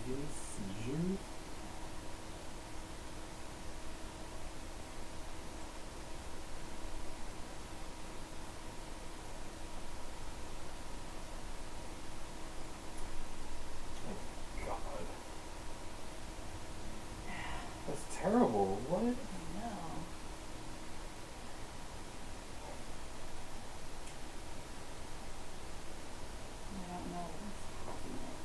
getting seizures? Oh God. That's terrible. What? I know. I don't know what's causing it.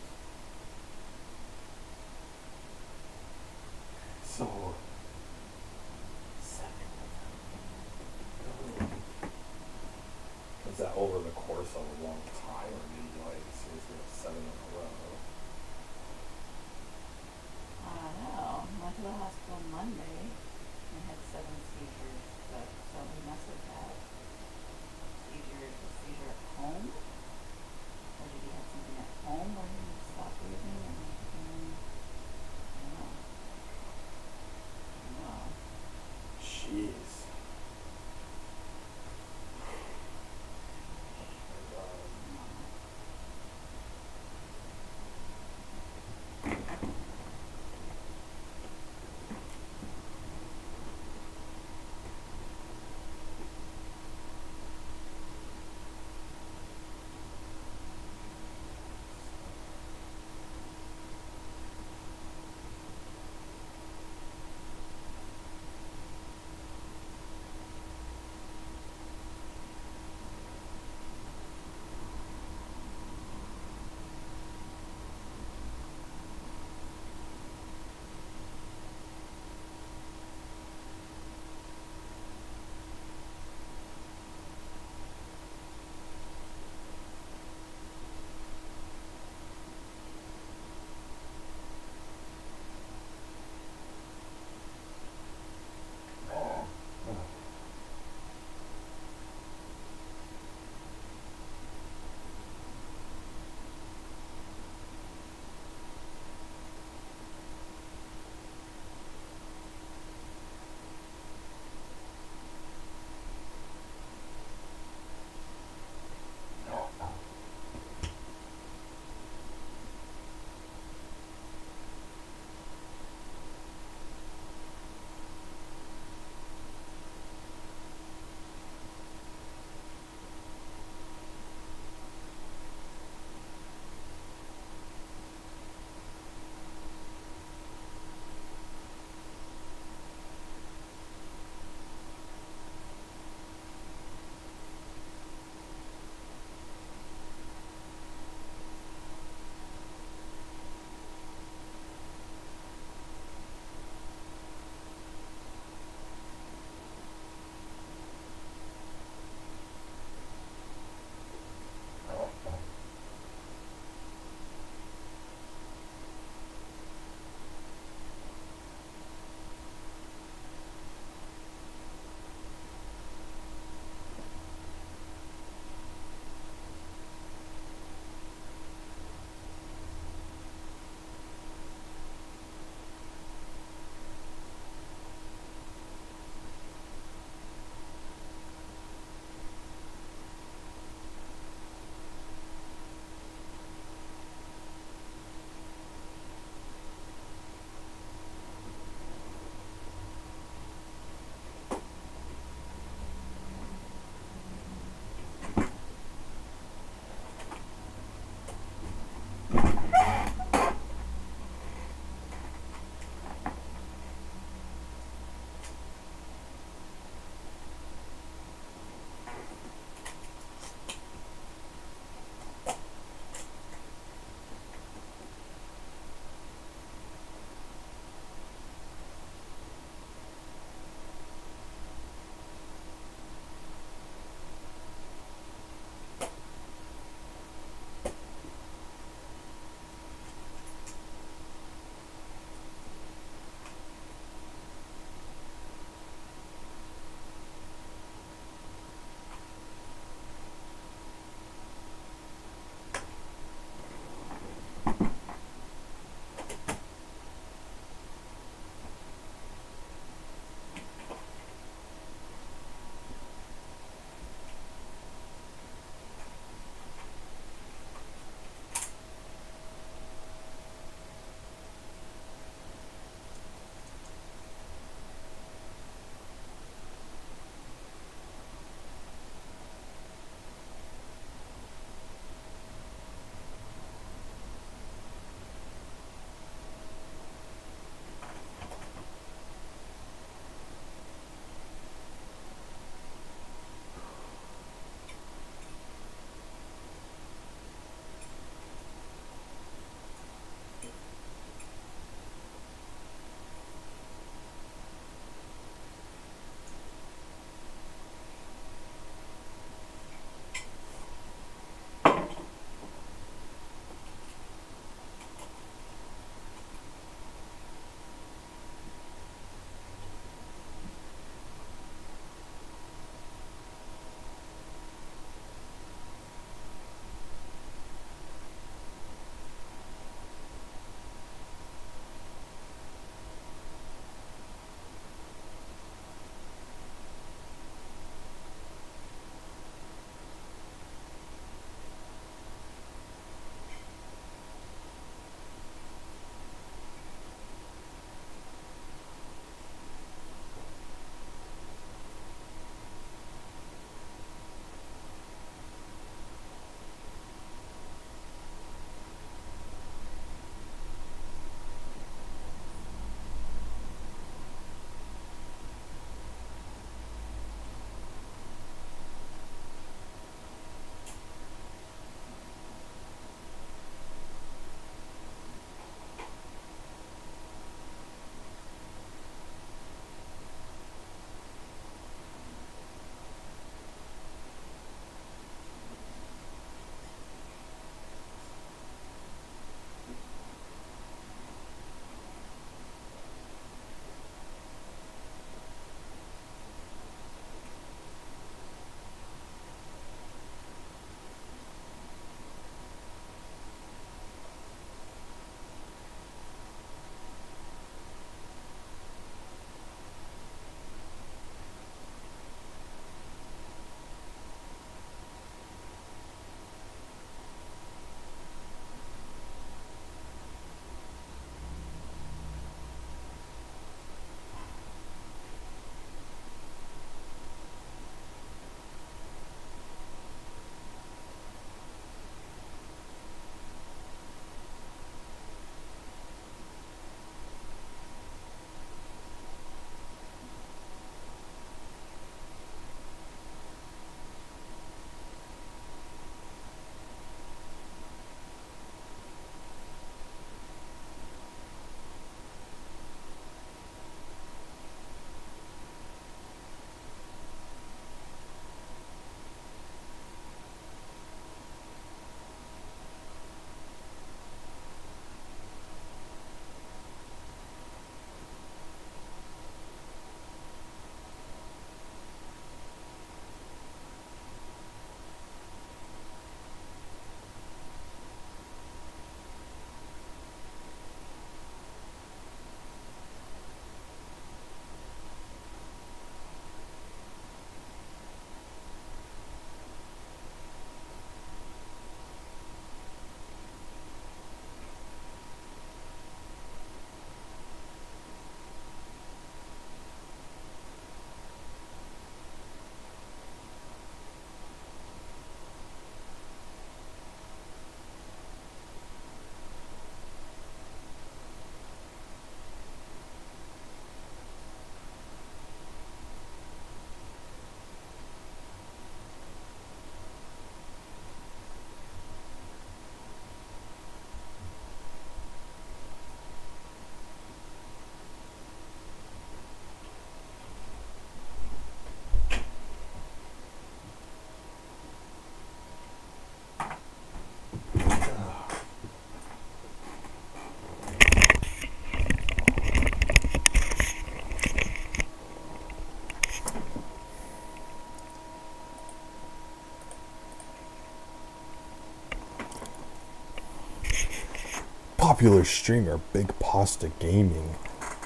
popular streamer Big Pasta Gaming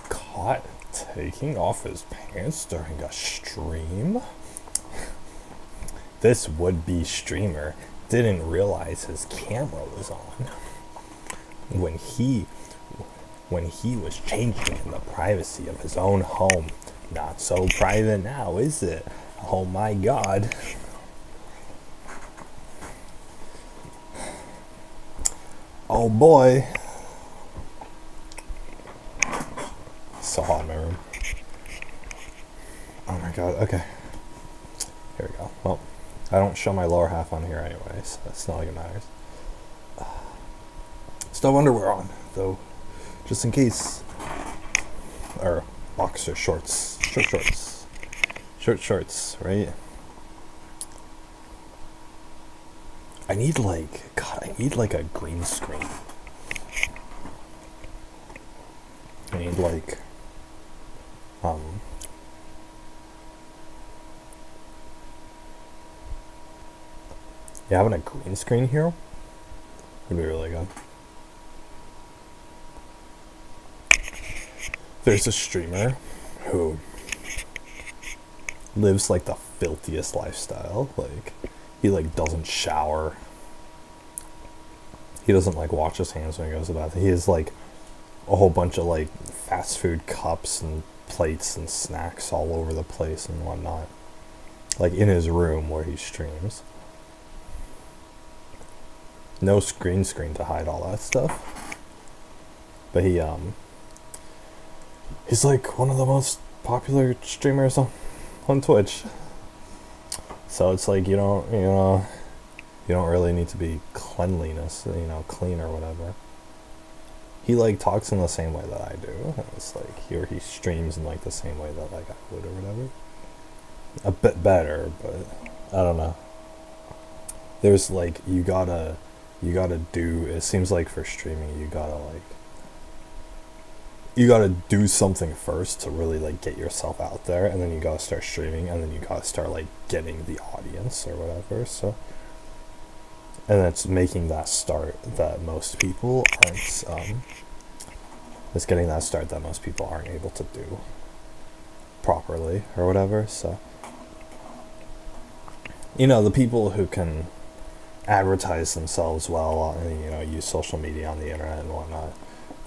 caught taking off his pants during a stream. This would-be streamer didn't realize his camera was on when he was changing in the privacy of his own home. Not so private now, is it? Oh my god. Oh boy. So hot in my room. Oh my god, okay. Here we go. Well, I don't show my lower half on here anyway, so it's not like it matters. Still have underwear on, though, just in case. Or boxer shorts. Short shorts, right? I need like a green screen. I need like yeah, having a green screen here would be really good. There's a streamer who lives like the filthiest lifestyle. Like, he like doesn't shower. He doesn't like wash his hands when he goes to the bathroom. He has like a whole bunch of like fast food cups and plates and snacks all over the place and whatnot. Like in his room where he streams. No screen to hide all that stuff. But he's like one of the most popular streamers on Twitch. So it's like you don't really need to be clean or whatever. He like talks in the same way that I do. It's like he streams in like the same way that like I would or whatever. A bit better, but I don't know. There's like you gotta do. It seems like for streaming you gotta do something first to really like get yourself out there, and then you gotta start streaming, and then you gotta start like getting the audience or whatever. So, and it's making that start that most people aren't. It's getting that start that most people aren't able to do properly or whatever. So, the people who can advertise themselves well and use social media on the internet and whatnot,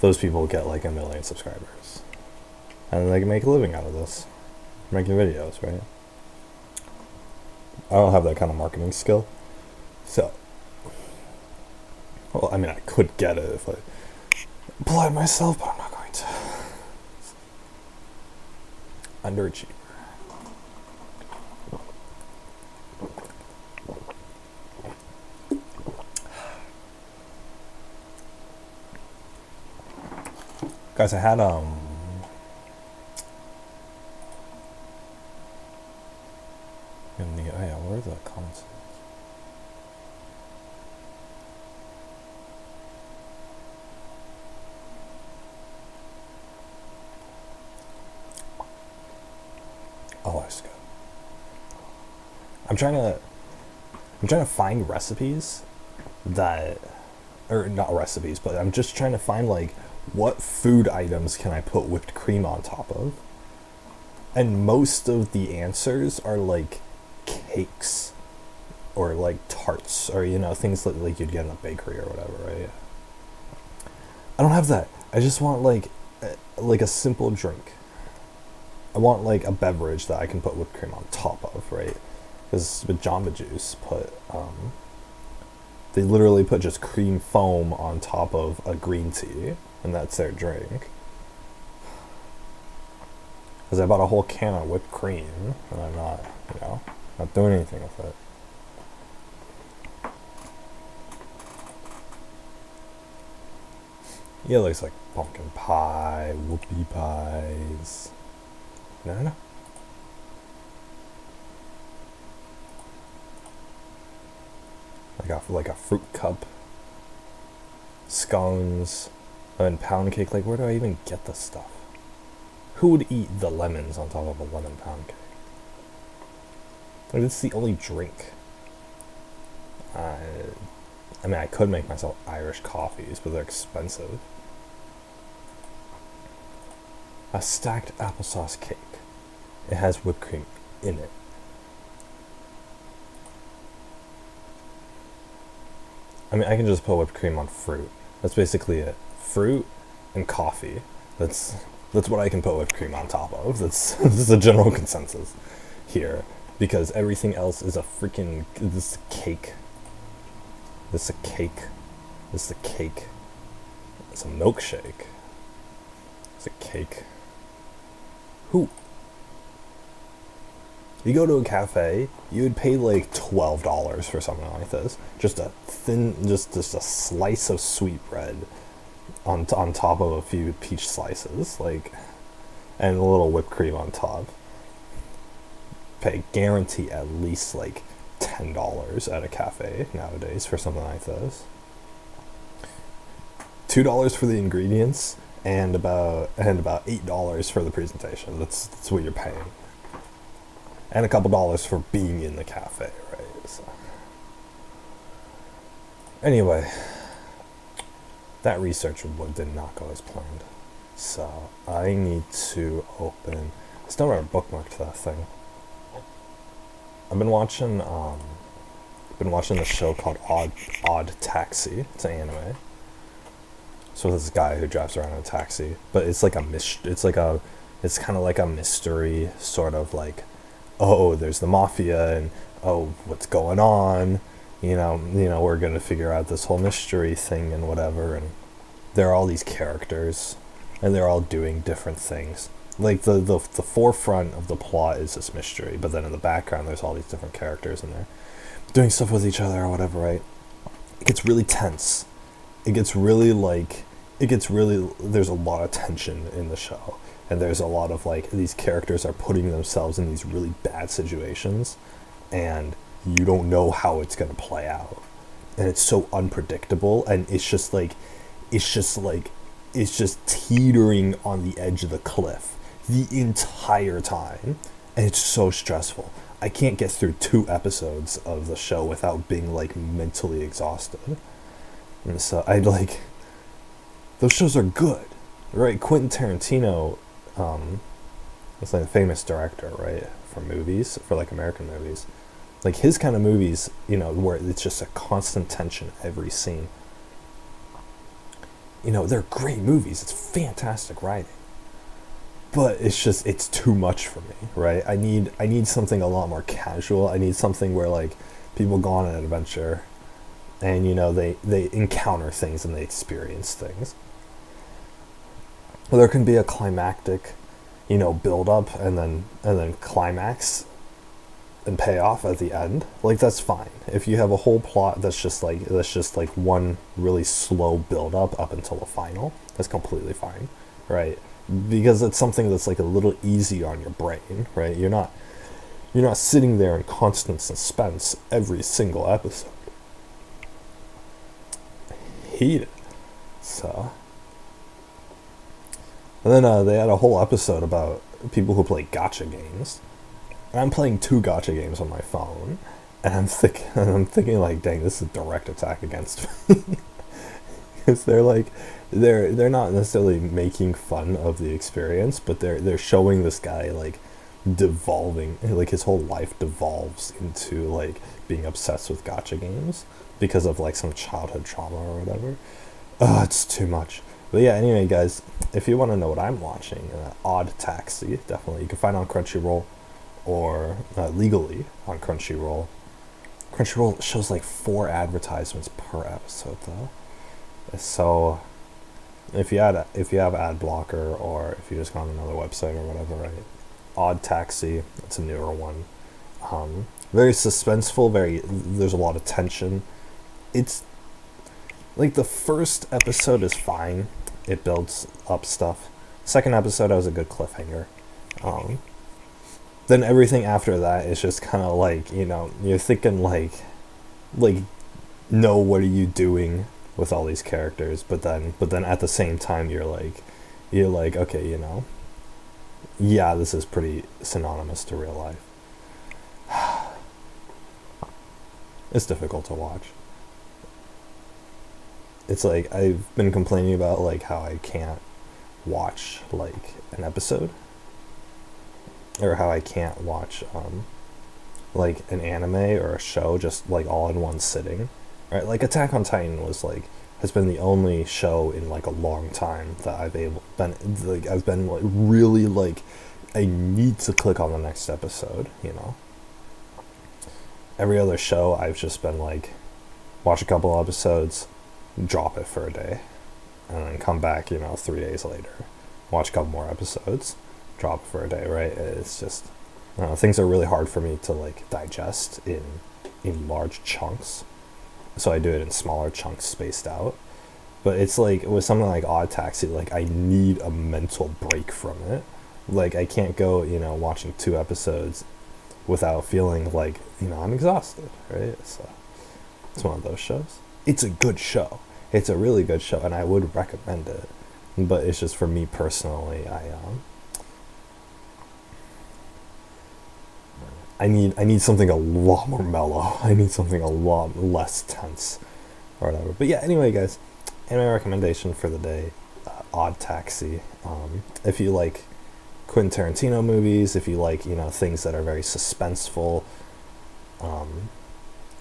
those people get like 1 million subscribers, and then they can make a living out of this, making videos, right? I don't have that kind of marketing skill, so well, I mean, I could get it if I applied myself, but I'm not going to. Underachiever. Guys, I had yeah, where are the comments? Oh, that's good. I'm trying to find recipes or not recipes, but I'm just trying to find like what food items can I put whipped cream on top of? And most of the answers are like cakes or like tarts or things like you'd get in a bakery or whatever, right? I don't have that. I just want like a simple drink. I want like a beverage that I can put whipped cream on top of, right? Because with Jamba Juice, they literally put just cream foam on top of a green tea, and that's their drink. Because I bought a whole can of whipped cream, and I'm not doing anything with it. Yeah, it looks like pumpkin pie, whoopie pies. No. Like a fruit cup, scones, and pound cake. Like, where do I even get this stuff? Who would eat the lemons on top of a lemon pound cake? Like, it's the only drink. I mean, I could make myself Irish coffees, but they're expensive. A stacked applesauce cake. It has whipped cream in it. I mean, I can just put whipped cream on fruit. That's basically it. Fruit and coffee. That's what I can put whipped cream on top of. This is a general consensus here, because everything else is a freaking this cake. This is a cake. This is a cake. It's a milkshake. It's a cake. Who? You go to a cafe, you would pay like $12 for something like this. Just a thin, just a slice of sweet bread on top of a few peach slices, like, and a little whipped cream on top. Pay guarantee at least like $10 at a cafe nowadays for something like this. $2 for the ingredients and about $8 for the presentation. That's what you're paying. And a couple dollars for being in the cafe, right? So. Anyway, that research did not go as planned. So I need to open. I still never bookmarked that thing. I've been watching a show called Odd Taxi. It's an anime. So this guy who drives around in a taxi, but it's like it's kind of like a mystery, sort of like, oh, there's the mafia, and oh, what's going on? You know, we're gonna figure out this whole mystery thing and whatever, and there are all these characters, and they're all doing different things. Like the forefront of the plot is this mystery, but then in the background there's all these different characters and they're doing stuff with each other or whatever, right? It gets really tense. There's a lot of tension in the show. And there's a lot of like, these characters are putting themselves in these really bad situations and you don't know how it's going to play out. And it's so unpredictable, and it's just teetering on the edge of the cliff the entire time. And it's so stressful. I can't get through 2 episodes of the show without being like mentally exhausted. And so those shows are good, right? Quentin Tarantino, is like a famous director, right? For movies, for like American movies. Like his kind of movies, where it's just a constant tension every scene. They're great movies. It's fantastic writing. But it's too much for me, right? I need something a lot more casual. I need something where like people go on an adventure and they encounter things and they experience things. There can be a climactic, build up and then climax and payoff at the end. Like that's fine. If you have a whole plot that's just like one really slow build up until the final, that's completely fine, right? Because it's something that's like a little easier on your brain, right? You're not sitting there in constant suspense every single episode. I hate it. So. And then they had a whole episode about people who play gacha games. And I'm playing 2 gacha games on my phone, and I'm thinking like, dang, this is a direct attack against me. Because they're not necessarily making fun of the experience, but they're showing this guy like devolving, like his whole life devolves into like being obsessed with gacha games because of like some childhood trauma or whatever. Oh, it's too much. But yeah, anyway, guys, if you want to know what I'm watching, Odd Taxi, definitely. You can find it on Crunchyroll or legally on Crunchyroll. Crunchyroll shows like 4 advertisements per episode, though. So if you have ad blocker, or if you just go on another website or whatever, right? Odd Taxi, it's a newer one. Very suspenseful. There's a lot of tension. It's like the first episode is fine. It builds up stuff. Second episode has a good cliffhanger. Then everything after that is just kind of like, you're thinking like, no, what are you doing with all these characters? But then at the same time, you're like, okay, yeah, this is pretty synonymous to real life. It's difficult to watch. it's like I've been complaining about like how I can't watch like an episode, or how I can't watch like an anime or a show just like all in one sitting, right? Like Attack on Titan was like has been the only show in like a long time that I've been like really like I need to click on the next episode, you know. Every other show I've just been like watch a couple episodes, drop it for a day, and then come back, you know, 3 days later, watch a couple more episodes, drop it for a day, right? It's just things are really hard for me to like digest in large chunks, so I do it in smaller chunks spaced out. But it's like with something like Odd Taxi, like I need a mental break from it. Like I can't go, you know, watching 2 episodes without feeling like, you know, I'm exhausted, right? So it's one of those shows. It's a good show. It's a really good show, and I would recommend it. But it's just for me personally, I need something a lot more mellow. I need something a lot less tense, or whatever. But yeah, anyway, guys, anime recommendation for the day: Odd Taxi. If you like Quentin Tarantino movies, if you like, you know, things that are very suspenseful,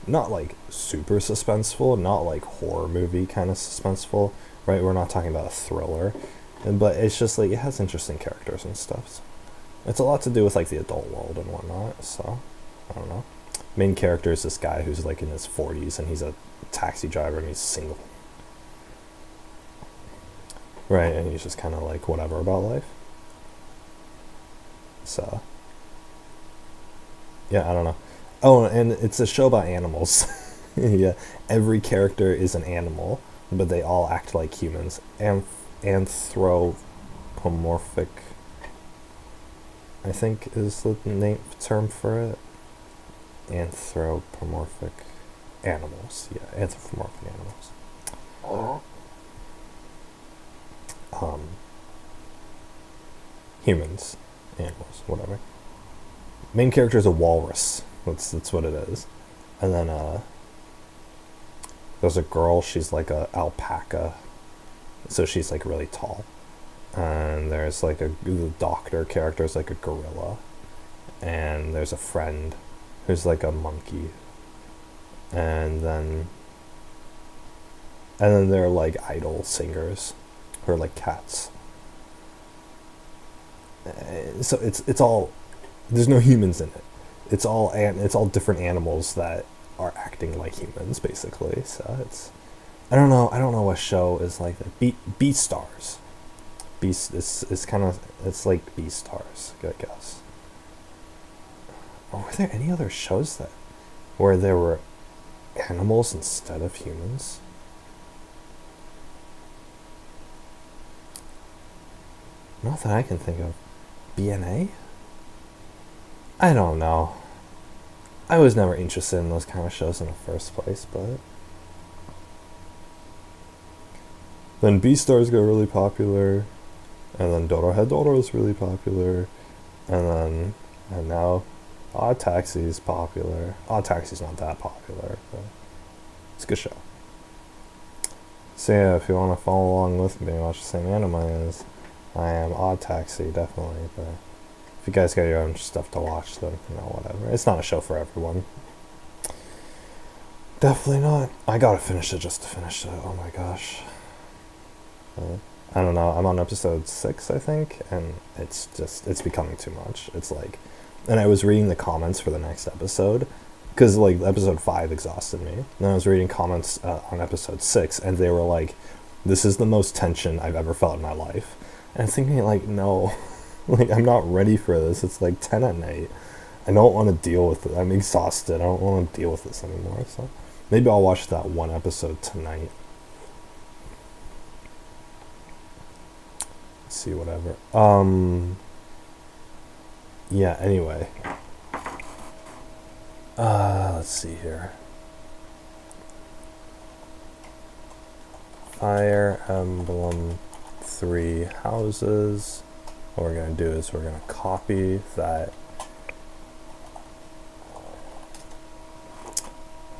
not like super suspenseful, not like horror movie kind of suspenseful, right? We're not talking about a thriller, but it's just like it has interesting characters and stuff. So it's a lot to do with like the adult world and whatnot. So I don't know. Main character is this guy who's like in his 40s and he's a taxi driver and he's single, right? And he's just kind of like whatever about life. So yeah, I don't know. Oh, and it's a show about animals. Yeah, every character is an animal, but they all act like humans. Anthropomorphic, I think, is the term for it. Anthropomorphic animals. Yeah, anthropomorphic animals. Um, humans, animals, whatever. Main character is a walrus. That's what it is. And then there's a girl. She's like a alpaca, so she's like really tall. And there's like the doctor character is like a gorilla, and there's a friend who's like a monkey, and then they're like idol singers who are like cats. So it's all, there's no humans in it. It's all different animals that are acting like humans basically. So it's I don't know what show is like that. BeatStars. Beast is kind of, it's like BeatStars, I guess. Or were there any other shows that where there were animals instead of humans? Not that I can think of. BNA? I don't know. I was never interested in those kind of shows in the first place, but then BeatStars got really popular, and then Dorohedoro was really popular, and now Odd Taxi is popular. Odd Taxi's not that popular, but it's a good show. So yeah, if you want to follow along with me and watch the same anime as I am, Odd Taxi, definitely. But if you guys got your own stuff to watch, then, you know, whatever. It's not a show for everyone. Definitely not. I gotta finish it just to finish it. Oh my gosh. I don't know. I'm on episode 6, I think, and it's becoming too much. It's like, and I was reading the comments for the next episode, because like episode 5 exhausted me. And I was reading comments on episode 6, and they were like, "This is the most tension I've ever felt in my life." And I'm thinking like, no, like I'm not ready for this. It's like 10 at night. I don't want to deal with it. I'm exhausted. I don't want to deal with this anymore. So maybe I'll watch that one episode tonight. See, whatever. Yeah, anyway. Let's see here. Fire Emblem 3 houses. What we're going to do is we're going to copy that.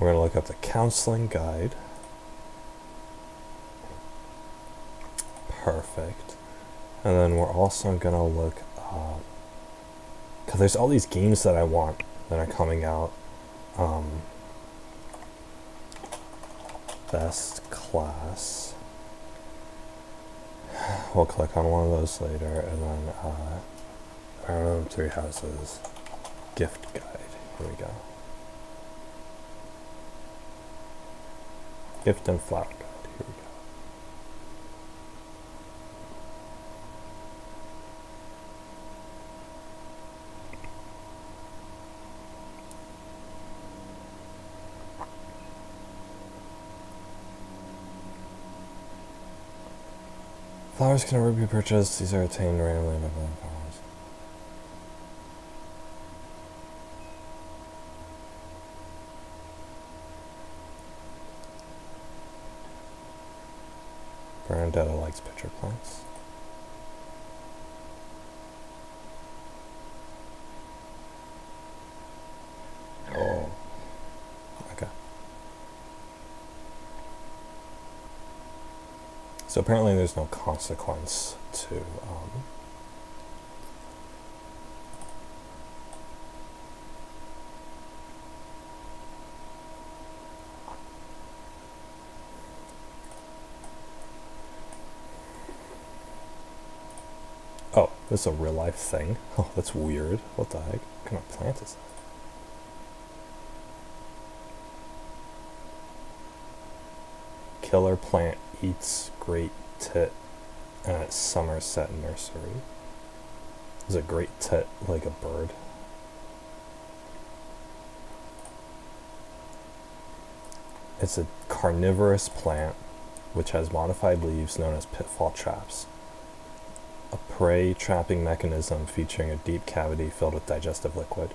We're going to look up the counseling guide. perfect. And then we're also gonna look up, because there's all these games that I want that are coming out. Best class. We'll click on one of those later, and then Room Three Houses gift guide. Here we go. Gift and flower guide. Here we go. Flowers can never be purchased. These are attained randomly by playing flowers. Bernadetta likes pitcher plants. Oh. Okay. So apparently there's no consequence to Oh, this is a real life thing. Oh, that's weird. What the heck? What kind of plant is that? Killer plant eats great tit at Somerset Nursery. Is a great tit like a bird? It's a carnivorous plant which has modified leaves known as pitfall traps. A prey trapping mechanism featuring a deep cavity filled with digestive liquid.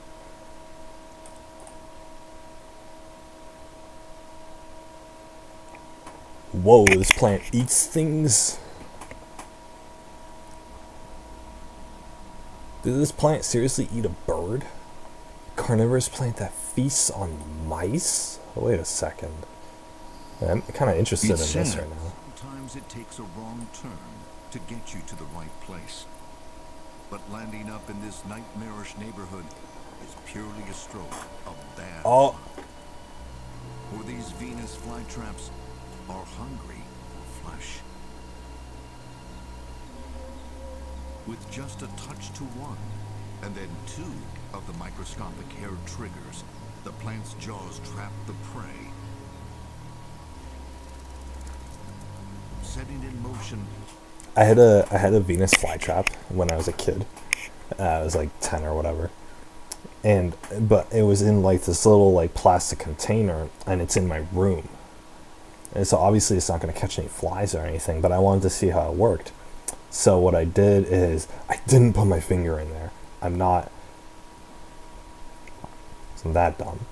Whoa, this plant eats things? Did this plant seriously eat a bird? Carnivorous plant that feasts on mice? Wait a second. I'm kind of interested in this right now. Sometimes it takes a wrong turn to get you to the right place. But landing up in this nightmarish neighborhood is purely a stroke of bad luck. For these Venus flytraps are hungry for flesh. With just a touch to one, and then two of the microscopic hair triggers, the plant's jaws trap the prey. Setting in motion. I had a Venus flytrap when I was a kid. I was like 10 or whatever. But it was in like this little like plastic container, and it's in my room. And so obviously it's not going to catch any flies or anything, but I wanted to see how it worked. So what I did is I didn't put my finger in there. I'm not that dumb.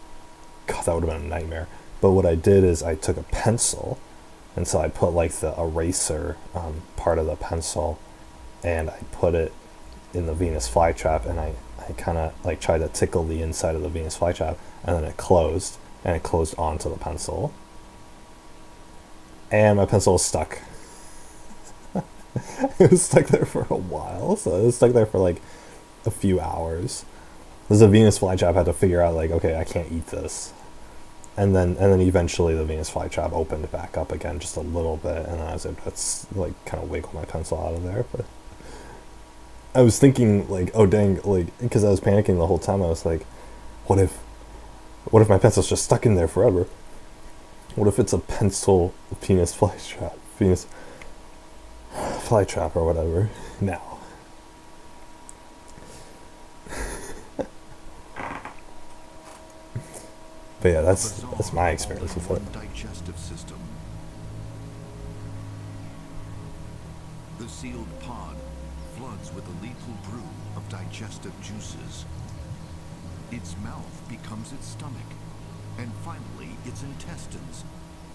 God, that would have been a nightmare. But what I did is I took a pencil, and so I put like the eraser part of the pencil, and I put it in the Venus flytrap, and I kind of like tried to tickle the inside of the Venus flytrap, and then it closed, and it closed onto the pencil. And my pencil was stuck. It was stuck there for a while, so it was stuck there for like a few hours. There's a Venus flytrap. I had to figure out like, okay, I can't eat this, and then eventually the Venus flytrap opened back up again just a little bit, and I was able to like kind of wiggle my pencil out of there. But I was thinking like, oh dang, like because I was panicking the whole time. I was like, what if my pencil's just stuck in there forever? What if it's a pencil Venus flytrap? Venus flytrap or whatever. Now. But yeah, that's my experience with it. Digestive system. The sealed pod floods with a lethal brew of digestive juices. Its mouth becomes its stomach, and finally its intestines,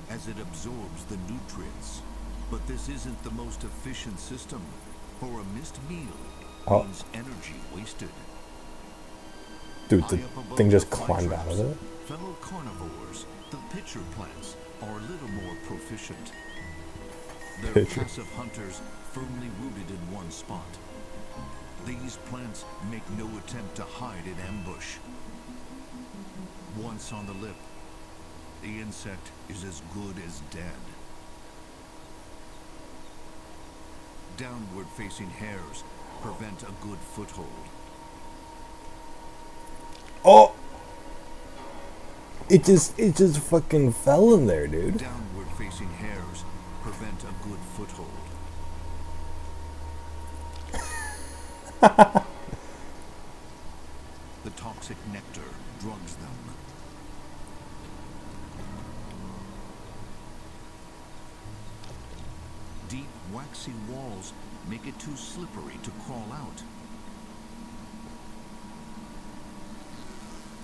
as it absorbs the nutrients. But this isn't the most efficient system, for a missed meal means energy wasted. Dude, the thing just climbed out of it. Fellow carnivores, the pitcher plants, are a little more proficient. They're Picture. passive hunters firmly rooted in one spot. These plants make no attempt to hide in ambush. Once on the lip, the insect is as good as dead. Downward-facing hairs prevent a good foothold. Oh! It just fucking fell in there, dude. Downward-facing hairs prevent a good foothold. The toxic nectar drugs them. Deep, waxy walls make it too slippery to crawl out.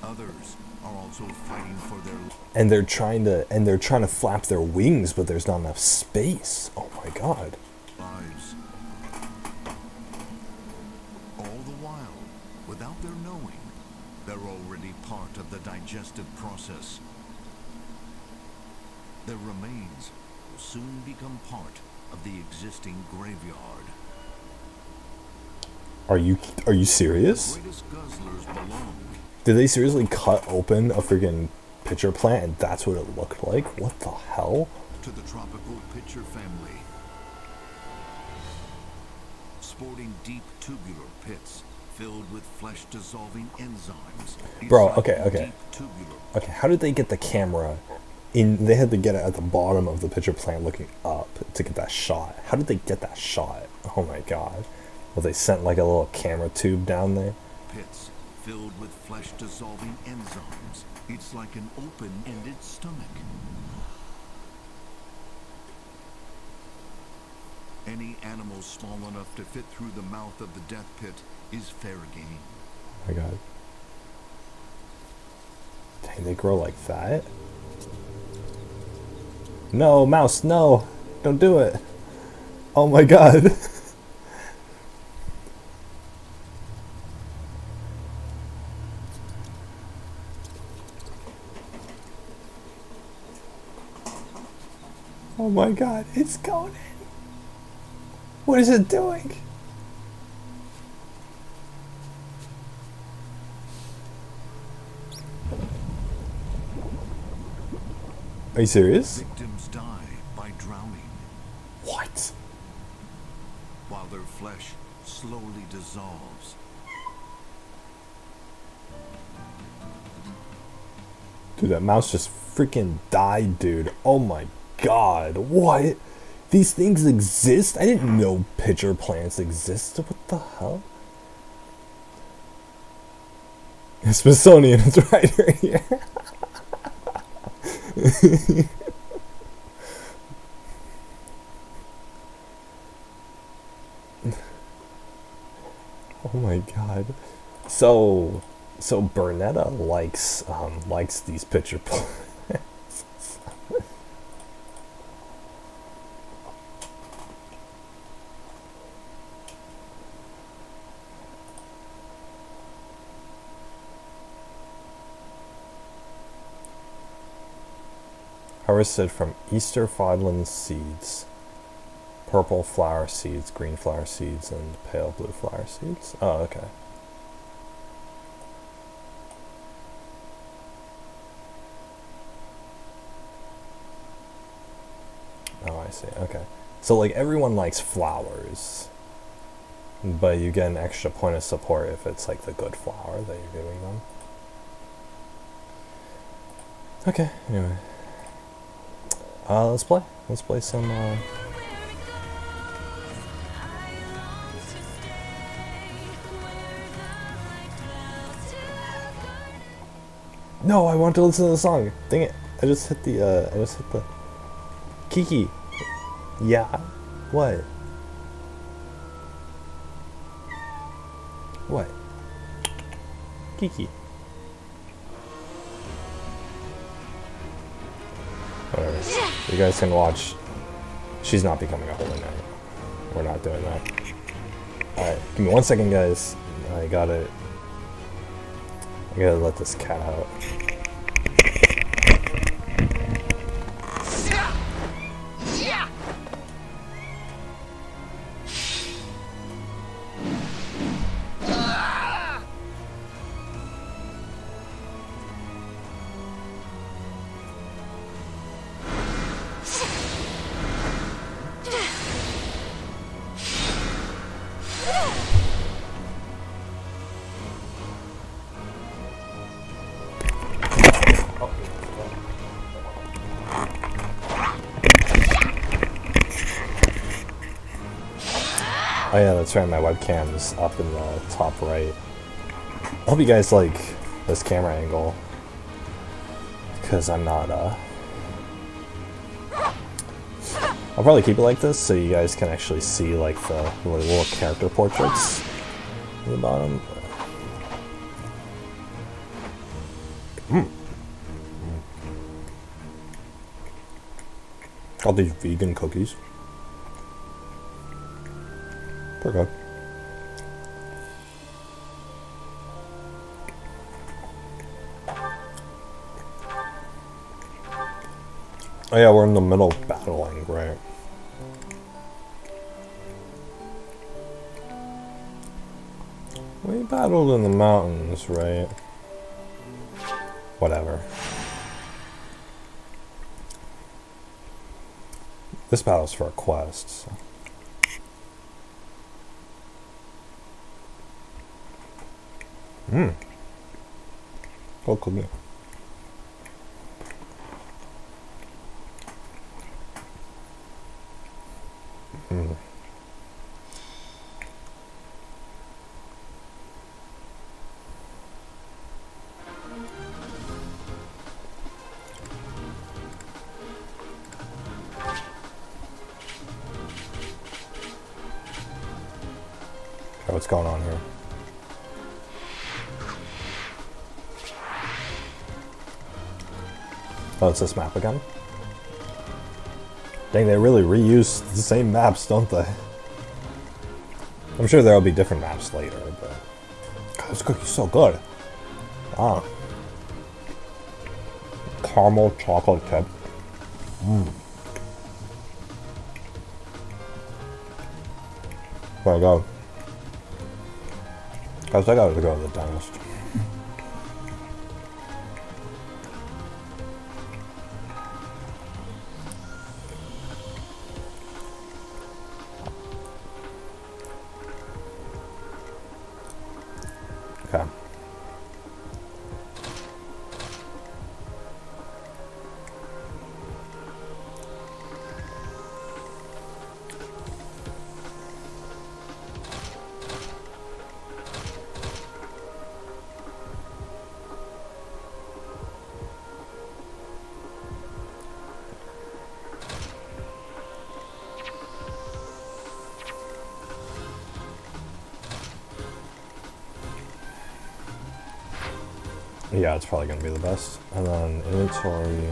Others are also fighting for their And they're trying to flap their wings, but there's not enough space. Oh my god. lives. All the while, without their knowing, they're already part of the digestive process. Their remains will soon become part of the existing graveyard. Are you serious? Greatest guzzlers belong Did they seriously cut open a freaking pitcher plant and that's what it looked like? What the hell? to the tropical pitcher family. Sporting deep tubular pits filled with flesh-dissolving enzymes. Bro, Inside okay, the okay. deep tubular Okay, how did they get the camera in? They had to get it at the bottom of the pitcher plant looking up to get that shot. How did they get that shot? Oh my god. Well, they sent like a little camera tube down there. pits filled with flesh-dissolving enzymes. It's like an open-ended stomach. Any animal small enough to fit through the mouth of the death pit is fair game. Oh my god. Dang, they grow like that? No, mouse, no! Don't do it! Oh my god! Oh my god, it's going in! What is it doing? Are you serious? Victims die by drowning, What? while their flesh slowly dissolves. Dude, that mouse just freaking died, dude. Oh my god. What? These things exist? I didn't know pitcher plants existed. What the hell? Smithsonian is right here. Oh my god. So Bernetta likes these pitcher plants. Harvested from Easter Fodland seeds, purple flower seeds, green flower seeds, and pale blue flower seeds. Oh, okay. Oh, I see. Okay. So, like, everyone likes flowers, but you get an extra point of support if it's, like, the good flower that you're giving them. Okay, anyway. Let's play. Let's play some, No, I want to listen to the song. Dang it. I just hit the Kiki. Yeah. What? What? Kiki. Whatever. You guys can watch. She's not becoming a holy knight. We're not doing that. Alright, give me 1 second, guys. I gotta let this cat out. Oh yeah, that's right, my webcam's up in the top right. I hope you guys like this camera angle, because I'm not, I'll probably keep it like this so you guys can actually see like the little character portraits at the bottom. All these vegan cookies. They're good. Oh yeah, we're in the middle of battling, right? We battled in the mountains, right? Whatever. This battle's for a quest, so. Oh, cool. Okay, what's going on here? Oh, it's this map again? Dang, they really reuse the same maps, don't they? I'm sure there'll be different maps later, but... God, this cookie's so good. Ah. Caramel chocolate chip. There I go. Guys, I gotta go to the dentist. Okay. Yeah, it's probably gonna be the best. And then inventory.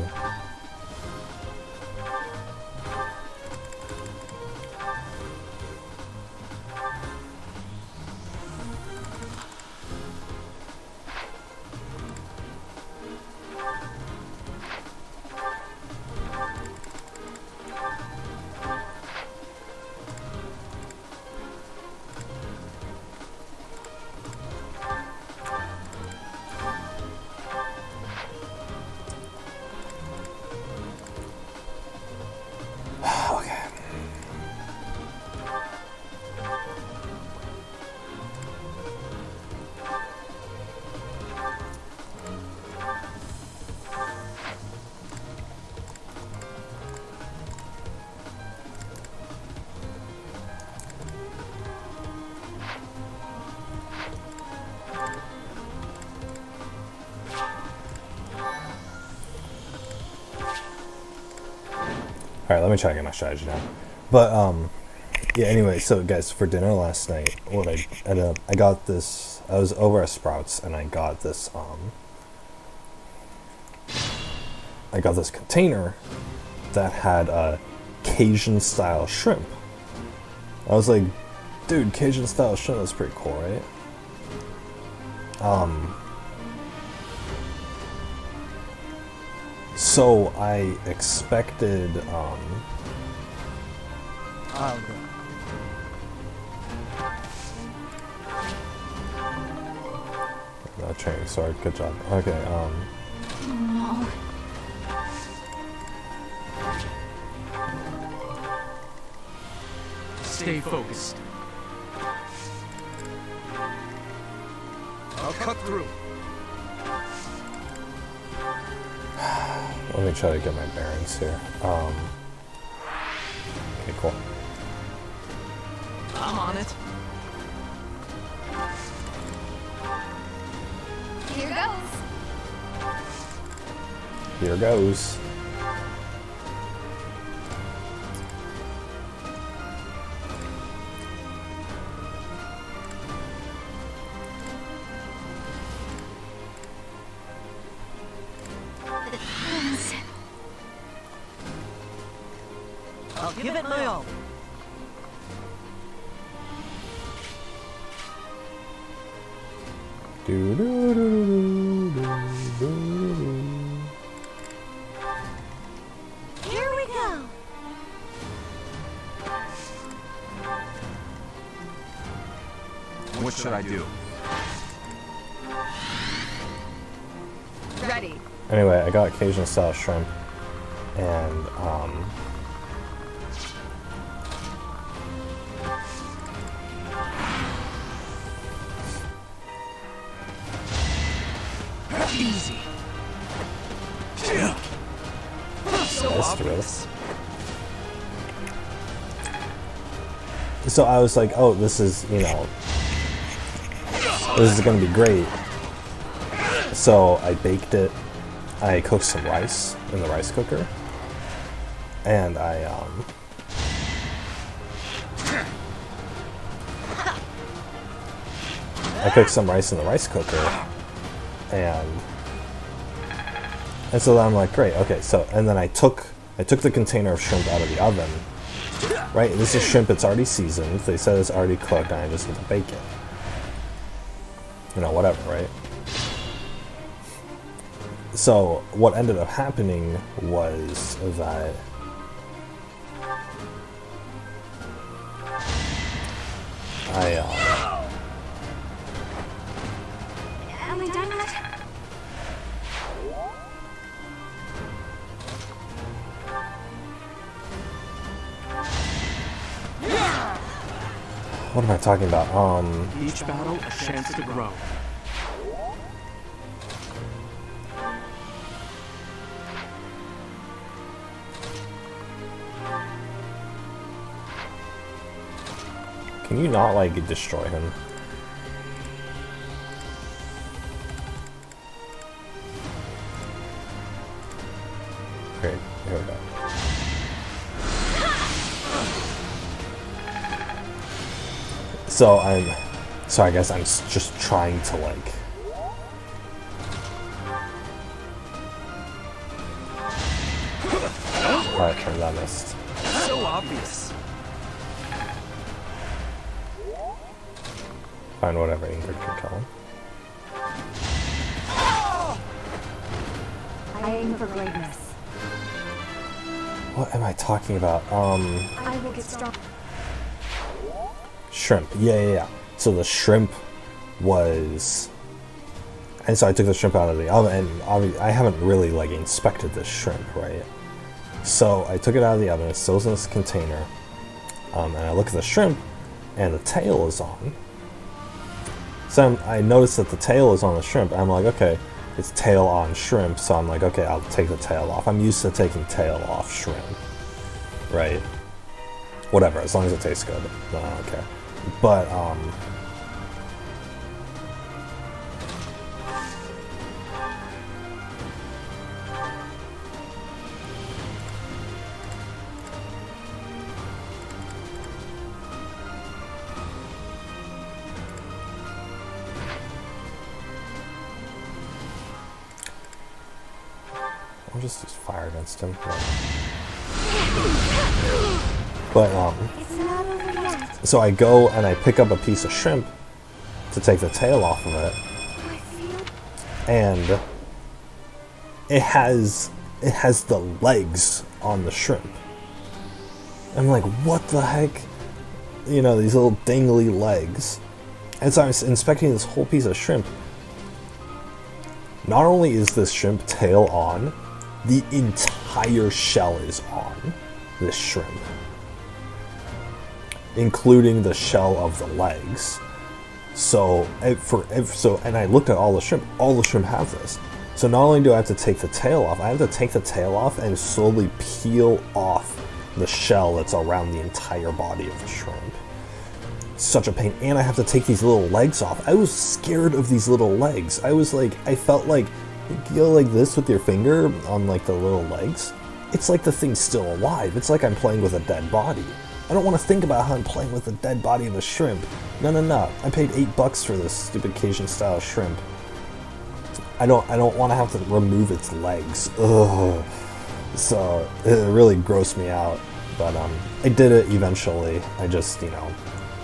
Alright, let me try to get my strategy down. But, yeah, anyway, so guys, for dinner last night, what I ended up, I got this, I was over at Sprouts, and I got this container that had a Cajun-style shrimp. I was like, dude, Cajun-style shrimp is pretty cool, right? So I expected, training, sorry, good job. Okay, No. Stay focused. I'll cut through. let me try to get my bearings here. Okay, cool. I'm on it. Here goes. Here goes. I'll give it my all. Do, do, do, do, do, do, do. Here we go. What should I do? Ready. Anyway, I got Cajun style shrimp, and Easy. So Missed, obvious. so I was like, oh, this is, you know, this is gonna be great. So I baked it. I cooked some rice in the rice cooker, and I cooked some rice in the rice cooker, and so then I'm like, great, okay. So and then I took the container of shrimp out of the oven. Right, this is shrimp. It's already seasoned. They said it's already cooked, and I just need to bake it. You know, whatever, right? So what ended up happening was that Am I done yet? what am I talking about? Each battle a chance to grow. Can you not like destroy him? Great, here we go. So I guess I'm just trying to like. Alright, turn that missed. So obvious. Fine, whatever, Ingrid can kill him. I aim for greatness. What am I talking about? I will get strong. Shrimp. Yeah. So the shrimp was... And so I took the shrimp out of the oven, and I haven't really, like, inspected this shrimp, right? So I took it out of the oven, it still's in this container, and I look at the shrimp, and the tail is on. So I noticed that the tail is on the shrimp. I'm like, okay, it's tail on shrimp, so I'm like, okay, I'll take the tail off. I'm used to taking tail off shrimp, right? Whatever, as long as it tastes good, then I don't care. But, I'll just use fire against him. But, It's not over yet. so I go and I pick up a piece of shrimp to take the tail off of it, I feel and it has the legs on the shrimp. I'm like, what the heck? You know, these little dangly legs. And so I was inspecting this whole piece of shrimp. Not only is this shrimp tail on, the entire shell is on this shrimp, including the shell of the legs. So, and I looked at all the shrimp. All the shrimp have this. So not only do I have to take the tail off, I have to take the tail off and slowly peel off the shell that's around the entire body of the shrimp. such a pain, and I have to take these little legs off. I was scared of these little legs. I was like, I felt like, you go like this with your finger on like the little legs. It's like the thing's still alive. It's like I'm playing with a dead body. I don't want to think about how I'm playing with the dead body of a shrimp. No, no, no. I paid $8 for this stupid Cajun style shrimp. I don't want to have to remove its legs. Ugh. So it really grossed me out. But I did it eventually. I just, you know,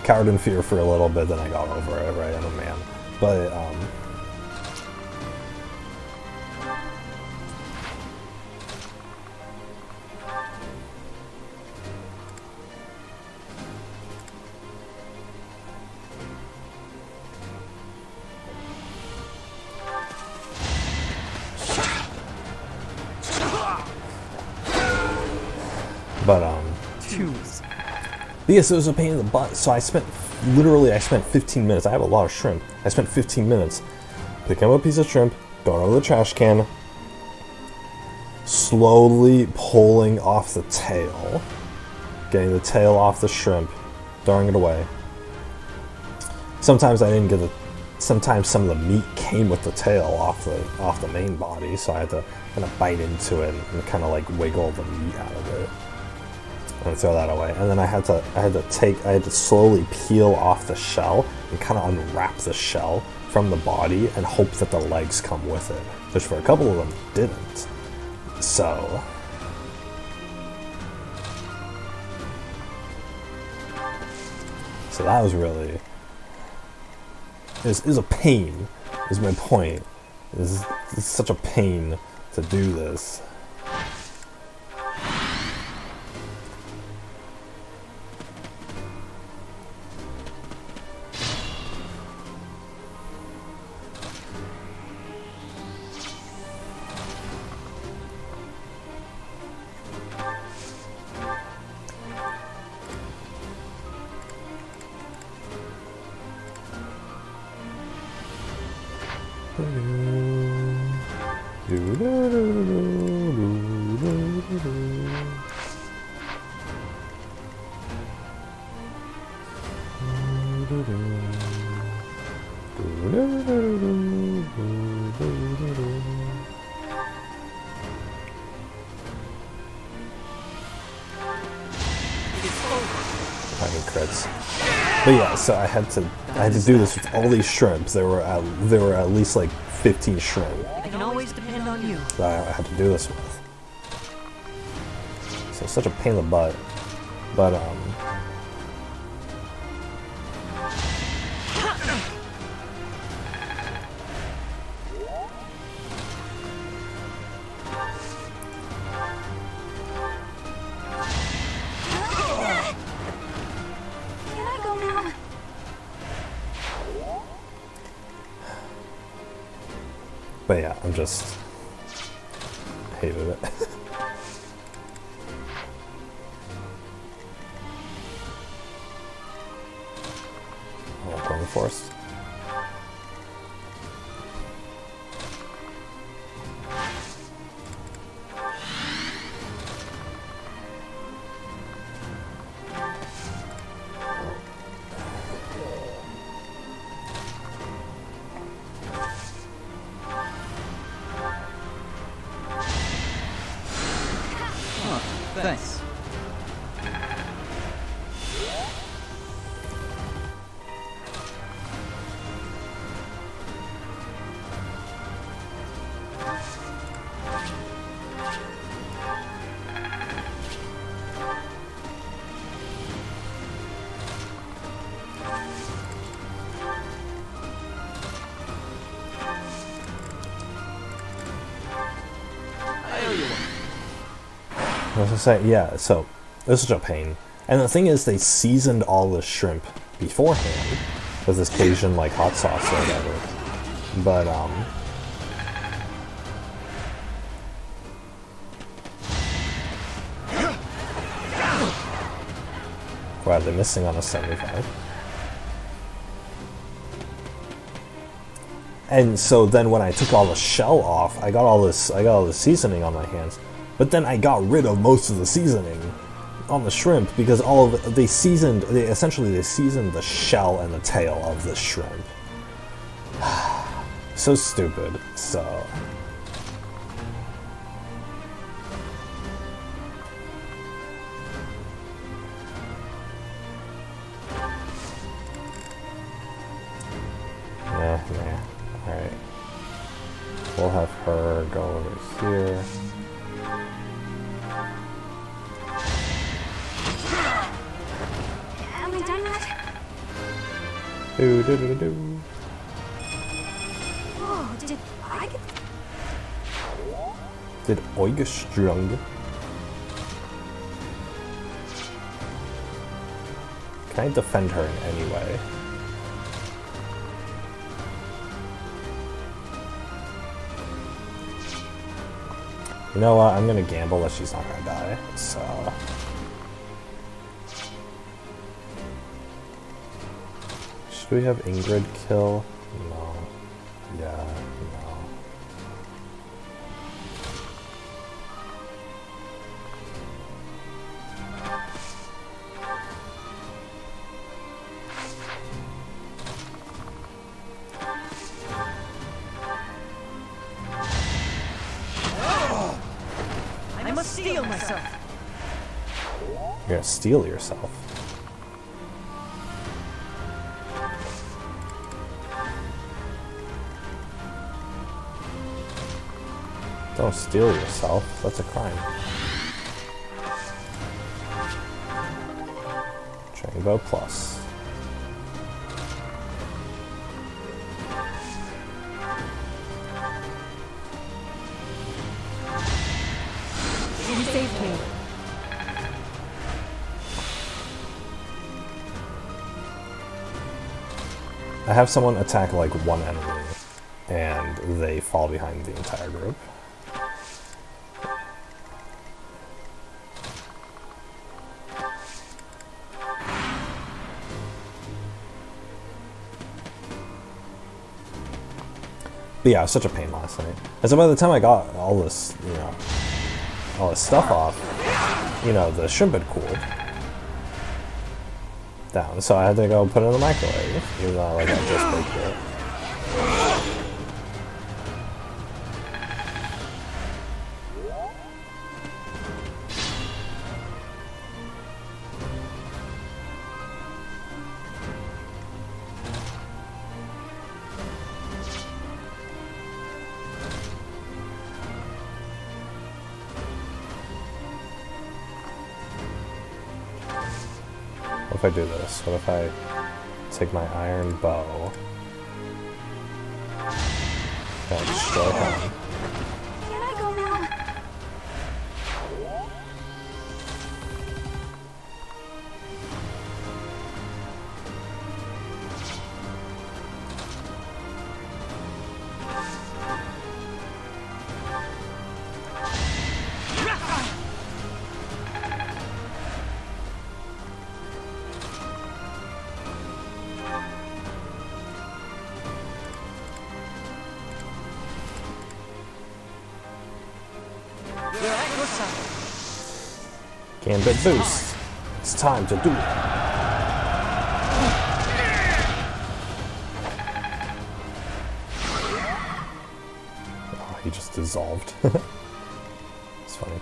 cowered in fear for a little bit, then I got over it, right? I'm a man. But Choose. yes, it was a pain in the butt. So I spent 15 minutes. I have a lot of shrimp. I spent 15 minutes picking up a piece of shrimp, going over the trash can, slowly pulling off the tail, getting the tail off the shrimp, throwing it away. Sometimes I didn't get the. Sometimes some of the meat came with the tail off the main body, so I had to kind of bite into it and kind of like wiggle the meat out of it and throw that away. And then I had to slowly peel off the shell and kind of unwrap the shell from the body and hope that the legs come with it, which for a couple of them didn't. So that was really is a pain. Is my point? It's such a pain to do this. Crits. But yeah, so I had to do this with all these shrimps. There were at least like 15 shrimp I can always depend on you. that I had to do this with. So it's such a pain in the butt. But Can I go now? But yeah, I'm just hated it. Oh, going forest. Thanks. I was gonna say, yeah, so it was such a pain. And the thing is, they seasoned all the shrimp beforehand with this Cajun like hot sauce or whatever. But wow, they're missing on a 75. And so then when I took all the shell off, I got all this seasoning on my hands. But then I got rid of most of the seasoning. on the shrimp because they essentially seasoned the shell and the tail of the shrimp. So stupid. So nah. Alright. We'll have her go over here. Am I done yet? Do. Whoa, did I get... Did I get stronger? Can I defend her in any way? You know what? I'm gonna gamble that she's not gonna die, so... Should we have Ingrid kill? No. Yeah, no. I must steel myself. You're gonna steal yourself. Don't steal yourself. That's a crime. Rainbow Plus. You saved me. I have someone attack like one enemy, and they fall behind the entire group. But yeah, it was such a pain last night. And so by the time I got all this, all this stuff off, the shrimp had cooled down. So I had to go put it in the microwave, even though I just baked it. What if I do this? What if I take my iron bow and destroy him? Can I go now? Gambit boost. It's time to do it. Oh, he just dissolved. It's funny.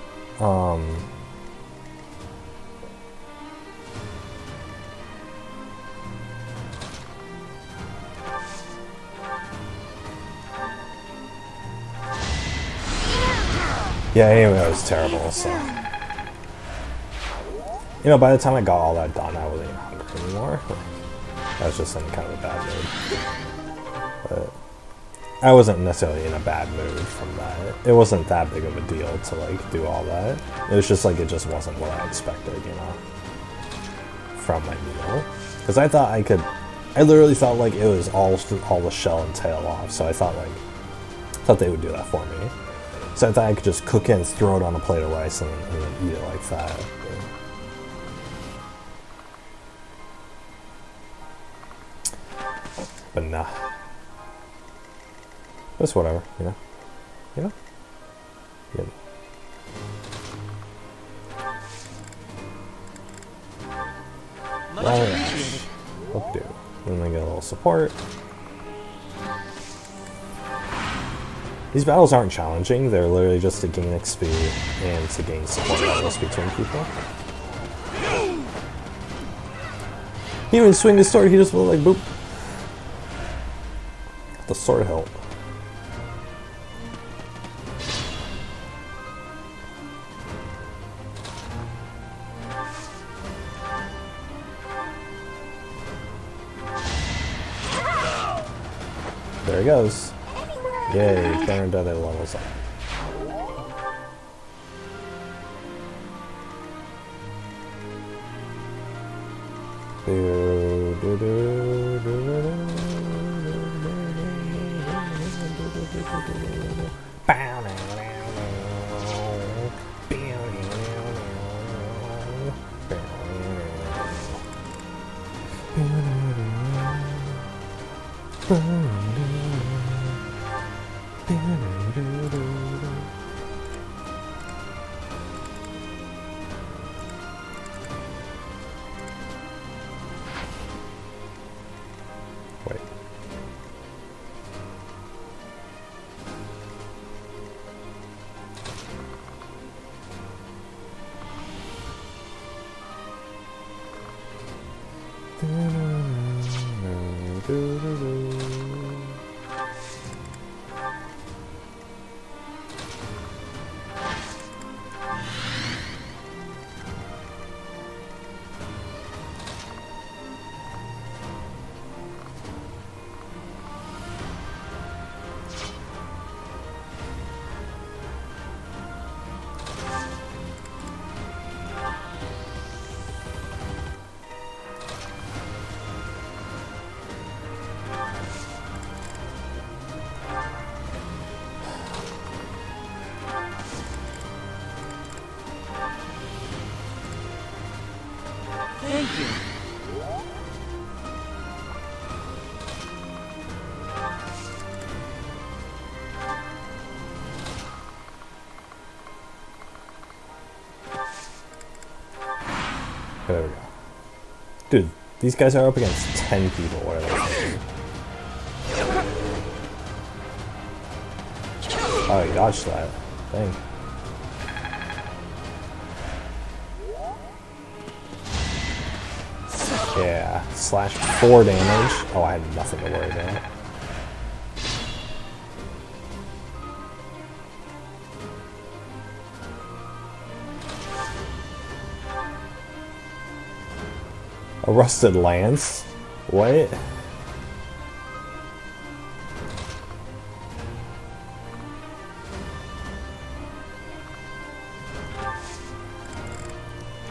Yeah, anyway, it was terrible, so... by the time I got all that done, I wasn't even hungry anymore. I was just in kind of a bad mood. But I wasn't necessarily in a bad mood from that. It wasn't that big of a deal to, do all that. It was just, it just wasn't what I expected, from my meal. Because I thought I literally thought, it was all the shell and tail off, so I thought they would do that for me. So I thought I could just cook it and throw it on a plate of rice and then eat it like that. But nah. It's whatever, Yeah. What do? Then they get a little support. These battles aren't challenging, they're literally just to gain XP and to gain support levels between people. He didn't even swing his sword, he just went like boop. The sword hilt. There he goes. Yay, Bernadette levels up. Wait. Thank you. There we go. Dude, these guys are up against 10 people. What are they thinking? Oh, he dodged that. Dang. Yeah, slash 4 damage. Oh, I had nothing to worry about. A rusted lance? What?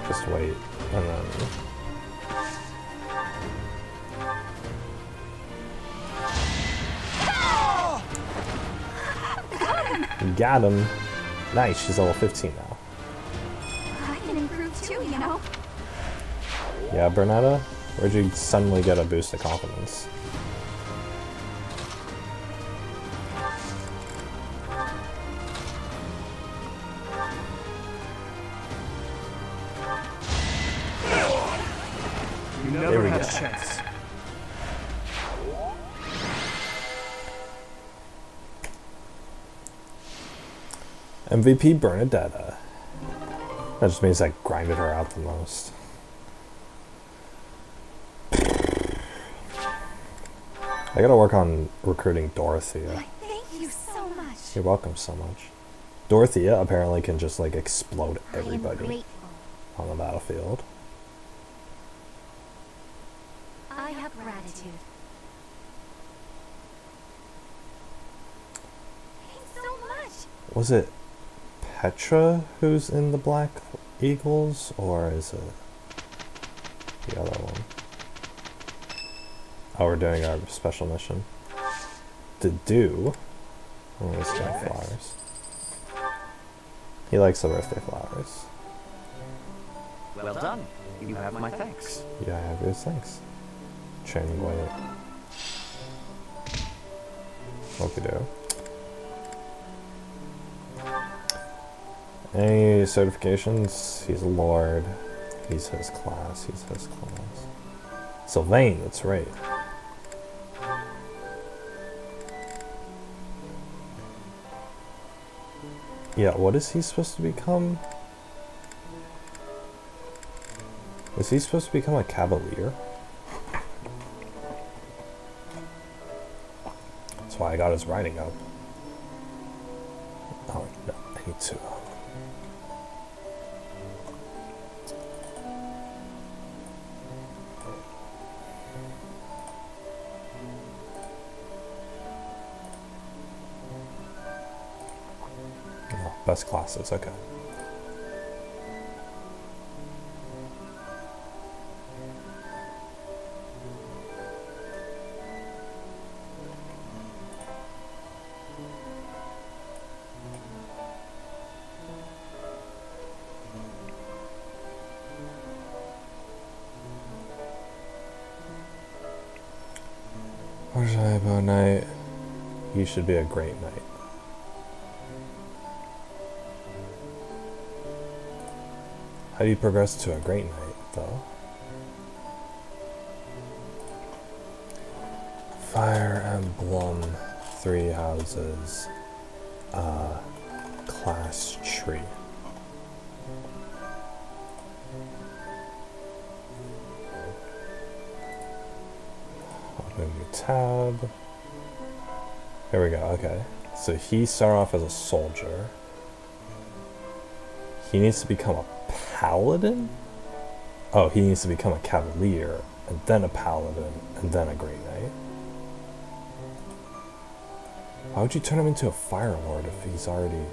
Just wait, and then... Got him. Nice, she's level 15 now. I can improve too, you know. Yeah, Bernetta? Where'd you suddenly get a boost of confidence? You There never we had go. a chance. MVP Bernadetta. That just means I grinded her out the most. I gotta work on recruiting Dorothea. Thank you so much. You're welcome so much. Dorothea apparently can just like explode I am everybody grateful. on the battlefield. I have gratitude. Thanks so much. Was it Petra who's in the Black Eagles, or is it the other one? Oh, we're doing our special mission. To do. Oh, he's got flowers. He likes the birthday flowers. Well done. You have my thanks. Yeah, I have your thanks. Training way. What we do? Any certifications? He's a lord. He's his class. He's his class. Sylvain, that's right. Yeah, what is he supposed to become? Is he supposed to become a cavalier? That's why I got his riding up. Oh, no, I need to. Oh, best classes, okay. Arjaibo Knight. You should be a great knight. How do you progress to a great knight, though? Fire Emblem, 3 houses, class tree. Open a new tab. Here we go, okay. So he started off as a soldier. He needs to become a paladin? Oh, he needs to become a cavalier, and then a paladin, and then a great knight. Why would you turn him into a fire lord if he's already...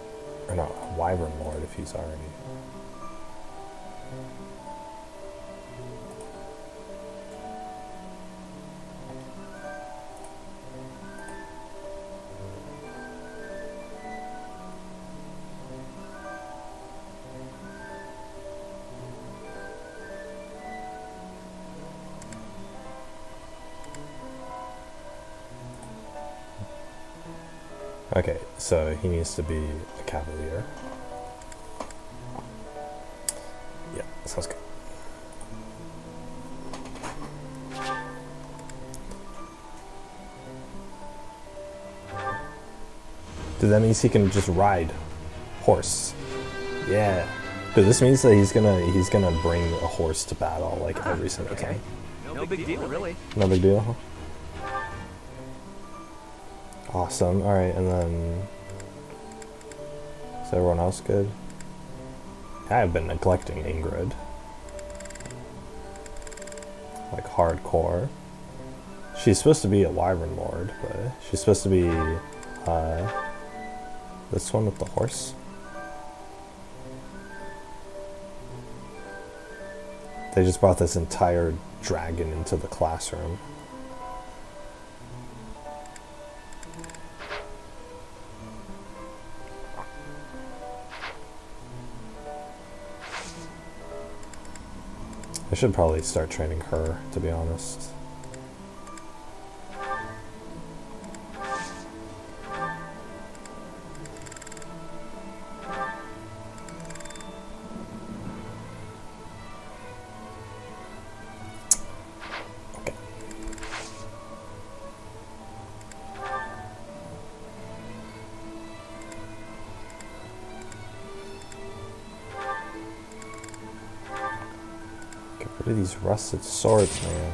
Or not, a wyvern lord if he's already... Okay, so he needs to be a cavalier. Yeah, sounds good. Dude, that means he can just ride horse. Yeah. Dude, this means that he's gonna bring a horse to battle like every single time. No big deal, really. No big deal, huh? Awesome. Alright, and then... Is everyone else good? I've been neglecting Ingrid. Like, hardcore. She's supposed to be a wyvern lord, but she's supposed to be, this one with the horse. They just brought this entire dragon into the classroom. I should probably start training her, to be honest. Okay. Get rid of these rusted swords, man.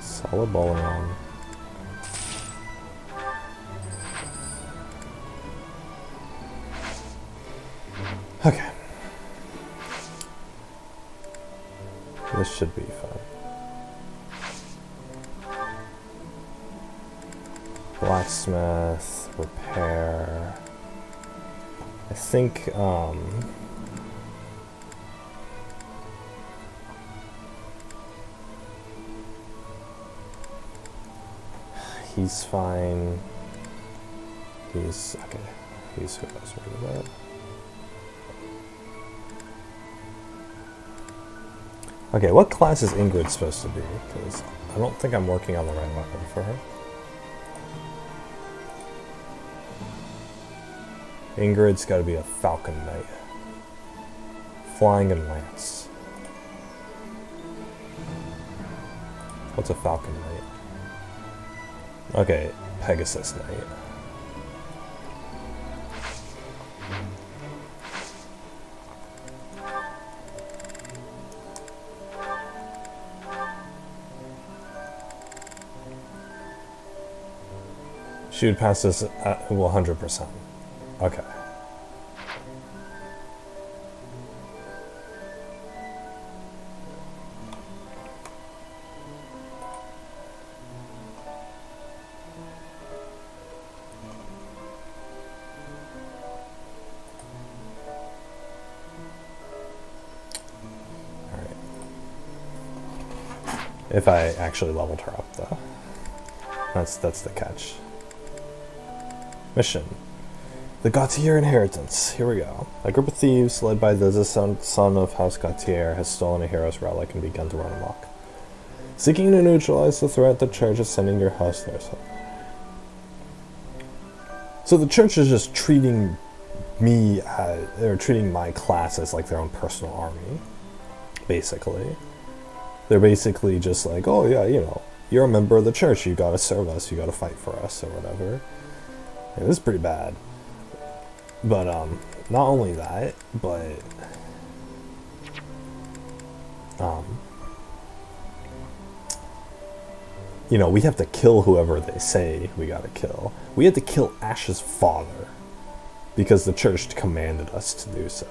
Solid bowling on. Okay. This should be fun. Blacksmith, repair. I think, he's fine. He's, okay. He's who I was worried about. Okay, what class is Ingrid supposed to be? Because I don't think I'm working on the right weapon for her. Ingrid's got to be a Falcon Knight. Flying and Lance. What's a Falcon Knight? Okay, Pegasus Knight. She would pass this at 100%. Okay. If I actually leveled her up, though. That's the catch. Mission. The Gautier Inheritance. Here we go. A group of thieves, led by the son of House Gautier, has stolen a hero's relic and begun to run amok. Seeking to neutralize the threat, the church is sending your house there. So the church is just treating me, or treating my class as like their own personal army, basically. They're basically just like, oh yeah, you know, you're a member of the church, you gotta serve us, you gotta fight for us, or whatever. Yeah, this is pretty bad. But, not only that, but, you know, we have to kill whoever they say we gotta kill. We had to kill Ash's father, because the church commanded us to do so.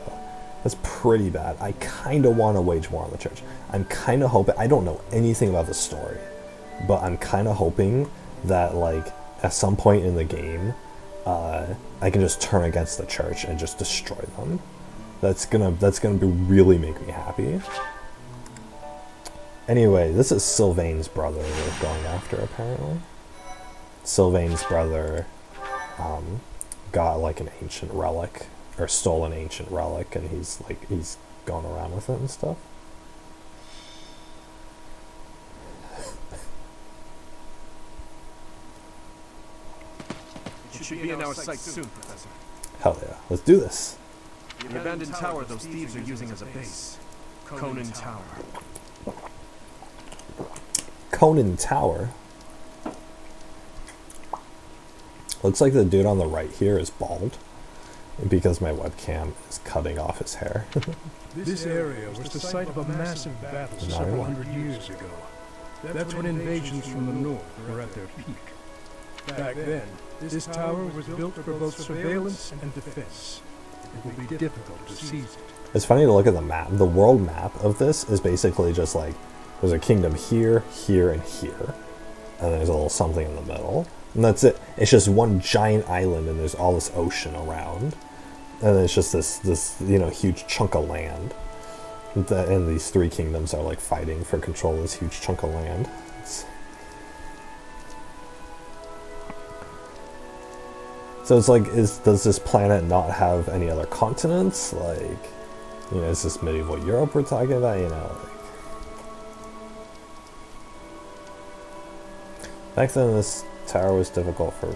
That's pretty bad. I kind of want to wage war on the church. I'm kind of hoping, I don't know anything about the story, but I'm kind of hoping that, like, at some point in the game, I can just turn against the church and just destroy them. That's gonna be really make me happy. Anyway, this is Sylvain's brother we're going after, apparently. Sylvain's brother, got, like, an ancient relic, or stole an ancient relic, and he's gone around with it and stuff. It should be in our sight soon, Professor. Hell yeah, let's do this. The abandoned tower those thieves are using as a base. Conan Tower. Conan Tower? Looks like the dude on the right here is bald, because my webcam is cutting off his hair. This area was the site of a massive battle several hundred years ago. That's when invasions from the north were at their peak. Back then, this tower was built for both surveillance and defense. It will be difficult to seize it. It's funny to look at the map. The world map of this is basically just like, there's a kingdom here, here, and here. And there's a little something in the middle. And that's it. It's just one giant island and there's all this ocean around. And it's just this you know, huge chunk of land. And these three kingdoms are like fighting for control of this huge chunk of land. So it's like, does this planet not have any other continents? Like, you know, is this medieval Europe we're talking about? You know, like, back then this tower was difficult for...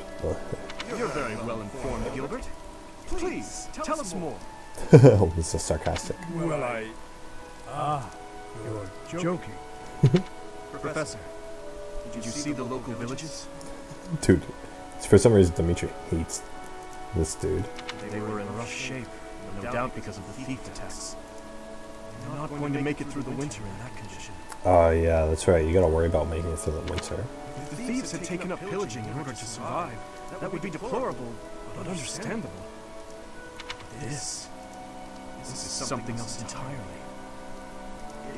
You're very well informed, Gilbert. Please, tell us more. Oh, this is sarcastic. Well, you're joking. Professor, did you see the local villages? Dude, for some reason Dimitri hates this dude. They were in rough shape, no doubt because of the thief attacks. They're not going to make it through the winter in that condition. Oh yeah, that's right. You gotta worry about making it through the winter. If the thieves had taken up pillaging in order to survive, that would be deplorable, but understandable. But this is something else entirely.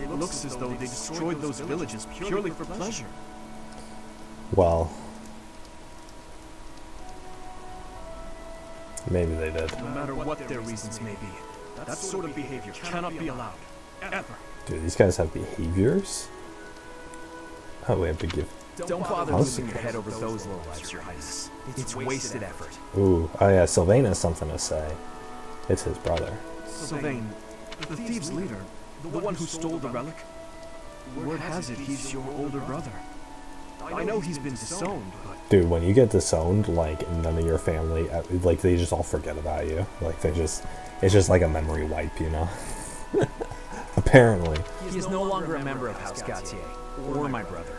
It looks as though they destroyed those villages purely for pleasure. Well, maybe they did. No matter what their reasons may be, that sort of behavior cannot be allowed. Ever. Dude, these guys have behaviors? Oh, we have to give... Don't bother How's losing your head over those lowlifes, Your Highness. It's wasted effort. Ooh, oh yeah, Sylvain has something to say. It's his brother. Sylvain, the thieves' leader, the one who stole the relic, Word has it he's your older brother. I know he's been disowned, but Dude, when you get disowned, like, none of your family, like, they just all forget about you. Like, it's just like a memory wipe, you know? Apparently. He is no longer a member of House Gautier, or my brother.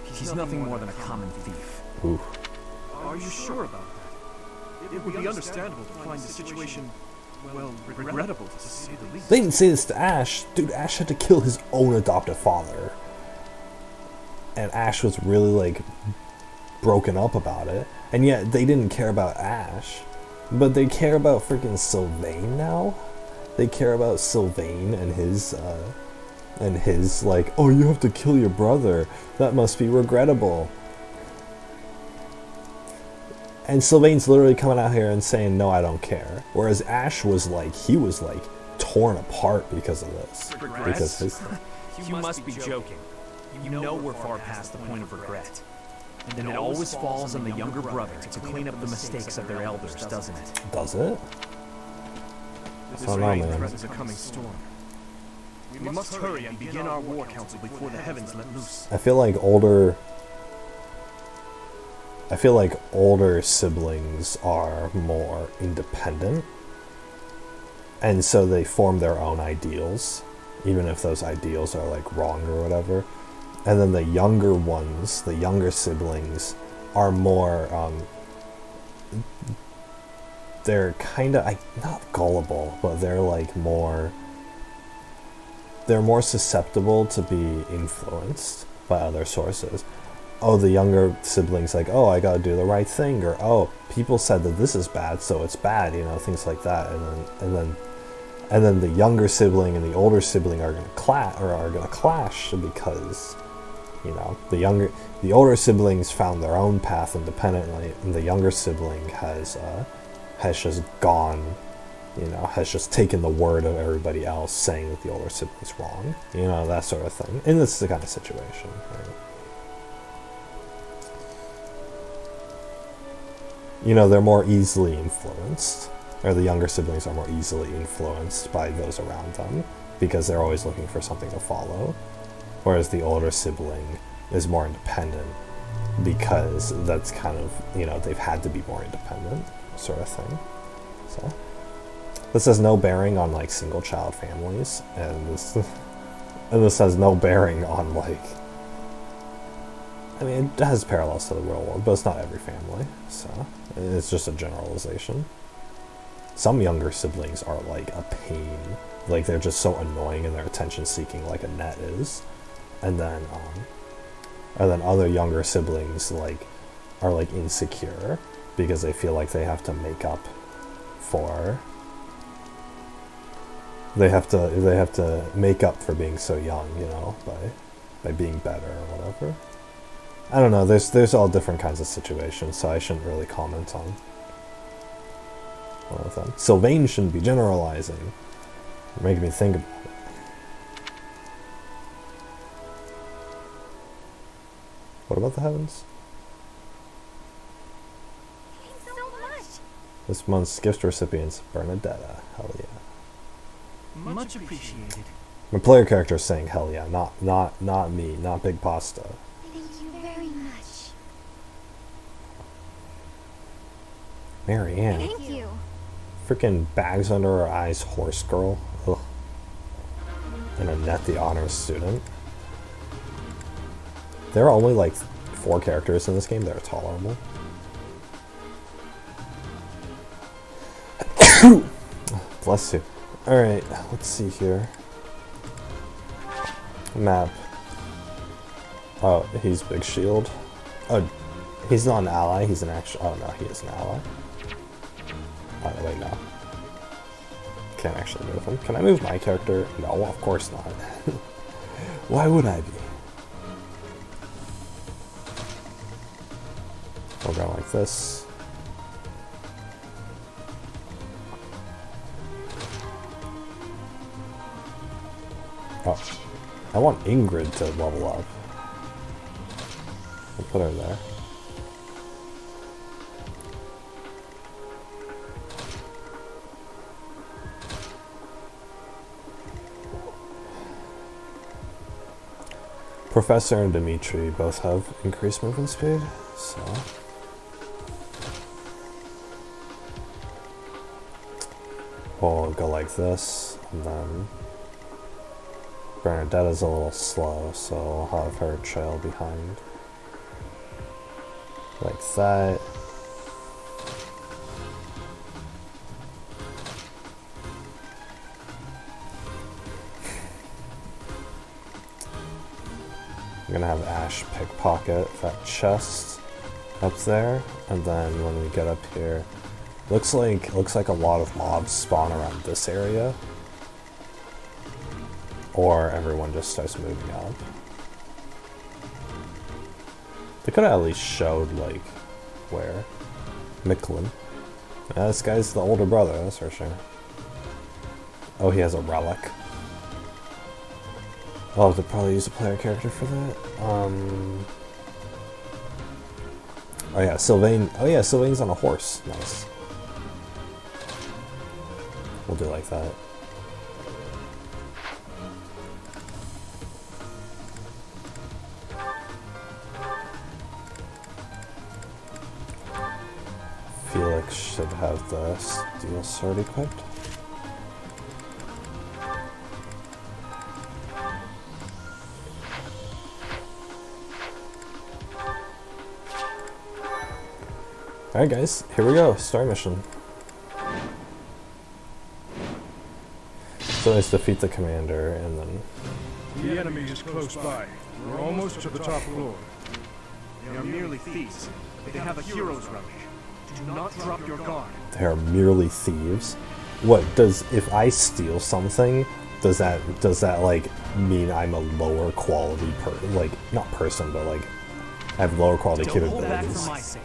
He's nothing more than a common thief. Ooh. are you sure about that? It would be understandable to find the situation, well, regrettable to say the least. They didn't say this to Ash. Dude, Ash had to kill his own adoptive father. And Ash was really, like, broken up about it. And yet, they didn't care about Ash. But they care about freaking Sylvain now? They care about Sylvain and his, like, oh, you have to kill your brother. That must be regrettable. And Sylvain's literally coming out here and saying, no, I don't care. Whereas Ash was like, he was like torn apart because of this. Because his... You must be joking. You know we're far past the point of regret. And then it always falls on the younger brother to clean up the mistakes of their elders, doesn't it? Does it? This Oh, no, rain man. threatens a coming storm. We must hurry and begin our war council before the heavens let loose. I feel like older siblings are more independent, and so they form their own ideals, even if those ideals are like wrong or whatever. And then the younger ones, the younger siblings, are more they're kind of not gullible, but they're like more susceptible to be influenced by other sources. Oh, the younger siblings like, oh, I gotta do the right thing, or oh, people said that this is bad, so it's bad, you know, things like that. And then the younger sibling and the older sibling are gonna clash because, you know, the older siblings found their own path independently, and the younger sibling has just gone, you know, has just taken the word of everybody else saying that the older sibling's wrong, you know, that sort of thing. And this is the kind of situation, right? You know, they're more easily influenced, or the younger siblings are more easily influenced by those around them because they're always looking for something to follow, whereas the older sibling is more independent because that's kind of, you know, they've had to be more independent, sort of thing. So this has no bearing on like single child families, and this has no bearing on, like, I mean, it has parallels to the real world, but it's not every family, so it's just a generalization. Some younger siblings are like a pain, like they're just so annoying and they're attention seeking, like Annette is, and then other younger siblings like are like insecure because they feel like they have to make up for being so young, you know, by being better or whatever. I don't know, there's all different kinds of situations, so I shouldn't really comment on one of them. Sylvain shouldn't be generalizing. You're making me think about it. What about the heavens? Thanks so much. This month's gift recipients, Bernadetta. Hell yeah. Much appreciated. My player character is saying hell yeah, not me, not Big Pasta. Thank you very much. Marianne. Thank you. Freaking bags under her eyes, horse girl. Ugh. And Annette, the honors student. There are only like 4 characters in this game that are tolerable. Bless you. Alright, let's see here. Map. Oh, he's Big Shield. Oh, he's not an ally, he's an actual... Oh no, he is an ally. Oh, wait, no. Can't actually move him. Can I move my character? No, of course not. Why would I be? We'll go like this. Oh, I want Ingrid to level up. We'll put her there. Professor and Dimitri both have increased movement speed, so... We'll go like this, and then... Bernadetta's a little slow, so I'll have her trail behind. Like that. I'm gonna have Ash pickpocket that chest up there, and then when we get up here, looks like a lot of mobs spawn around this area, or everyone just starts moving up. They could have at least showed like where Micklin. Yeah, this guy's the older brother, that's for sure. Oh, he has a relic. I'll have to probably use a player character for that. Oh yeah, Sylvain. Oh yeah, Sylvain's on a horse. Nice. We'll do like that. Felix should have the steel sword equipped. Alright guys, here we go, story mission. So let's defeat the commander and then... The enemy is close by. We're almost to the top floor. They are merely thieves, but they have a hero's relic. Do not drop your guard. They are merely thieves. What does, if I steal something, does that like mean I'm a lower quality like not person, but like I have lower quality Don't hold back capabilities? for my sake.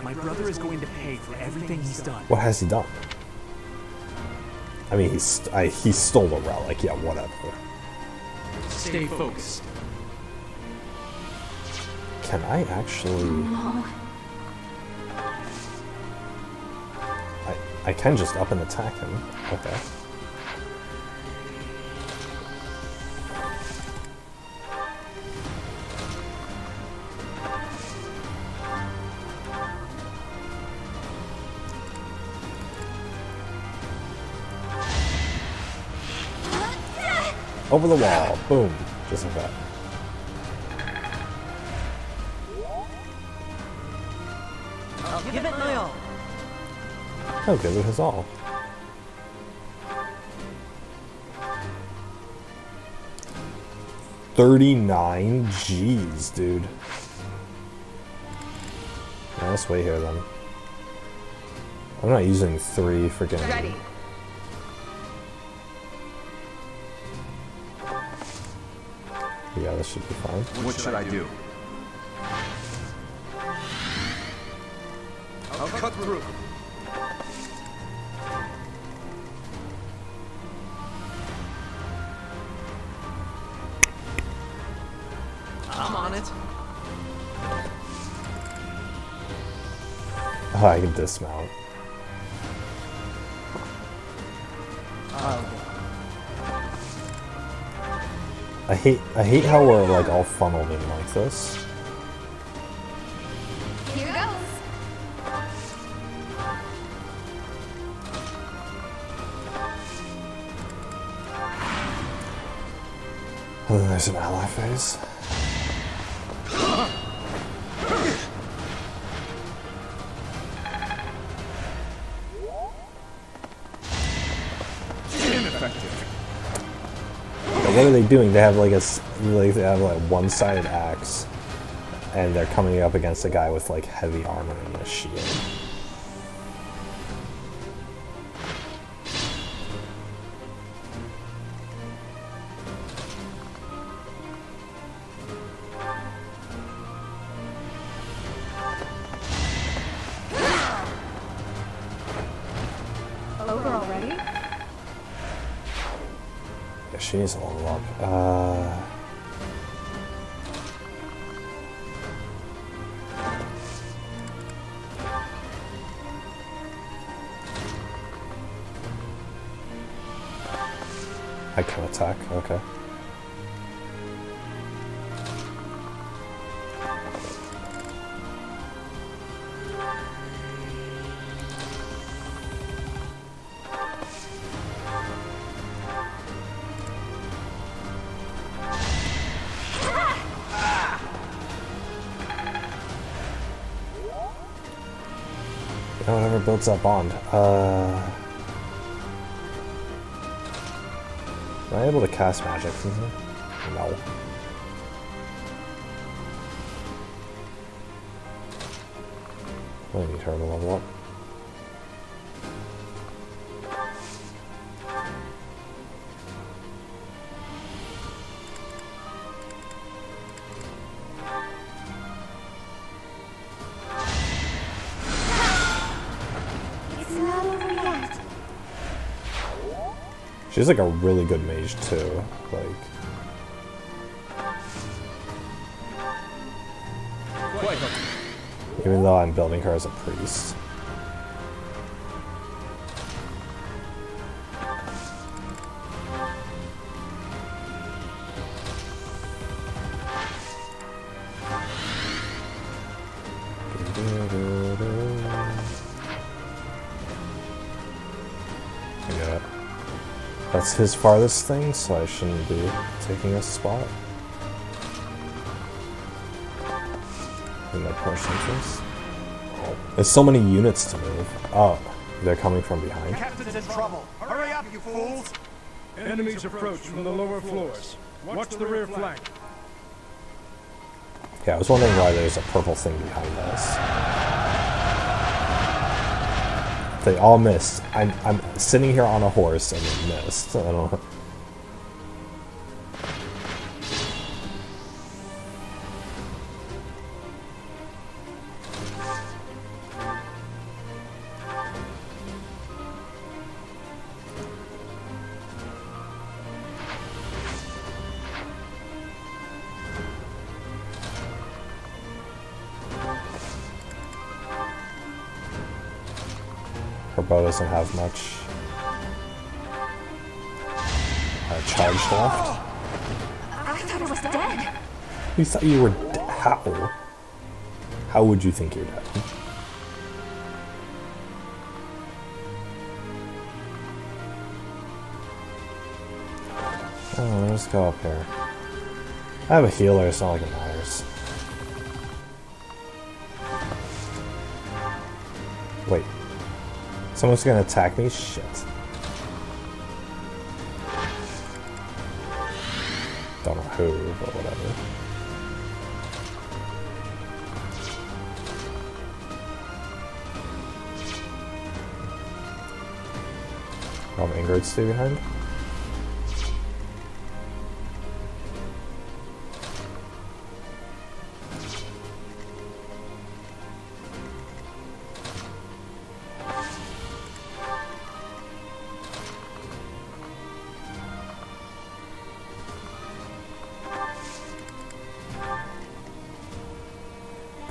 My brother is going to pay for everything he's done. What has he done? I mean, he stole the relic. Yeah, whatever. Stay focused. Can I actually? I can just up and attack him. Okay. Over the wall. Boom. Just like that. I'll give it my all. I'll give it his all. $39? Jeez, dude. Yeah, let's wait here then. I'm not using 3 freaking... Ready. Yeah, this should be fine. What should I do? I'll cut through. I'm on it. Oh, I can dismount. I hate how we're like all funneled in like this. Here goes. And then there's an ally phase. What are they doing? They have like they have like one-sided axe, and they're coming up against a guy with like heavy armor and a shield. Over already? Yeah, she needs to level up. I can attack, okay. whatever builds that bond. Am I able to cast magic from here? No. I need her to level up. It's not over yet. She's like a really good mage too. Like, even though I'm building her as a priest. Yeah. That's his farthest thing, so I shouldn't be taking a spot. In that push entrance. There's so many units to move. Oh, they're coming from behind. Captain's in trouble. Hurry up, you fools! Enemies approach from the lower floors. Watch the rear flank. Yeah, I was wondering why there's a purple thing behind us. They all missed. I'm sitting here on a horse and they missed. I don't know. Her bow doesn't have much charge left. I thought it was dead. You thought you were how? How would you think you're dead? Oh, let's go up here. I have a healer, it's not like it matters. Wait. Someone's gonna attack me? Shit. Don't know who, but whatever. Ingrid stay behind?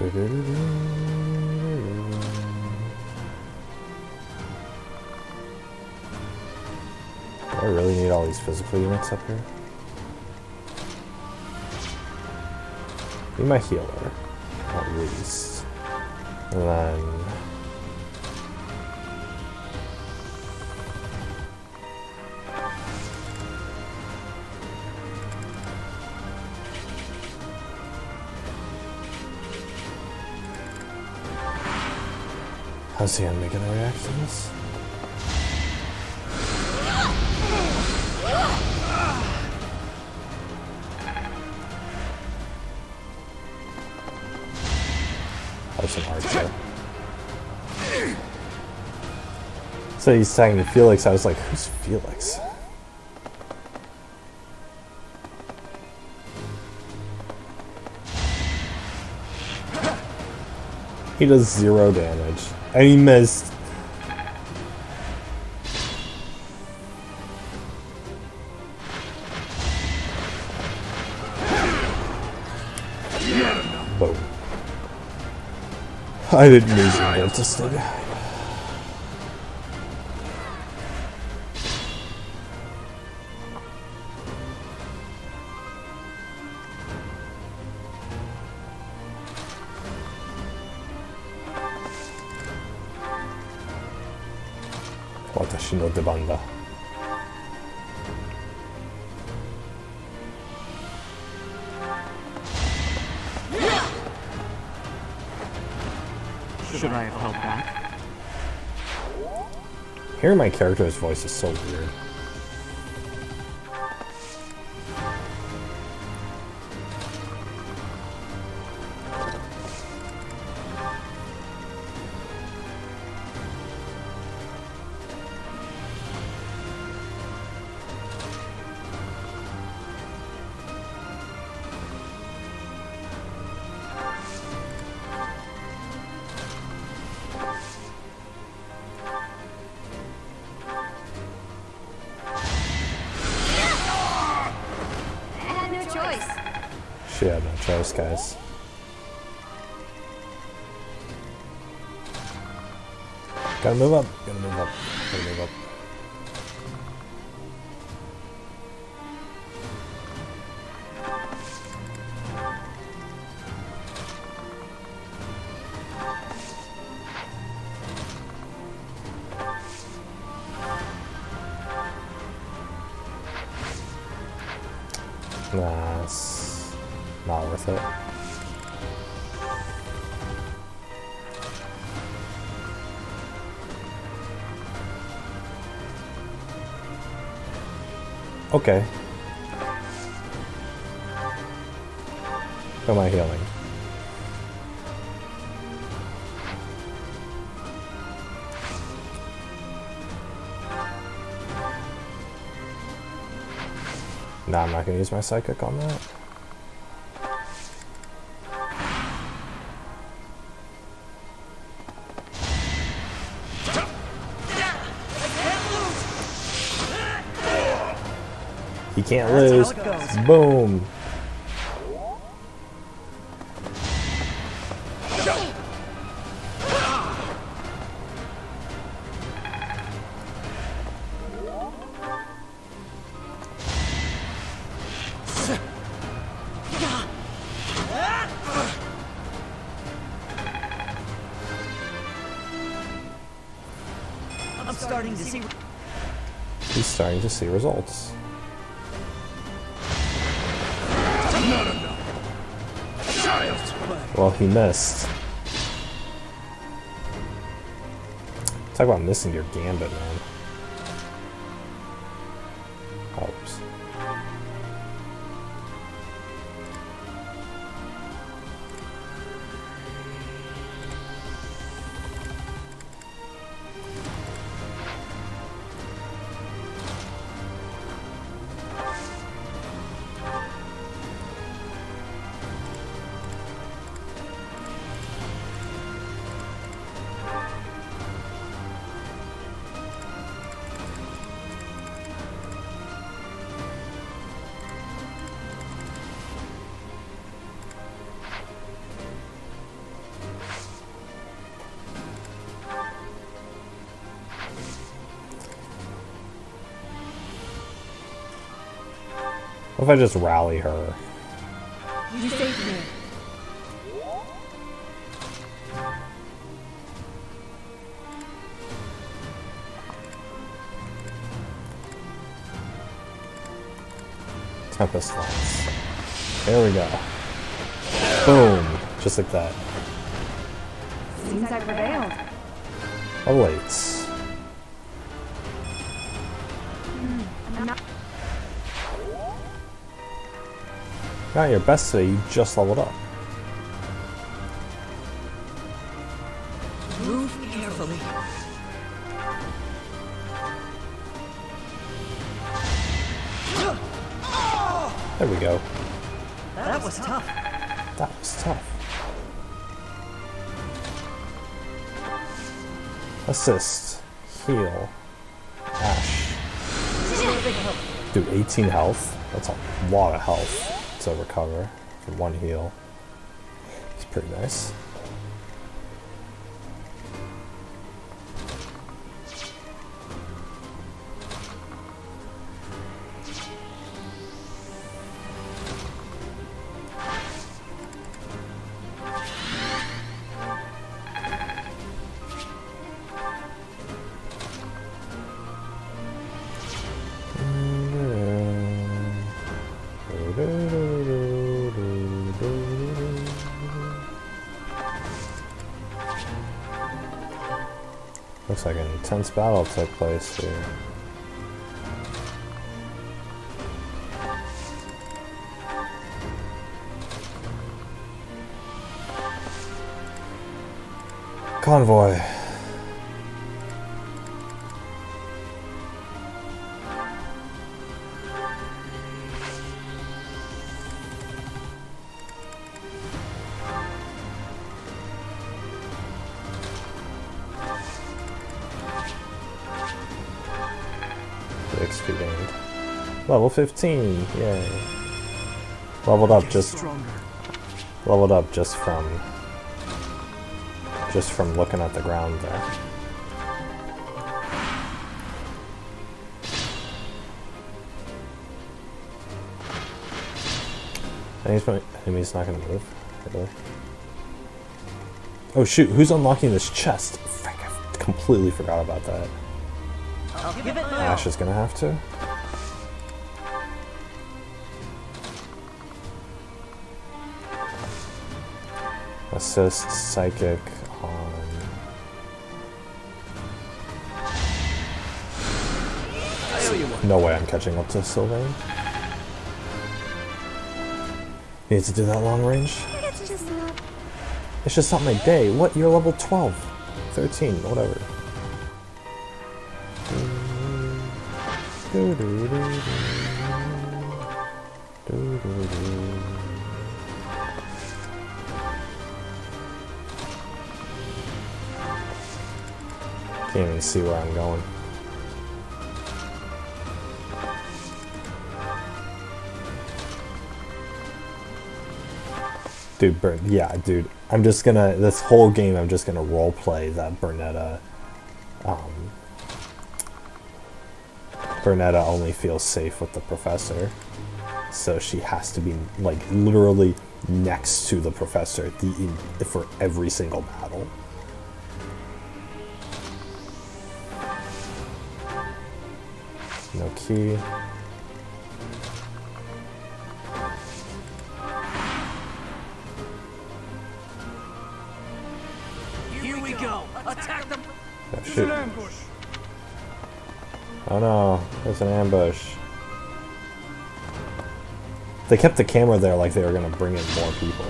Do I really need all these physical units up here? Be my healer, at least. And then... how's the enemy gonna react to this? How's an archer? So he's saying Felix, I was like, who's Felix? He does 0 damage. And he missed. Boom. I didn't use it to stay behind. Watashi no deban da. Should I have held back? Hearing my character's voice is so weird. She had no choice, guys. Gotta move up. Gotta move up. Gotta move up. Nah, it's not worth it. Okay. How am I healing? Nah, I'm not gonna use my psychic on that. He can't lose. Boom. I'm starting to see. He's starting to see results. Well, he missed. Talk about missing your gambit, man. Oops. What if I just rally her? You saved me. Tempest Lance. There we go. Boom. Just like that. Seems I prevailed. Oh, wait. I'm not. Not your best today, you just leveled up. Move carefully. There we go. That was tough. That was tough. Assist. Heal. Ash. Dude, 18 health? That's a lot of health to recover for one heal. It's pretty nice. Looks like an intense battle took place here. Convoy. XP gained. Level 15, yay. Leveled up just from looking at the ground there. Enemy's not gonna move, really. Oh shoot, who's unlocking this chest? Frick, I completely forgot about that. I'll give it my Ash is gonna have to. Assist psychic on. No way I'm catching up to Sylvain. Need to do that long range? It's just not my day. What? You're level 12. 13, whatever. Can't even see where I'm going. Dude, yeah, dude. I'm just gonna, this whole game, I'm just gonna roleplay that Bernetta only feels safe with the professor. So she has to be, like, literally next to the professor for every single battle. No key. Here we go. Attack them. Oh, shoot. Oh no, there's an ambush. They kept the camera there like they were gonna bring in more people.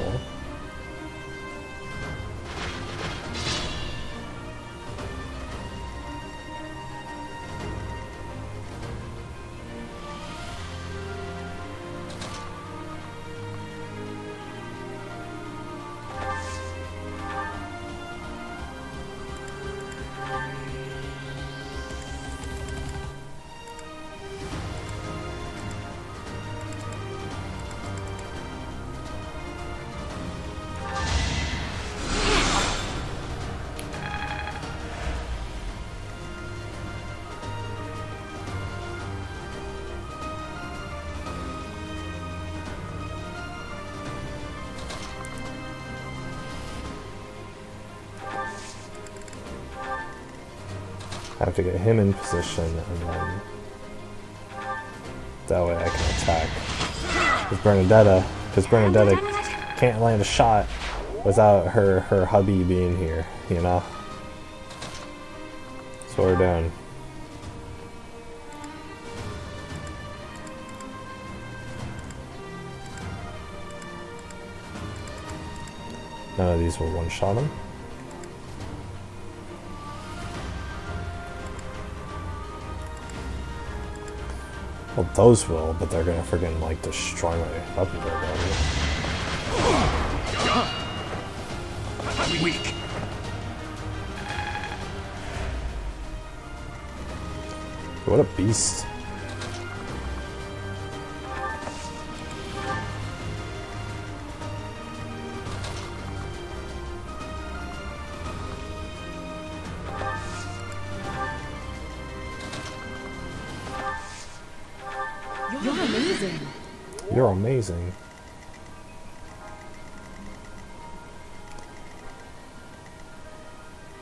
I have to get him in position, and then that way I can attack. Because Bernadetta can't land a shot without her hubby being here, you know? That's what we're doing. None of these will one-shot him. Well, those will, but they're gonna friggin' like destroy my weapon ability. Weak. What a beast. You're amazing. You're amazing.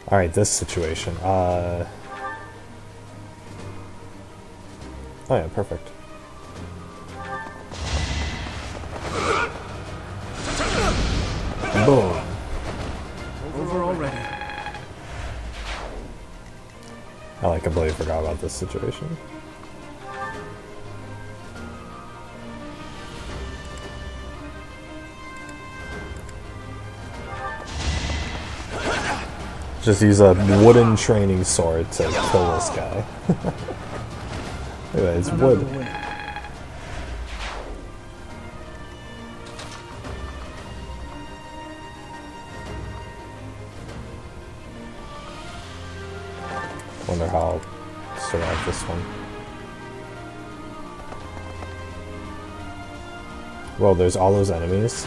Alright, this situation. Oh yeah, perfect. Boom. Over already. I completely forgot about this situation. Just use a wooden training sword to kill this guy. Anyway, it's wood. Wonder how I'll survive this one. Well, there's all those enemies.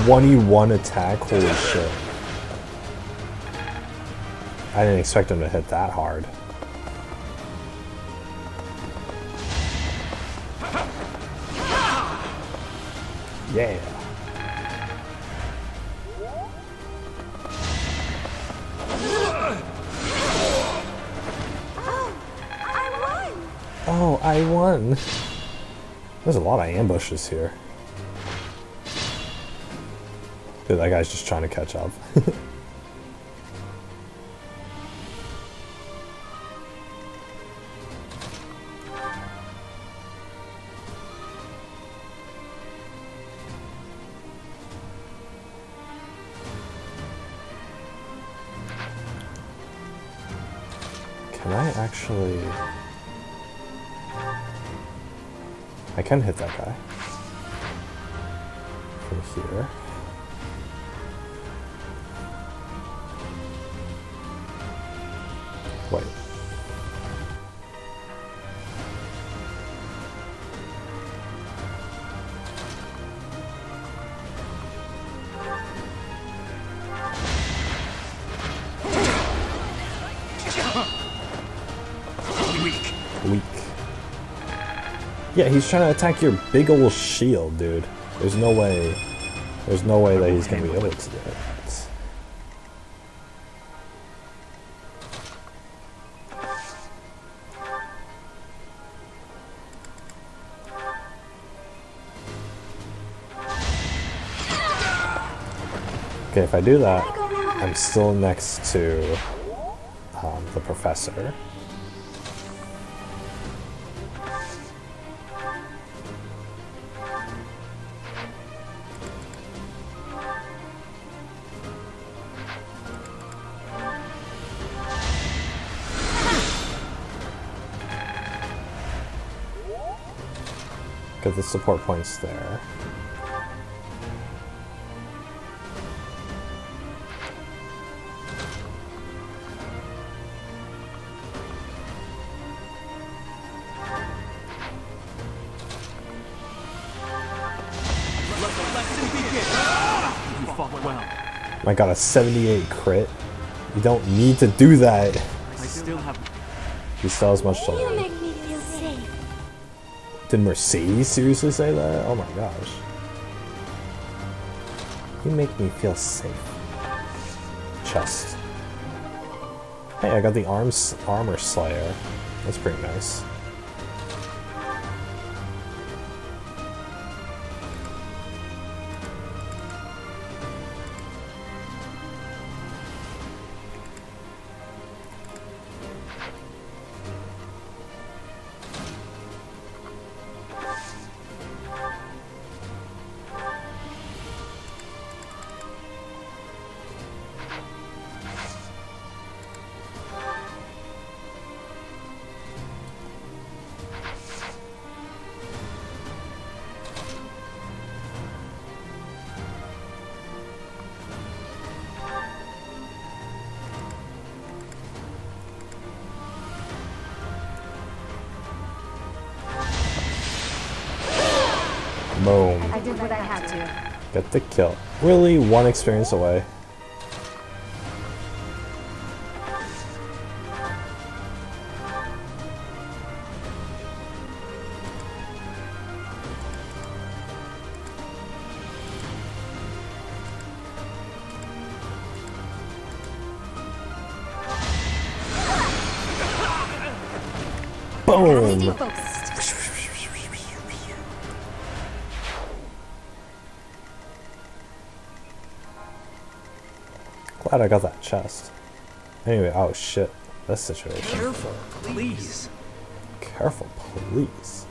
21 attack, holy shit. I didn't expect him to hit that hard. Yeah. Oh, I won! There's a lot of ambushes here. Dude, that guy's just trying to catch up. Can I actually... I can hit that guy. From here. Wait. Weak. Yeah, he's trying to attack your big ol' shield, dude. There's no way that he's gonna be able to do it. Okay, if I do that, I'm still next to the professor. Get the support points there. I got a 78 crit. You don't need to do that. I still have... He still has much to learn. You make me feel safe. Did Mercedes seriously say that? Oh my gosh. You make me feel safe. Chest. Hey, I got the armor slayer. That's pretty nice. Boom. I did what I had to. Get the kill. Really, one experience away. Boom! Glad I got that chest. Anyway, oh shit. This situation. Careful, please. Careful, please.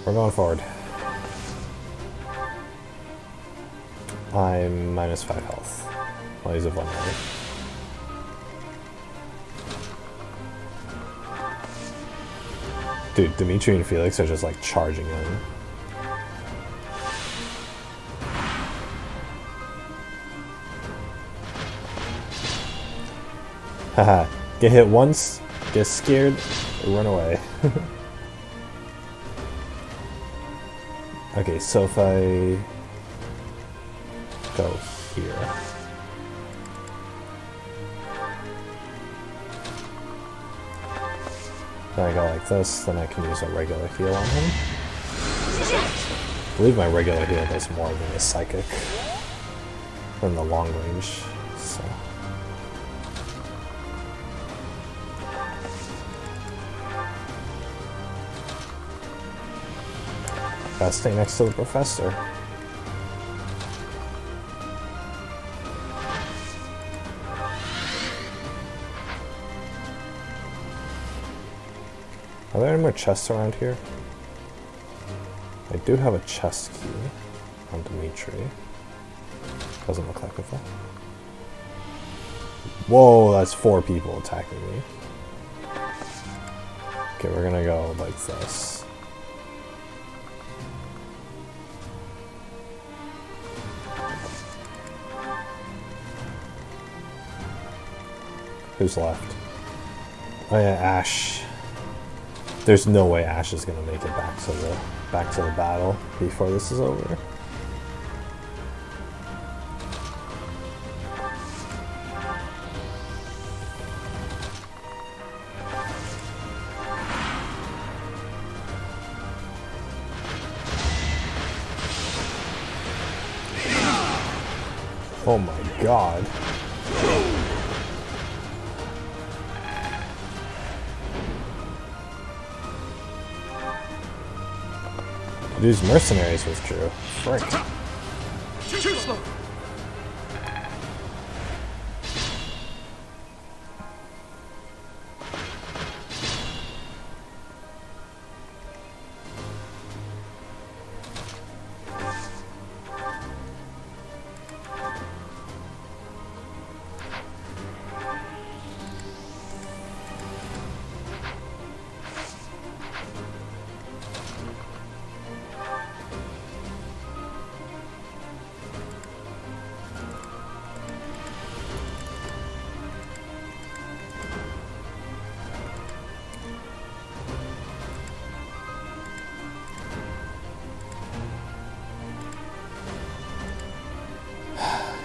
We're going forward. I'm minus 5 health. I'll use it vulnerable. Dude, Dimitri and Felix are just like charging in. Haha, get hit once, get scared, run away. Okay, so if I go here. Then I go like this, then I can use a regular heal on him. I believe my regular heal does more than a psychic than the long range, so. Gotta stay next to the professor. Are there any more chests around here? I do have a chest key on Dimitri. Doesn't look like it though. Whoa, that's 4 people attacking me. Okay, we're gonna go like this. Who's left? Oh yeah, Ash. There's no way Ash is gonna make it back to the battle before this is over. Oh my god. These mercenaries withdrew. Frick.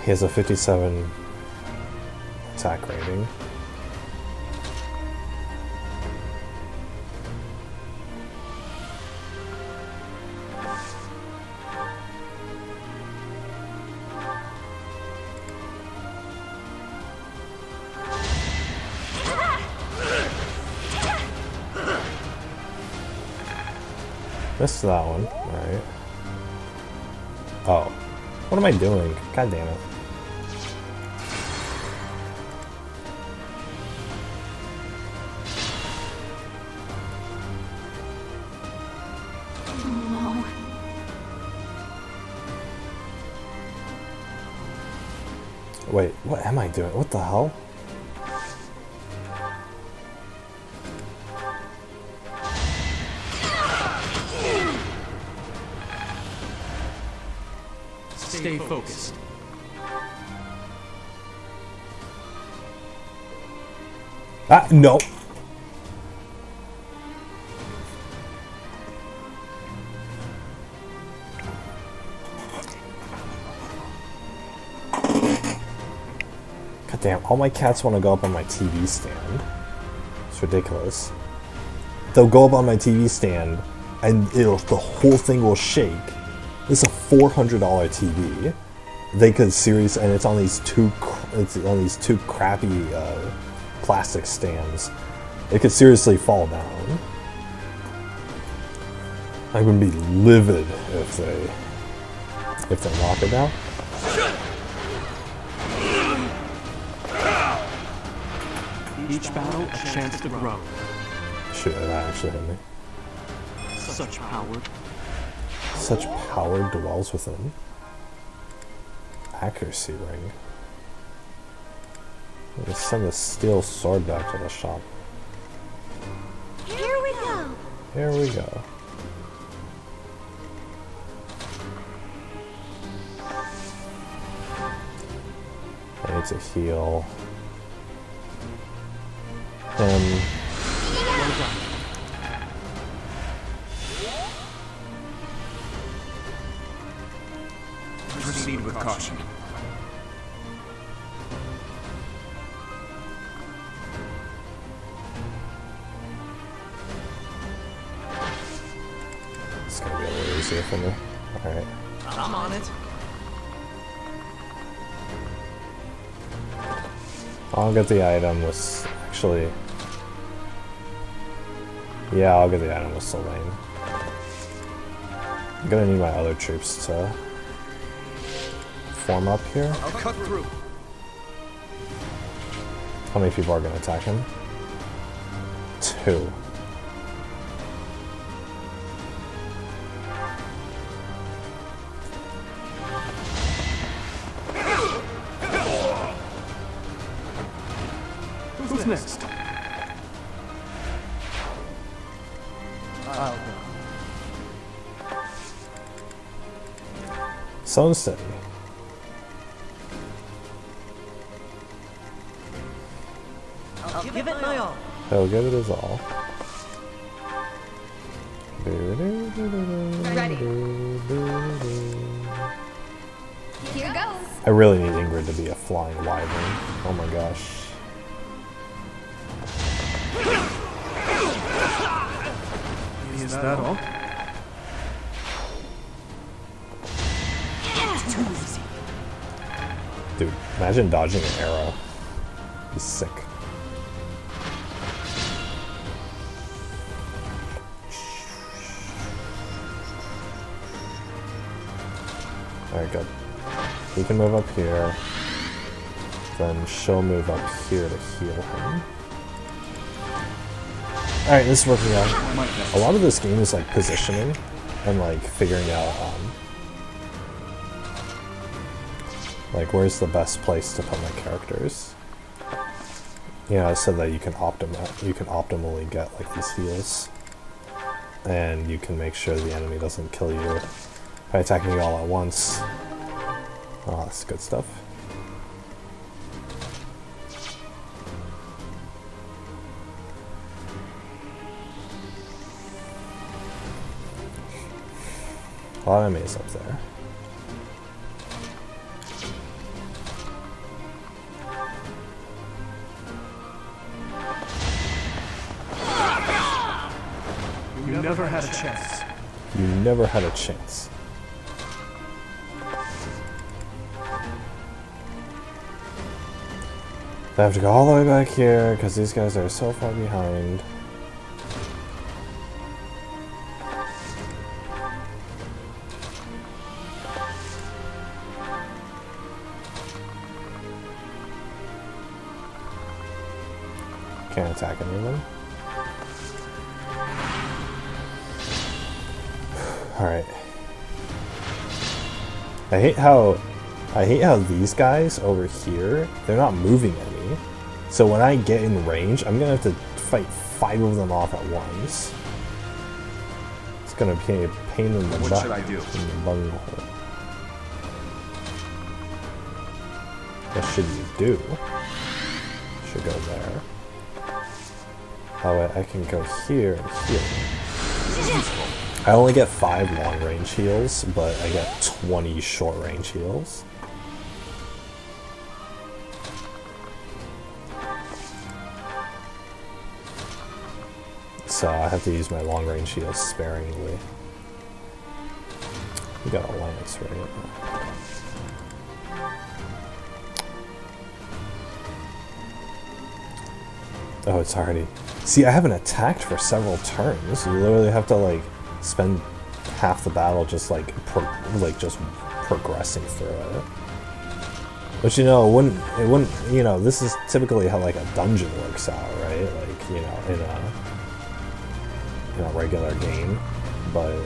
He has a 57 attack rating. Missed that one. Alright. Oh. What am I doing? God damn it. Wait, what am I doing? What the hell? Stay focused. Ah, no. God damn, all my cats want to go up on my TV stand. It's ridiculous. They'll go up on my TV stand and the whole thing will shake. It's a $400 TV. They could seriously, and it's on these two crappy plastic stands. It could seriously fall down. I would be livid if If they knock it down. Each battle, a chance to grow. Shoot, that actually hit me. Such power. Such power dwells within. Accuracy ring. Let's send the steel sword back to the shop. Here we go. Here we go. I need to heal him. Proceed with caution. It's gonna be a little easier for me. Alright. I'm on it. I'll get the item with... Actually... Yeah, I'll get the item with Sylvain. I'm gonna need my other troops to form up here. I'll cut through. How many people are gonna attack him? 2. Who's next? I'll go. So steady. I'll give it my all. He'll get it as all. Ready. Here goes. I really need Ingrid to be a flying wyvern. Oh my gosh. Is that all? Too easy. Dude, imagine dodging an arrow. He's sick. Alright, good. He can move up here. Then she'll move up here to heal him. Alright, this is working out. A lot of this game is like positioning and like figuring out like where's the best place to put my characters. You know, so that you can optimally get like these heals. And you can make sure the enemy doesn't kill you by attacking you all at once. Oh, that's good stuff. A lot of enemies up there. You never had a chance. You never had a chance. I have to go all the way back here because these guys are so far behind. Can't attack any of them. Alright. I hate how these guys over here, they're not moving any. So when I get in range, I'm gonna have to fight 5 of them off at once. It's gonna be a pain in the butt. What should I do? In the bunghole. What should you do? Should go there. That way I can go here and heal. I only get 5 long range heals, but I get 20 short range heals. So I have to use my long range heals sparingly. We got a lance right. Oh, it's already... See, I haven't attacked for several turns. You literally have to, like, spend half the battle just, like, just progressing through it. Which, you know, it wouldn't, you know, this is typically how like a dungeon works out, right? Like, you know, in a regular game, but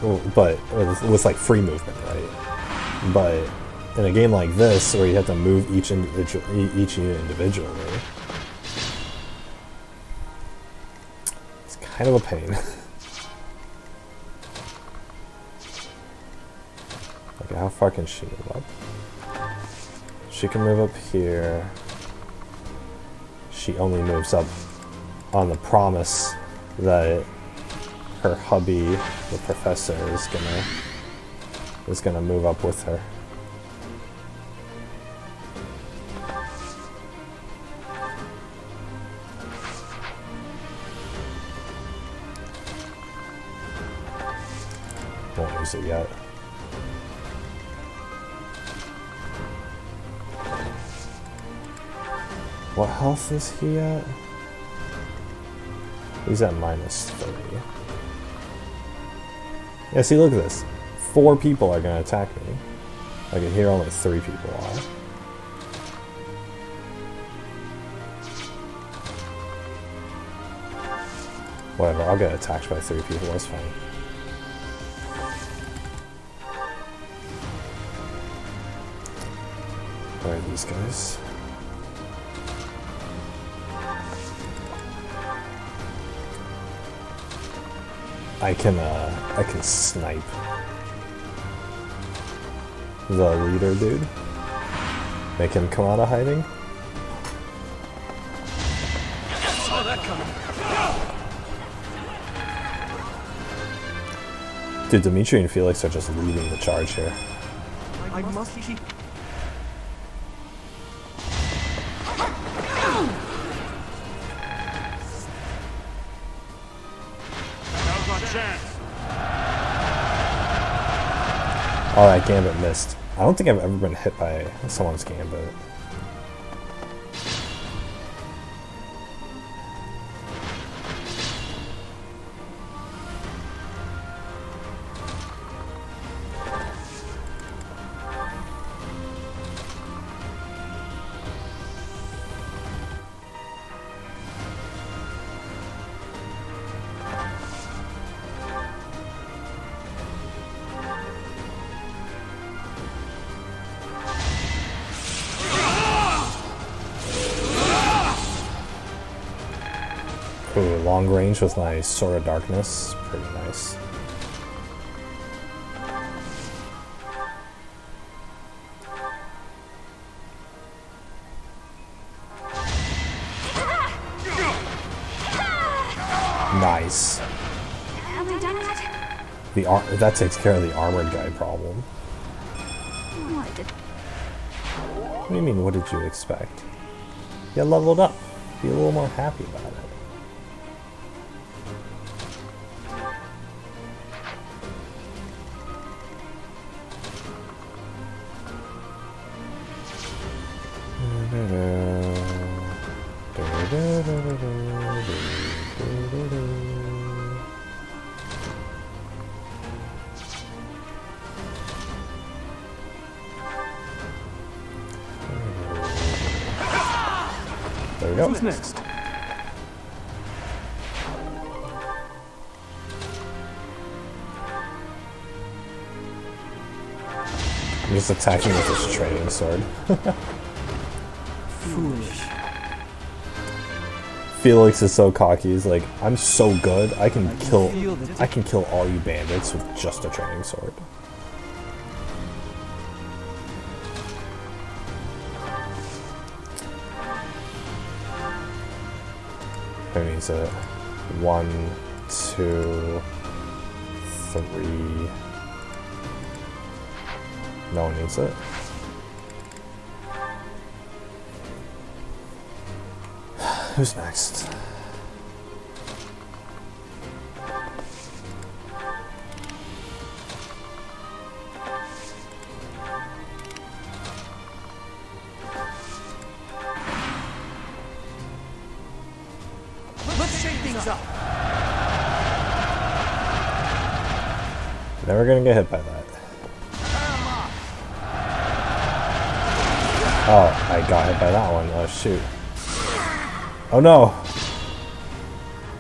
with like free movement, right? But in a game like this, where you have to move each unit individually, it's kind of a pain. Okay, how far can she move up? She can move up here. She only moves up on the promise that her hubby, the professor, is gonna move up with her. Won't use it yet. What health is he at? He's at -3. Yeah, see, look at this. 4 people are gonna attack me. Like, here only 3 people are. Whatever, I'll get attacked by 3 people, that's fine. Where are these guys? I can snipe the leader dude. Make him come out of hiding. Saw that coming. Dude, Dimitri and Felix are just leading the charge here. I must keep. Oh, that gambit missed. I don't think I've ever been hit by someone's gambit. Ooh, long range with my Sword of Darkness. Pretty nice. Nice. Am I done yet? That takes care of the armored guy problem. What do you mean, what did you expect? You leveled up. Be a little more happy about it. There we go. Who's next? I'm just attacking with this training sword. Foolish. Felix is so cocky. He's like, I'm so good. I can kill all you bandits with just a training sword. Who needs it? 1, 2, 3. No one needs it. Who's next? Time's up. Never gonna get hit by that. Oh, I got hit by that one. Oh, shoot. Oh, no.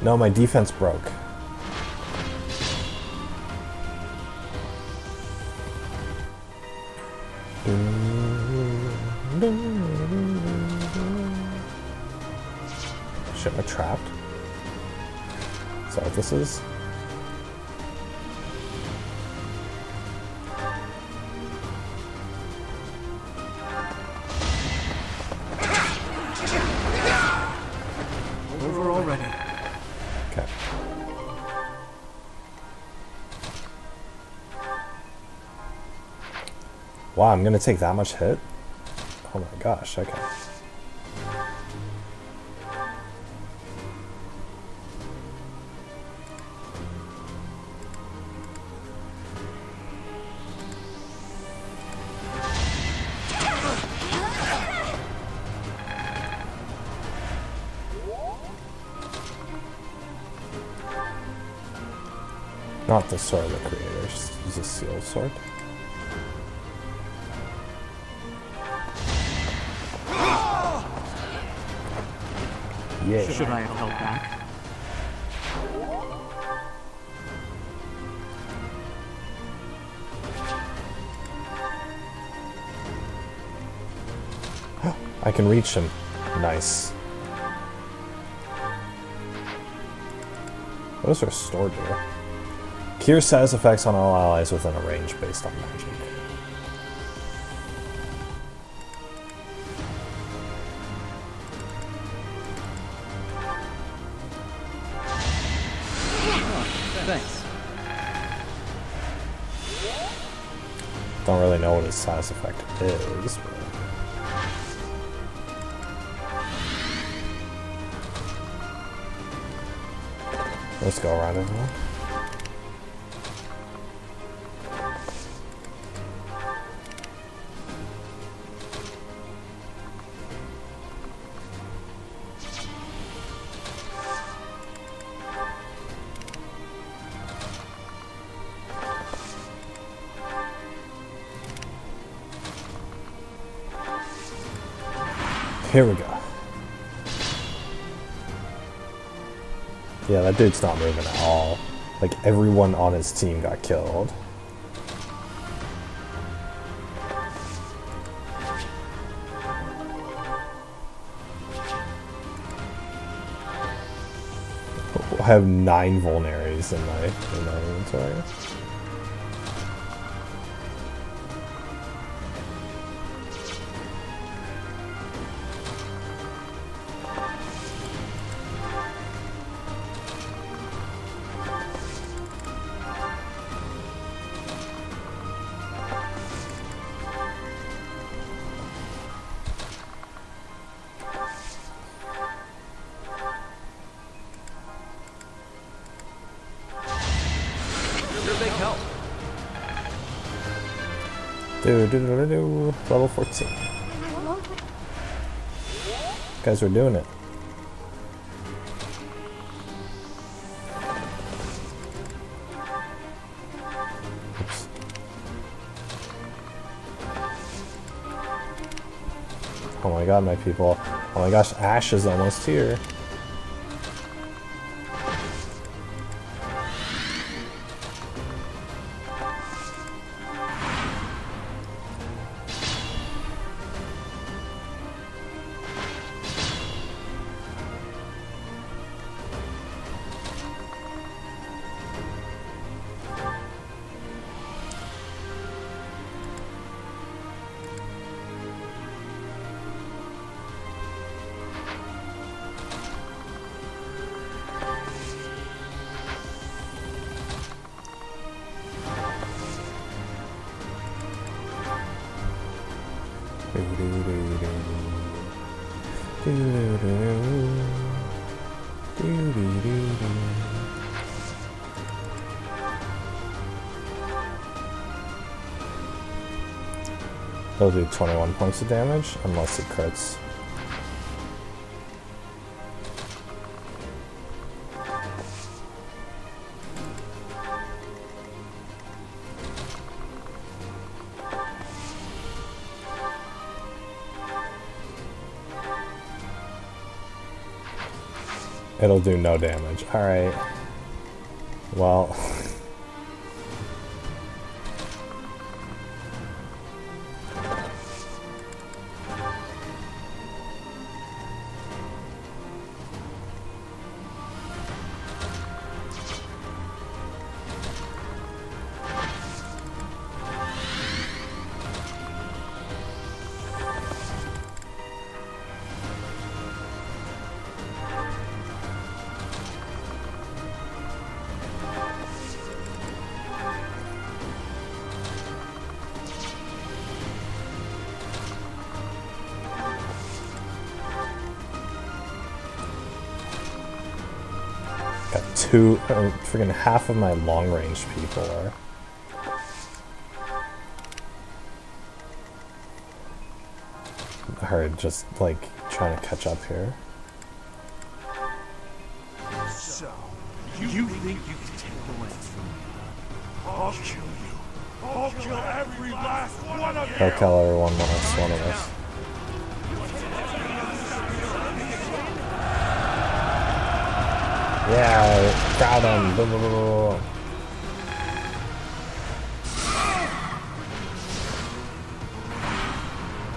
No, my defense broke. Shit, am I trapped? Is that what this is? Over already. Okay. Wow, I'm gonna take that much hit? Oh my gosh, okay. Not the sword of the creator, just use a sealed sword. Yeah. Should I have held back? I can reach him. Nice. What does restore do? Cure status effects on all allies within a range based on magic. Thanks. Don't really know what his status effect is, but... Let's go around everyone. Here we go. Yeah, that dude's not moving at all. Like, everyone on his team got killed. I have 9 vulneraries in my inventory. You're a big help. Level 14. Guys, we're doing it. Oops. Oh my god, my people. Oh my gosh, Ash is almost here. He'll do 21 points of damage unless it crits. It'll do no damage. Alright. Well. Freaking half of my long-range people are just like trying to catch up here. So, you think you can take the lens from me? I'll kill you. I'll kill every last one of you. He'll kill everyone last one of us. Yeah, crowd him. Boom, boom, boom, boom.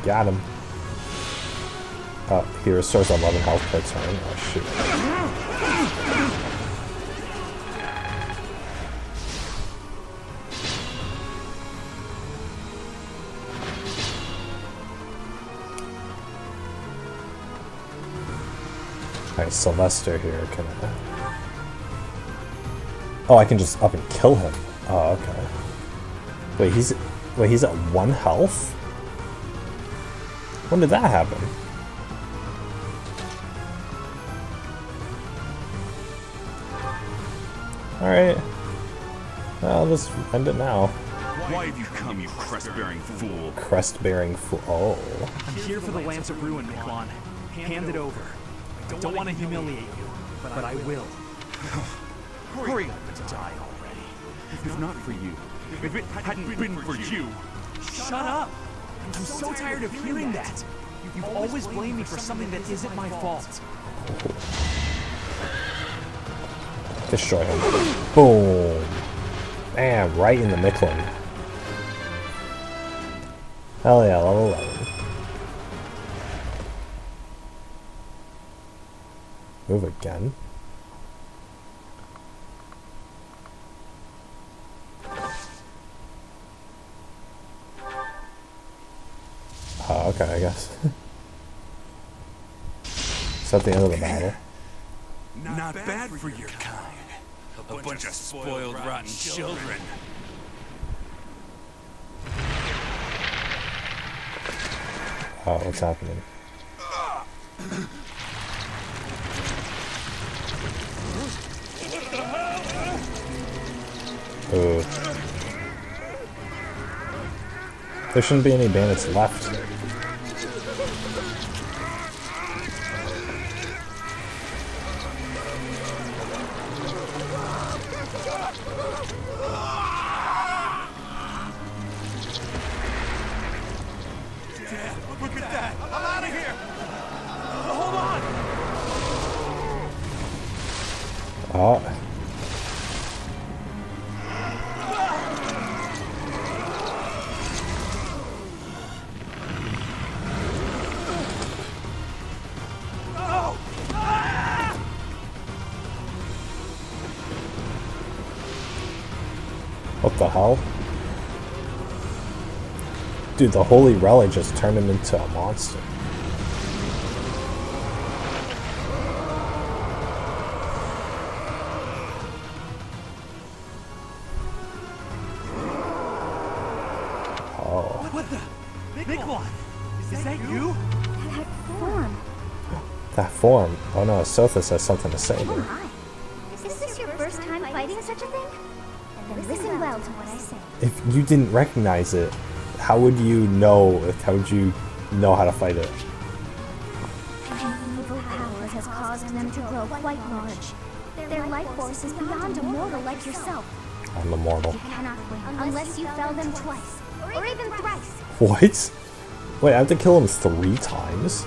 Got him. Oh, he restores 11 health per turn. Oh, shoot. Alright, Sylvester here. Can I... Oh, I can just up and kill him. Oh, okay. Wait, he's at 1 health? When did that happen? Alright. I'll just end it now. Why have you come, you crest-bearing fool? Crest-bearing fool. Oh. I'm here for the Lance of Ruin, Miquan. Hand it over. I don't want to humiliate you, but I will. Hurry up and die already. If not for you, if it hadn't been for you. Shut up! I'm so tired of hearing that. You've always blamed me for something that isn't my fault. Destroy him. Boom. Bam, right in the Micklin. Hell yeah, level 11. Move again. Oh, okay, I guess. Is that the end of the battle? Not bad for your kind. A bunch of spoiled, rotten children. Oh, what's happening? Ooh. There shouldn't be any bandits left. Look at that! I'm out of here! Hold on! Oh. What the hell? Dude, the Holy Relic just turned him into a monster. Oh. What the? Miquan! Is that you? That form. That form? Oh no, Sothis has something to say Oh here. my. Is this your first time fighting such a thing? Then listen well to what I say. If you didn't recognize it, how would you know? How would you know how to fight it? An evil power has caused them to grow quite large. Their life force is beyond a mortal like yourself. I'm immortal. You cannot win unless you fell them twice, or even thrice. What? Wait, I have to kill him 3 times?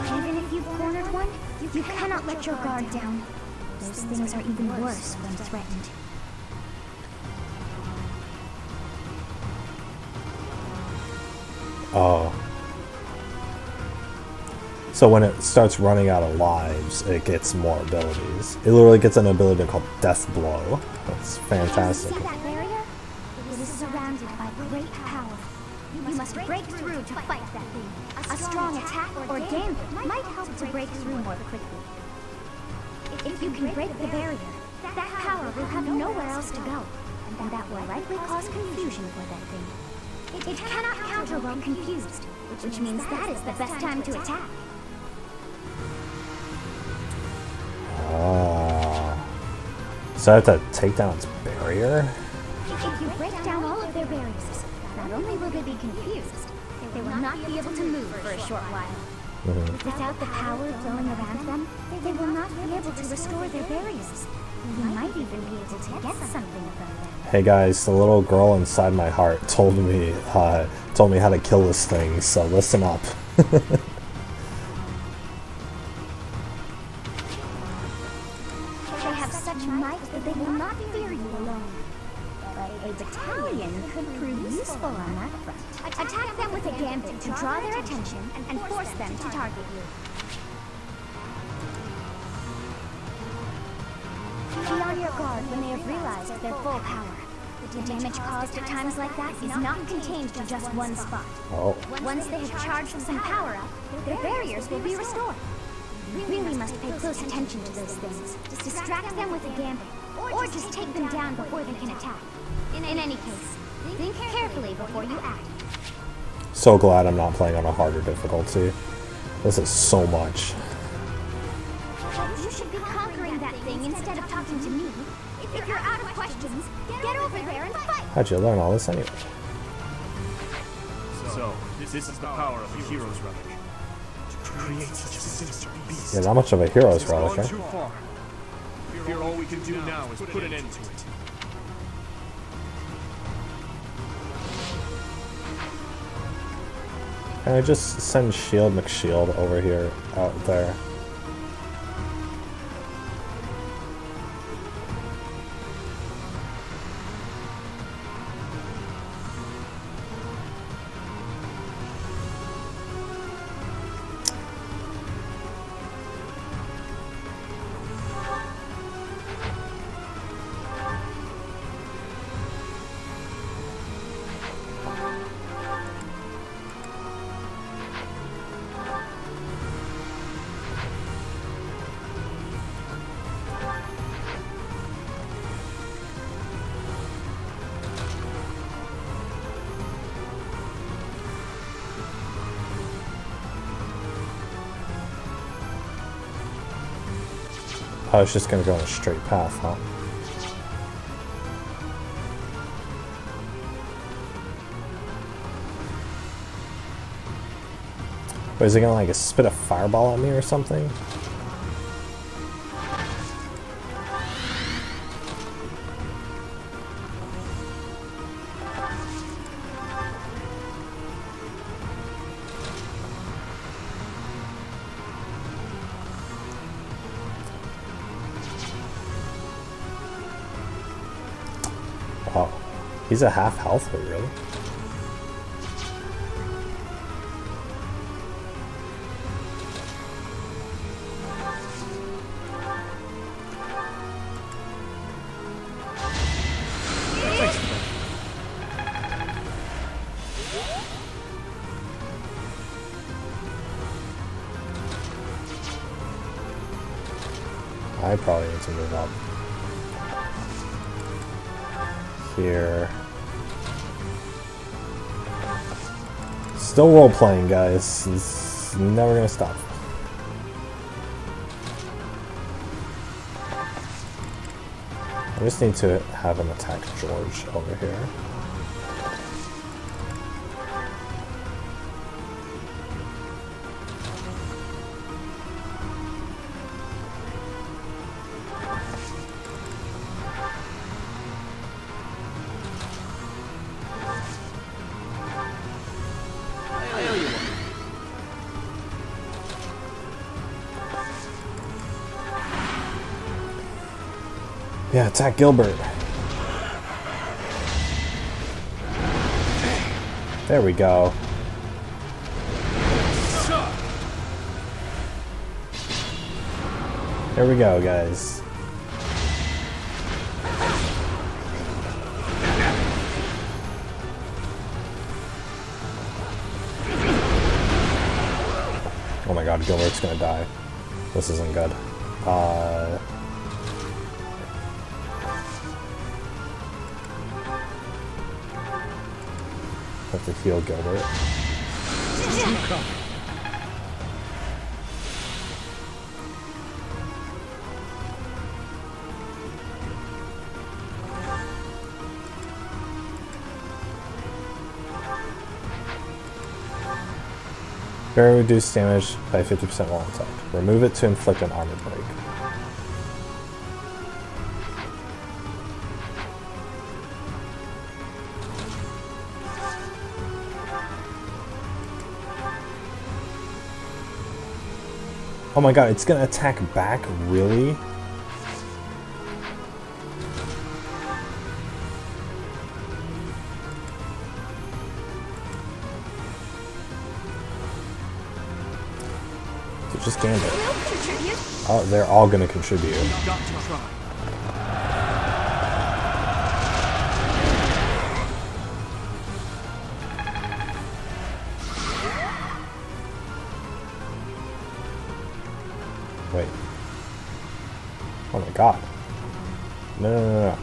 Even if you've cornered one, you cannot let let your guard down. Those things are even worse when threatened. Oh. So when it starts running out of lives, it gets more abilities. It literally gets an ability called Death Blow. That's fantastic. See that barrier? It is surrounded by great power. You must break through to fight that thing. A strong attack or gambit might help to break through more quickly. If you can break the barrier, that power will have nowhere else to go, and that will likely cause confusion for that thing. It cannot counter while confused, which means that is the best time to attack. Ah. So I have to take down its barrier? If you break down all of their barriers, not only will they be confused, they will not be able to move for a short while. Without the power flowing around them, they will not be able to restore their barriers. You might even be able to get something from them. Hey guys, the little girl inside my heart told me how to kill this thing, so listen up. They have such might that they will not fear you alone. But a battalion could prove useful on that front. Attack them with a gambit to draw their attention and force them to target you. Be on your guard when they have realized their full power. The damage caused at times like that is not contained to just one spot. Oh. Once they have charged some power up, their barriers will be restored. You really must pay close attention to those things. Distract them with a gambit, or just take them down before they can attack. In any case, think carefully before you act. So glad I'm not playing on a harder difficulty. This is so much. You should be conquering that thing instead of talking to me. If you're out of questions, get over there and fight! How'd you learn all this anyway? So, this is the power of the hero's relic. To create such a sinister beast. Yeah, not much of a hero's relic, Gone eh? too far. Fear all we can do now is put an end to it. Can I just send Shield McShield over here, out there? I was just gonna go on a straight path, huh? Wait, is it gonna like spit a fireball at me or something? Oh, he's a half health, but really? I probably need to move up. Here. Still role playing, guys. It's never gonna stop. I just need to have him attack George over here. Yeah, attack Gilbert. There we go. There we go, guys. Oh my god, Gilbert's gonna die. This isn't good. Have to heal Gilbert. Very reduced damage by 50% while attacked. Remove it to inflict an armor break. Oh my god, it's gonna attack back? Really? So just Gambit. Oh, they're all gonna contribute. Got to try. Wait. Oh my god. No, no, no, no.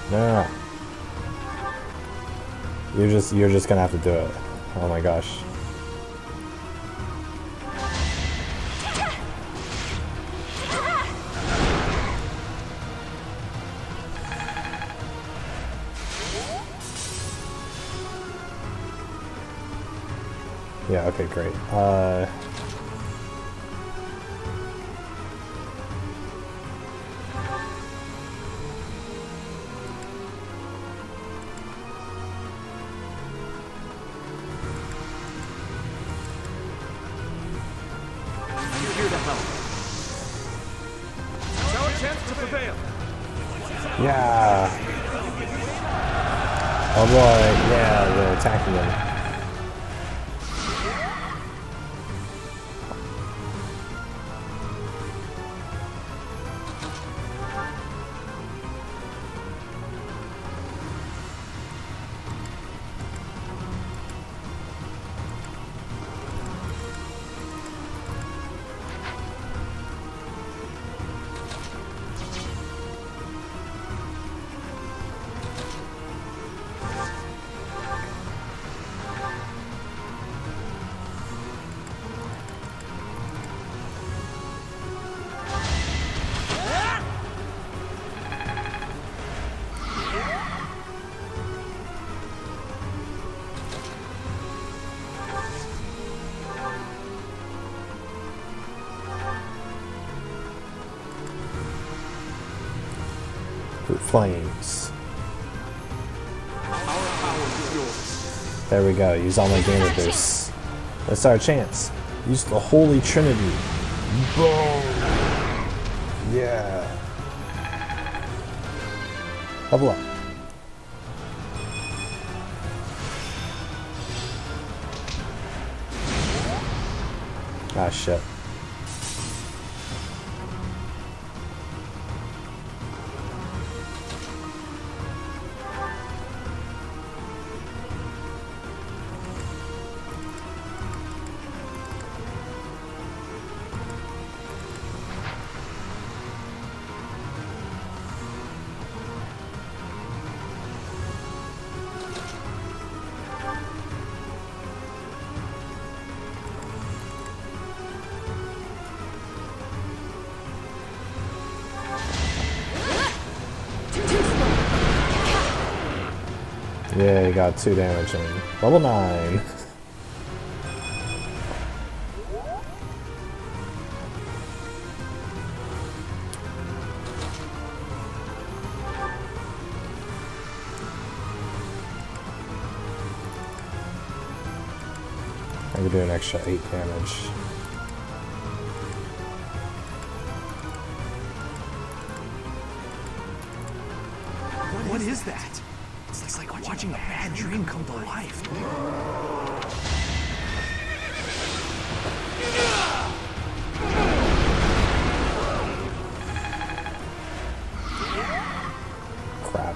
No, no, no. You're just gonna have to do it. Oh my gosh. Yeah, okay, great. Yeah. Oh boy, yeah, they're attacking him. Flames. There we go. Use all my gamer boosts. That's our chance. Use the Holy Trinity. Boom. Yeah. Level up. Ah, shit. Yeah, you got 2 damage in. Level 9. I can do an extra 8 damage. What is that? It's like watching a bad dream come to life. Crap.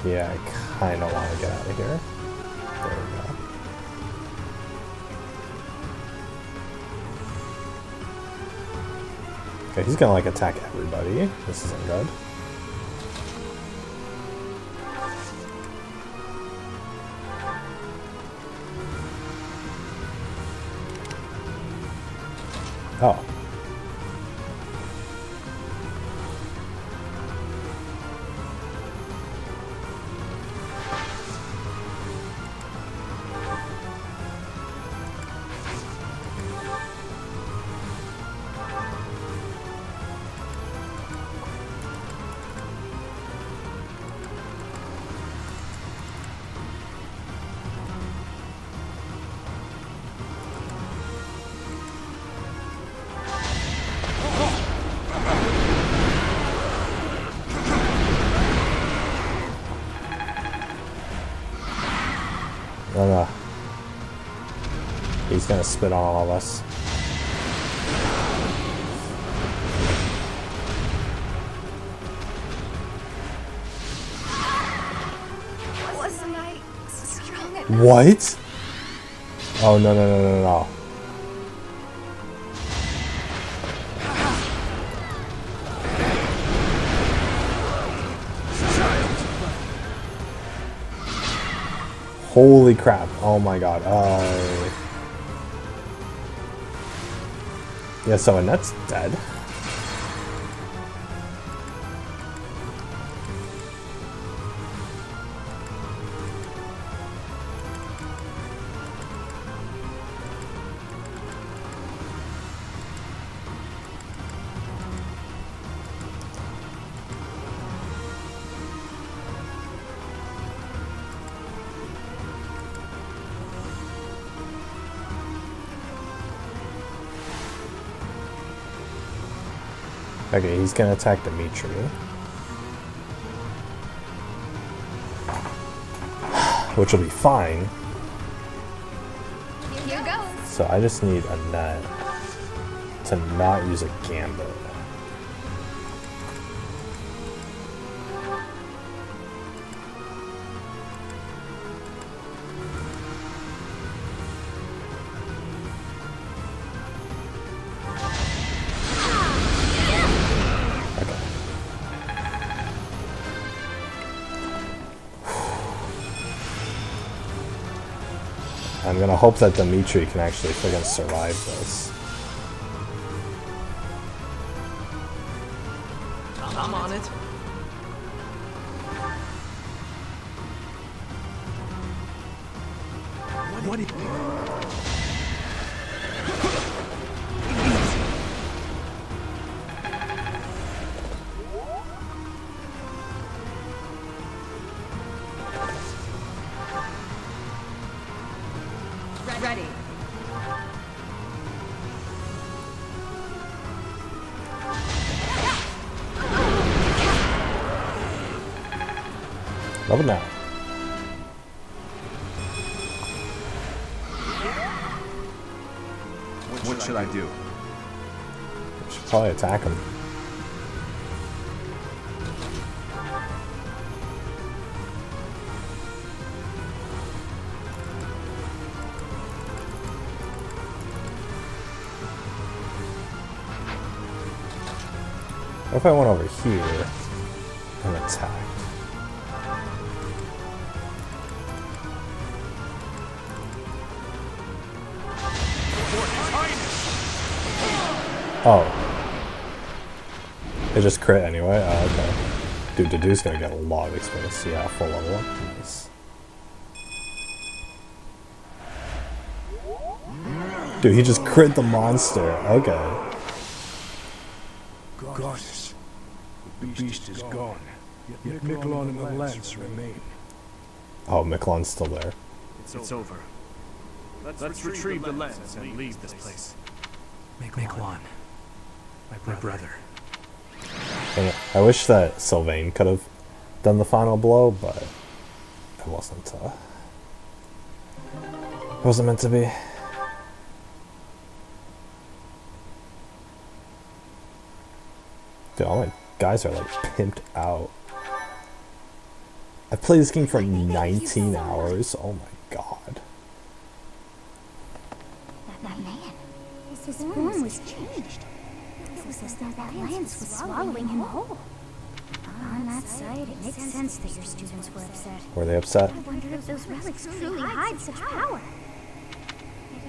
Yeah, I kind of want to get out of here. There we go. Okay, he's gonna like attack everybody. This isn't good. Oh. No, no. He's gonna spit on all of us. Wasn't I strong enough? What? Oh, no, no, no, no, no. Holy crap. Oh my god. Yeah, so Annette's dead. Okay, he's gonna attack Dimitri. Which will be fine. Here goes. So I just need Annette to not use a gambit. I'm gonna hope that Dimitri can actually friggin' survive this. I'm on it. What do Ready. Love it now. What should I do? Should probably attack him. What if I went over here and attacked? Oh. It just crit anyway? Oh, okay. Dude, Dedue's gonna get a lot of experience. Yeah, full level up. Nice. Dude, he just crit the monster. Okay. Goddess, the beast is gone, yet Miquelon and the lance remain. Oh, Miquelon's still there. It's over. Let's retrieve the lens and leave this place. Miquelon, My brother. And I wish that Sylvain could have done the final blow, but it wasn't meant to be. Dude, all my guys are like pimped out. I've played this game for 19 hours. Oh my god. That man, his form was changed. It was as though that lance was swallowing him whole. On that side, it makes sense that your students were upset. Were they upset? I wonder if those relics truly hide such power.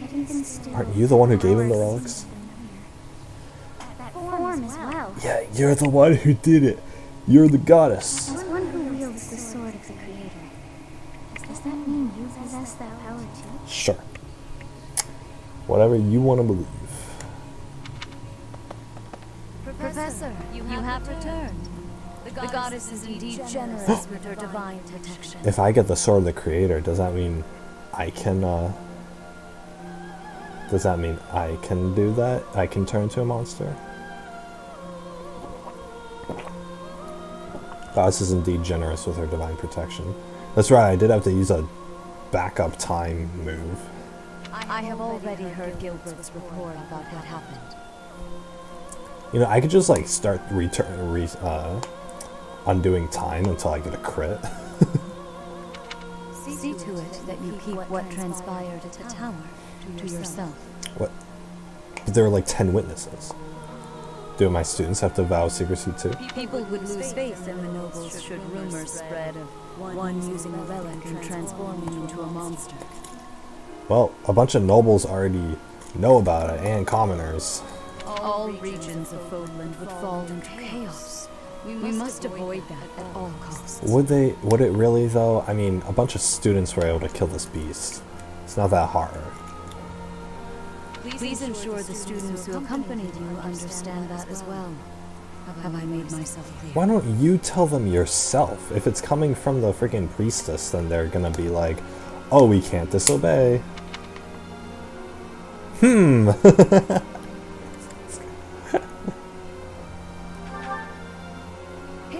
Yet even still, Aren't you the one who gave him the relics? that form as well. Yeah, you're the one who did it. You're the goddess. As one who wields the sword of the Creator, does that mean you possess that power too? Sure. Whatever you want to believe. Professor, you have returned. The goddess is indeed generous with her divine protection. If I get the sword of the Creator, does that mean I can, does that mean I can do that? I can turn into a monster? Goddess is indeed generous with her divine protection. That's right, I did have to use a backup time move. I have already heard Gilbert's report about what happened. You know, I could just like start undoing time until I get a crit. See to it that you keep what transpired at the tower to yourself. What? But there were like 10 witnesses. Do my students have to vow secrecy too? People would lose faith in the nobles should rumors spread of one using a relic and transforming into a monster. Well, a bunch of nobles already know about it, and commoners. All regions of Fodland would fall into chaos. We must avoid that at all costs. Would it really though? I mean, a bunch of students were able to kill this beast. It's not that hard. Please ensure the students who accompanied you understand that as well. Have I made myself clear? Why don't you tell them yourself? If it's coming from the freaking priestess, then they're gonna be like, oh, we can't disobey.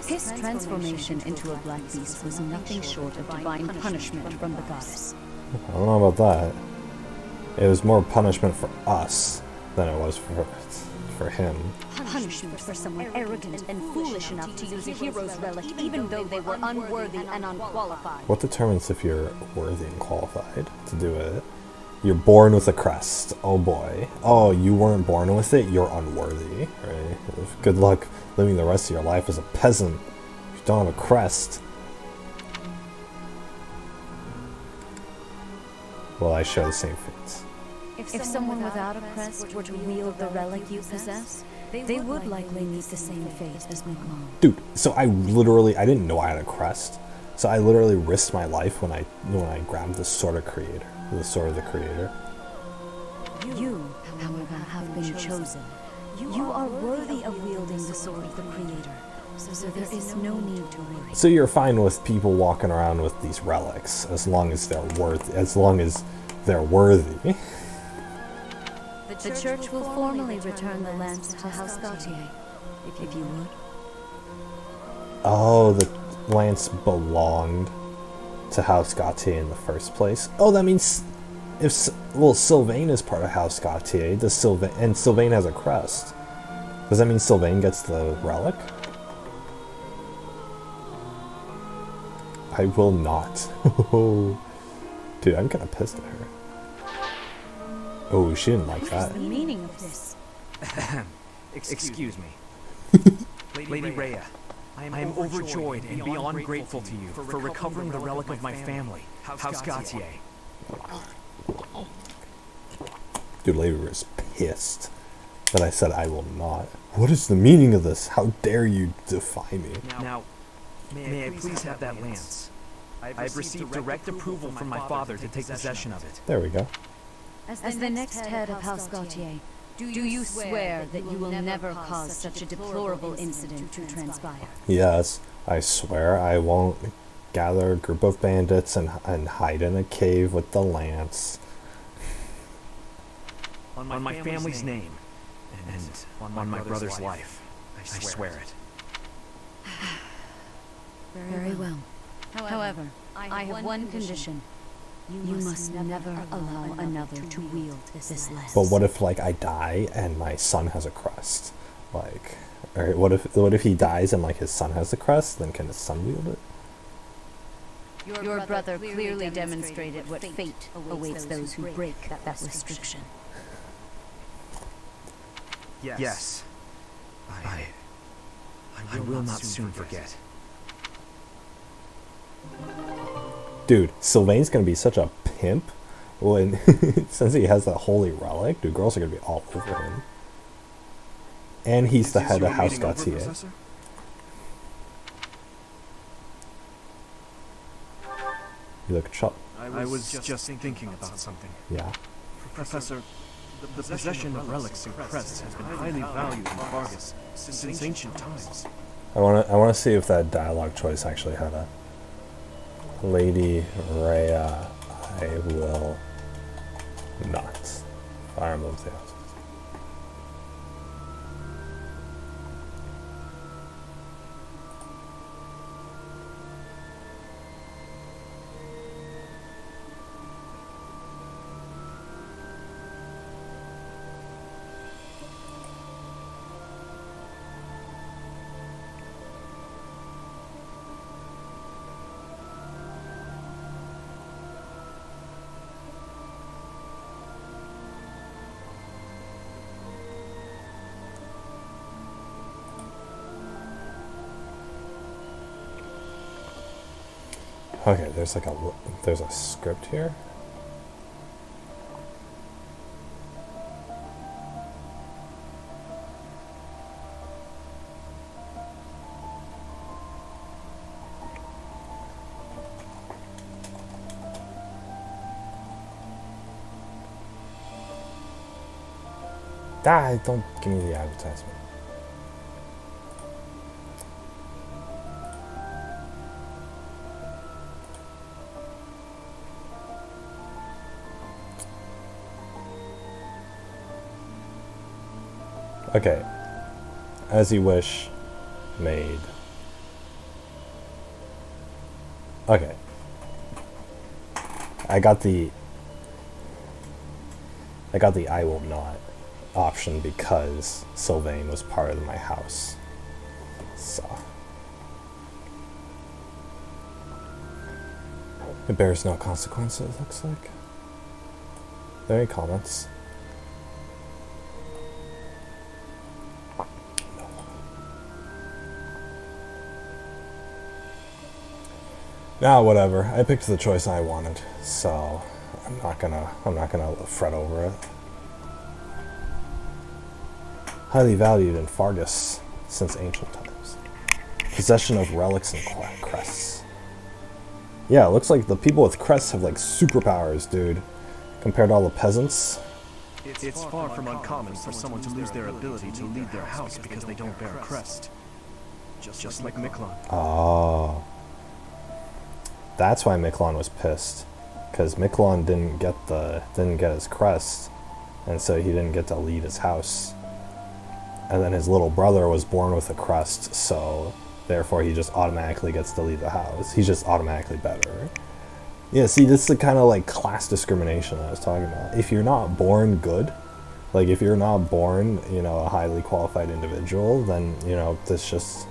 His transformation into a black beast was nothing short of divine punishment from the goddess. I don't know about that. It was more punishment for us than it was for him. Punishment for someone arrogant and foolish enough to use a hero's relic even though they were unworthy and unqualified. What determines if you're worthy and qualified to do it? You're born with a crest. Oh boy. Oh, you weren't born with it? You're unworthy. Right? Good luck living the rest of your life as a peasant if you don't have a crest. Well, I share the same fates. If someone without a crest were to wield the relic you possess, they would likely meet the same fate as McMahon. Dude, so I didn't know I had a crest. So I literally risked my life when I grabbed the sword of Creator. The sword of the Creator. You, however, have been chosen. You are worthy of wielding the sword of the Creator, so there is no need to worry. So you're fine with people walking around with these relics as long as they're worthy. The church will formally return the lance to House Gautier, if you would. Oh, the lance belonged to House Gautier in the first place. Oh, that means Sylvain is part of House Gautier. And Sylvain has a crest. Does that mean Sylvain gets the relic? I will not. Dude, I'm kind of pissed at her. Oh, she didn't like that. What's the meaning of this? Excuse me. Lady Rhea, I am overjoyed and beyond grateful to you for recovering the relic of my family, House Gautier. Dude, Lady Rhea is pissed that I said I will not. What is the meaning of this? How dare you defy me? Now, may I please have that lance? I've received direct approval from my father to take possession of it. There we go. As the next head of House Gautier, do you swear that you will never cause such a deplorable incident to transpire? Yes, I swear I won't gather a group of bandits and hide in a cave with the lance. On my family's name, And on my brother's life, I swear it. Very well. However, I have one condition. You must never allow another to wield this lance. But what if, like, I die and my son has a crest? Like, or what if he dies and, like, his son has the crest? Then can his son wield it? Your brother clearly demonstrated what fate awaits those who break that restriction. Yes. I will not soon forget. Dude, Sylvain's gonna be such a pimp when since he has that holy relic. Dude, girls are gonna be all over him. And he's the head of House Gautier. You look chop. I was just thinking about something. Yeah. Professor, the possession of relics and crests has been highly valued in Vargas since ancient times. I wanna see if that dialogue choice actually had a Lady Rhea, I will not. Fire Emblem Tales. Okay, there's a script here. Don't give me the advertisement. Okay. As you wish, made. Okay. I got the I will not option because Sylvain was part of my house. So it bears no consequences, it looks like. Are there any comments? Nah, whatever. I picked the choice I wanted, so I'm not gonna fret over it. Highly valued in Vargas since ancient times. Possession of relics and crests. Yeah, it looks like the people with crests have like superpowers, dude. Compared to all the peasants. It's far from uncommon for someone to lose their ability to lead their house because they don't bear a crest. Just like Miklon. Oh. That's why Miklon was pissed. Because Miklon didn't get his crest. And so he didn't get to lead his house. And then his little brother was born with a crest, so therefore he just automatically gets to lead the house. He's just automatically better. Yeah, see, this is the kind of like class discrimination I was talking about. If you're not born good, like if you're not born, you know, a highly qualified individual, then, you know, this just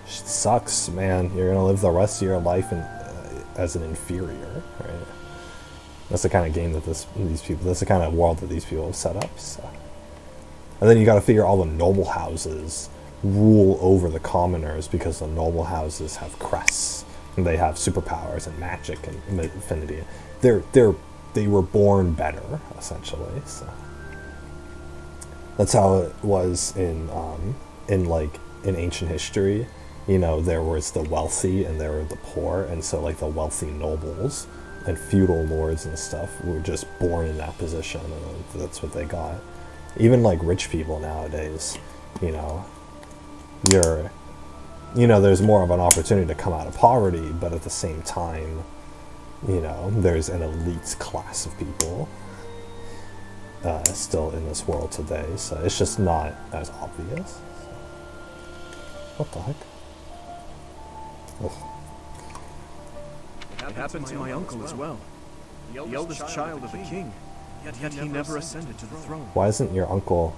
sucks, man. You're gonna live the rest of your life as an inferior, right? That's the kind of game that that's the kind of world that these people have set up, so. And then you gotta figure all the noble houses rule over the commoners because the noble houses have crests and they have superpowers and magic and affinity. They were born better, essentially. So that's how it was in ancient history. You know, there was the wealthy and there were the poor, and so like the wealthy nobles and feudal lords and stuff were just born in that position, and that's what they got. Even like rich people nowadays, you know, there's more of an opportunity to come out of poverty, but at the same time, you know, there's an elite class of people. still in this world today, so it's just not as obvious. What the heck? Ugh. It happened to my uncle as well. The eldest child of the king, yet he never ascended to the throne. Why isn't your uncle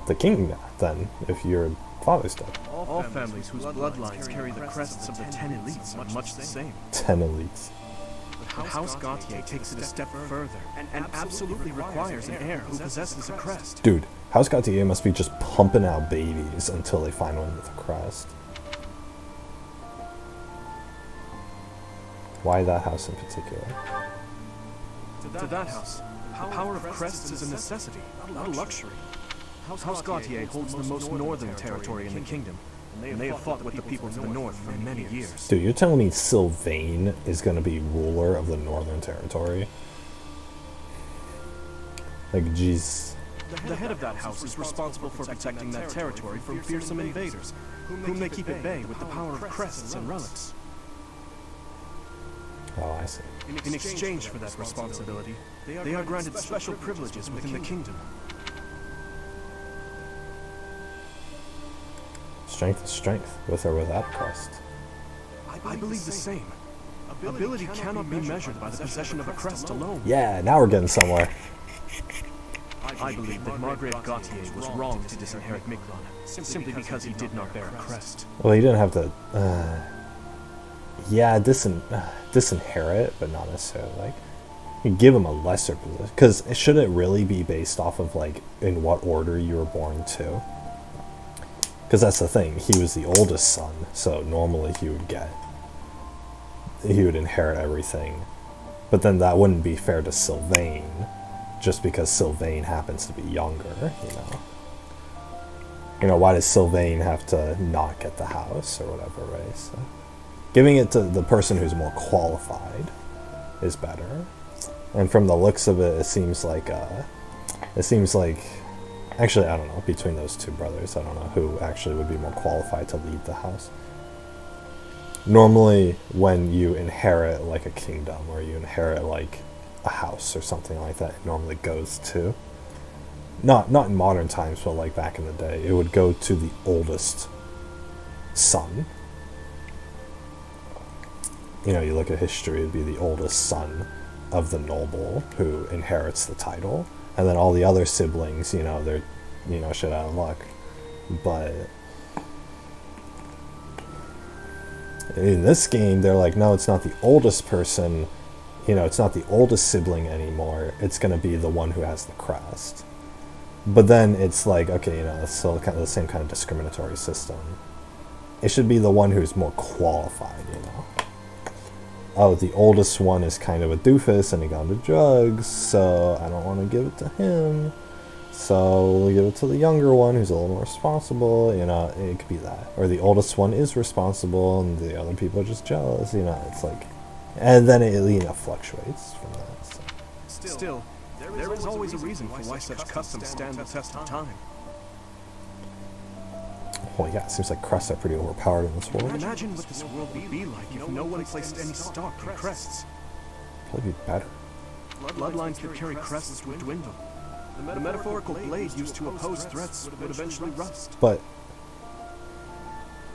the king then, if your father's dead? All families whose bloodlines carry the crests of the 10 elites are much the same. 10 elites. But House Gautier takes it a step further and absolutely requires an heir who possesses a crest. Dude, House Gautier must be just pumping out babies until they find one with a crest. Why that house in particular? To that house, the power of crests is a necessity, not a luxury. House Gautier holds the most northern territory in the kingdom, and they have fought with the people to the north for many years. Dude, you're telling me Sylvain is gonna be ruler of the northern territory? Like, jeez. The head of that house is responsible for protecting that territory from fearsome invaders, whom they keep at bay with the power of crests and relics. Oh, I see. In exchange for that responsibility, they are granted special privileges within the kingdom. Strength is strength, with or without crest. I believe the same. Ability cannot be measured by the possession of a crest alone. Yeah, now we're getting somewhere. I believe that Margrave Gautier was wrong to disinherit Miquelon, simply because he did not bear a crest. Well, he didn't have to... yeah, disinherit, but not necessarily, like... You give him a lesser position. Because should it really be based off of, like, in what order you were born to? Because that's the thing, he was the oldest son, so normally he would inherit everything. But then that wouldn't be fair to Sylvain, just because Sylvain happens to be younger, you know. You know, why does Sylvain have to not get the house or whatever, right? So, giving it to the person who's more qualified is better. And from the looks of it, it seems like, actually, I don't know, between those two brothers, I don't know who actually would be more qualified to lead the house. Normally, when you inherit, like, a kingdom, or you inherit, like, a house or something like that, it normally goes to, not in modern times, but, like, back in the day, it would go to the oldest son. You know, you look at history, it'd be the oldest son of the noble who inherits the title. And then all the other siblings, you know, they're, you know, shit out of luck. But in this game, they're like, no, it's not the oldest person, you know, it's not the oldest sibling anymore. It's going to be the one who has the crest. But then it's like, okay, you know, it's still kind of the same kind of discriminatory system. It should be the one who's more qualified, you know. Oh, the oldest one is kind of a doofus and he got into drugs, so I don't want to give it to him. So we'll give it to the younger one who's a little more responsible, you know, it could be that. Or the oldest one is responsible and the other people are just jealous, you know, it's like... And then it, you know, fluctuates from that. So. Still, there is always a reason for why such customs stand the test of time. Well, yeah, it seems like crests are pretty overpowered in this world. Imagine what this world would be like if no one placed any stock in crests. Probably be better. Bloodlines that carry crests would dwindle. The metaphorical blade used to oppose threats would eventually rust. But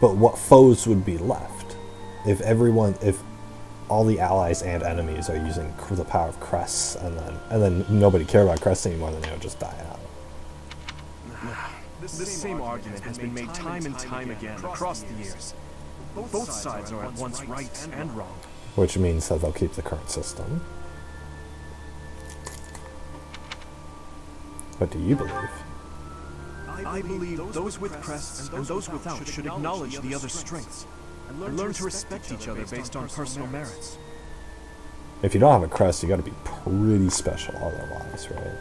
what foes would be left if all the allies and enemies are using the power of crests, and then nobody cared about crests anymore, then they would just die out. This same argument has been made time and time again across the years. Both sides are at once right and wrong. Which means that they'll keep the current system. What do you believe? I believe those with crests and those without should acknowledge the other's strengths and learn to respect each other based on personal merits. If you don't have a crest, you gotta be pretty special otherwise, right?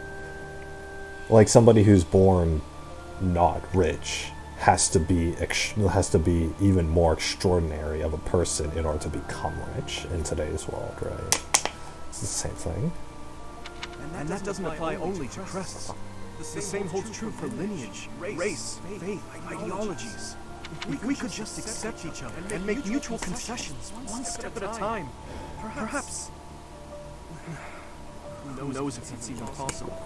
Like somebody who's born not rich has to be even more extraordinary of a person in order to become rich in today's world, right? It's the same thing. And that doesn't apply only to crests. The same holds true for lineage, race, faith, ideologies. If we could just accept each other and make mutual concessions one step at a time, perhaps Who knows if it's even possible?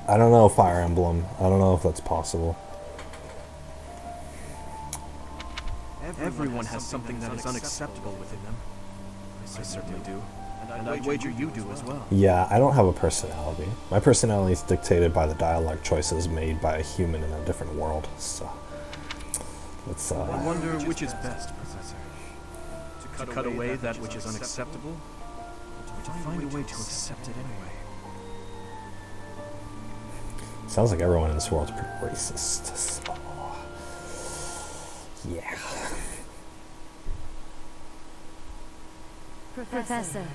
I don't know, Fire Emblem. I don't know if that's possible. Everyone has something that is unacceptable within them. I certainly do. And I'd wager you do as well. Yeah, I don't have a personality. My personality is dictated by the dialogue choices made by a human in a different world. So, it's I wonder which is best, Professor. To cut away that which is unacceptable, or to find a way to accept it anyway. Sounds like everyone in this world's pretty racist. So, yeah. Professor,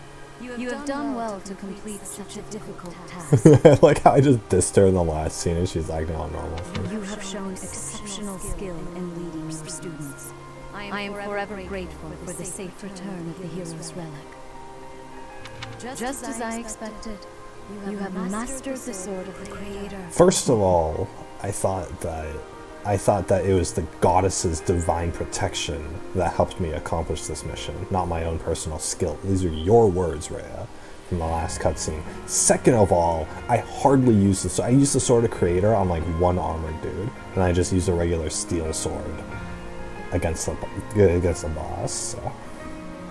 you have done well to complete such a difficult task. Like how I just dissed her in the last scene and she's acting all normal. You have shown exceptional skill in leading your students. I am forever grateful for the safe return of the hero's relic. Just as I expected, you have mastered the sword of the Creator. First of all, I thought that it was the goddess's divine protection that helped me accomplish this mission, not my own personal skill. These are your words, Rhea, from the last cutscene. Second of all, I hardly use the sword. I use the sword of Creator on like one armored dude, and I just use a regular steel sword against the boss. So.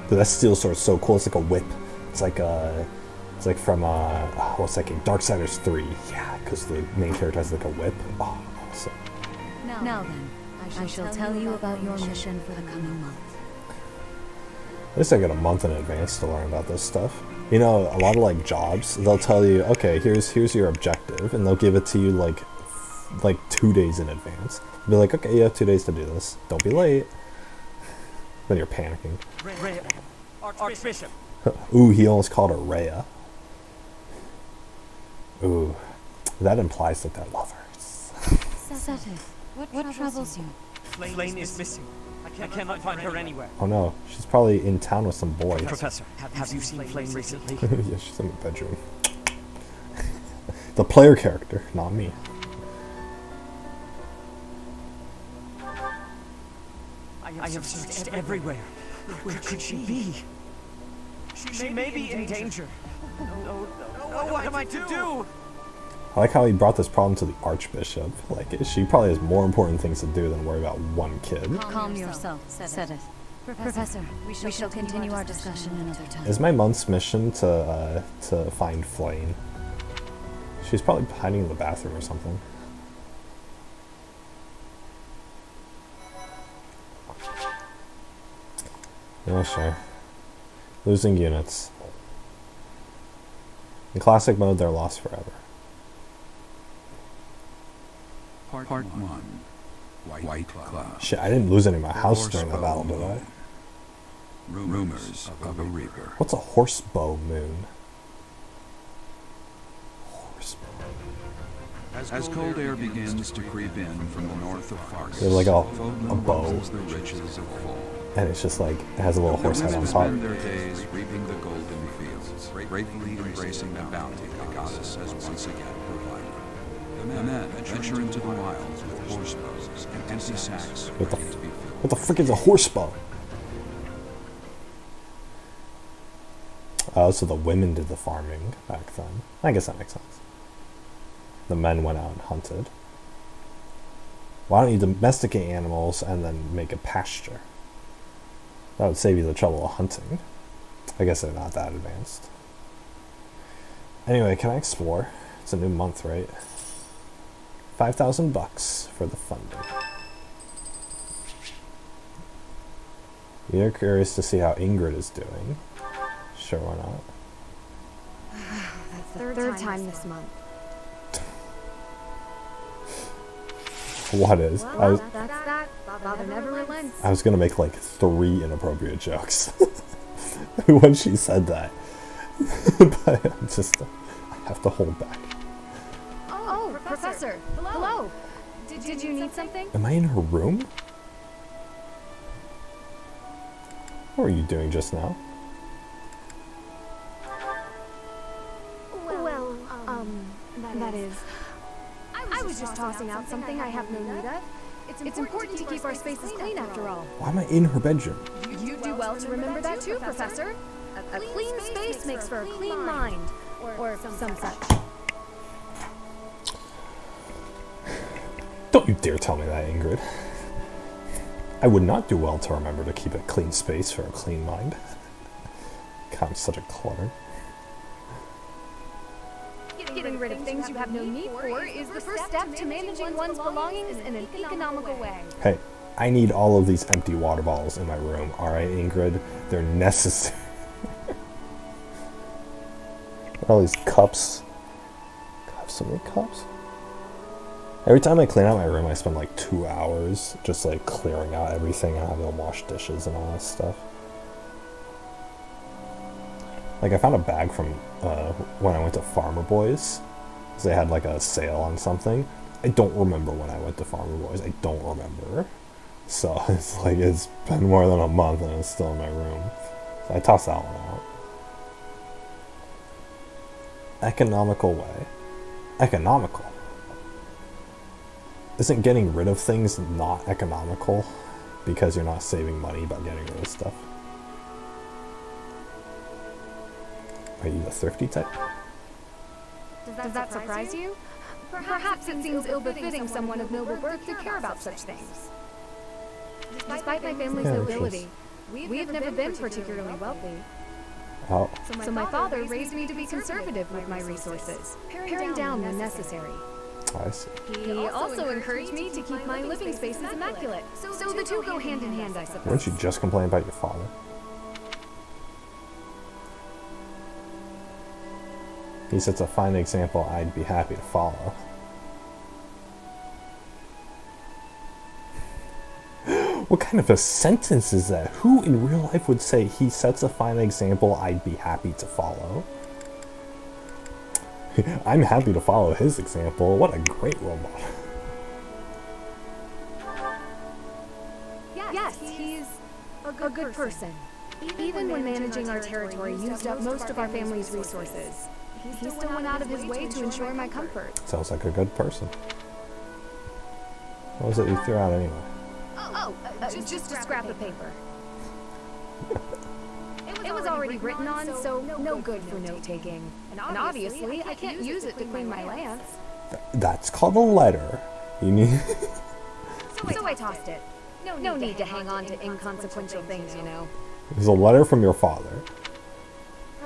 But that steel sword's so cool. It's like a whip. It's like from what's that game? Darksiders 3. Yeah, because the main character has like a whip. Oh, awesome. Now then, I shall tell you about your mission for the coming month. At least I got a month in advance to learn about this stuff. You know, a lot of like jobs, they'll tell you, okay, here's your objective, and they'll give it to you like 2 days in advance. Be like, okay, you have 2 days to do this. Don't be late. Then you're panicking. Rhea, Archbishop. Ooh, he almost called her Rhea. Ooh, that implies that they're lovers. Seth, what troubles you? Flame is missing. I cannot find her anywhere. Oh no, she's probably in town with some boys. Professor, have you seen Flame recently? Yeah, she's in the bedroom. The player character, not me. I have searched everywhere. Where could she be? She may be in danger. No, what am I to do? I like how he brought this problem to the Archbishop. Like, she probably has more important things to do than worry about one kid. Calm yourself, Sedith. Professor, we shall continue our discussion another time. Is my month's mission to find Flame? She's probably hiding in the bathroom or something. Yeah, sure. Losing units. In classic mode, they're lost forever. Part 1. White Cloud. Shit, I didn't lose any of my house during the battle, did I? Rumors of a Reaper. What's a horsebow moon? As cold air begins to creep in from the north of Fargus, There's like a bow. the riches of fall. And it's just like, it has a little horse head on top. Spend their days reaping the golden fields, gratefully embracing the bounty the goddess has once again provided. The men venture into the wilds with horse bows and empty sacks What the, ready to be filled. what the frick is a horsebow? Oh, so the women did the farming back then. I guess that makes sense. The men went out and hunted. Why don't you domesticate animals and then make a pasture? That would save you the trouble of hunting. I guess they're not that advanced. Anyway, can I explore? It's a new month, right? $5,000 for the funding. You're curious to see how Ingrid is doing. Sure, why not? That's the third time this month. What is? Well, that's that. Father never relents. I was gonna make like 3 inappropriate jokes when she said that, but I have to hold back. Oh, Professor. Hello. Did you need something? Am I in her room? What were you doing just now? Well, that is... I was just tossing out something I have no need of. It's important to keep our spaces clean after all. Why am I in her bedroom? You do well to remember that too, Professor. A clean space makes for a clean mind. or some such. Don't you dare tell me that, Ingrid. I would not do well to remember to keep a clean space for a clean mind. God, I'm such a clutter. Getting rid of things you have no need for is the first step to managing one's belongings in an economical way. Hey, I need all of these empty water bottles in my room, alright, Ingrid? They're necessary. All these cups. God, I have so many cups. Every time I clean out my room, I spend like 2 hours just like clearing out everything and having to wash dishes and all that stuff. Like, I found a bag from when I went to Farmer Boys, because they had like a sale on something. I don't remember when I went to Farmer Boys. I don't remember. So it's like, it's been more than a month and it's still in my room. So I tossed that one out. Economical way. Economical. Isn't getting rid of things not economical because you're not saving money by getting rid of stuff? Are you the thrifty type? Does that surprise you? Perhaps it seems ill-befitting someone of noble birth to care about such things. Despite my family's nobility, we have never been particularly wealthy. Oh. So my father raised me to be conservative with my resources, paring down when necessary. I see. He also encouraged me to keep my living spaces immaculate. So the two go hand in hand, I suppose. Weren't you just complaining about your father? He sets a fine example I'd be happy to follow. What kind of a sentence is that? Who in real life would say he sets a fine example I'd be happy to follow? I'm happy to follow his example. What a great role model. Yes, he's a good person. Even when managing our territory used up most of our family's resources, he still went out of his way to ensure my comfort. Sounds like a good person. What was it you threw out anyway? Just a scrap of paper. It was already written on, so no good for note-taking. And obviously, I can't use it to clean my lance. That's called a letter. You need... So I tossed it. No need to hang on to inconsequential things, you know. It was a letter from your father.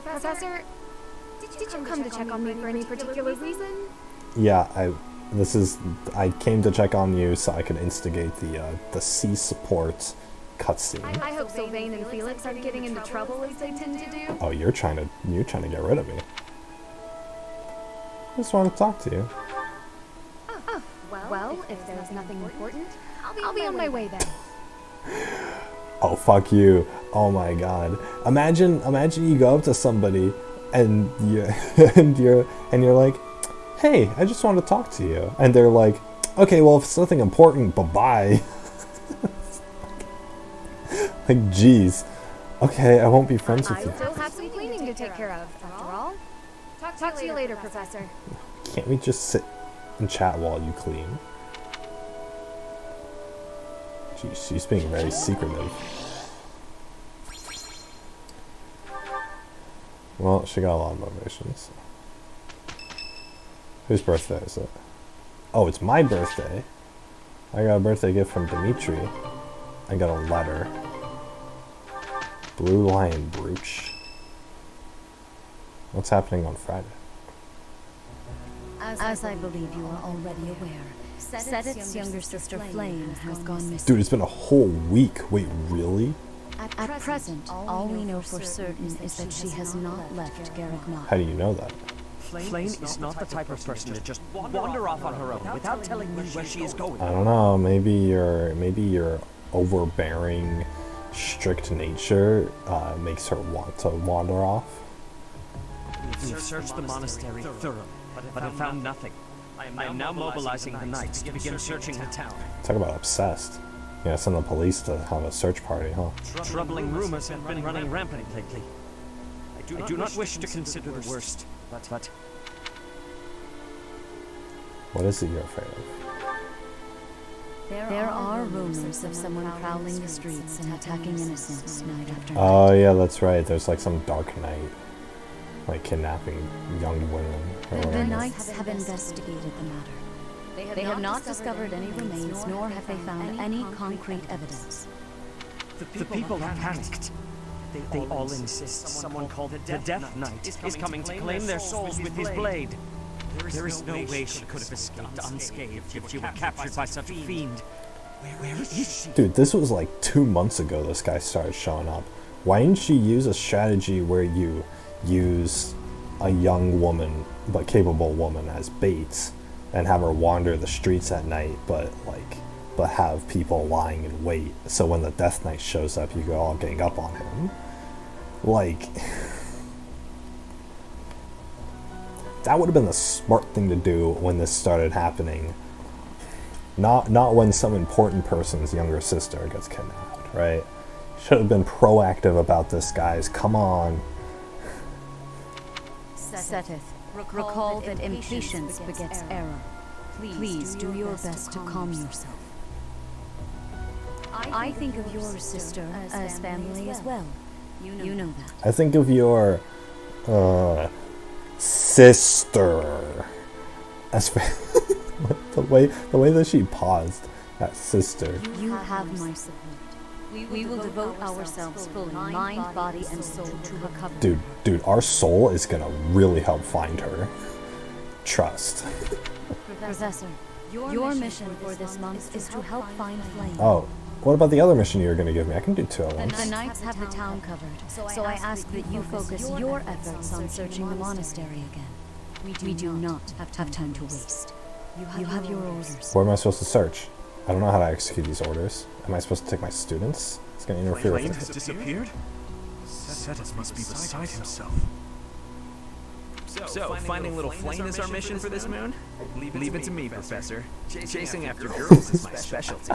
Professor, did you come to check on me for any particular reason? Yeah, I came to check on you so I could instigate the C support cutscene. I hope Sylvain and Felix aren't getting into trouble as they tend to do. Oh, you're trying to get rid of me. I just want to talk to you. Oh, well, if there's nothing important, I'll be on my way then. Oh, fuck you. Oh my god. Imagine you go up to somebody and you're like, "Hey, I just want to talk to you." And they're like, "Okay, well, if it's nothing important, bye-bye." Like, jeez. Okay, I won't be friends with you. I still have some cleaning to take care of, after all. Talk to you later, Professor. Can't we just sit and chat while you clean? Jeez, she's being very secretive. Well, she got a lot of motivations. Whose birthday is it? Oh, it's my birthday. I got a birthday gift from Dimitri. I got a letter. Blue Lion Brooch. What's happening on Friday? As I believe you are already aware, Setit's younger sister Flame has gone missing. Dude, it's been a whole week. Wait, really? At present, all we know for certain is that she has not left Garrick Mott. How do you know that? Flame is not the type of person to just wander off on her own without telling me where she is going. I don't know. Maybe your overbearing, strict nature makes her want to wander off. We've searched the monastery thoroughly, but have found nothing. I am now mobilizing the knights to begin searching the town. Talk about obsessed. Yeah, send the police to have a search party, huh? Troubling rumors have been running rampant lately. I do not wish to consider the worst, but... What is it you're afraid of? There are rumors of someone prowling the streets and attacking innocents night after night. Oh, yeah, that's right. There's like some dark night. like kidnapping young women or The whatever. Knights have investigated the matter. They have not discovered any remains, nor have they found any concrete evidence. The people have panicked. They all insist someone called the Death Knight is coming to claim their souls with his blade. There is no way she could have escaped unscathed if she were captured by such a fiend. Where is she? Dude, this was like 2 months ago this guy started showing up. Why didn't she use a strategy where you use a young woman, but capable woman as baits and have her wander the streets at night, but have people lying in wait, so when the Death Knight shows up, you go all gang up on him? Like, that would have been the smart thing to do when this started happening. Not when some important person's younger sister gets kidnapped, right? Should have been proactive about this, guys. Come on. Seteth, recall that impatience begets error. Please do your best to calm yourself. I think of your sister as family as well. You know that. I think of your sister as the way that she paused, that sister. You have my support. We will devote ourselves fully, mind, body, and soul to recovery. Dude, our soul is gonna really help find her. Trust. Professor, your mission for this month is to help find Flame. Oh, what about the other mission you were gonna give me? I can do 2 at once. The Knights have the town covered, so I ask that you focus your efforts on searching the monastery again. We do not have time to waste. You have your orders. Where am I supposed to search? I don't know how to execute these orders. Am I supposed to take my students? It's gonna interfere with Flame it. has disappeared? Seteth must be beside himself. So, finding little Flame is our mission for this moon? Leave it to me, Professor. Chasing after girls is my specialty.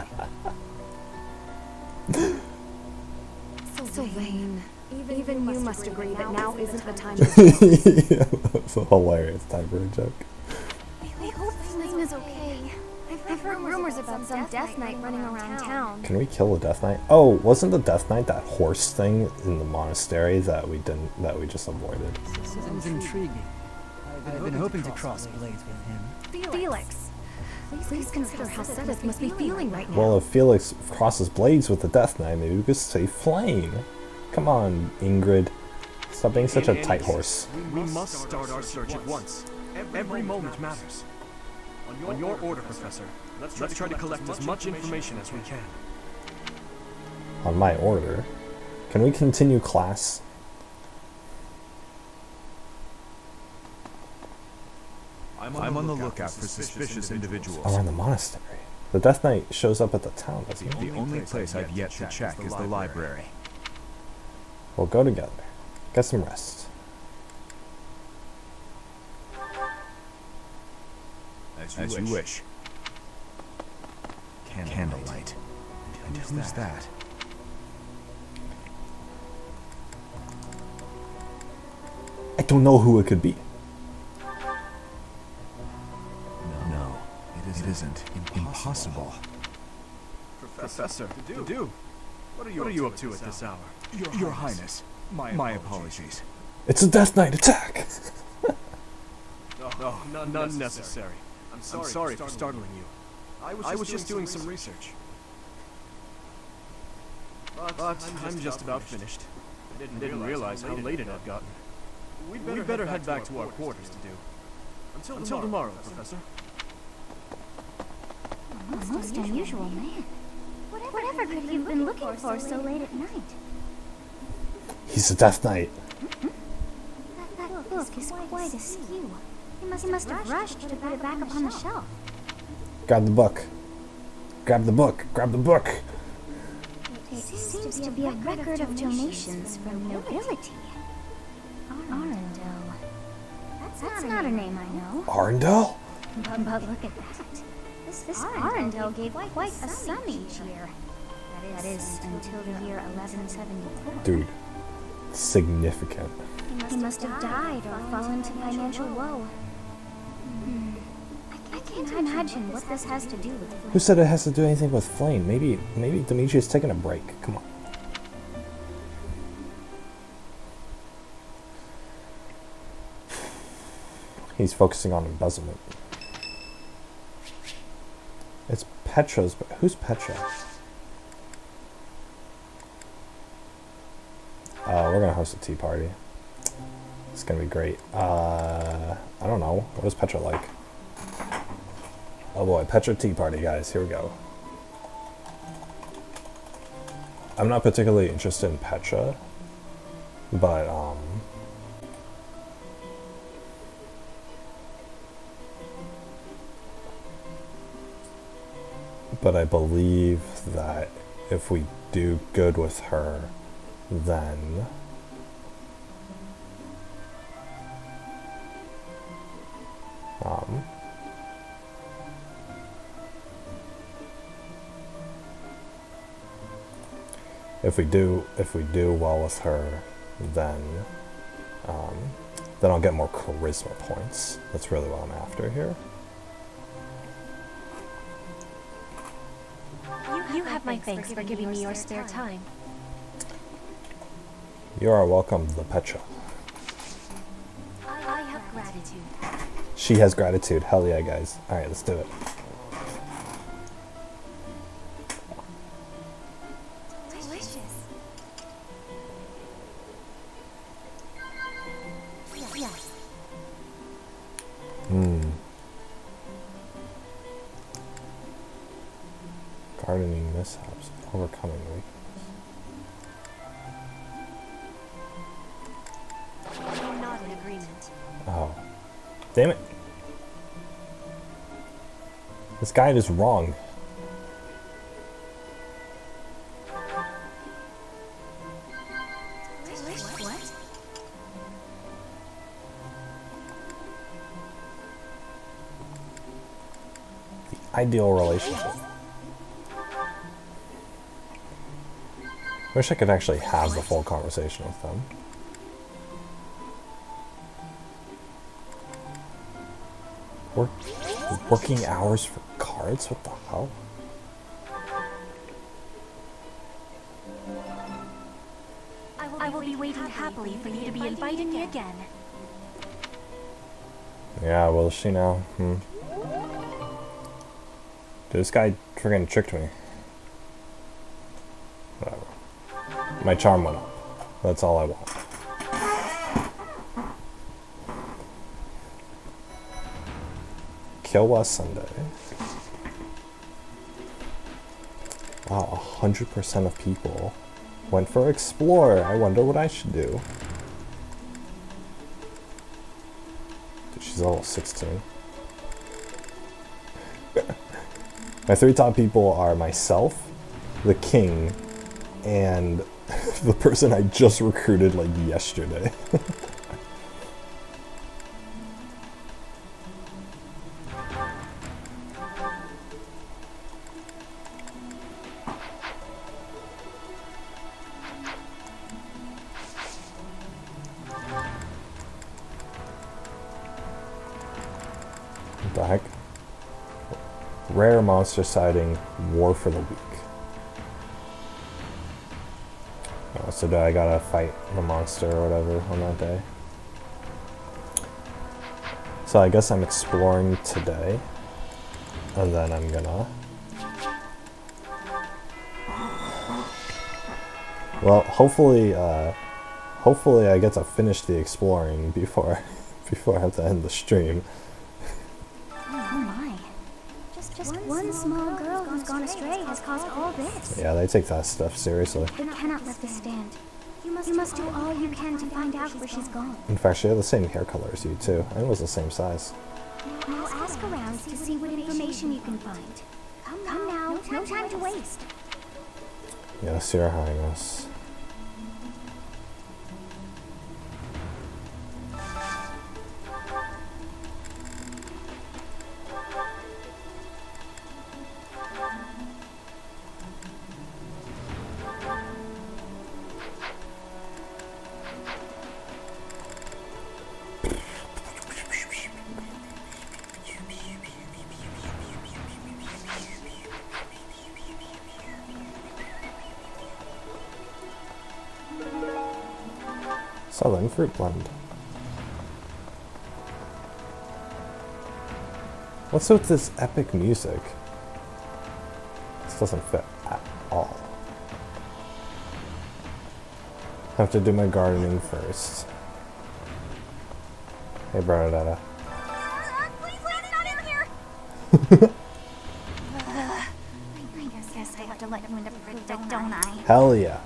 Sylvain, even you must agree that now isn't the time to Yeah, that's a hilarious time for a joke. We hope Flame is okay. I've heard rumors about some Death Knight running around town. Can we kill the Death Knight? Oh, wasn't the Death Knight that horse thing in the monastery that we just avoided? Sounds intriguing. I've been hoping to cross blades with him. Felix, please consider how Seteth must be feeling right now. Well, if Felix crosses blades with the Death Knight, maybe we could save Flame. Come on, Ingrid. Stop being such a tight horse. We must start our search at once. Every moment matters. On your order, Professor, let's try to collect as much information as we can. On my order. Can we continue class? I'm on the lookout for suspicious individuals. Around the monastery. The Death Knight shows up at the town, doesn't he? The only place I've yet to check is the library. We'll go together. Get some rest. As you wish. Candlelight. And who's that? I don't know who it could be. No, it isn't. Impossible. Professor, do. What are you up to at this hour? Your Highness, my apologies. It's a Death Knight attack! No, none necessary. I'm sorry for startling you. I was just doing some research. But I'm just about finished. I didn't realize how late it had gotten. We'd better head back to our quarters to do. Until tomorrow, Professor. A most unusual man. Whatever could he have been looking for so late at night? He's a Death Knight. That book is quite askew. He must have rushed to put it back upon the shelf. Grab the book. Grab the book. Grab the book. It seems to be a record of donations from nobility. Arundel. That's not a name I know. Arundel? But look at that. This Arundel gave quite a sum each year. That is, until the year 1174. Dude. Significant. He must have died or fallen into financial woe. I can't imagine what this has to do with Flame. Who said it has to do anything with Flame? Maybe Dimitri's taking a break. Come on. He's focusing on embezzlement. It's Petra's, but who's Petra? We're gonna host a tea party. It's gonna be great. I don't know. What is Petra like? Oh boy, Petra tea party, guys. Here we go. I'm not particularly interested in Petra, but I believe that if we do good with her, then if we do well with her, then I'll get more charisma points. That's really what I'm after here. You have my thanks for giving me your spare time. You are welcome, the Petra. I have gratitude. She has gratitude. Hell yeah, guys. Alright, let's do it. Delicious. Yes. Gardening mishaps. Overcoming weakness. I'm not in agreement. Oh. Damn it. This guide is wrong. Delicious. What? The ideal relationship. Wish I could actually have the full conversation with them. Working hours for cards? What the hell? I will be waiting happily for you to be inviting me again. Yeah, will she now? Dude, this guy friggin' tricked me. Whatever. My charm went up. That's all I want. Kill us Sunday. Wow, 100% of people went for Explore. I wonder what I should do. Dude, she's level 16. My 3 top people are myself, the king, and the person I just recruited like yesterday. What the heck? Rare monster sighting, war for the week. So do I gotta fight the monster or whatever on that day? So I guess I'm exploring today, and then I'm gonna... Well, hopefully I get to finish the exploring before I have to end the stream. Oh my. Just one small girl who's gone astray has caused all this. Yeah, they take that stuff seriously. We cannot let this stand. You must do all you can to find out where she's gone. In fact, she had the same hair color as you too, and it was the same size. Now ask around to see what information you can find. Come now, no time to waste. Yes, Your Highness. Southern fruit blend. What's with this epic music? This doesn't fit at all. Have to do my gardening first. Hey, Bernadetta. Please let it not in here! I guess I have to let you into predict, don't I? Hell yeah.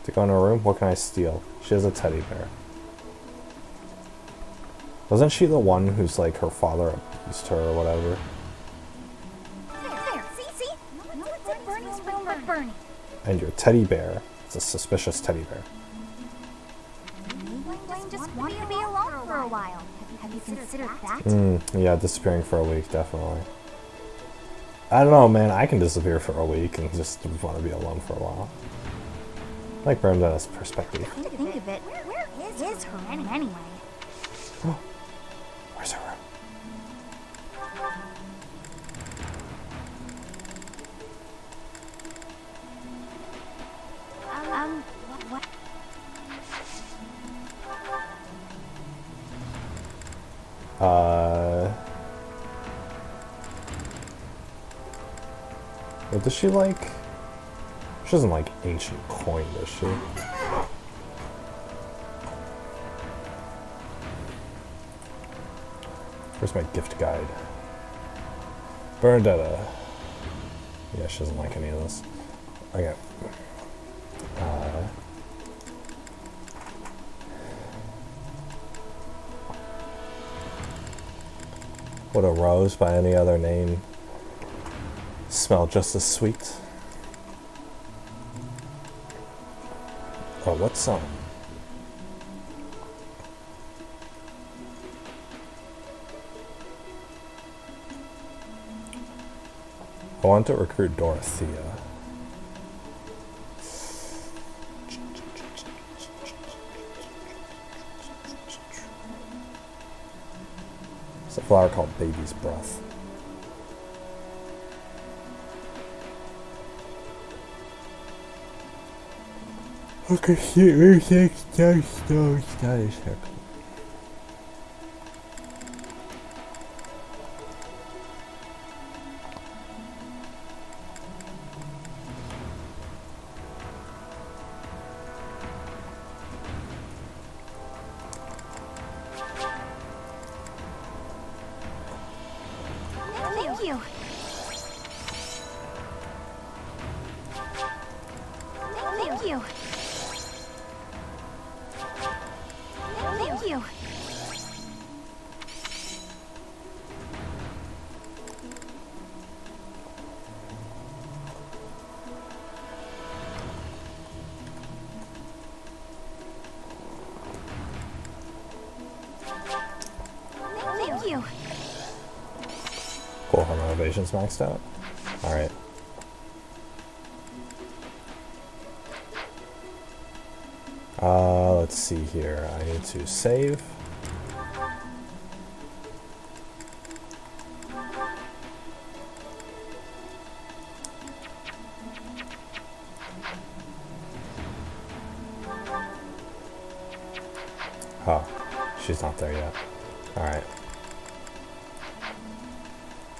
To go in her room? What can I steal? She has a teddy bear. Wasn't she the one who's like her father abused her or whatever? There, see? No one's in Bernie's room but Bernie. And your teddy bear. It's a suspicious teddy bear. Blaine just wanted to be alone for a while. Have you considered that? Yeah, disappearing for a week, definitely. I don't know, man. I can disappear for a week and just want to be alone for a while. I like Bernadetta's perspective. Think of it. Where is her anyway? Where's her room? What? What does she like? She doesn't like ancient coin, does she? Where's my gift guide? Bernadetta. Yeah, she doesn't like any of this. Okay. Would a rose by any other name smell just as sweet? Oh, what's some? I want to recruit Dorothea. It's a flower called Baby's Breath. Okay, shit, where's that? Thank you. Thank you. Thank you. Thank you. Cool, her motivation's maxed out. Alright. Let's see here. I need to save. Oh, she's not there yet. Alright.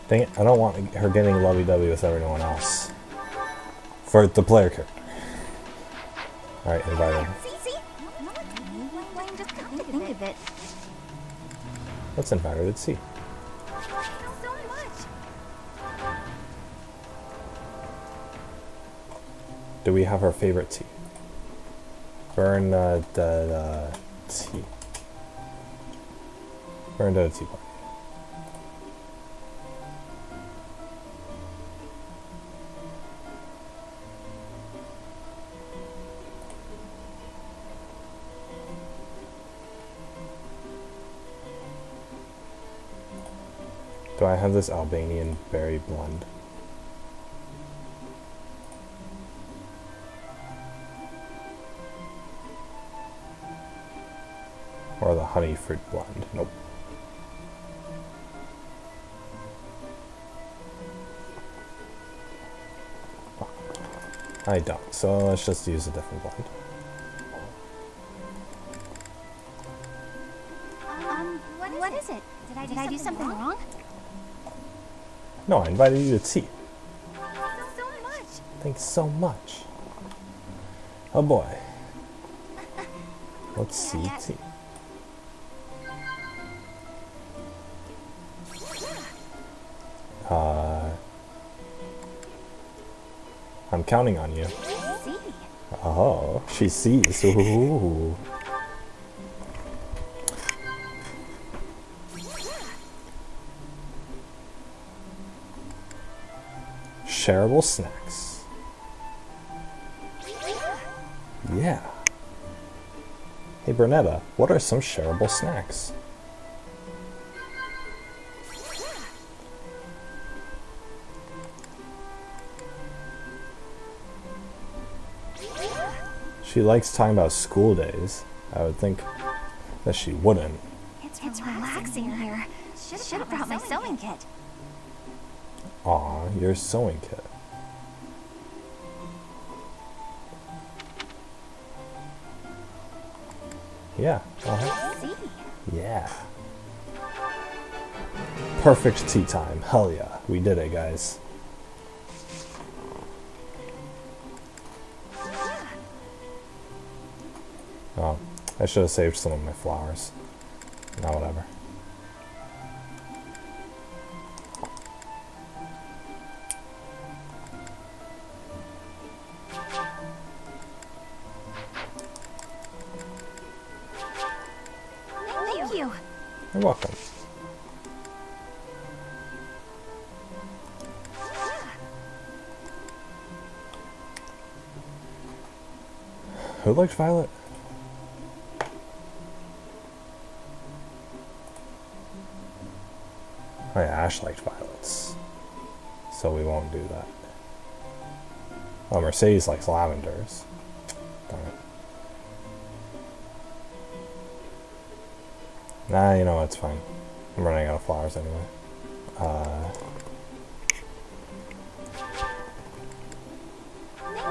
Dang it, I don't want her getting lovey-dovey with everyone else. For the player character. Alright, invite him. Think of it. Let's invite her to tea. So much. Do we have her favorite tea? Burn the tea. Burn the tea party. Do I have this Albanian berry blend? Or the honey fruit blend? Nope. I don't, so let's just use a different blend. is it? Did I do something wrong? No, I invited you to tea. Thanks so much. Thanks so much. Oh boy. Let's see tea. I'm counting on you. See. Oh, she sees. Ooh. Shareable snacks. Yeah. Hey Bernetta, what are some shareable snacks? She likes talking about school days. I would think that she wouldn't. It's relaxing here. Should have brought my sewing kit. Aw, your sewing kit. Yeah. See. Yeah. Perfect tea time. Hell yeah. We did it, guys. Oh, I should have saved some of my flowers. Now whatever. Thank you. You're welcome. Who liked Violet? Oh yeah, Ash liked violets. So we won't do that. Oh, Mercedes likes lavenders. Darn it. Nah, you know what, it's fine. I'm running out of flowers anyway.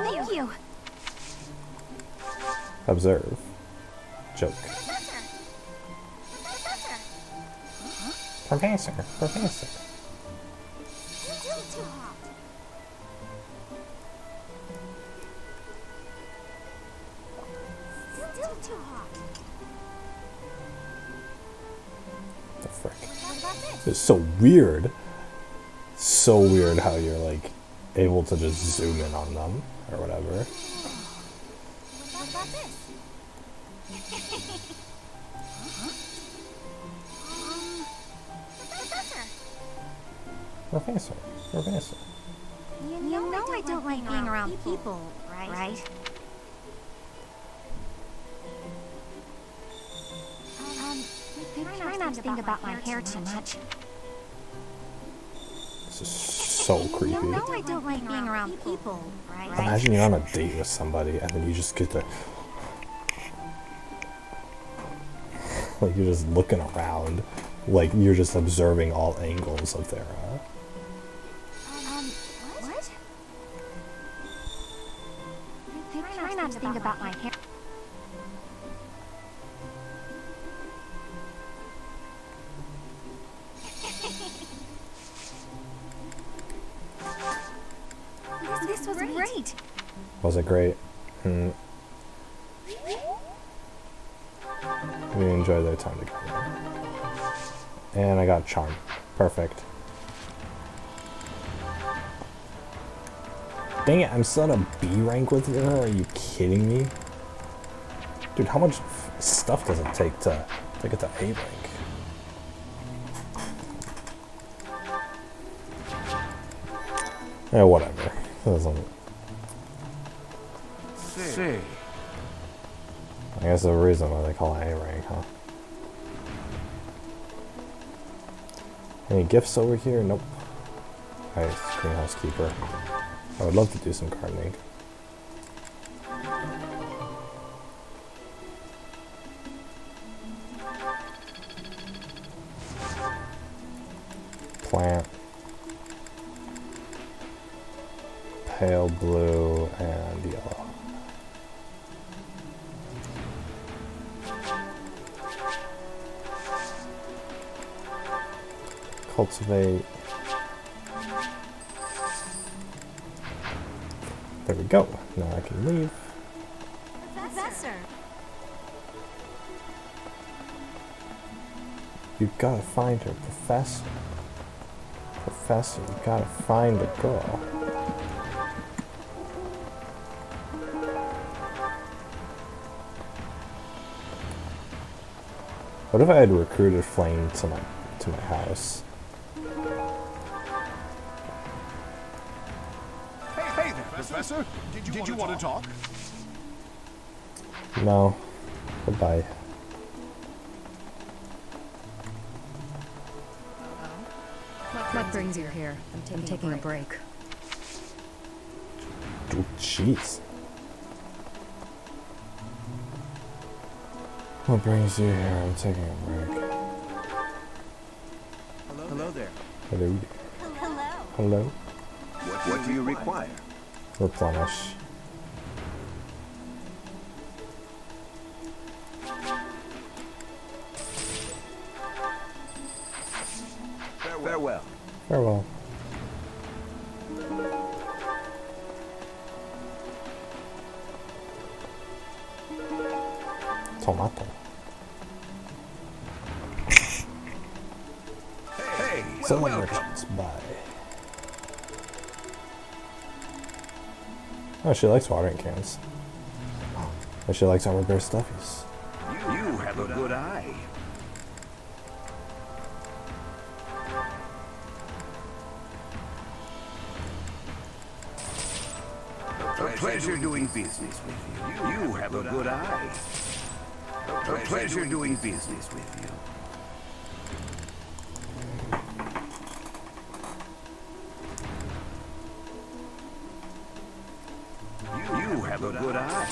Thank you. Observe. Joke. Professor. Professor. Still too hot. Still too hot. The frick. What about this? It's so weird. So weird how you're like able to just zoom in on them or whatever. What about this? Professor. Professor. You know I don't like being around people, right? Try not to think about my hair too much. This is so creepy. You know I don't like being around people, right? Imagine you're on a date with somebody and then you just get to like you're just looking around, like you're just observing all angles of their What? Try not to think about my hair. This was great. Was it great? We enjoyed their time together. And I got charm. Perfect. Dang it, I'm still at a B rank with her? Are you kidding me? Dude, how much stuff does it take to get to A rank? Yeah, whatever. That doesn't... Say. I guess the reason why they call it A rank, huh? Any gifts over here? Nope. Alright, greenhouse keeper. I would love to do some gardening. Plant. Pale blue and yellow. cultivate. There we go. Now I can leave. Professor! You gotta find her, Professor. Professor, you gotta find the girl. What if I had recruited Flame to my house? Hey there, Professor. Did you want to talk? No. Goodbye. What brings you here? I'm taking a break. Oh, jeez. What brings you here? I'm taking a break. Hello there. Hello. Hello. Hello. What do you require? Replenish. Farewell. Farewell. Tomato. Hey, Selling welcome. merchants. Bye. Oh, she likes watering cans. Oh, she likes our bear stuffies. You have a good eye. A pleasure doing business with you. You have a good eye. A pleasure doing business with you. You have a good eye.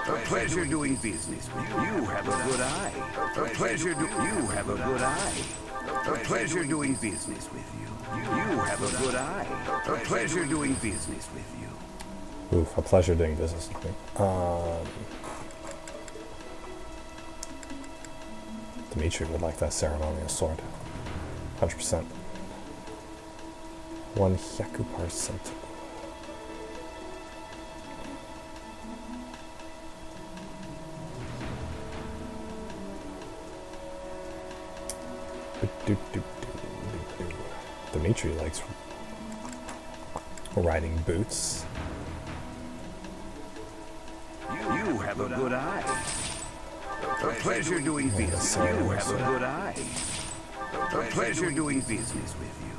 A pleasure doing business with you. You have a good eye. A pleasure do. You have a good eye. A pleasure doing business with you. You have a good eye. A pleasure doing business with you. Oof, a pleasure doing business with me. Dimitri would like that ceremonial sword. 100%. 100%. Dimitri likes riding boots. You have a good eye. A pleasure doing business. You have a good eye. A pleasure doing business with you.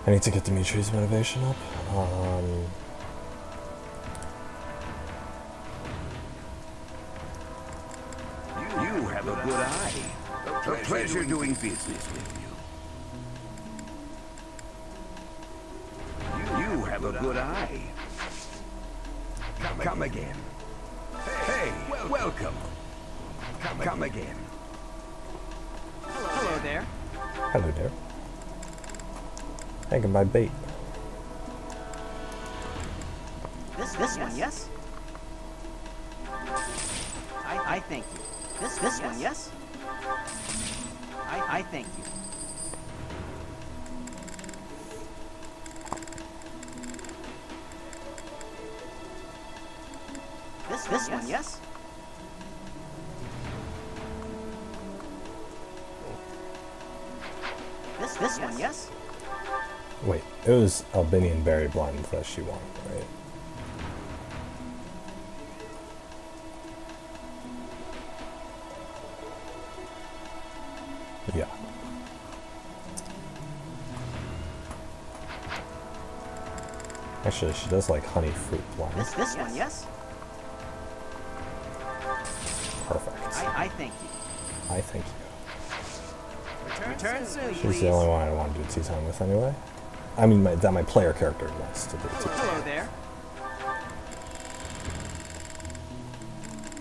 I need to get Dimitri's motivation up. You have a good eye. A pleasure doing business with you. You have a good eye. Come again. Hey, welcome. Come again. Hello there. Hello there. I can buy bait. This one, yes? I thank you. This one, yes? I thank you. This one, yes? This one, yes? Wait, it was Albanian berry blend that she wanted, right? Yeah. Actually, she does like honey fruit blend. This one, yes? Perfect. I thank you. I thank you. Return soon, She's please. the only one I want to do tea time with anyway. I mean, that my player character wants to do tea time. Hello there.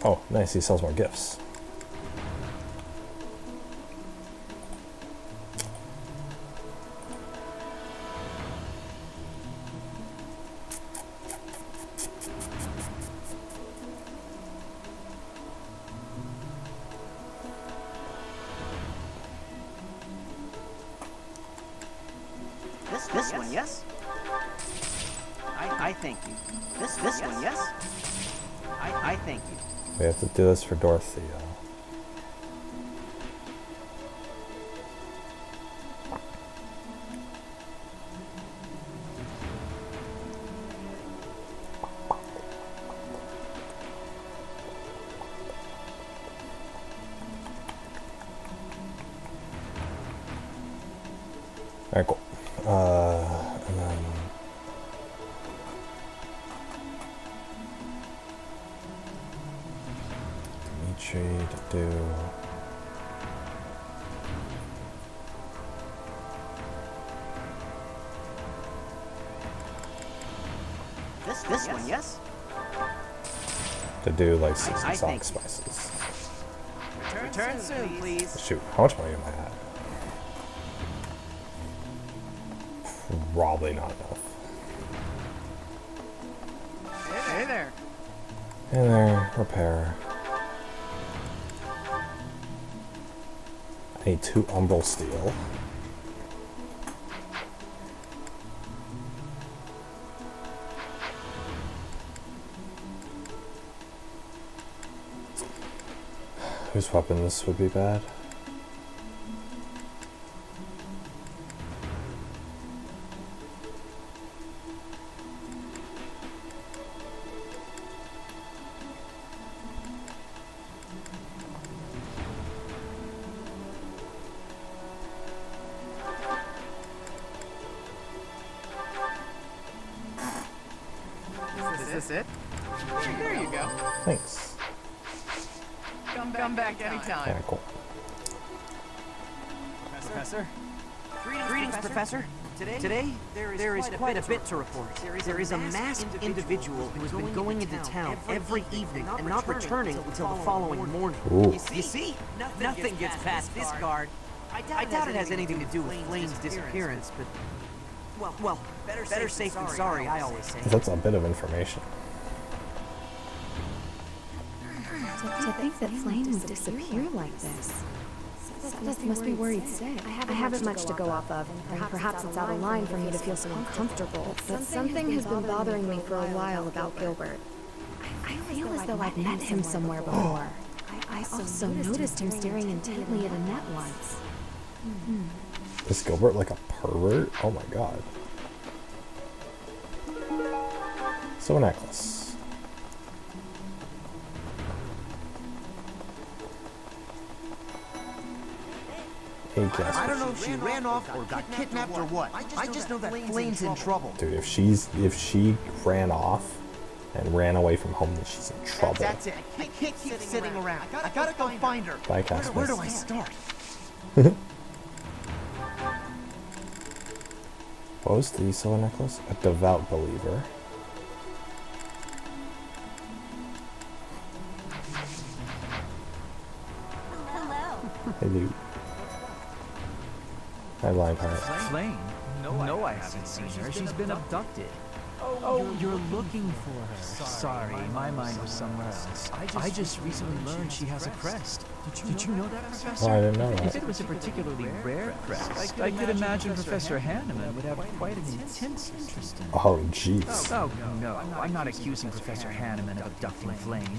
Oh, nice, he sells more gifts. This one, yes? I thank you. This one, yes? I thank you. We have to do this for Dorothea. Alright, cool. And then Dimitri to do. This one, yes? To do like seasoned song spices. Return soon, please. Shoot, how much money am I at? Probably not enough. Hey there. And there, repair. I need 2 umbral steel. Whose weapon this would be bad? Is this it? There you go. Thanks. Come back anytime. Yeah, cool. Professor? Greetings, Professor. Today, there is quite a bit to report. There is a masked individual who has been going into town every evening and not returning until the following morning. Ooh. You see, nothing gets past this guard. I doubt it has anything to do with Flame's disappearance, but... Well, better safe than sorry, I always say. That's a bit of information. To think that Flame would disappear like this. That must be worried sick. I haven't much to go off of, and perhaps it's out of line for me to feel so uncomfortable, but something has been bothering me for a while about Gilbert. I feel as though I've met him somewhere before. I also noticed him staring intently at Annette once. Is Gilbert like a pervert? Oh my god. So a necklace. I don't know if she ran off or got kidnapped or what. I just know that Flame's in trouble. Dude, if she ran off and ran away from home, then she's in trouble. That's it. I can't keep sitting around. I gotta go find her. Bye, Casper. Where do I start? What was the silver necklace? A devout believer. Hello. Hey, dude. Hi, blind pirate. Flame? No, I haven't seen her. She's been abducted. Oh, you're looking for her. Sorry, my mind was somewhere else. I just recently learned she has a crest. Did you know that, Professor? Oh, I didn't know that. If it was a particularly rare crest, I could imagine Professor Hanneman would have quite an intense interest in it. Oh, jeez. Oh, no, I'm not accusing Professor Hanneman of abducting Flame.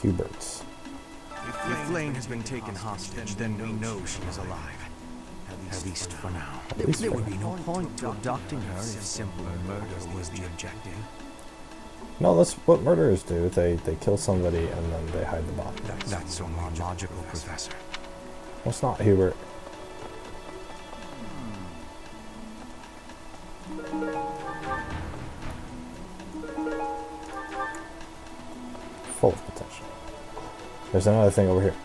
Hubert's. If Flame has been taken hostage, then we know she is alive. At least for now. There would be no point to abducting her if simple murder was the objective. No, that's what murderers do. They kill somebody and then they hide the body. That's so more logical, Professor. Well, it's not Hubert. Full of potential. There's another thing over here.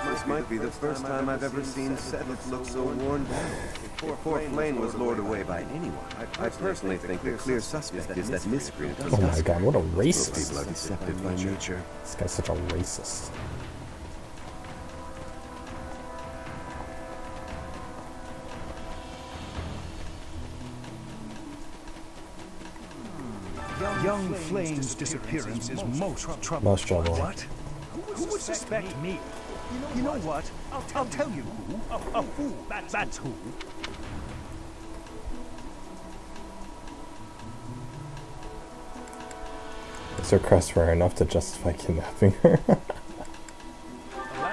This might might be the first time I've ever seen Settled look so worn down. If poor Flame was lured away by anyone, I personally think the clear suspect is that miscreant. Oh my god, what a Most racist. people are deceptive by nature. This guy's such a racist. Young Flame's disappearance is most troubling. Most troubling. What? Who would suspect me? You know what? I'll tell you who. A fool. That's who. Is her crest rare enough to justify kidnapping her?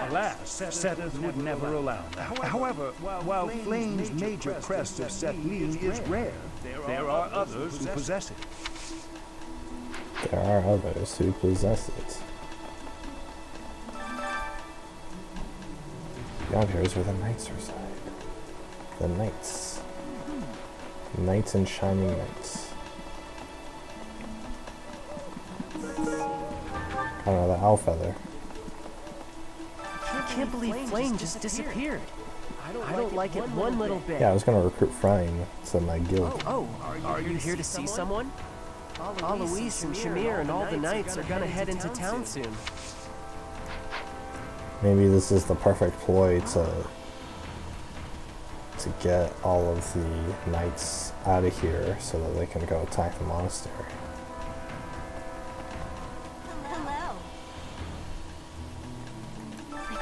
Alas, Setters would never allow that. However, while Flame's major crest of Settlin is rare, there are others who possess it. There are others who possess it. Beyond here is where the knights reside. The knights. Knights and shining knights. I don't know, the owl feather. I can't believe Flame just disappeared. I don't like it one little bit. Yeah, I was gonna recruit Frang to my guild. Oh, are you here to see someone? Alois and Shamir and all the knights are gonna head into town soon. Maybe this is the perfect ploy to get all of the knights out of here so that they can go attack the monastery.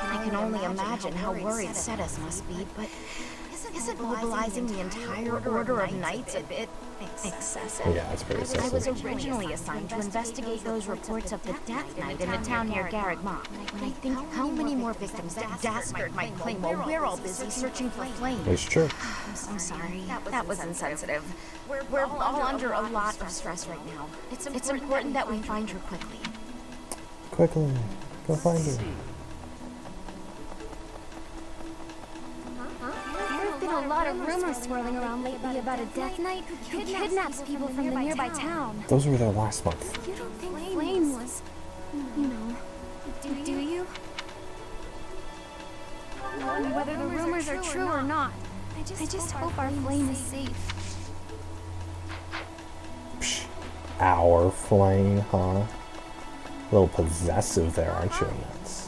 I can only imagine how worried Cetus must be, but isn't mobilizing the entire order of knights a bit excessive? Yeah, it's pretty I was excessive. originally assigned to investigate those reports of the Death Knight in the town near Garreg Mach. When I think how many more victims that dastard might claim while we're all busy searching for Flame. It's true. I'm sorry. That was insensitive. We're all under a lot of stress right now. It's important that we find her quickly. Quickly, go find her. There have been a lot of rumors swirling around lately about a Death Knight who kidnaps people from the nearby town. Those were there last month. You don't think Flame was, you know, do you? Whether the rumors are true or not, I just hope our Flame is safe. Psh, our Flame, huh? A little possessive there, aren't you, Nuts?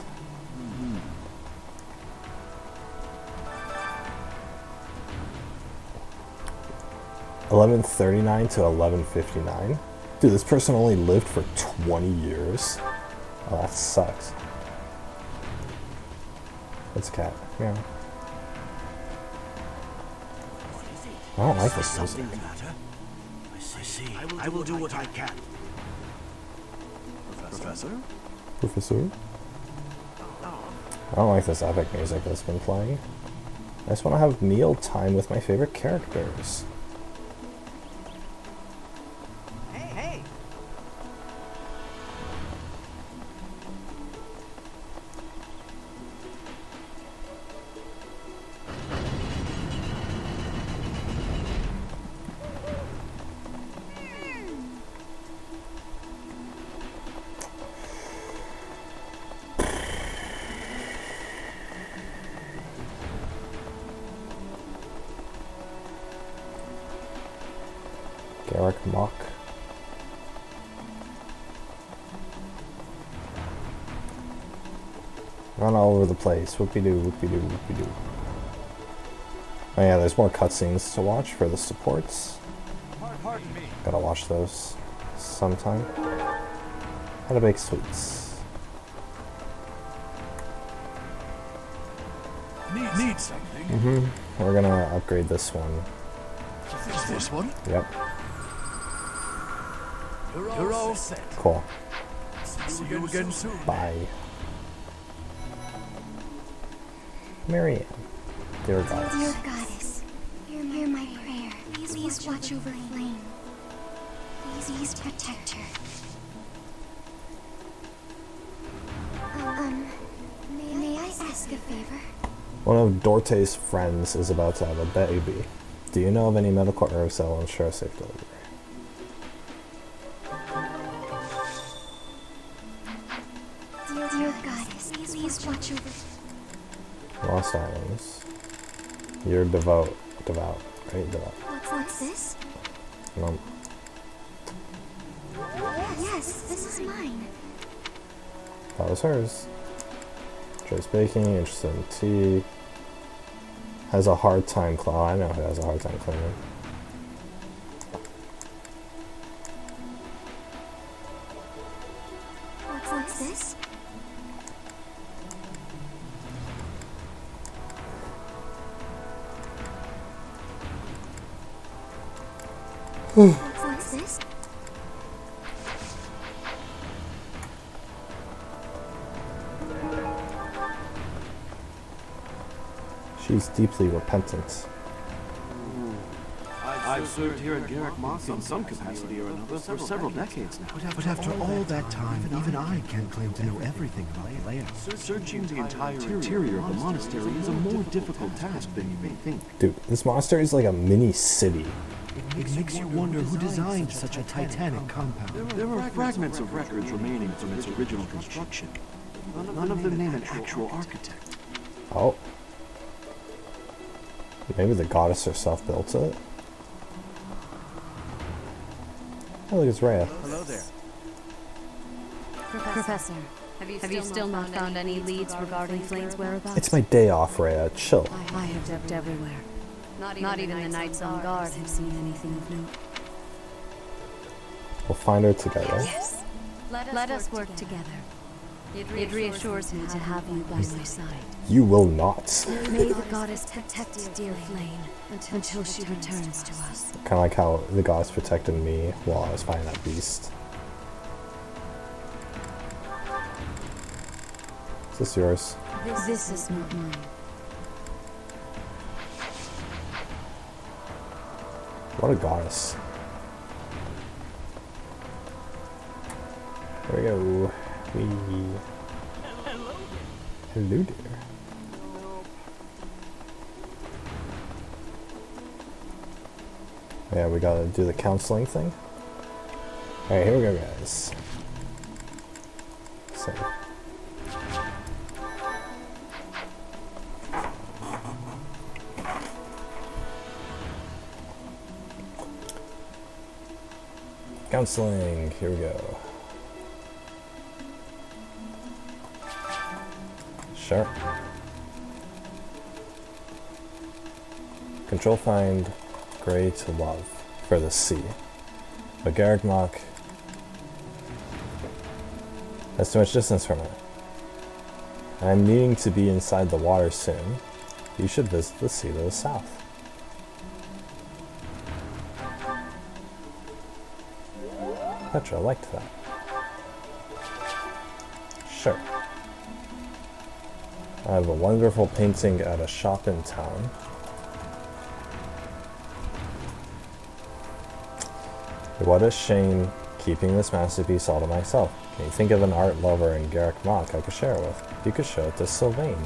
1139 to 1159. Dude, this person only lived for 20 years. Oh, that sucks. It's a cat. Yeah. I don't like this music. I see. I will do what I can. Professor? Professor? I don't like this epic music that's been playing. I just want to have meal time with my favorite characters. Hey! Garreg Mach. Run all over the place. Whoopie-doo, whoopie-doo, whoopie-doo. Oh yeah, there's more cutscenes to watch for the supports. Pardon me. Gotta watch those sometime. How to bake sweets. Need something. We're gonna upgrade this one. This one? Yep. You're all set. Cool. See you again soon. Bye. Marianne. Dear goddess. Dear goddess, hear my prayer. Please watch over Flame. Please protect her. May I ask a favor? One of Dorte's friends is about to have a baby. Do you know of any medical herbs that will ensure safe delivery? Dear goddess, please watch over. Lost items. You're devout, right? Devout. What's this? No. Yes, this is mine. That was hers. Trace baking, interested in tea. Has a hard time I know who has a hard time cleaning. What's this? What's this? She's deeply repentant. I've served here at Garrick Mock in some capacity or another for several decades now. But after all that time, even I can't claim to know everything about the layout. Searching the entire interior of the monastery is a more difficult task than you may think. Dude, this monastery is like a mini city. It makes you wonder who designed such a titanic compound. There are fragments of records remaining from its original construction. None of them name an actual architect. Oh. Maybe the goddess herself built it? Oh, look, it's Rhea. Hello there. Professor, have you still not found any leads regarding Flame's whereabouts? It's my day off, Rhea. Chill. I have looked everywhere. Not even the Knights on Guard have seen anything of note. We'll find her together. Yes. Let us work together. It reassures me to have you by my side. You will not. May the goddess protect dear Flame until she returns to us. Kind of like how the goddess protected me while I was fighting that beast. Is this yours? This is not mine. What a goddess. There we go. Hello there. Yeah, we gotta do the counseling thing. Alright, here we go, guys. So. Counseling, here we go. Sure. Control find Gray to love for the sea. But Garrick Mock has too much distance from it. I'm needing to be inside the water soon. You should visit the sea to the south. Petra liked that. Sure. I have a wonderful painting at a shop in town. What a shame keeping this masterpiece all to myself. Can you think of an art lover in Garrick Mock I could share it with? You could show it to Sylvain.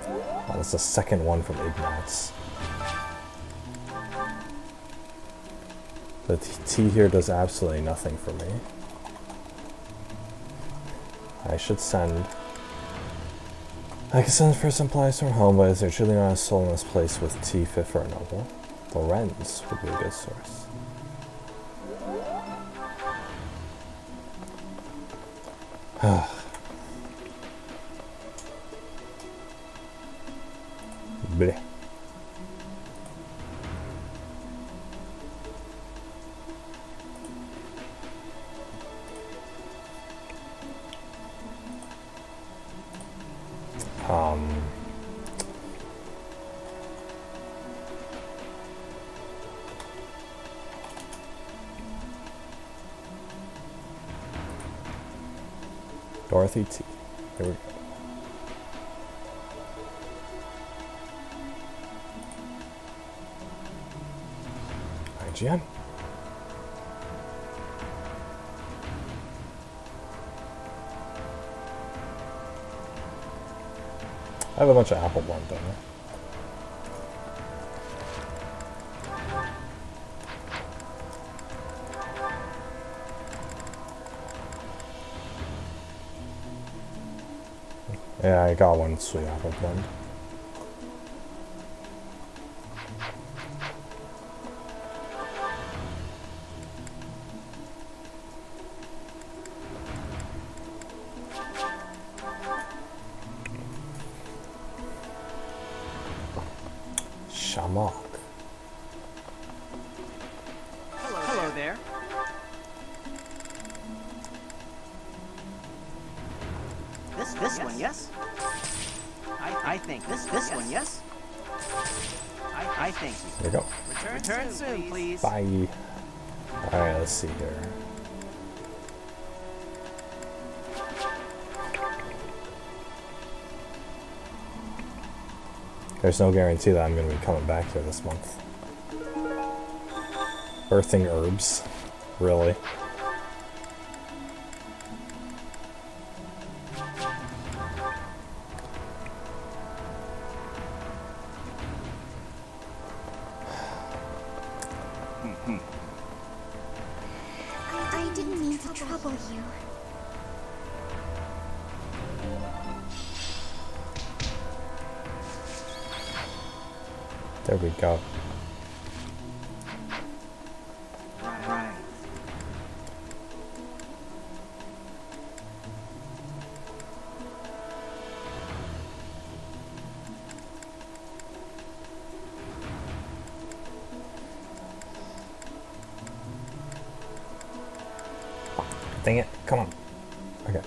Oh, that's the second one from Ignatz. The tea here does absolutely nothing for me. I should send... I could send for supplies from home, but is there truly not a soul in this place with tea fit for a noble? Lorenz would be a good source. Bleh. Dorothy T. Here we go. IGN. I have a bunch of apple blend, don't I? Yeah, I got one sweet apple blend. Shamrock. Hello there. This one, yes? I think this one, yes? I thank you. There we go. Return soon, please. Bye. Alright, let's see here. There's no guarantee that I'm going to be coming back here this month. Birthing herbs. Really? I didn't mean to trouble you. There we go. Right. Dang it. Come on. Okay.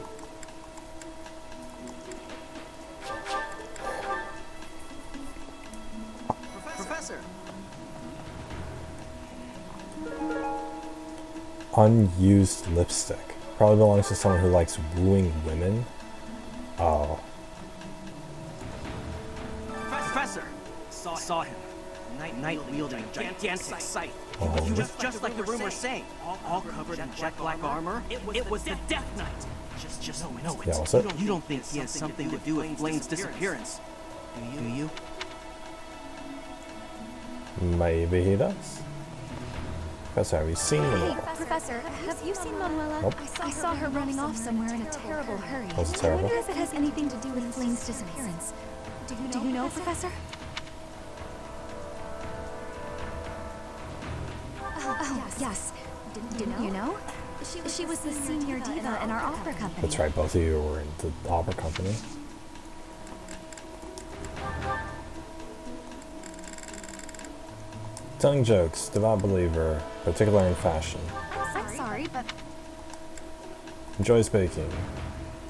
Professor. Unused lipstick. Probably belongs to someone who likes wooing women. Oh. Professor. Saw him. Knight wielding gigantic scythe. Oh. He was just like the rumors saying, all covered in jet black armor. It was the Death Knight. Just know it. Yeah, what's it? You don't think he has something to do with Blaine's disappearance, do you? Maybe he does. Professor, have you seen Hey, Manuela? Professor, have you seen Manuela? Nope. I saw her running off somewhere in a terrible hurry. Was it I terrible? wonder if it has anything to do with Blaine's disappearance. Do you know, Professor? Oh, yes. Didn't you know? She was the senior diva in our opera company. That's right, both of you were in the opera company. Telling jokes, devout believer, particular in fashion. I'm sorry, but Enjoys baking.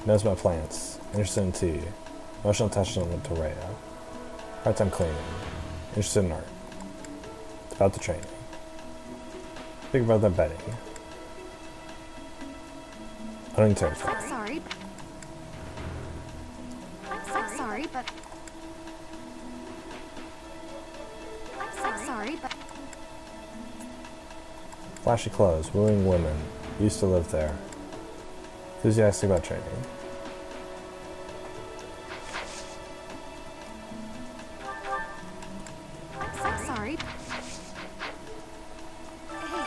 Knows about plants. Interested in tea. Emotional attachment to Rhea. Hard time cleaning. Interested in art. About the training. Think about that betting. Unterrified. I'm sorry. I'm sorry, but I'm sorry, but Flashy clothes. Wooing women. Used to live there. Enthusiastic about training. I'm sorry.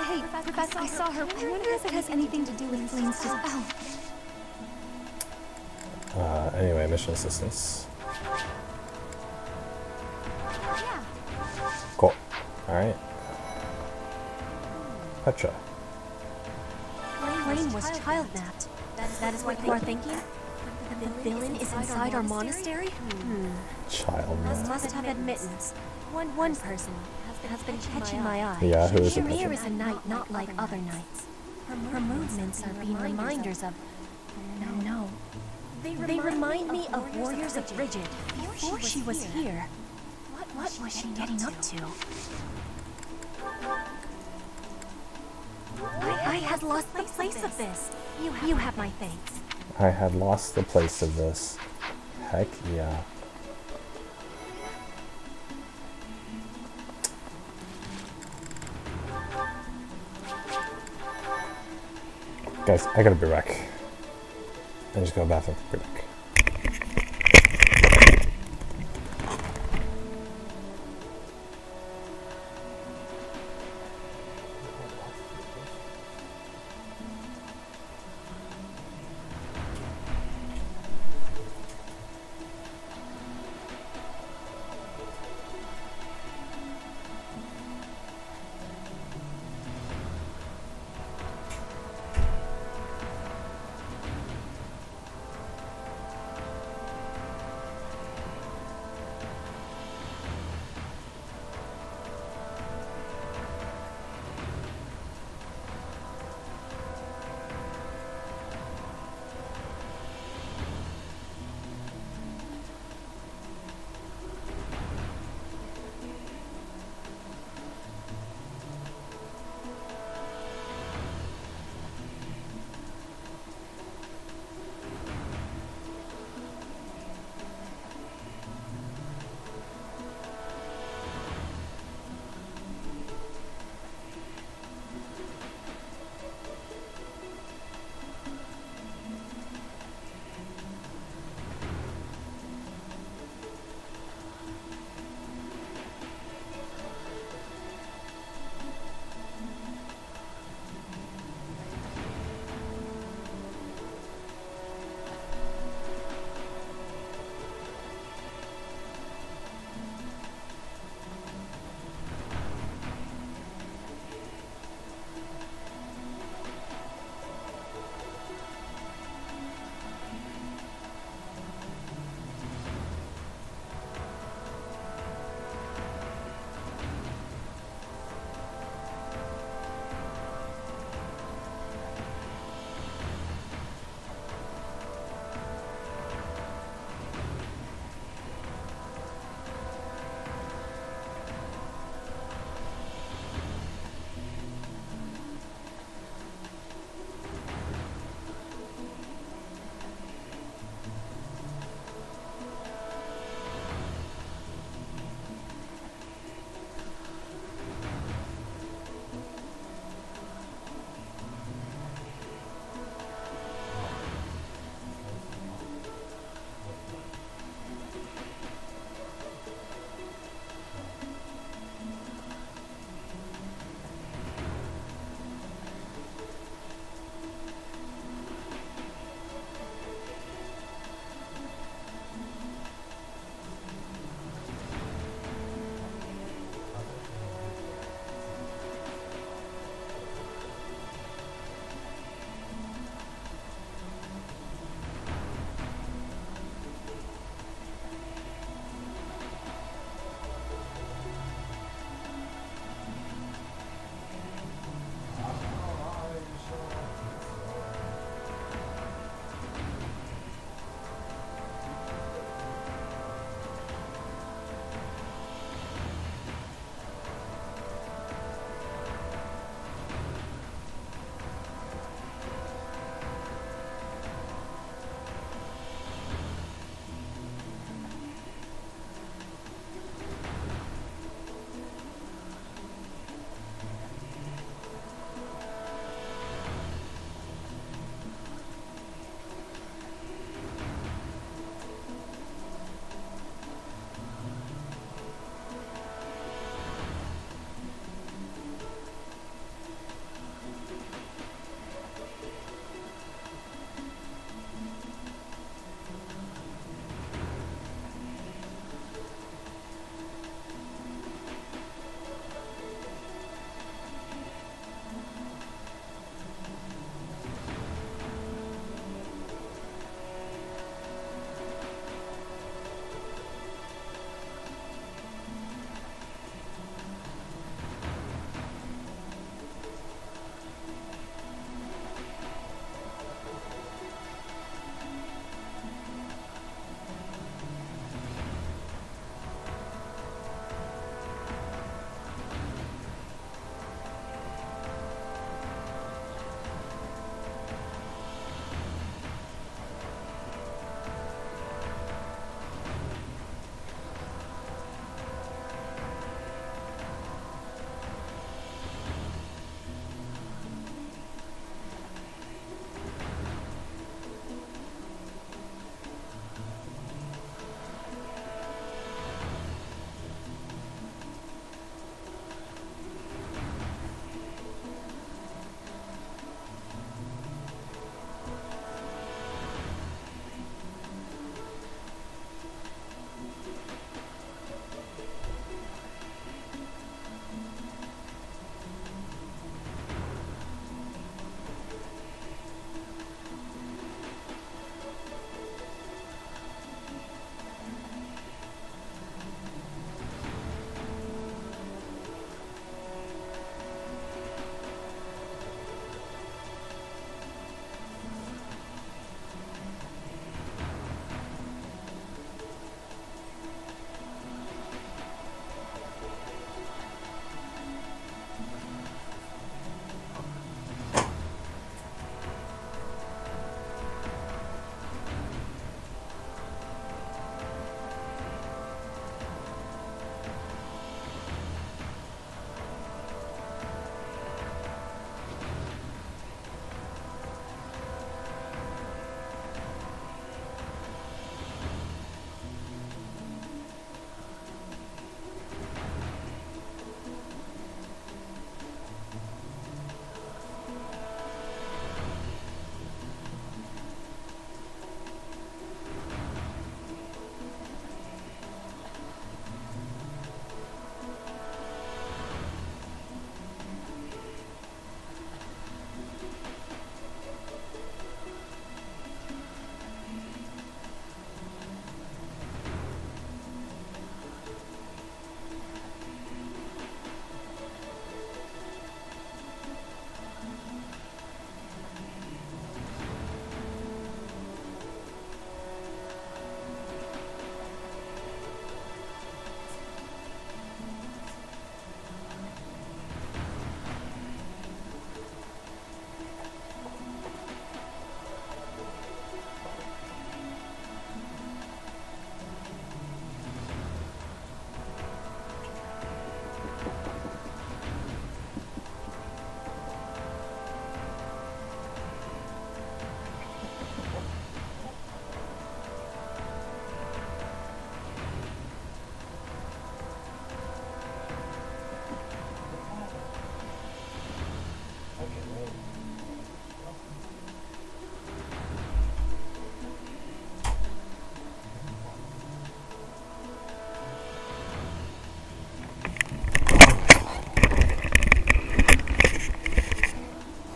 Hey, Professor, I saw her. I wonder if it has anything to do with Blaine's Anyway, mission assistance. Yeah. Cool. Alright. Petra. Blaine was child-napped. That is what you are thinking? The villain is inside our monastery? Child Must have admittance. One person has been catching my eye. Yeah, who is it? Here is a knight not like other knights. Her movements are being reminders of... No. They remind me of warriors of Brigid before she was here. What was she getting up to? I had lost the place of this. You have my thanks. I had lost the place of this. Heck yeah. Guys, I gotta be back. I just go to the bathroom. Be back.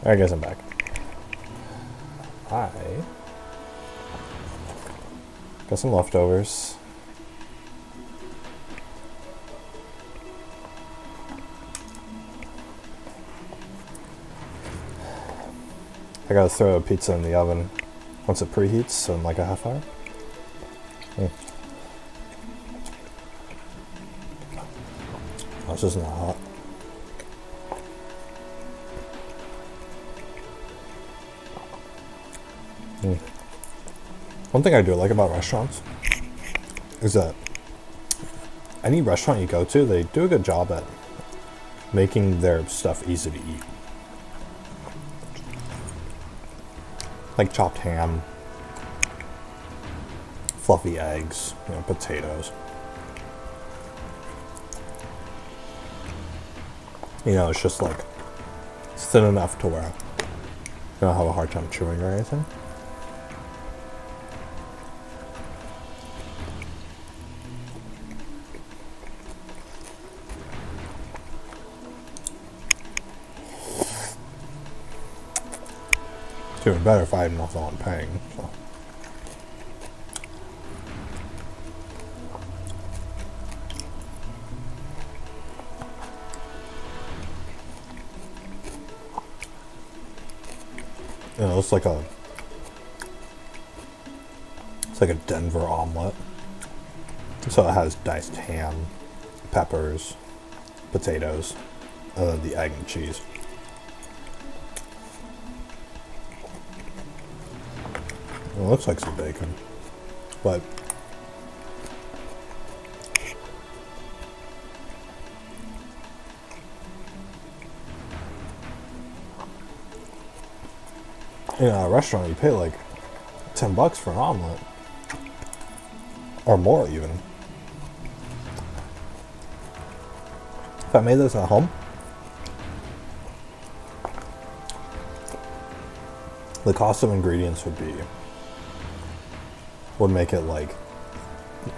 Alright guys, I'm back. I got some leftovers. I gotta throw a pizza in the oven once it preheats, so in like a half hour. Oh, it's just not hot. One thing I do like about restaurants is that any restaurant you go to, they do a good job at making their stuff easy to eat. Like chopped ham, fluffy eggs, you know, potatoes. You know, it's just like, it's thin enough to where you don't have a hard time chewing or anything. It's even better if I have nothing I'm paying. So. You know, it's like a Denver omelet. So it has diced ham, peppers, potatoes, and then the egg and cheese. It looks like some bacon, but in a restaurant you pay like $10 for an omelet, or more even. If I made this at home, the cost of ingredients would make it like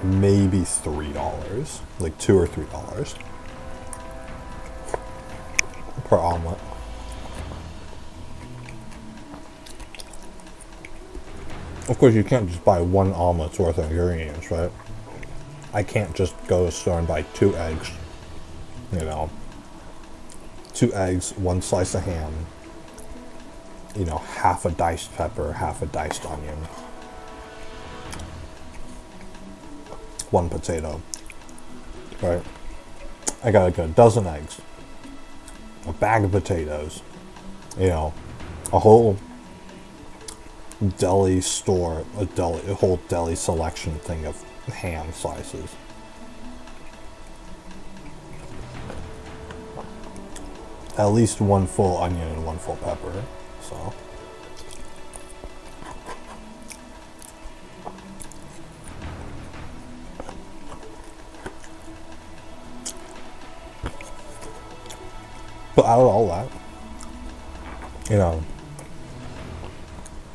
maybe $3, like $2 or $3 per omelet. Of course, you can't just buy one omelet's worth of ingredients, right? I can't just go to the store and buy 2 eggs, you know, 2 eggs, 1 slice of ham, you know, half a diced pepper, half a diced onion, 1 potato, right? I got like a dozen eggs, a bag of potatoes, you know, a whole deli store, a whole deli selection thing of ham slices. At least 1 full onion and 1 full pepper, so. But out of all that, you know,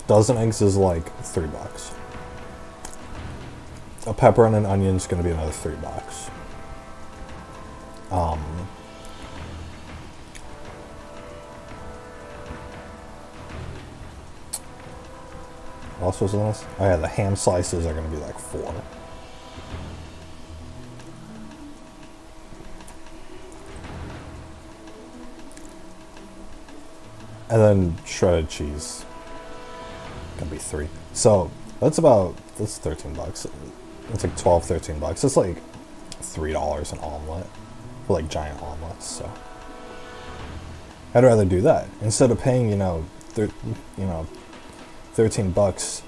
dozen eggs is like $3. A pepper and an onion is going to be another $3. What else was in this? Oh yeah, the ham slices are going to be like $4. And then shredded cheese, gonna be $3. So that's $13. It's like $12, $13. It's like $3 an omelet for like giant omelets. So I'd rather do that instead of paying, $13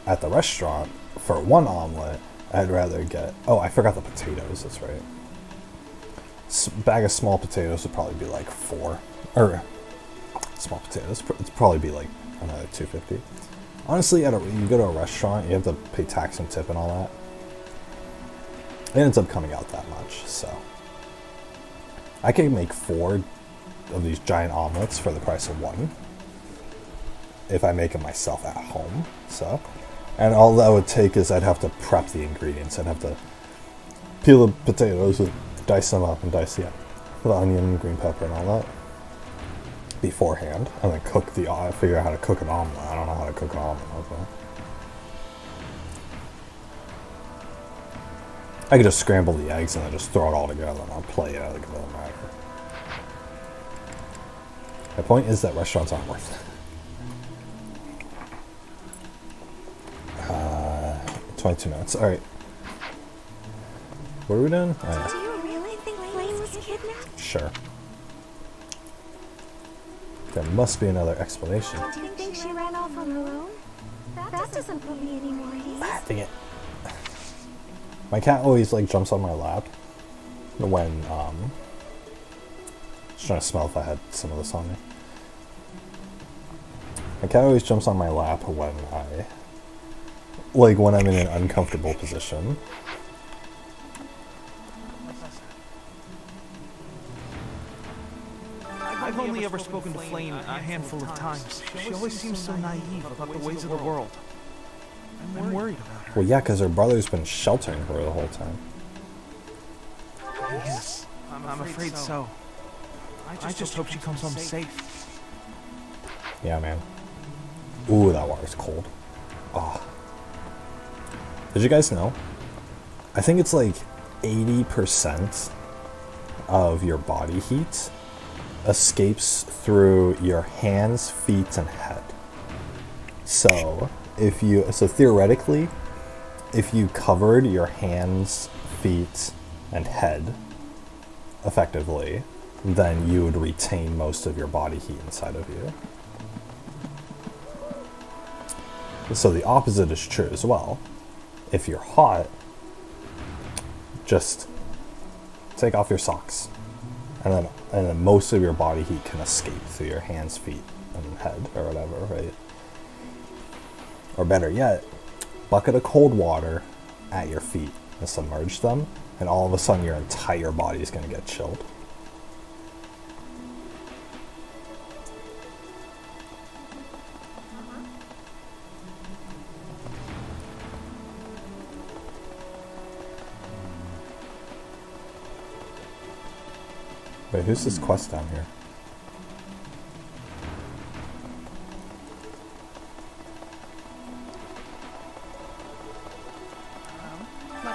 at the restaurant for 1 omelet. I'd rather get. Oh, I forgot the potatoes. That's right. Bag of small potatoes would probably be like $4. Or small potatoes. It'd probably be like another $2.50. Honestly, you go to a restaurant, you have to pay tax and tip and all that. It ends up coming out that much, so. I can make 4 of these giant omelets for the price of 1. If I make it myself at home, so. And all that would take is I'd have to prep the ingredients. I'd have to peel the potatoes and dice them up and dice the onion and green pepper and all that. beforehand and then cook figure out how to cook an omelet. I don't know how to cook an omelet. Okay. I could just scramble the eggs and then just throw it all together and I'll play it. Like, it doesn't matter. My point is that restaurants aren't worth it. 22 minutes. Alright. What are we doing? Do you really think Flame was kidnapped? Sure. There must be another explanation. Do you think she ran off on her own? That doesn't put me any more at ease. Ah, dang it. My cat always like jumps on my lap when just trying to smell if I had some of this on me. My cat always jumps on my lap when I'm in an uncomfortable position. I've only ever spoken to Flame a handful of times. She always seems so naive about the ways of the world. I'm worried about her. Well, yeah, because her brother's been sheltering her the whole time. Yes, I'm afraid so. I just hope she comes home safe. Yeah, man. Ooh, that water's cold. Oh. Did you guys know? I think it's like 80% of your body heat escapes through your hands, feet, and head. So theoretically, if you covered your hands, feet, and head effectively, then you would retain most of your body heat inside of you. So the opposite is true as well. If you're hot, just take off your socks, and then most of your body heat can escape through your hands, feet, and head, or whatever, right? Or better yet, bucket of cold water at your feet and submerge them, and all of a sudden your entire body is going to get chilled. Wait, who's this quest down here?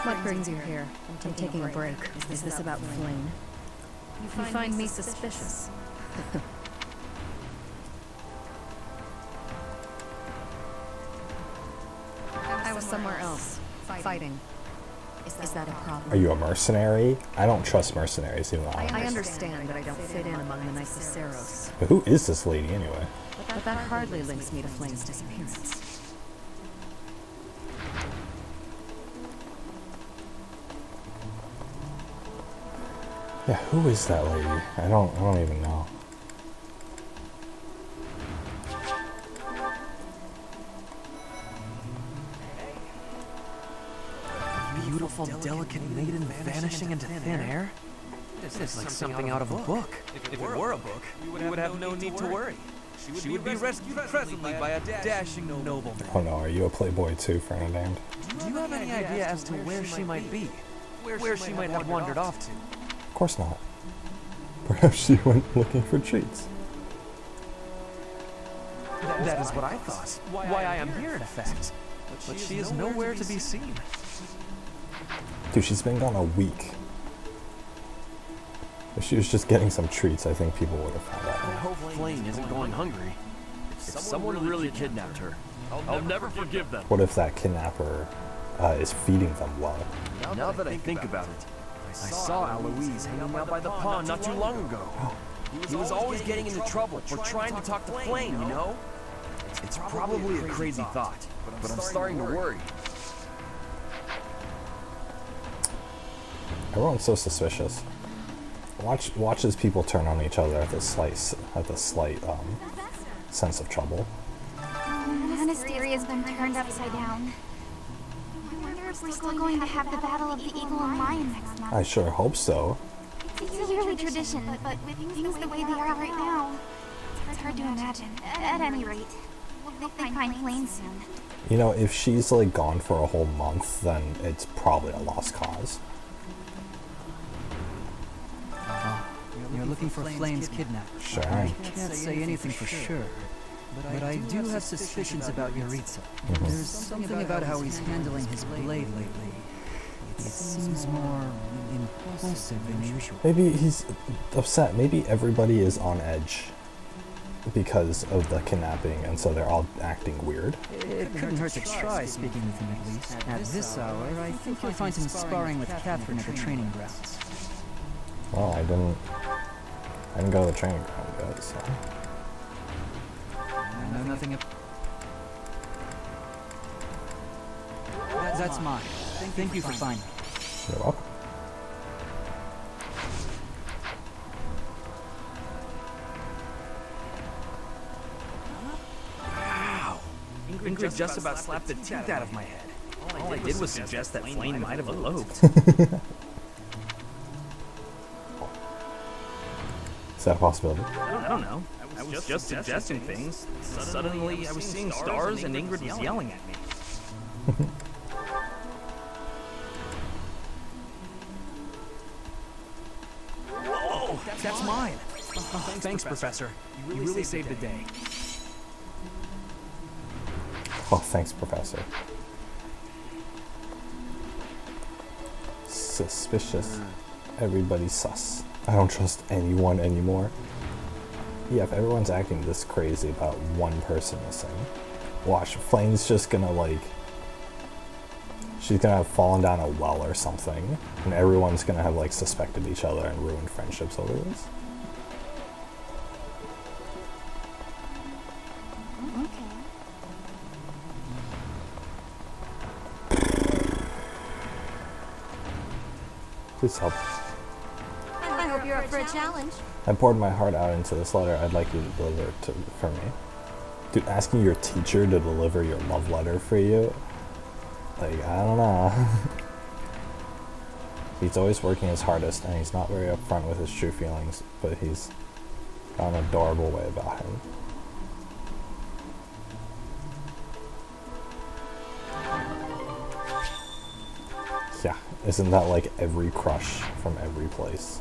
What brings you here? I'm taking a break. Is this about Flame? You find me suspicious. I was somewhere else, fighting. Is that a problem? Are you a mercenary? I don't trust mercenaries, even though I understand that I don't fit in among the Knights of Saros. But who is this lady anyway? But that hardly links me to Flame's disappearance. Yeah, who is that lady? I don't even know. Beautiful, delicate maiden vanishing into thin air? This is like something out of a book. If it were a book, we would have no need to worry. She would be rescued presently by a dashing nobleman. Oh no, are you a playboy too, Ferdinand? Do you have any idea as to where she might be? Where she might have wandered off to? Of course not. Perhaps she went looking for treats. That is what I thought. Why I am here, in effect. But she is nowhere to be seen. Dude, she's been gone a week. If she was just getting some treats, I think people would have found out. I hope Flame isn't going hungry. If someone really kidnapped her, I'll never forgive them. What if that kidnapper is feeding them well? Now that I think about it, I saw Aloise hanging out by the pond not too long ago. He was always getting into trouble for trying to talk to Flame, you know? It's probably a crazy thought, but I'm starting to worry. Everyone's so suspicious. Watch as people turn on each other at the slight sense of trouble. Monasteria's been turned upside down. I wonder if we're still going to have the Battle of the Eagle and Lion next month. I sure hope so. It's a yearly tradition, but with things the way they are right now, it's hard to imagine. At any rate, we'll find Flame soon. You know, if she's like gone for a whole month, then it's probably a lost cause. You're looking for Flame's kidnapper. Sure. I can't say anything for sure, but I do have suspicions about Yaritza. There's something about how he's handling his blade lately. It seems more impulsive than usual. Maybe he's upset. Maybe everybody is on edge because of the kidnapping, and so they're all acting weird. It couldn't hurt to try speaking with him at least. At this hour, I think you'll find him sparring with Catherine at the training grounds. Well, I didn't go to the training ground yet, so. I know nothing of... That's mine. Thank you for finding it. You're welcome. Wow. Ingrid just about slapped the teeth out of my head. All I did was suggest that Flame might have eloped. Is that a possibility? I don't know. I was just suggesting things. Suddenly, I was seeing stars and Ingrid was yelling at me. Whoa! That's mine! Oh, thanks, Professor. You really saved the day. Oh, thanks, Professor. Suspicious. Everybody's sus. I don't trust anyone anymore. Yeah, if everyone's acting this crazy about one person missing, watch, Flame's just gonna, like, she's gonna have fallen down a well or something, and everyone's gonna have, like, suspected each other and ruined friendships over this. Please help. I hope you're up for a challenge. I poured my heart out into this letter I'd like you to deliver for me. Dude, asking your teacher to deliver your love letter for you? Like, I don't know. He's always working his hardest, and he's not very upfront with his true feelings, but he's got an adorable way about him. Yeah, isn't that like every crush from every place?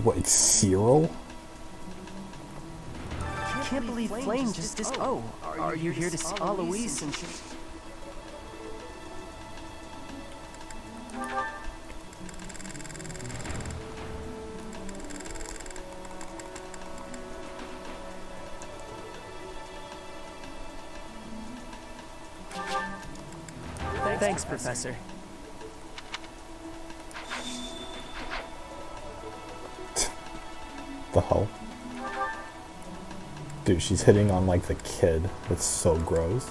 What, it's Cyril? I can't believe Flame just is. Oh, are you here to see Aloise and Thanks, Professor. The hell? Dude, she's hitting on like the kid. It's so gross.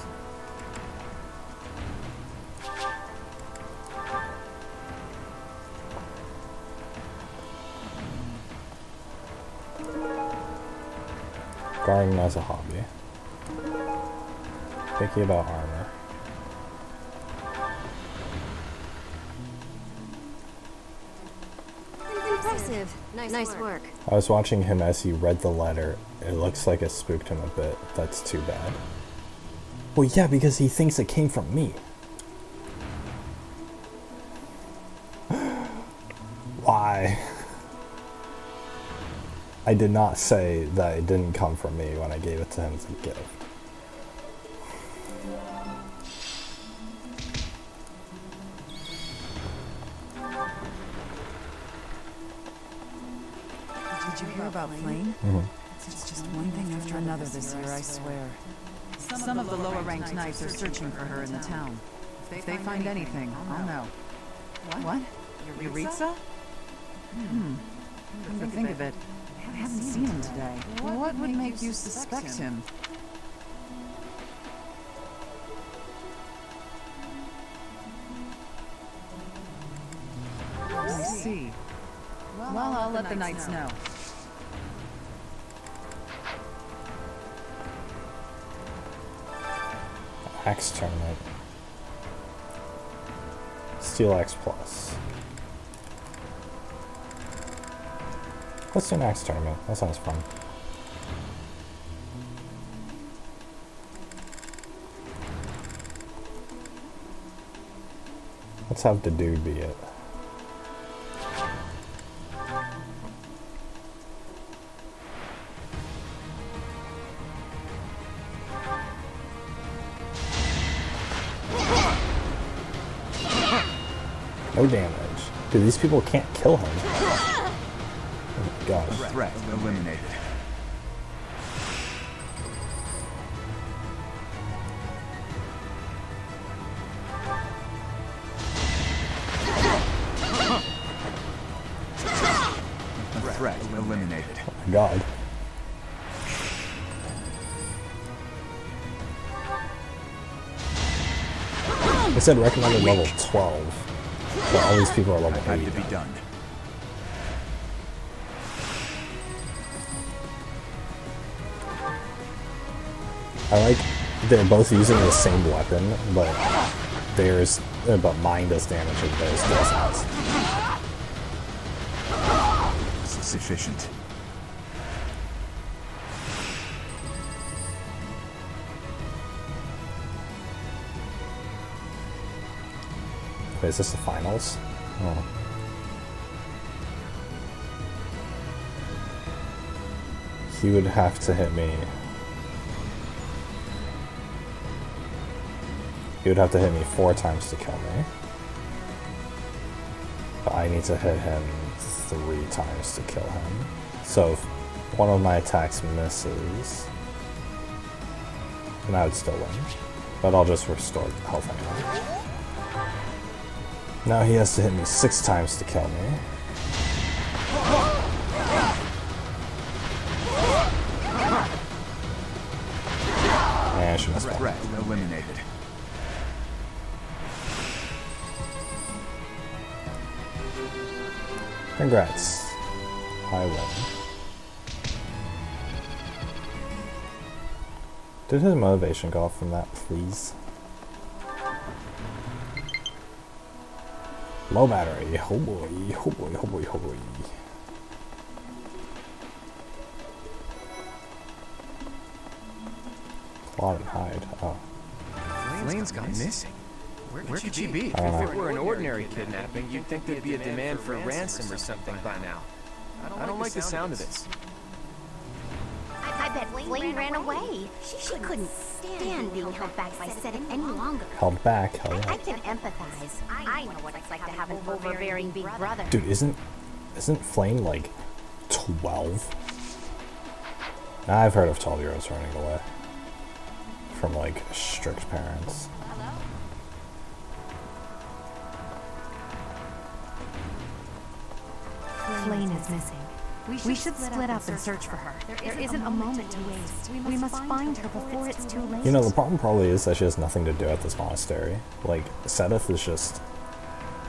Gardening as a hobby. Picky about armor. Impressive. Nice work. I was watching him as he read the letter. It looks like it spooked him a bit. That's too bad. Well, yeah, because he thinks it came from me. Why? I did not say that it didn't come from me when I gave it to him as a gift. Did you hear about Flame? It's just one thing after another this year, I swear. Some of the lower-ranked knights are searching for her in the town. If they find anything, I'll know. What? Yaritza? Come to think of it, I haven't seen him today. What would make you suspect him? I see. Well, I'll let the knights know. Axe tournament. Steel Axe Plus. Let's do an axe tournament. That sounds fun. Let's have the dude be it. No damage. Dude, these people can't kill him. Oh my gosh. Threat eliminated. Threat eliminated. Oh my god. It said recommended level 12, but all these people are level 8. To be done. I like they're both using the same weapon, but mine does damage and theirs doesn't. Sufficient. Wait, is this the finals? Oh. He would have to hit me. He would have to hit me 4 times to kill me. But I need to hit him 3 times to kill him. So if one of my attacks misses, then I would still win. But I'll just restore health anyway. Now he has to hit me 6 times to kill me. And I should have Threat eliminated. Congrats. I win. Did his motivation go off from that, please? Low battery. Oh boy, oh boy, oh boy, oh boy. Claw and hide. Oh. Flane's gone missing. Where could she be? If it were an ordinary kidnapping, you'd think there'd be a demand for ransom or something by now. I don't like the sound of this. I bet Flame ran away. She couldn't stand being held back by Sedith any longer. Held back? Hell yeah. I can empathize. I know what it's like to have an overbearing big brother. Dude, isn't Flame like 12? Now I've heard of 12-year-olds running away from like strict parents. Flame is missing. We should split up and search for her. There isn't a moment to waste. We must find her before it's too late. You know, the problem probably is that she has nothing to do at this monastery. Like, Sedith is just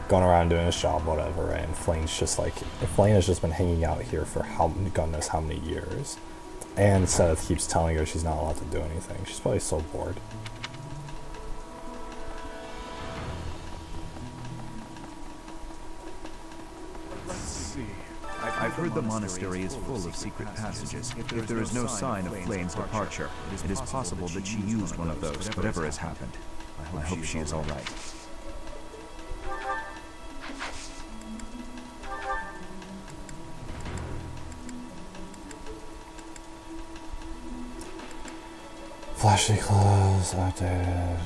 going around doing his job, whatever, right? And Flame's just like, Flame has just been hanging out here for God knows how many years. And Sedith keeps telling her she's not allowed to do anything. She's probably so bored. I've heard the monastery is full of secret passages. If there is no sign of Flame's departure, it is possible that she used one of those, whatever has happened. I hope she is all right. Flashy clothes, outdated.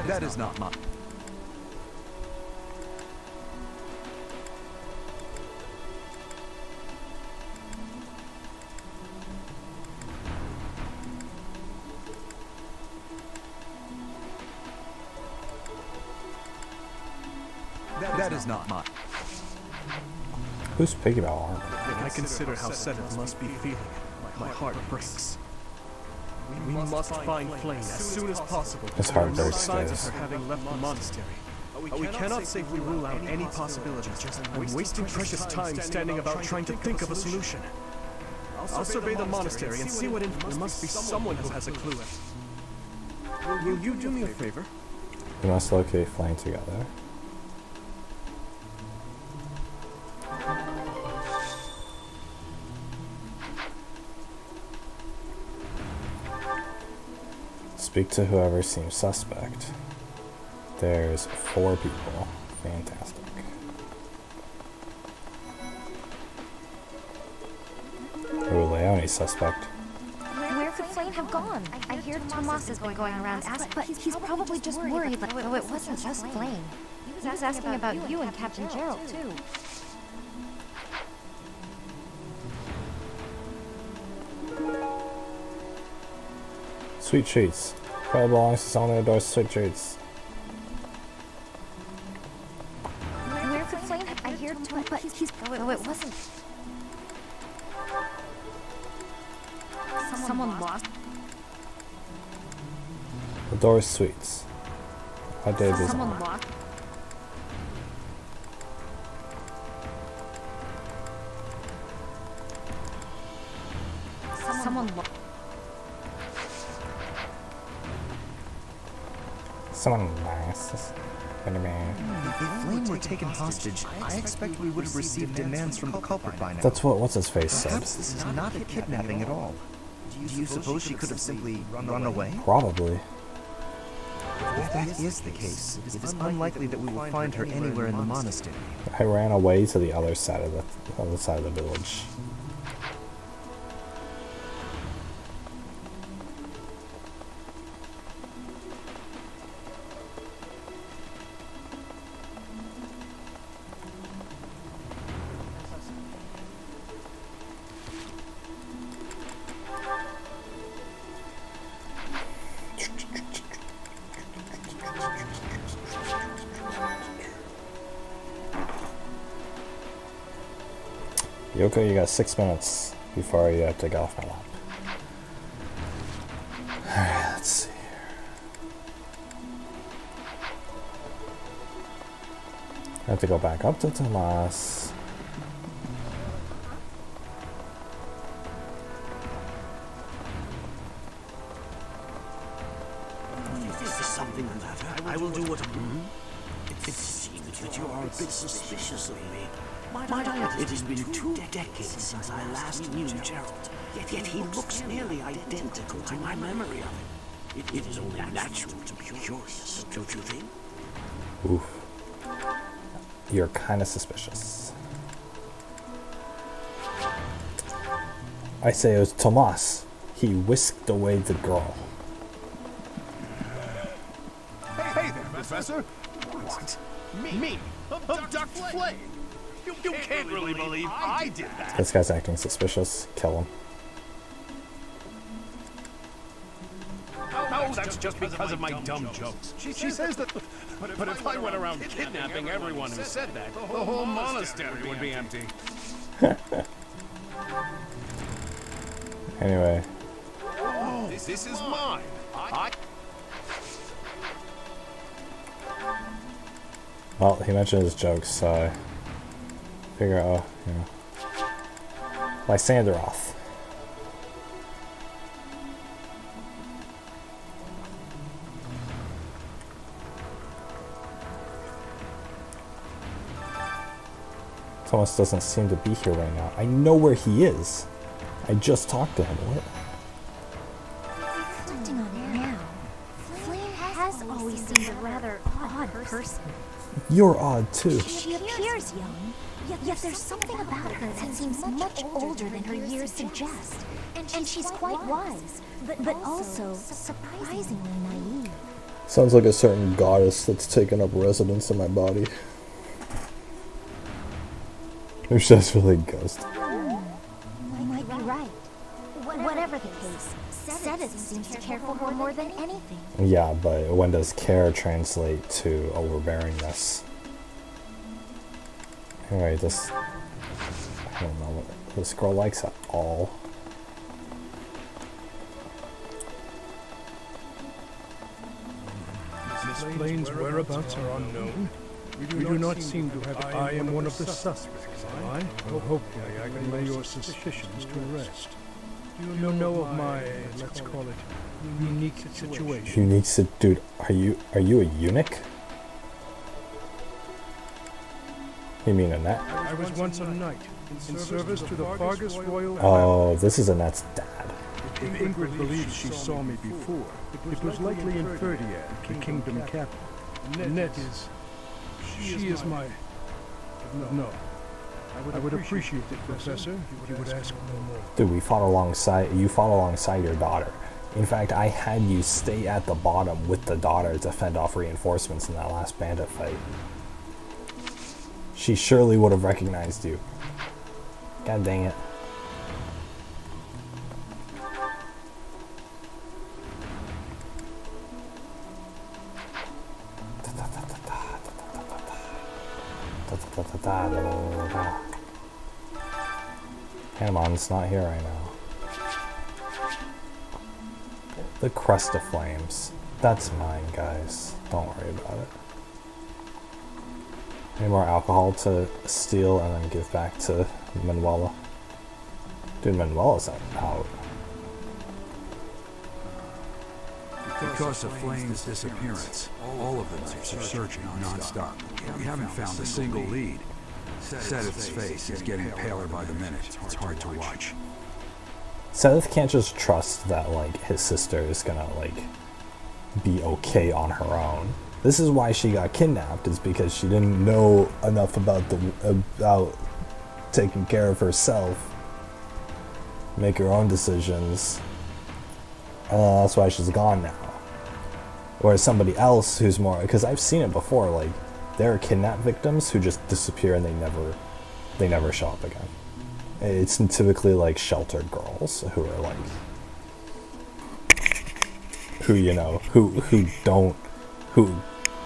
That is not mine. That is not mine. Who's piggy about armor? I consider how Sedith must be feeling. My heart breaks. We must find Flame as soon as possible. His heart There are no breaks, signs guys. of her having left the monastery. We cannot safely rule out any possibility. I'm wasting precious time standing about trying to think of a solution. I'll survey the monastery and see what there must be someone who has a clue. Will you do me a favor? We must locate Flame together. Speak to whoever seems suspect. There's 4 people. Fantastic. Ooh, Leone suspect. Where could Flame have gone? I hear Tomas has been going around asking, but he's probably just worried. But it wasn't just Flame. He was asking about you and Captain Gerald, too. Sweet treats. Probably belongs to someone who adores sweet treats. Where could Flame have? I hear Tomas, but he's probably. Oh, it wasn't. Someone lost. Adores sweets. How dare this? Someone lost. Someone lost. Someone nice. If Flame were taken hostage, I expect we would have received demands from the culprit by now. That's what what's-his-face said. Perhaps this is not a kidnapping at all. Do you suppose she could have simply run away? Probably. If that is the case, it is unlikely that we will find her anywhere in the monastery. I ran away to the other side of the village. Yoko, you got 6 minutes before you have to get off my lap. Alright, let's see here. I have to go back up to Tomas. Is this something the matter? I will do what... It seems that you are a bit suspicious of me. It has been 2 decades since I last knew Gerald, yet he looks nearly identical to my memory of him. It is only natural to be curious, don't you think? Oof. You're kind of suspicious. I say it was Tomas. He whisked away the girl. Hey there, Professor! What? Me? Abduct Flame? You can't really believe I did that. This guy's acting suspicious. Kill him. Oh, that's just because of my dumb jokes. She says that... But if I went around kidnapping everyone who said that, the whole monastery would be empty. Anyway. Oh, this is mine. Well, he mentioned his jokes, so I figure out, you know. Lysander off. Thomas doesn't seem to be here right now. I know where he is. I just talked to him. What? Reflecting on it now, Flame has always seemed a rather odd person. You're odd too. She appears young, yet there's something about her that seems much older than her years suggest. And she's quite wise, but also surprisingly naive. Sounds like a certain goddess that's taken up residence in my body. Which does really ghost. You might be right. Whatever the case, Sedith seems to care for her more than anything. Yeah, but when does care translate to overbearingness? Anyway, this... I don't know what this girl likes at all. Miss Flame's whereabouts are unknown. You do not seem to have... I am one of the suspects, am I? Oh, hopefully I can lay your suspicions to rest. Do you know of my, let's call it, unique situation? Dude, are you a eunuch? You mean Annette? I was once a knight, in service to the Fargus Royal Family. Oh, this is Annette's dad. If Ingrid believes she saw me before, it was likely in Ferdiad, the kingdom capital. Annette she is my... No. I would appreciate it, Professor, if you would ask no more. Dude, you fought alongside your daughter. In fact, I had you stay at the bottom with the daughter to fend off reinforcements in that last bandit fight. She surely would have recognized you. God dang it. Hamon's not here right now. The crest of flames. That's mine, guys. Don't worry about it. Any more alcohol to steal and then give back to Manuela? Dude, Manuela's out. Because of Flame's disappearance, all of them are searching non-stop. We haven't found a single lead. Sedith's face is getting paler by the minute. It's hard to watch. Sedith can't just trust that, like, his sister is gonna, like, be okay on her own. This is why she got kidnapped, is because she didn't know enough about taking care of herself, make her own decisions. That's why she's gone now. Whereas somebody else who's more, because I've seen it before, like, there are kidnap victims who just disappear and they never show up again. It's typically like sheltered girls who are like, who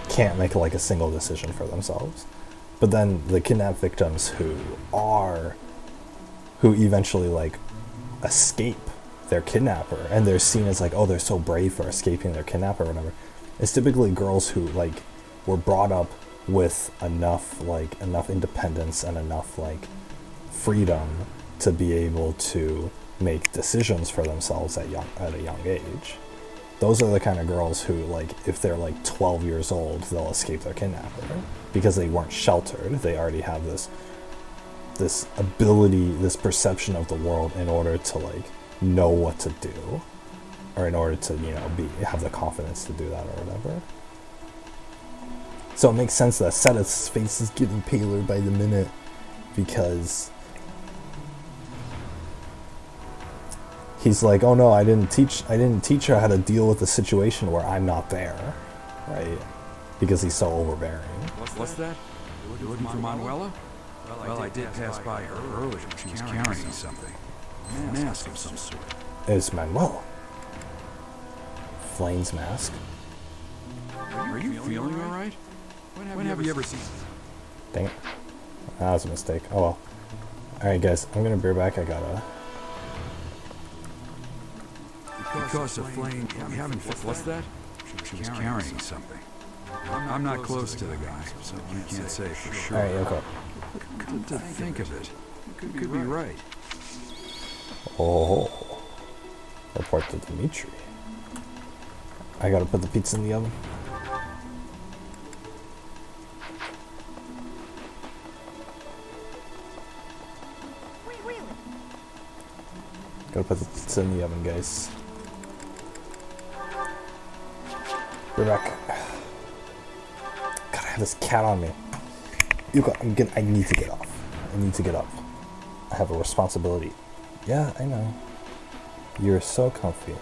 can't make like a single decision for themselves. But then the kidnap victims who eventually like escape their kidnapper, and they're seen as like, oh, they're so brave for escaping their kidnapper or whatever. It's typically girls who like were brought up with enough independence and enough like freedom to be able to make decisions for themselves at a young age. Those are the kind of girls who, like, if they're like 12 years old, they'll escape their kidnapper because they weren't sheltered. They already have this ability, this perception of the world in order to like know what to do, or in order to, you know, have the confidence to do that or whatever. So it makes sense that Sedith's face is getting paler by the minute, because he's like, oh no, I didn't teach her how to deal with a situation where I'm not there, right? Because he's so overbearing. What's that? You looking for Manuela? Well, I did pass by her earlier. She was carrying something. A mask of some sort. It's Manuel. Flame's mask. Are you feeling all right? When have you ever seen... Dang it. That was a mistake. Oh well. Alright guys, I'm gonna be right back. I gotta... Because of Flame, we haven't... What's that? She was carrying something. I'm not close to the guy, so I can't say for sure. Alright, okay. Come to think of it, you could be right. Oh. Report to Dimitri. I gotta put the pizza in the oven. Gotta put the pizza in the oven, guys. We're back. God, I have this cat on me. I need to get off. I need to get up. I have a responsibility. Yeah, I know. You're so comfy.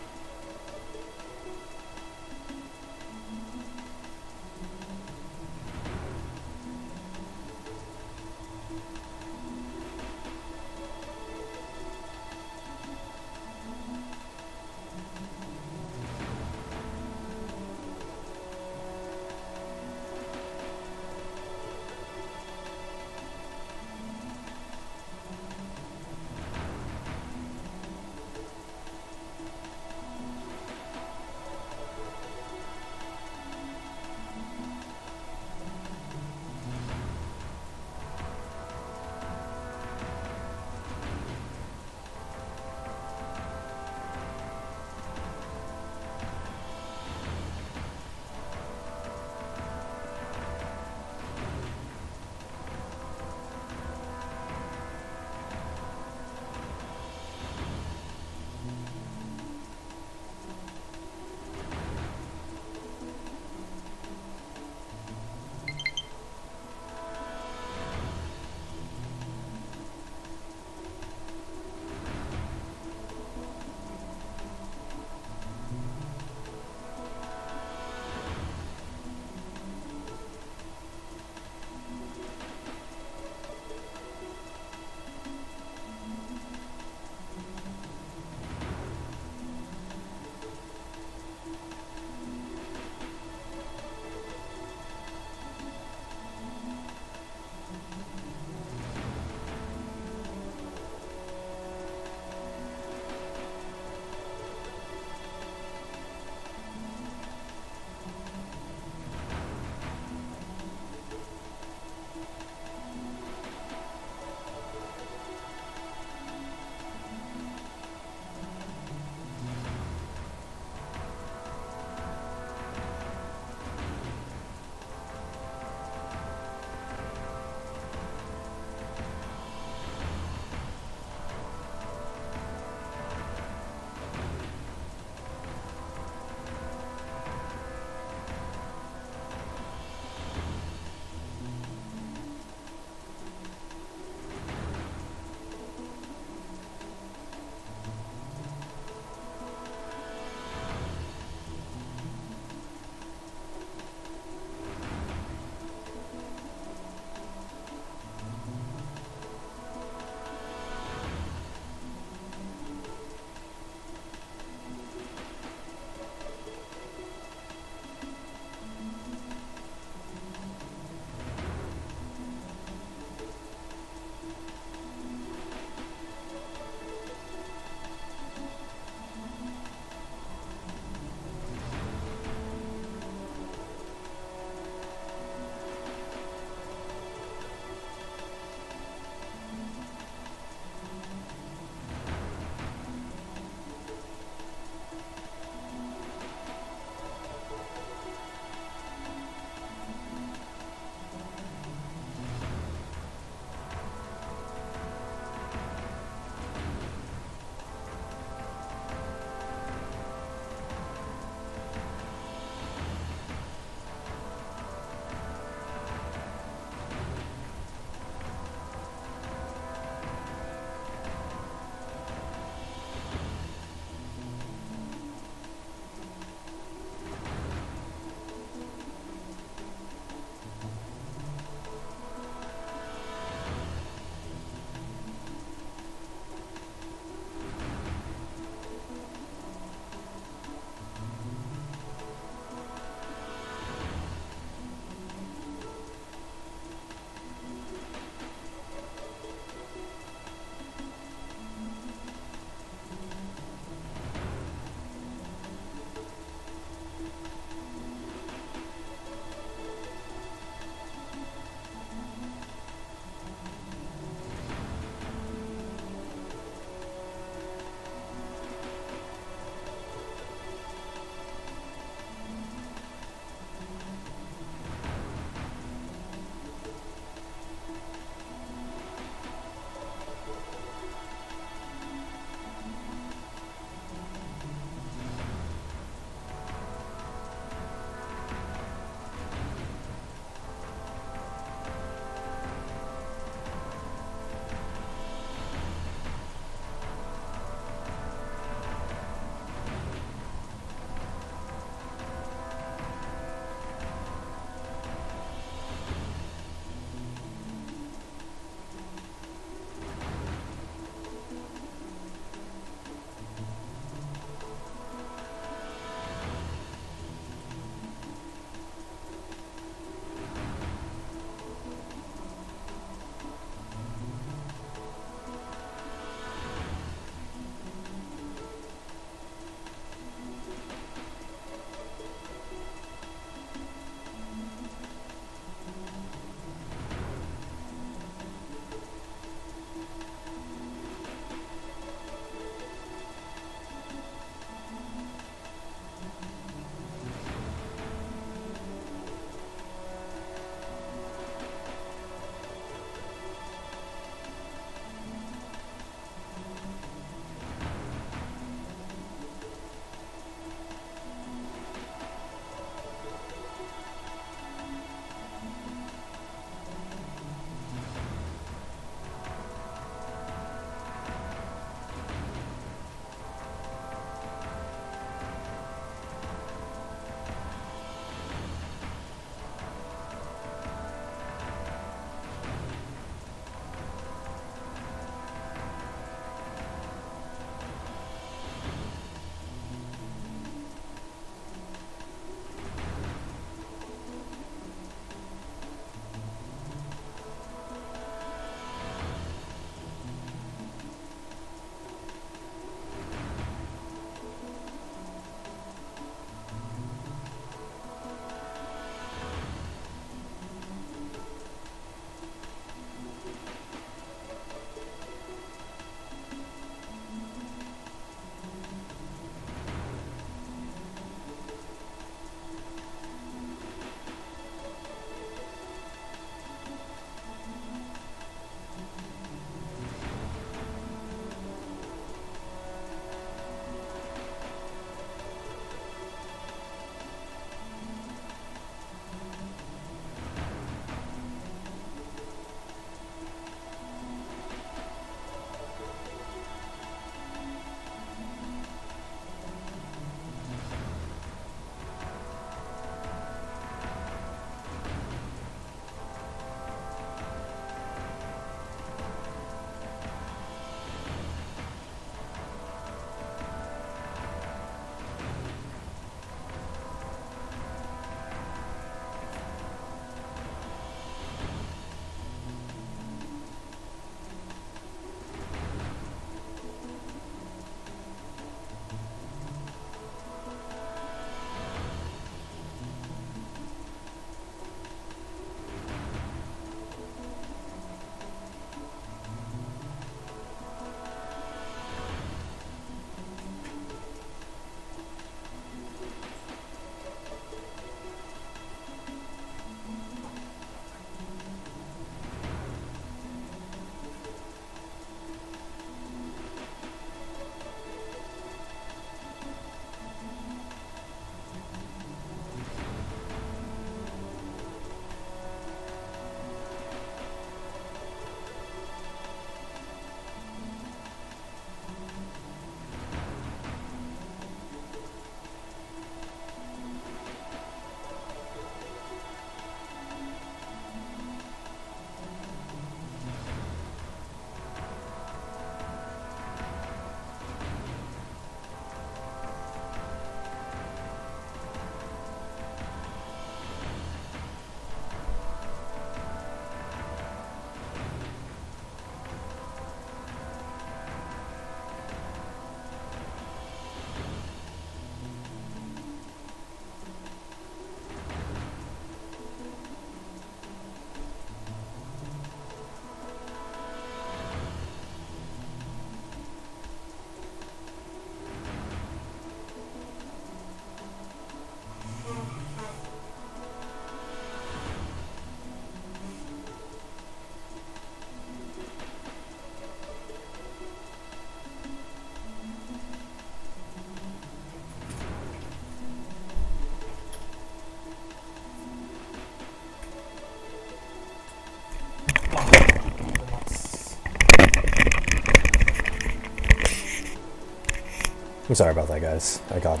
I'm sorry about that, guys. I got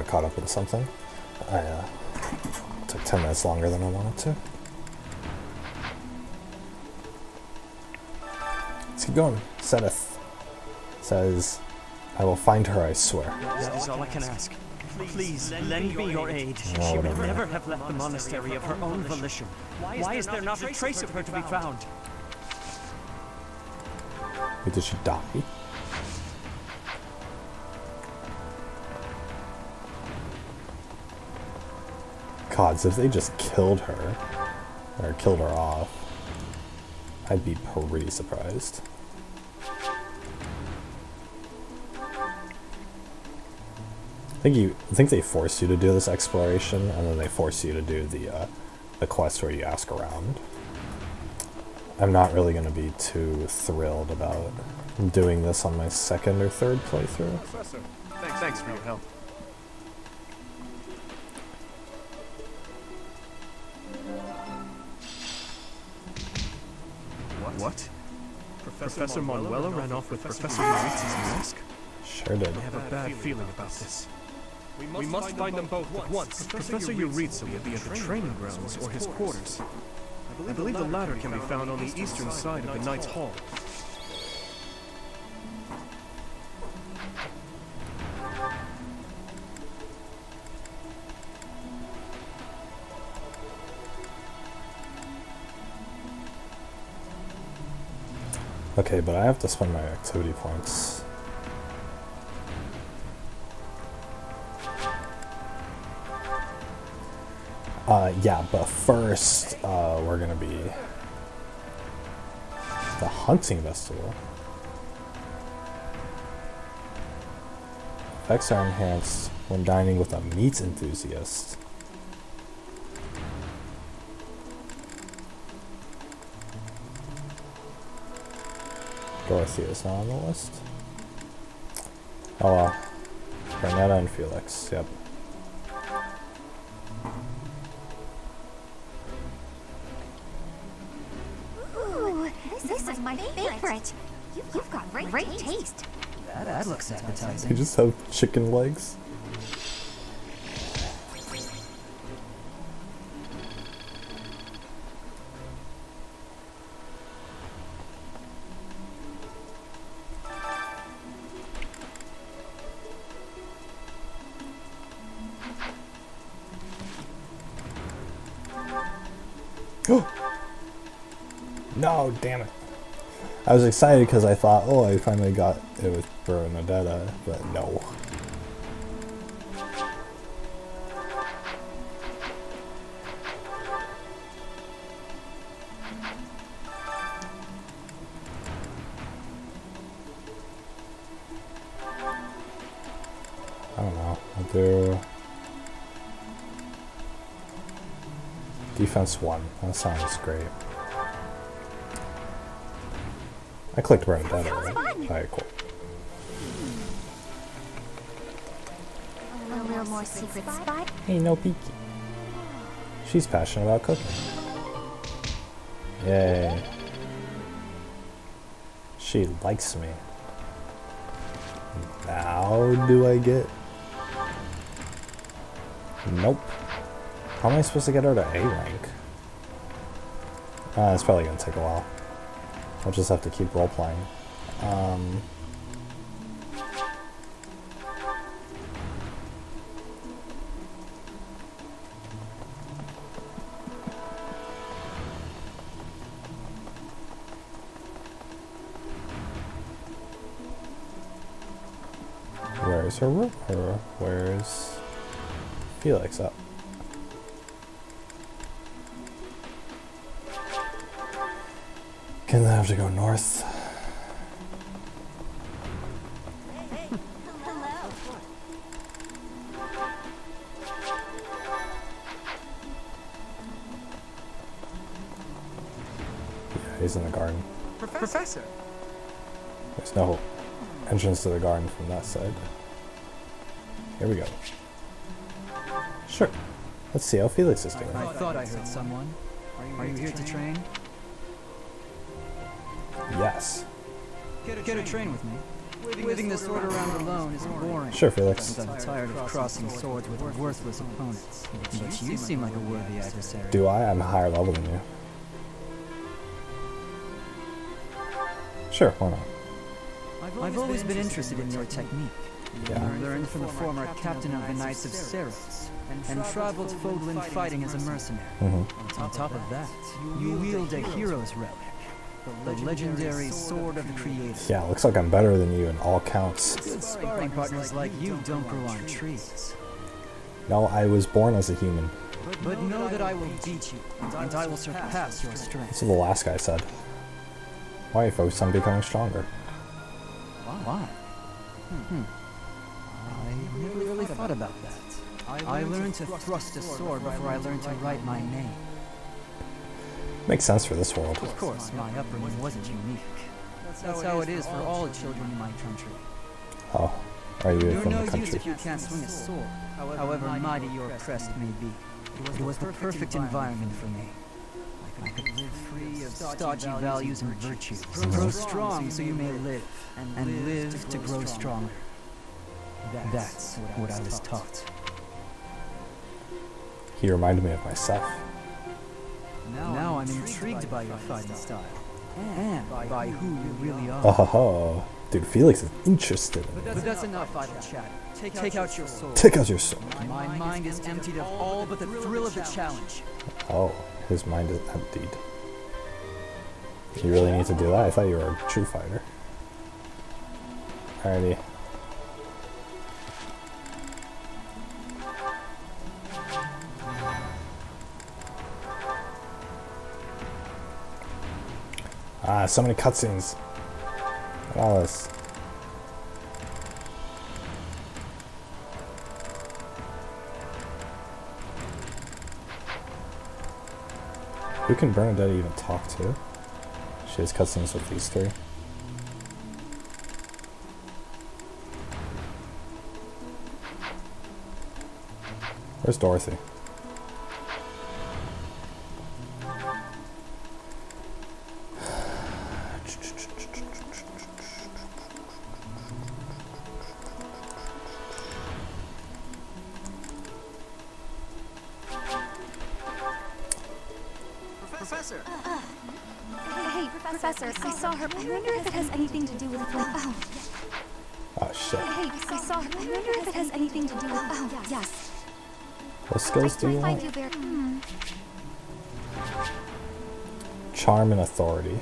caught up in something. I took 10 minutes longer than I wanted to. Let's keep going. Sedith says, "I will find her, I swear." That is all I can ask. Please, lend me your aid. Oh, She would whatever. never have left the monastery of her own volition. Why is there not a trace of her to be found? Wait, did she die? God, so if they just killed her, or killed her off, I'd be pretty surprised. I think they force you to do this exploration, and then they force you to do the quest where you ask around. I'm not really going to be too thrilled about doing this on my second or third playthrough. Professor, thanks for your help. What? Professor Manuela ran off with Professor Euritza's mask? Sure did. I have a bad feeling about this. We must find them both at once. Professor Euritza will be at the training grounds or his quarters. I believe the latter can be found on the eastern side of the Knight's Hall. Okay, but I have to spend my activity points. Yeah, but first, we're gonna be the hunting festival. Effects are enhanced when dining with a meat enthusiast. Dorothea is not on the list. Oh well. Bernetta and Felix, yep. Ooh, this is my favorite. You've got great taste. That looks appetizing. They just have chicken legs. No, damn it. I was excited because I thought, oh, I finally got it with Bernadetta, but no. I don't know. I'll do Defense 1. That sounds great. I clicked Bernadetta, right? Alright, cool. A little more secret spot. Hey, no peeky. She's passionate about cooking. Yay. She likes me. Now do I get... Nope. How am I supposed to get her to A rank? It's probably gonna take a while. I'll just have to keep role-playing. Where's her room? Where's Felix up? Can I have to go north? Yeah, he's in the garden. Professor! There's no entrance to the garden from that side. Here we go. Sure. Let's see how Felix is doing. I thought I heard someone. Are you here to train? Yes. Get a train with me. Waving the sword around alone is boring. Sure, Felix. I'm tired of crossing swords with worthless opponents. But you seem like a worthy adversary. Do I? I'm a higher level than you. Sure, why not? I've always been interested in your technique. Yeah. I learned from the former captain of the Knights of Ceros, and traveled Fodlan fighting as a mercenary. On top of that, you wield a hero's relic, the legendary Sword of the Creator. Yeah, looks like I'm better than you in all counts. Good sparring partners like you don't grow on trees. No, I was born as a human. But know that I will beat you, and I will surpass your strength. That's what the last guy said. Why are you focused on becoming stronger? Why? I never really thought about that. I learned to thrust a sword before I learned to write my name. Makes sense for this world. Of course, my upbringing wasn't unique. That's how it is for all children in my country. Oh, are you You're from no the use country? if you can't swing a sword, however mighty your crest may be. It was the perfect environment for me. I could live free of stodgy values and virtues. Grow strong so you may live, and live to grow stronger. That's what I was taught. He reminded me of myself. Now I'm intrigued by your fighting style, and by who you really are. Oh, dude, Felix is interested in me. But that's enough idle chatter. Take out your sword. Take out your sword. My mind is emptied of all but the thrill of the challenge. Oh, his mind is emptied. You really need to do that? I thought you were a true fighter. Alrighty. Ah, so many cutscenes. Look at all this. Who can Bernadette even talk to? She has cutscenes with these three. Where's Dorothy? Professor! Hey, Professor, I saw her. I wonder if it has anything to do with... Oh shit. Hey, I saw her. I wonder if it has anything to do with... yes. What skills do you I want? find you very... Charm and authority.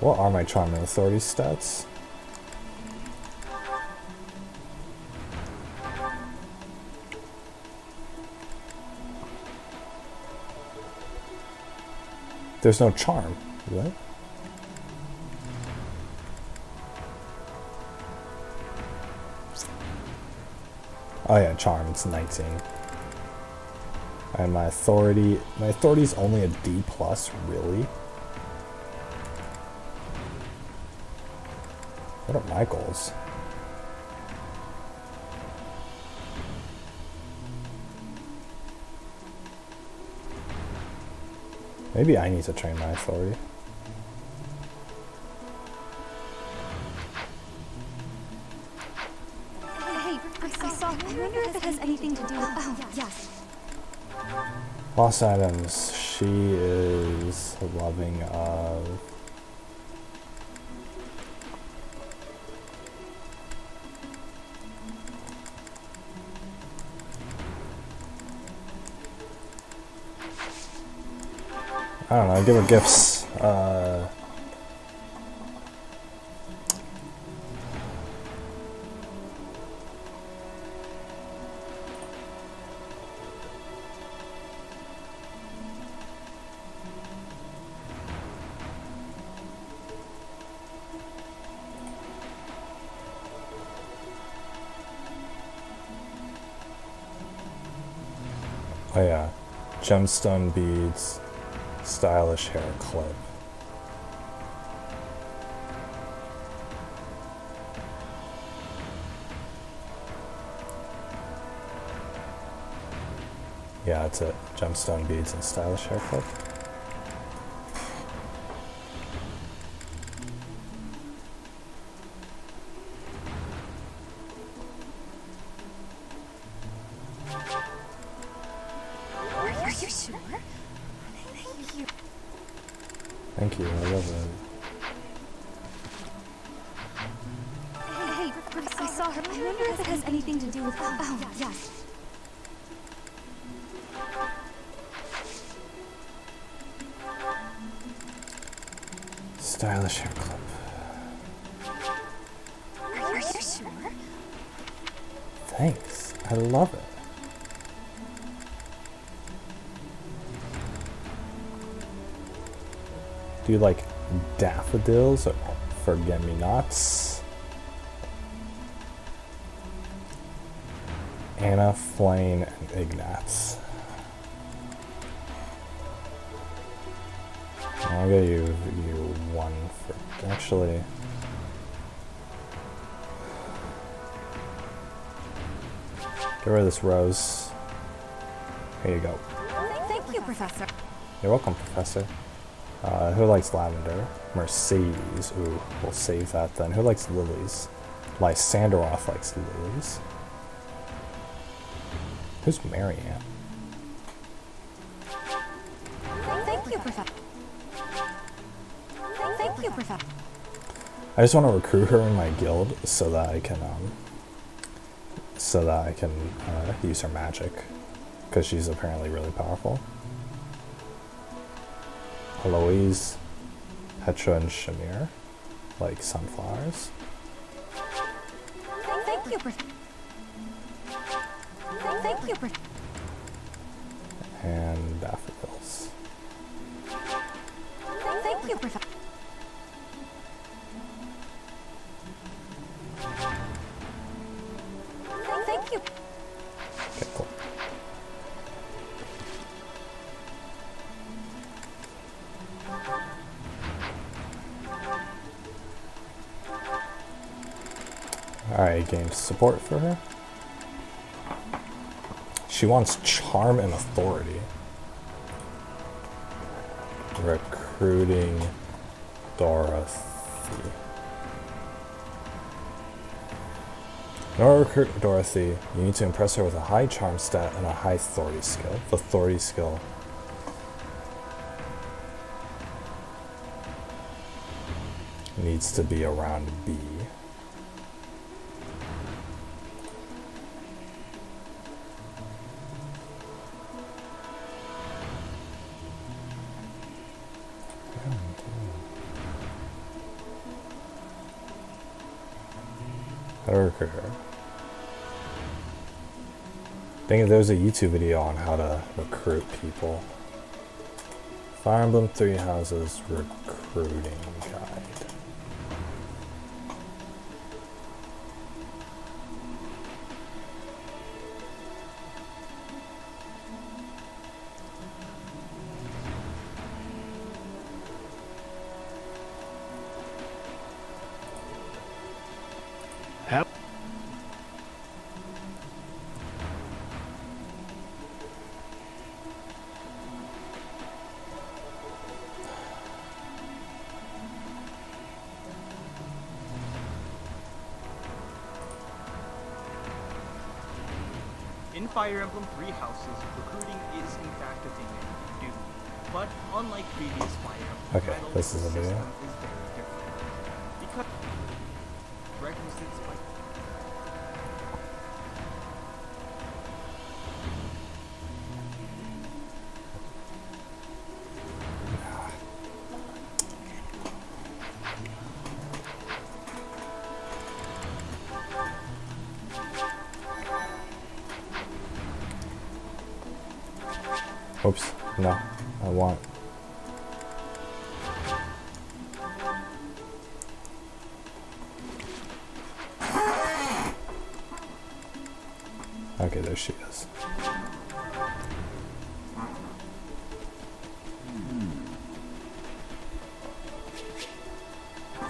What are my charm and authority stats? There's no charm, is there? Oh yeah, charm, it's 19. And my authority is only a D+, really? What are my goals? Maybe I need to train my authority. Hey, I saw her. I wonder if it has anything to do with... yes. Lost items. She is loving of... I don't know, I give her gifts. Oh yeah, gemstone beads, stylish hair clip. Yeah, that's it. Gemstone beads and stylish hair clip. you sure? Thank you. Thank you, I love it. Hey, I saw her. I wonder if it has anything to do with... Oh, yes. Stylish hair clip. Are you sure? Thanks. I love it. Do you like daffodils or forget-me-nots? Anna, Flaine, and Ignatz. I'll get you one for... Actually... Get rid of this rose. Here you go. Thank you, Professor. You're welcome, Professor. Who likes lavender? Mercedes. Ooh, we'll save that then. Who likes lilies? Lysanderoth likes lilies. Who's Marianne? Thank you, Professor. Thank you, Professor. I just want to recruit her in my guild so that I can use her magic, because she's apparently really powerful. Eloise, Petra, and Shamir like sunflowers. Thank you, Professor. Thank you, Professor. And daffodils. Thank you, Professor. Thank you. Okay, cool. Alright, gain support for her. She wants charm and authority. Recruiting Dorothy. In order to recruit Dorothy, you need to impress her with a high charm stat and a high authority skill. The authority skill needs to be around B. How to recruit her. I think there's a YouTube video on how to recruit people. Fire Emblem 3 Houses recruiting guide. In Fire Emblem 3 Houses, recruiting is in fact a thing that you can do. But unlike previous Fire Emblem Okay, titles, this is a the video. system is very different. Because requisites by Oops, no, I want. Okay, there she is.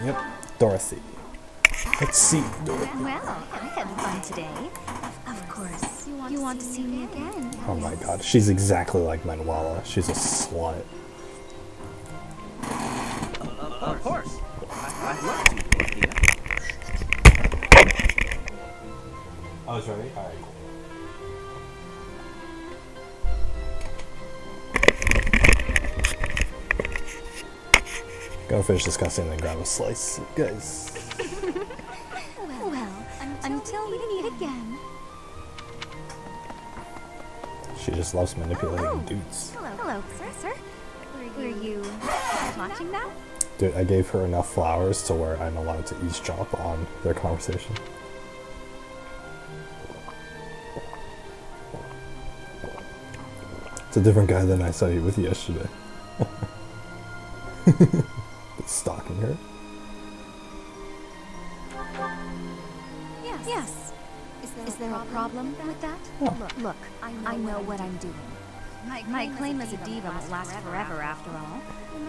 Yep, Dorothy. Let's see, Dorothy. Well, I had fun today. Of course. You want to see me again? Oh my god, she's exactly like Manuela. She's a slut. Of course. I'd love to, Dorothea. Oh, it's ready? Alright, Gonna finish discussing and then grab a slice, guys. Well, until we meet again. She just loves manipulating dudes. Hello, sir. Were you watching that? Dude, I gave her enough flowers to where I'm allowed to eavesdrop on their conversation. It's a different guy than I saw you with yesterday. Stalking her. Yes. Is there a problem with that? Look, I know what I'm doing. My claim as a diva won't last forever after all.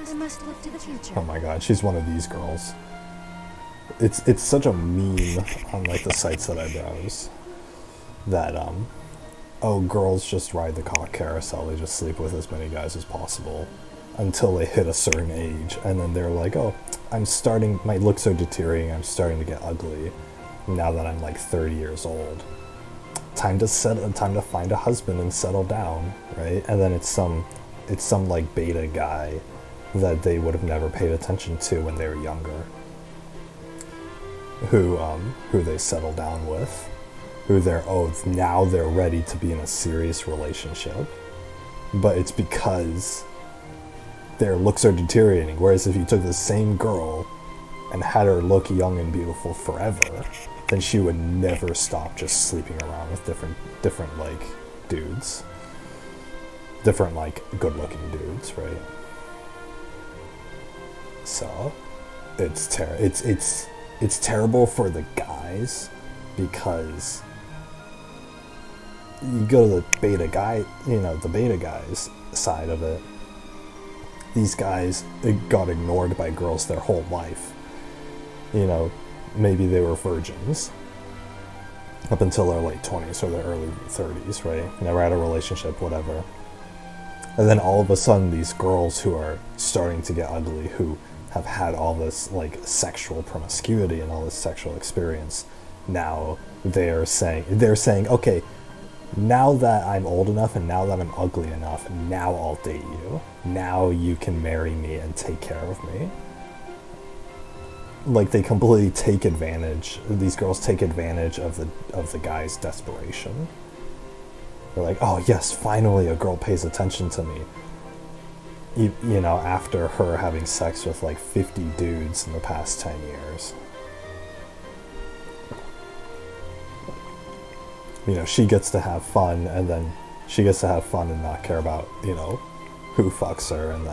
I must look to the future. Oh my god, she's one of these girls. It's such a meme on like the sites that I browse that oh, girls just ride the cock carousel, they just sleep with as many guys as possible until they hit a certain age, and then they're like, oh, my looks are deteriorating, I'm starting to get ugly now that I'm like 30 years old. Time to find a husband and settle down, right? And then it's some like beta guy that they would have never paid attention to when they were younger, who they settle down with, who now they're ready to be in a serious relationship, but it's because their looks are deteriorating. Whereas if you took the same girl and had her look young and beautiful forever, then she would never stop just sleeping around with different like dudes, different like good-looking dudes, right? So it's terrible for the guys, because you go to the beta guys side of it. These guys got ignored by girls their whole life. Maybe they were virgins up until their late 20s or their early 30s, right? Never had a relationship, whatever. And then all of a sudden, these girls who are starting to get ugly, who have had all this like sexual promiscuity and all this sexual experience, now they're saying, okay, now that I'm old enough and now that I'm ugly enough, now I'll date you. Now you can marry me and take care of me. Like, they completely take advantage. These girls take advantage of the guy's desperation. They're like, oh yes, finally a girl pays attention to me. After her having sex with like 50 dudes in the past 10 years. She gets to have fun, and then she gets to have fun and not care about, who fucks her, and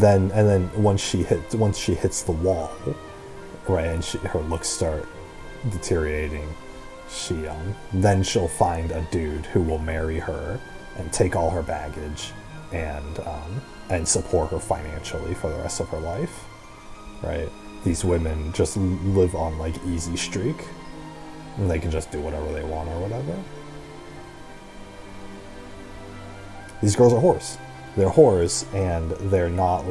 then once she hits the wall, right, and her looks start deteriorating, then she'll find a dude who will marry her and take all her baggage and support her financially for the rest of her life, right? These women just live on like easy streak, and they can just do whatever they want or whatever. These girls are whores. They're whores, and they're not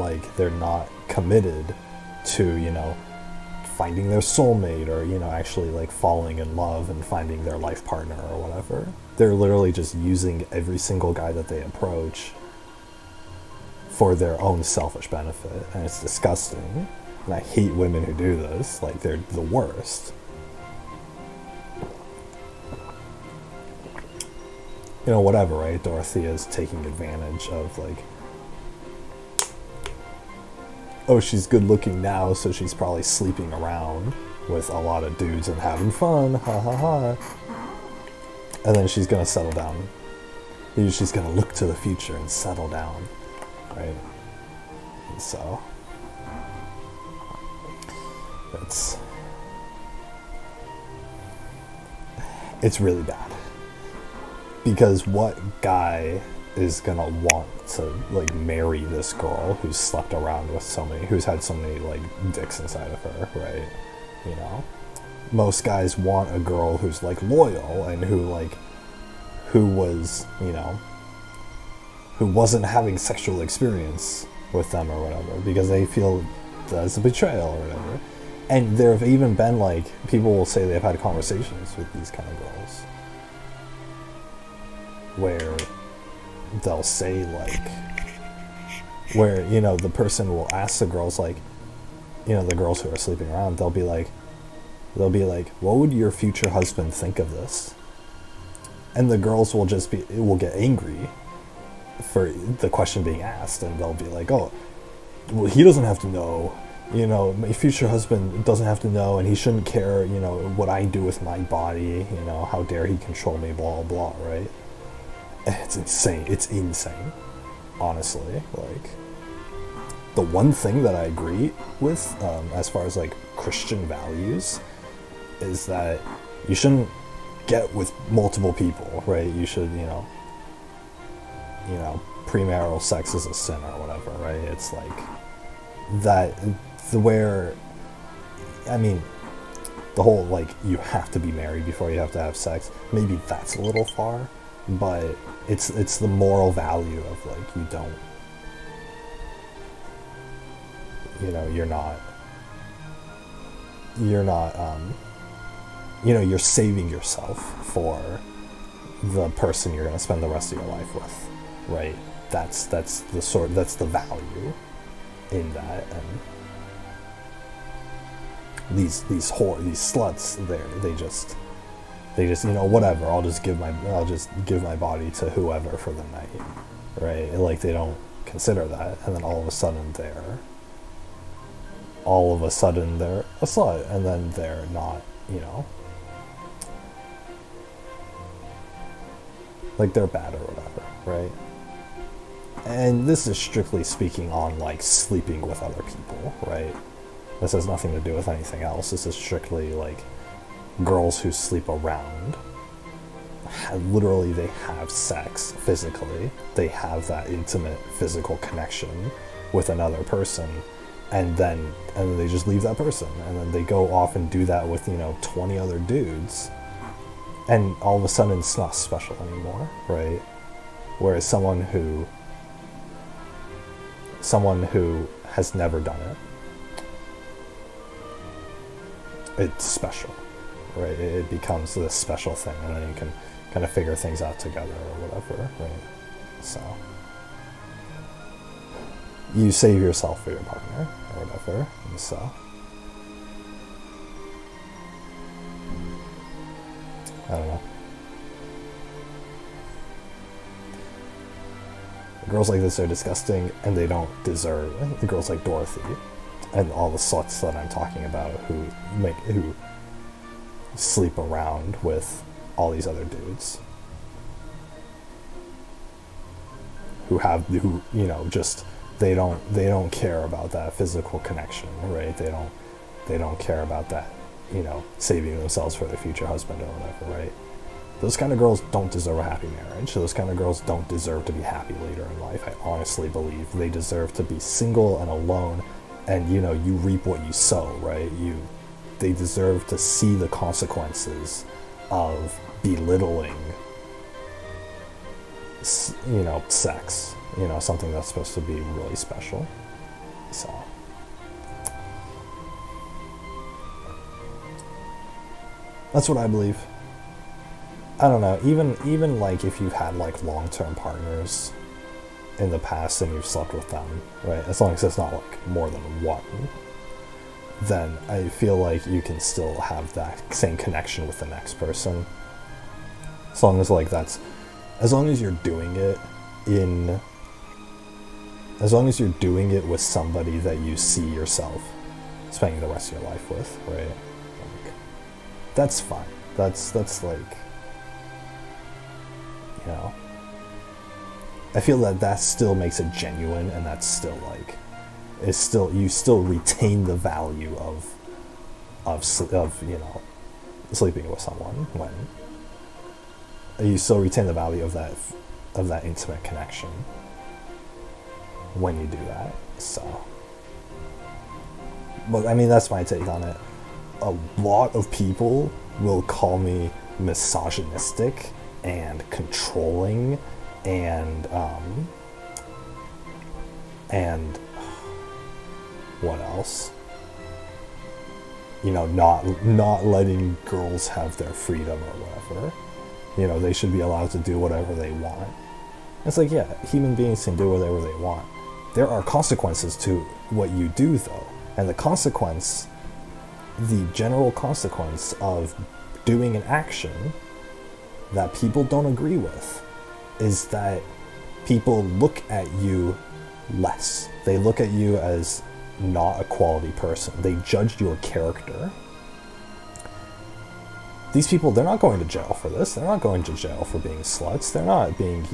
committed to, finding their soulmate or, actually like falling in love and finding their life partner or whatever. They're literally just using every single guy that they approach for their own selfish benefit, and it's disgusting. And I hate women who do this. Like, they're the worst. Whatever, right? Dorothea's taking advantage of, like, oh, she's good looking now, so she's probably sleeping around with a lot of dudes and having fun, ha ha ha. And then she's gonna settle down. She's gonna look to the future and settle down, right? And so it's really bad, because what guy is gonna want to like marry this girl who's slept around with who's had so many like dicks inside of her, right? Most guys want a girl who's like loyal and who wasn't having sexual experience with them or whatever, because they feel that's a betrayal or whatever. And there have even been, like, people will say they've had conversations with these kind of girls where they'll say like, where, you know, the person will ask the girls, like, you know, the girls who are sleeping around, they'll be like, what would your future husband think of this? And the girls will get angry for the question being asked, and they'll be like, oh, well, he doesn't have to know, you know, my future husband doesn't have to know, and he shouldn't care, you know, what I do with my body, you know, how dare he control me, blah, blah, right? It's insane, honestly. Like, the one thing that I agree with, as far as, like, Christian values, is that you shouldn't get with multiple people, right? You should, you know, premarital sex is a sin or whatever, right? It's like that, where, I mean, the whole, like, you have to be married before you have to have sex, maybe that's a little far, but it's the moral value of, like, you don't, you know, you're not, you know, you're saving yourself for the person you're going to spend the rest of your life with, right? That's the value in that. And these sluts, they just, you know, whatever, I'll just give my body to whoever for the night, right? And, like, they don't consider that, and then all of a sudden they're a slut, and then they're not, you know, like, they're bad or whatever, right? And this is strictly speaking on, like, sleeping with other people, right? This has nothing to do with anything else. This is strictly, like, girls who sleep around. Literally, they have sex physically. They have that intimate physical connection with another person, and then they just leave that person, and then they go off and do that with, you know, 20 other dudes, and all of a sudden it's not special anymore, right? Whereas someone who has never done it, it's special, right? It becomes this special thing, and then you can kind of figure things out together or whatever, right? So you save yourself for your partner or whatever, and so I don't know. Girls like this are disgusting, and they don't deserve the girls like Dorothy and all the sluts that I'm talking about who sleep around with all these other dudes who you know, just they don't care about that physical connection, right? They don't care about that, you know, saving themselves for their future husband or whatever, right? Those kind of girls don't deserve a happy marriage. Those kind of girls don't deserve to be happy later in life. I honestly believe they deserve to be single and alone, and, you know, you reap what you sow, right? They deserve to see the consequences of belittling, you know, sex, you know, something that's supposed to be really special. So that's what I believe. I don't know, even like if you've had, like, long-term partners in the past and you've slept with them, right? As long as it's not, like, more than one, then I feel like you can still have that same connection with the next person. As long as, like, as long as you're doing it with somebody that you see yourself spending the rest of your life with, right? Like, that's fine. That's like, you know, I feel that still makes it genuine, and that's still, like, you still retain the value of you know, sleeping with someone, when you still retain the value of that intimate connection when you do that. So, but I mean, that's my take on it. A lot of people will call me misogynistic and controlling and what else? You know, not letting girls have their freedom or whatever. You know, they should be allowed to do whatever they want. It's like, yeah, human beings can do whatever they want. There are consequences to what you do, though. And the general consequence of doing an action that people don't agree with is that people look at you less. They look at you as not a quality person. They judge your character. These people, they're not going to jail for this. They're not going to jail for being sluts. They're not being,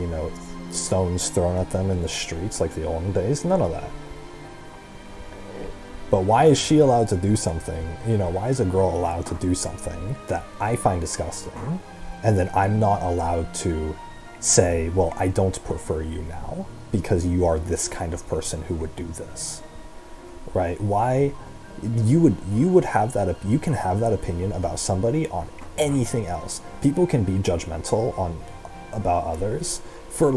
stones thrown at them in the streets like the olden days. None of that. But why is she allowed to do something? Why is a girl allowed to do something that I find disgusting, and then I'm not allowed to say, well, I don't prefer you now because you are this kind of person who would do this, right? Why you would have that? You can have that opinion about somebody on anything else. People can be judgmental about others for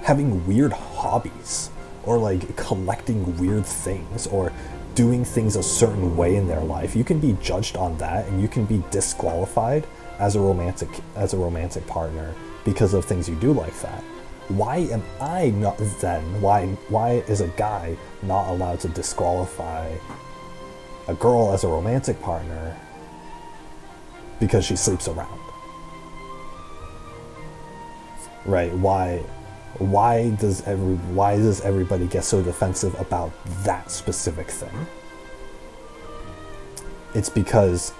having weird hobbies, or collecting weird things, or doing things a certain way in their life. You can be judged on that, and you can be disqualified as a romantic partner because of things you do like that. Why am I not then? Why is a guy not allowed to disqualify a girl as a romantic partner because she sleeps around? Right? Why does everybody get so defensive about that specific thing? It's because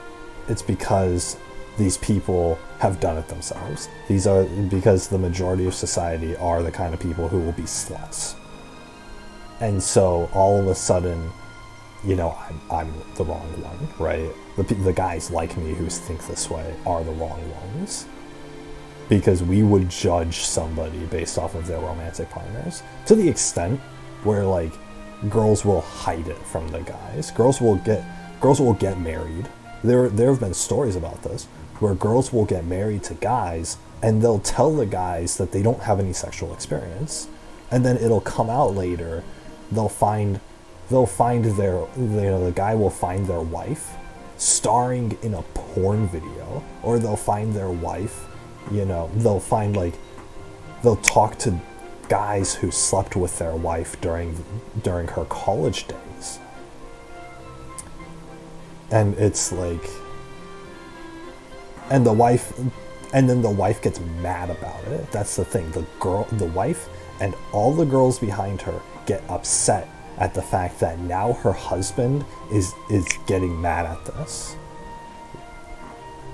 these people have done it themselves. Because the majority of society are the kind of people who will be sluts. And so all of a sudden, I'm the wrong one, right? The guys like me who think this way are the wrong ones. Because we would judge somebody based off of their romantic partners to the extent where girls will hide it from the guys. Girls will get married. There have been stories about this where girls will get married to guys and they'll tell the guys that they don't have any sexual experience, and then it'll come out later. The guy will find their wife starring in a porn video, or they'll find their wife. They'll talk to guys who slept with their wife during her college days. And it's and then the wife gets mad about it. That's the thing. The wife and all the girls behind her get upset at the fact that now her husband is getting mad at this.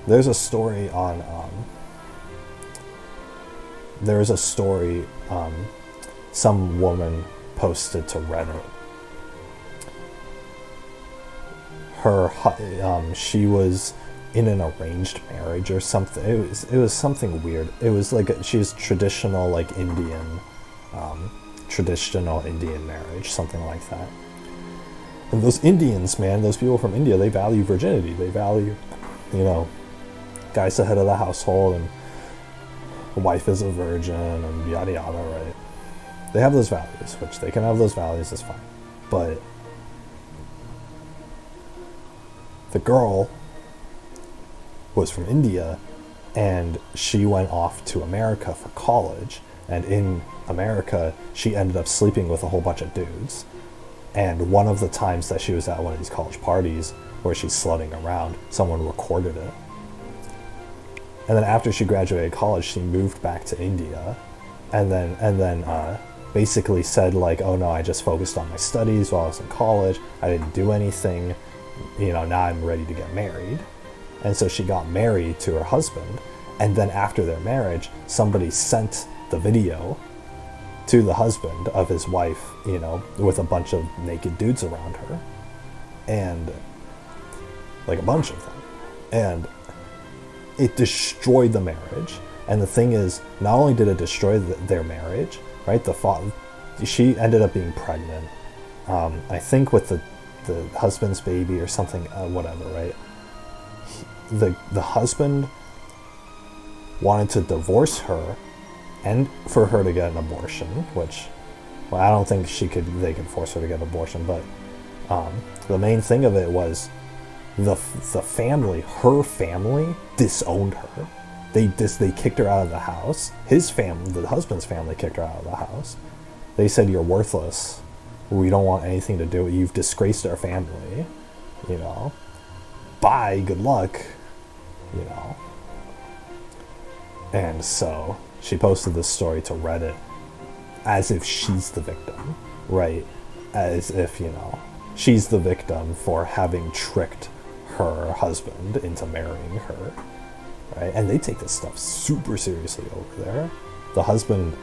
There's a story on some woman posted to Reddit. She was in an arranged marriage or something. It was something weird. It was she's traditional Indian, traditional Indian marriage, something like that. And those Indians, man, those people from India, they value virginity. They value, guy's the head of the household and the wife is a virgin and yada yada, right? They have those values, which they can have those values, it's fine. But the girl was from India, and she went off to America for college, and in America she ended up sleeping with a whole bunch of dudes. And one of the times that she was at one of these college parties where she's slutting around, someone recorded it. And then after she graduated college, she moved back to India, and then basically said oh no, I just focused on my studies while I was in college. I didn't do anything. Now I'm ready to get married. And so she got married to her husband, and then after their marriage, somebody sent the video to the husband of his wife, with a bunch of naked dudes around her, and a bunch of them, and it destroyed the marriage. And the thing is, not only did it destroy their marriage, right? She ended up being pregnant, I think with the husband's baby or something, whatever, right? The husband wanted to divorce her and for her to get an abortion, which, well, I don't think they could force her to get an abortion, but the main thing of it was the family, her family, disowned her. They kicked her out of the house. His family, the husband's family, kicked her out of the house. They said, "You're worthless. We don't want anything to do with you. You've disgraced our family. You know, bye. Good luck." You know. And so she posted this story to Reddit as if she's the victim, right? As if, you know, she's the victim for having tricked her husband into marrying her, right? And they take this stuff super seriously over there. The husband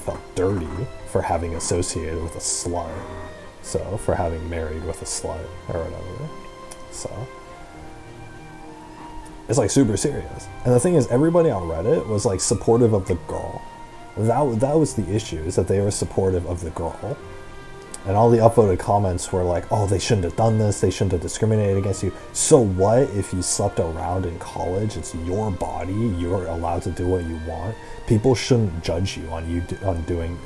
felt dirty for having associated with a slut, so for having married with a slut or whatever. So it's like super serious. And the thing is, everybody on Reddit was like supportive of the girl. That was the issue, is that they were supportive of the girl. And all the upvoted comments were like, "Oh, they shouldn't have done this. They shouldn't have discriminated against you." So what if you slept around in college? It's your body. You're allowed to do what you want. People shouldn't judge you on doing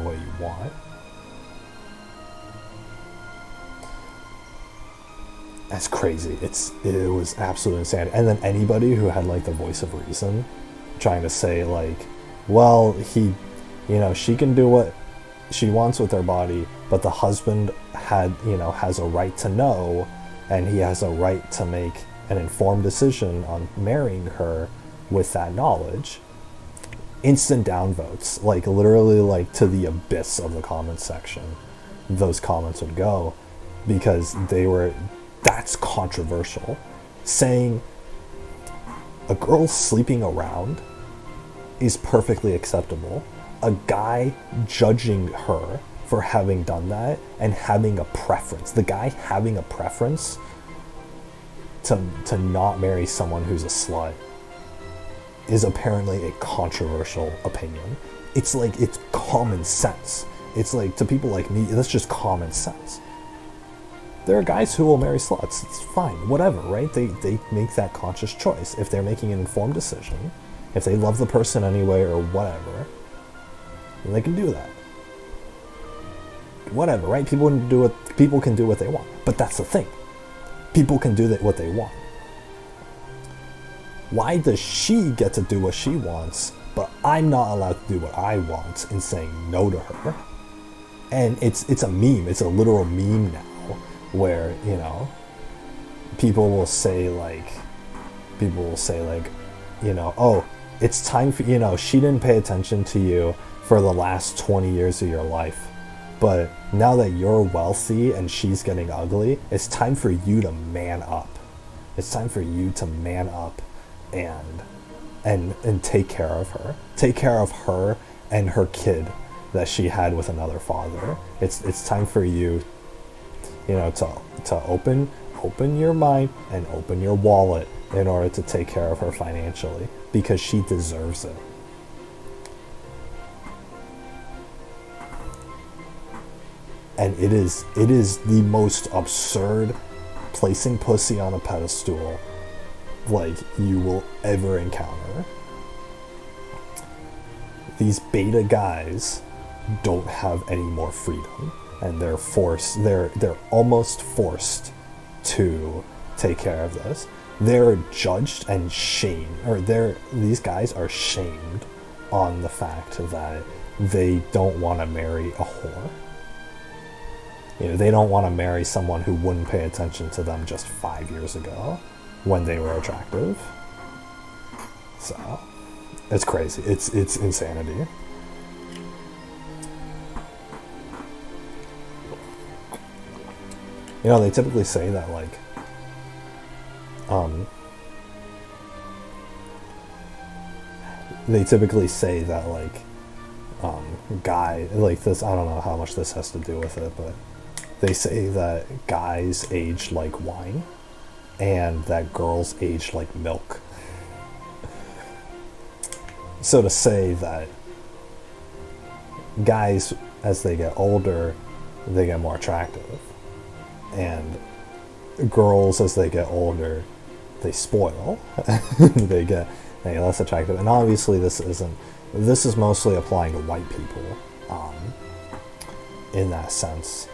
what you want. That's crazy. It was absolutely insane. And then anybody who had like the voice of reason, trying to say like, "Well, she can do what she wants with her body, but the husband has a right to know, and he has a right to make an informed decision on marrying her with that knowledge." Instant downvotes, like literally like to the abyss of the comments section. Those comments would go, because that's controversial. Saying a girl sleeping around is perfectly acceptable. A guy judging her for having done that and having a preference, the guy having a preference to not marry someone who's a slut, is apparently a controversial opinion. It's like, it's common sense. It's like, to people like me, that's just common sense. There are guys who will marry sluts. It's fine, whatever, right? They make that conscious choice. If they're making an informed decision, if they love the person anyway or whatever, then they can do that. Whatever, right? People can do what they want. But that's the thing. People can do what they want. Why does she get to do what she wants, but I'm not allowed to do what I want in saying no to her? And it's a meme. It's a literal meme now, where, you know, people will say like, you know, "Oh, it's time for, you know, she didn't pay attention to you for the last 20 years of your life. But now that you're wealthy and she's getting ugly, it's time for you to man up. It's time for you to man up and take care of her. Take care of her and her kid that she had with another father. It's time for you, you know, to open your mind and open your wallet in order to take care of her financially, because she deserves it." And it is the most absurd placing pussy on a pedestal like you will ever encounter. These beta guys don't have any more freedom, and they're almost forced to take care of this. They're judged and shamed, or these guys are shamed on the fact that they don't want to marry a whore. You know, they don't want to marry someone who wouldn't pay attention to them just 5 years ago when they were attractive. So, it's crazy. It's insanity. You know, they typically say that, like, guy, like this, I don't know how much this has to do with it, but they say that guys age like wine and that girls age like milk. So to say that guys, as they get older, they get more attractive, and girls, as they get older, they spoil. they get less attractive. And obviously this is mostly applying to white people, in that sense,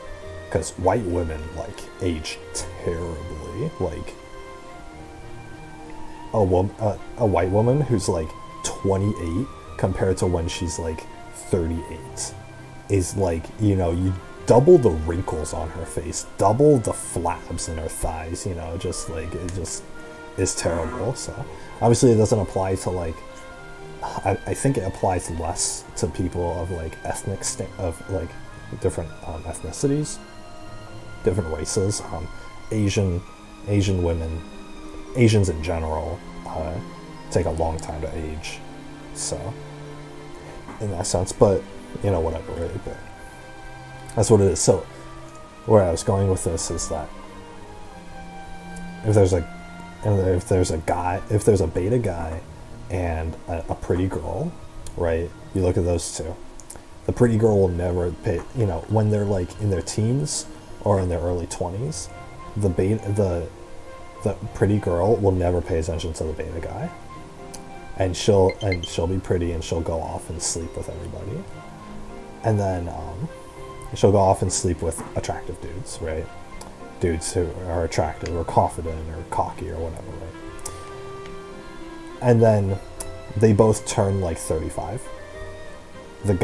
because white women like age terribly. Like, a white woman who's like 28 compared to when she's like 38 is like, you know, you double the wrinkles on her face, double the flabs in her thighs, you know, just like, it just is terrible. So obviously it doesn't apply to like, I think it applies less to people of like of like different ethnicities, different races. Asian women, Asians in general, take a long time to age. So in that sense, but you know, whatever, right? But that's what it is. So where I was going with this is that if there's a beta guy and a pretty girl, right? You look at those two. The pretty girl will never pay, you know, when they're like in their teens or in their early 20s, the pretty girl will never pay attention to the beta guy. And she'll be pretty and she'll go off and sleep with everybody. And then she'll go off and sleep with attractive dudes, right? Dudes who are attractive or confident or cocky or whatever, right? And then they both turn like 35. The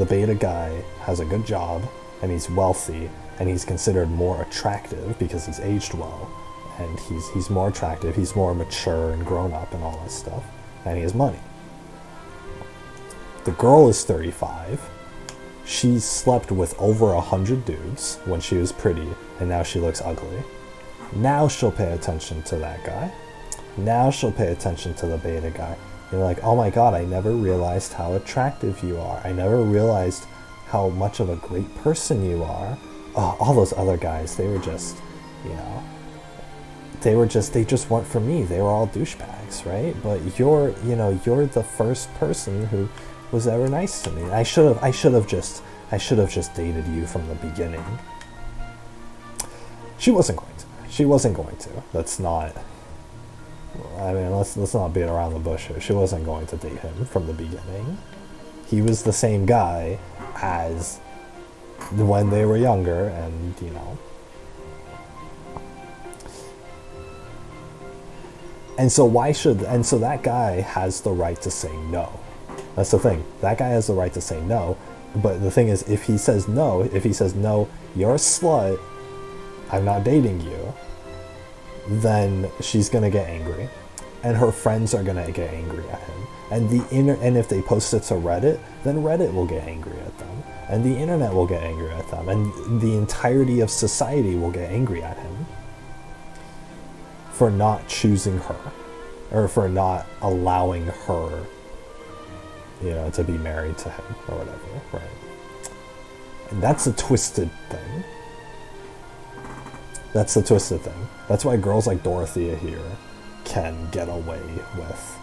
beta guy has a good job and he's wealthy and he's considered more attractive because he's aged well and he's more attractive, he's more mature and grown up and all that stuff, and he has money. The girl is 35. She's slept with over 100 dudes when she was pretty and now she looks ugly. Now she'll pay attention to that guy. Now she'll pay attention to the beta guy. You're like, oh my god, I never realized how attractive you are. I never realized how much of a great person you are. Oh, all those other guys, they were just, you know, they just weren't for me. They were all douchebags, right? But you're the first person who was ever nice to me. I should have just dated you from the beginning. She wasn't going to. Let's not beat around the bush here. She wasn't going to date him from the beginning. He was the same guy as when they were younger, and you know. And so that guy has the right to say no. That's the thing. That guy has the right to say no. But the thing is, if he says no, you're a slut, I'm not dating you, then she's gonna get angry, and her friends are gonna get angry at him, and if they post it to Reddit, then Reddit will get angry at them, and the internet will get angry at them, and the entirety of society will get angry at him for not choosing her, or for not allowing her, you know, to be married to him or whatever, right? And that's a twisted thing. That's the twisted thing. That's why girls like Dorothea here can get away with,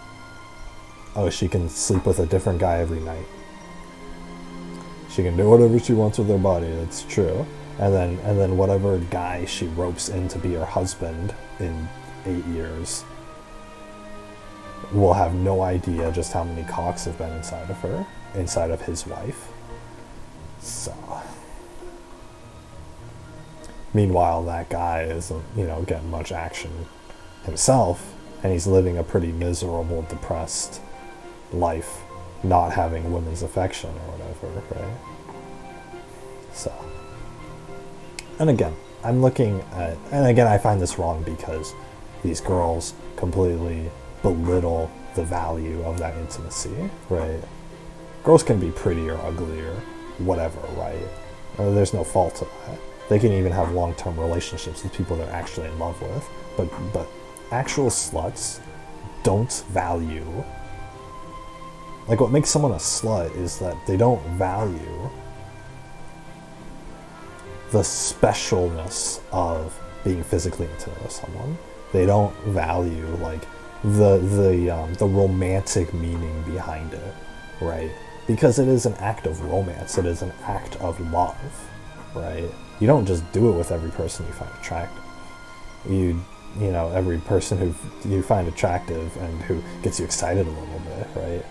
oh, she can sleep with a different guy every night. She can do whatever she wants with her body, that's true. And then whatever guy she ropes in to be her husband in 8 years will have no idea just how many cocks have been inside of his wife. So meanwhile, that guy isn't, you know, getting much action himself, and he's living a pretty miserable, depressed life, not having women's affection or whatever, right? So, and again, I find this wrong because these girls completely belittle the value of that intimacy, right? Girls can be pretty or ugly or whatever, right? There's no fault to that. They can even have long-term relationships with people they're actually in love with. But actual sluts don't value... Like, what makes someone a slut is that they don't value the specialness of being physically intimate with someone. They don't value, like, the romantic meaning behind it, right? Because it is an act of romance. It is an act of love, right? You don't just do it with every person you find attractive. You know, every person who you find attractive and who gets you excited a little bit, right?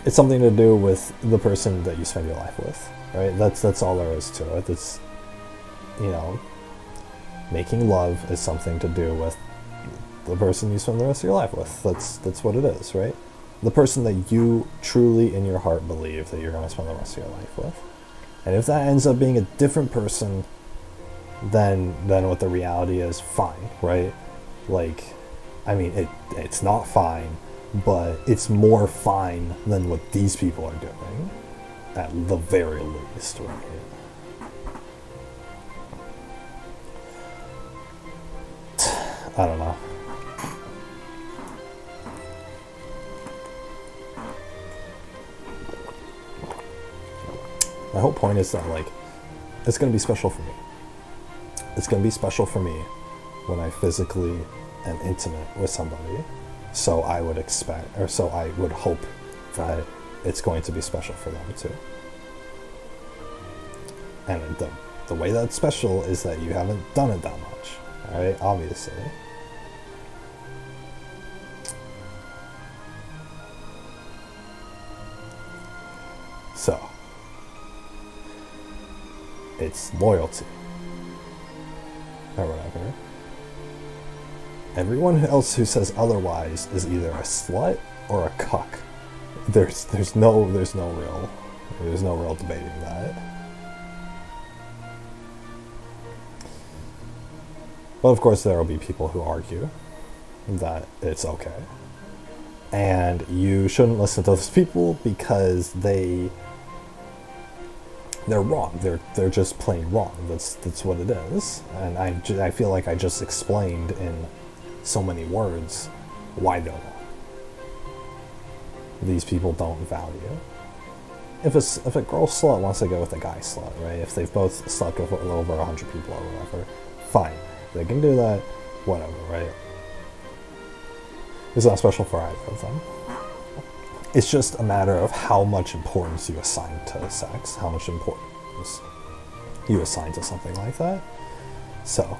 It's something to do with the person that you spend your life with, right? That's all there is to it. It's, you know, making love is something to do with the person you spend the rest of your life with. That's what it is, right? The person that you truly in your heart believe that you're going to spend the rest of your life with. And if that ends up being a different person than what the reality is, fine, right? Like, I mean, it's not fine, but it's more fine than what these people are doing, at the very least, right? I don't know. My whole point is that, like, it's going to be special for me. It's going to be special for me when I physically am intimate with somebody. So I would expect, or so I would hope that it's going to be special for them too. And the way that's special is that you haven't done it that much, alright? Obviously. So, it's loyalty, or whatever. Everyone else who says otherwise is either a slut or a cuck. There's no real debating that. But of course there will be people who argue that it's okay. And you shouldn't listen to those people because they're wrong. They're just plain wrong. That's what it is. And I feel like I just explained in so many words why they're wrong. These people don't value. If a girl slut wants to go with a guy slut, right? If they've both slept with over 100 people or whatever, fine. They can do that, whatever, right? It's not special for either of them. It's just a matter of how much importance you assign to sex, how much importance you assign to something like that. So,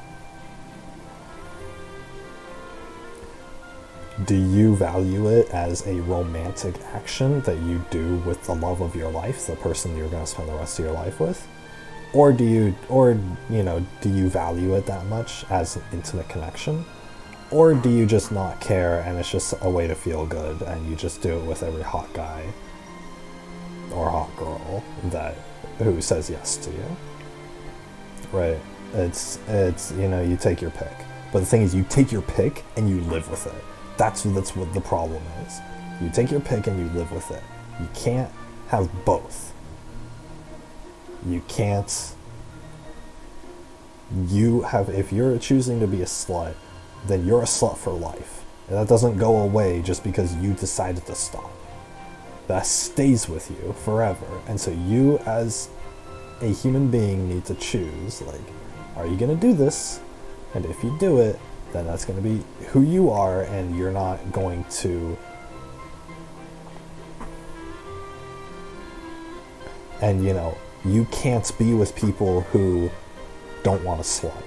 do you value it as a romantic action that you do with the love of your life, the person you're going to spend the rest of your life with? Or do you value it that much as an intimate connection? Or do you just not care and it's just a way to feel good and you just do it with every hot guy or hot girl who says yes to you? Right? It's you take your pick. But the thing is, you take your pick and you live with it. That's what the problem is. You take your pick and you live with it. You can't have both. You can't. If you're choosing to be a slut, then you're a slut for life. And that doesn't go away just because you decided to stop. That stays with you forever. And so you, as a human being, need to choose, like, are you going to do this? And if you do it, then that's going to be who you are, and you're not going to... And, you can't be with people who don't want a slut,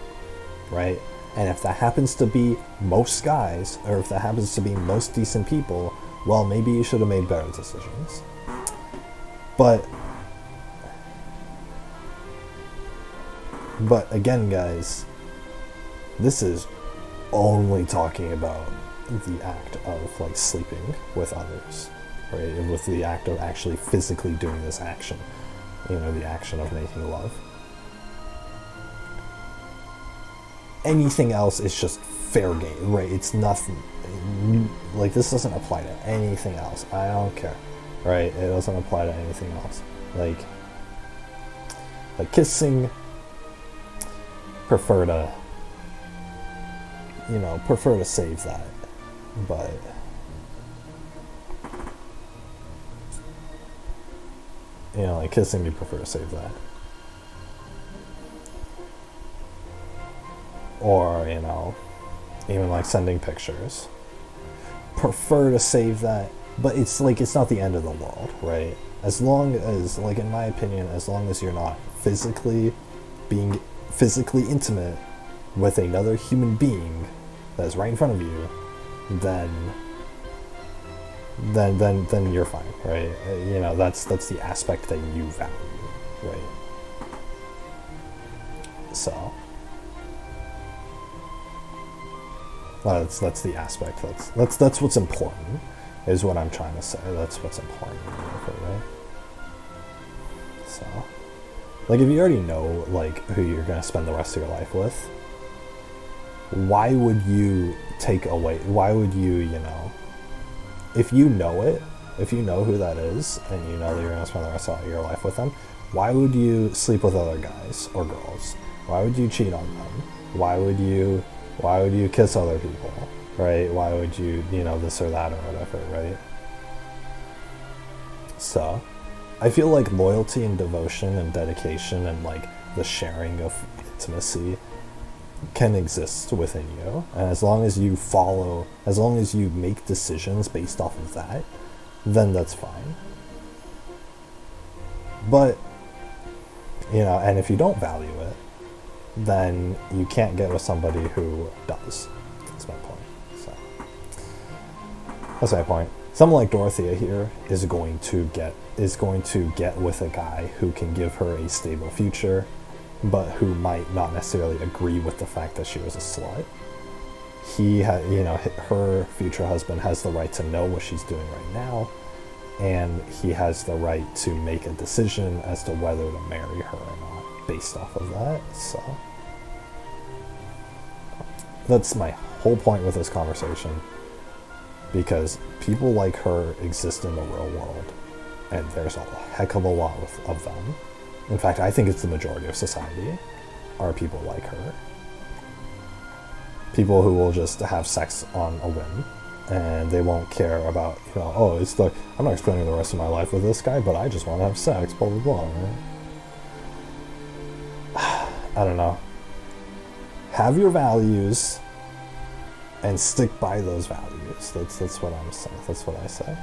right? And if that happens to be most guys, or if that happens to be most decent people, well, maybe you should have made better decisions. But again, guys, this is only talking about the act of, like, sleeping with others, right? And with the act of actually physically doing this action, the action of making love. Anything else is just fair game, right? It's nothing. Like, this doesn't apply to anything else. I don't care, right? It doesn't apply to anything else. Like kissing, prefer to save that. But like kissing, you prefer to save that. Or, even like sending pictures. Prefer to save that, but it's not the end of the world, right? As long as, like, in my opinion, as long as you're not being physically intimate with another human being that's right in front of you, then you're fine, right? That's the aspect that you value, right? So That's the aspect. That's what's important, is what I'm trying to say. That's what's important, right? So, like, if you already know, like, who you're gonna spend the rest of your life with, why would you take away? Why would you, you know, if you know it, if you know who that is, and you know that you're gonna spend the rest of your life with them, why would you sleep with other guys or girls? Why would you cheat on them? Why would you kiss other people, right? Why would you, you know, this or that or whatever, right? So, I feel like loyalty and devotion and dedication and, like, the sharing of intimacy can exist within you. And as long as you make decisions based off of that, then that's fine. But, you know, and if you don't value it, then you can't get with somebody who does. That's my point. So that's my point. Someone like Dorothea here is going to get with a guy who can give her a stable future, but who might not necessarily agree with the fact that she was a slut. Her future husband has the right to know what she's doing right now, and he has the right to make a decision as to whether to marry her or not based off of that. So that's my whole point with this conversation, because people like her exist in the real world, and there's a heck of a lot of them. In fact, I think it's the majority of society are people like her. People who will just have sex on a whim, and they won't care about, you know, oh, it's like, I'm not spending the rest of my life with this guy, but I just want to have sex, blah, blah, blah, right? I don't know. Have your values and stick by those values. That's what I'm saying. That's what I say.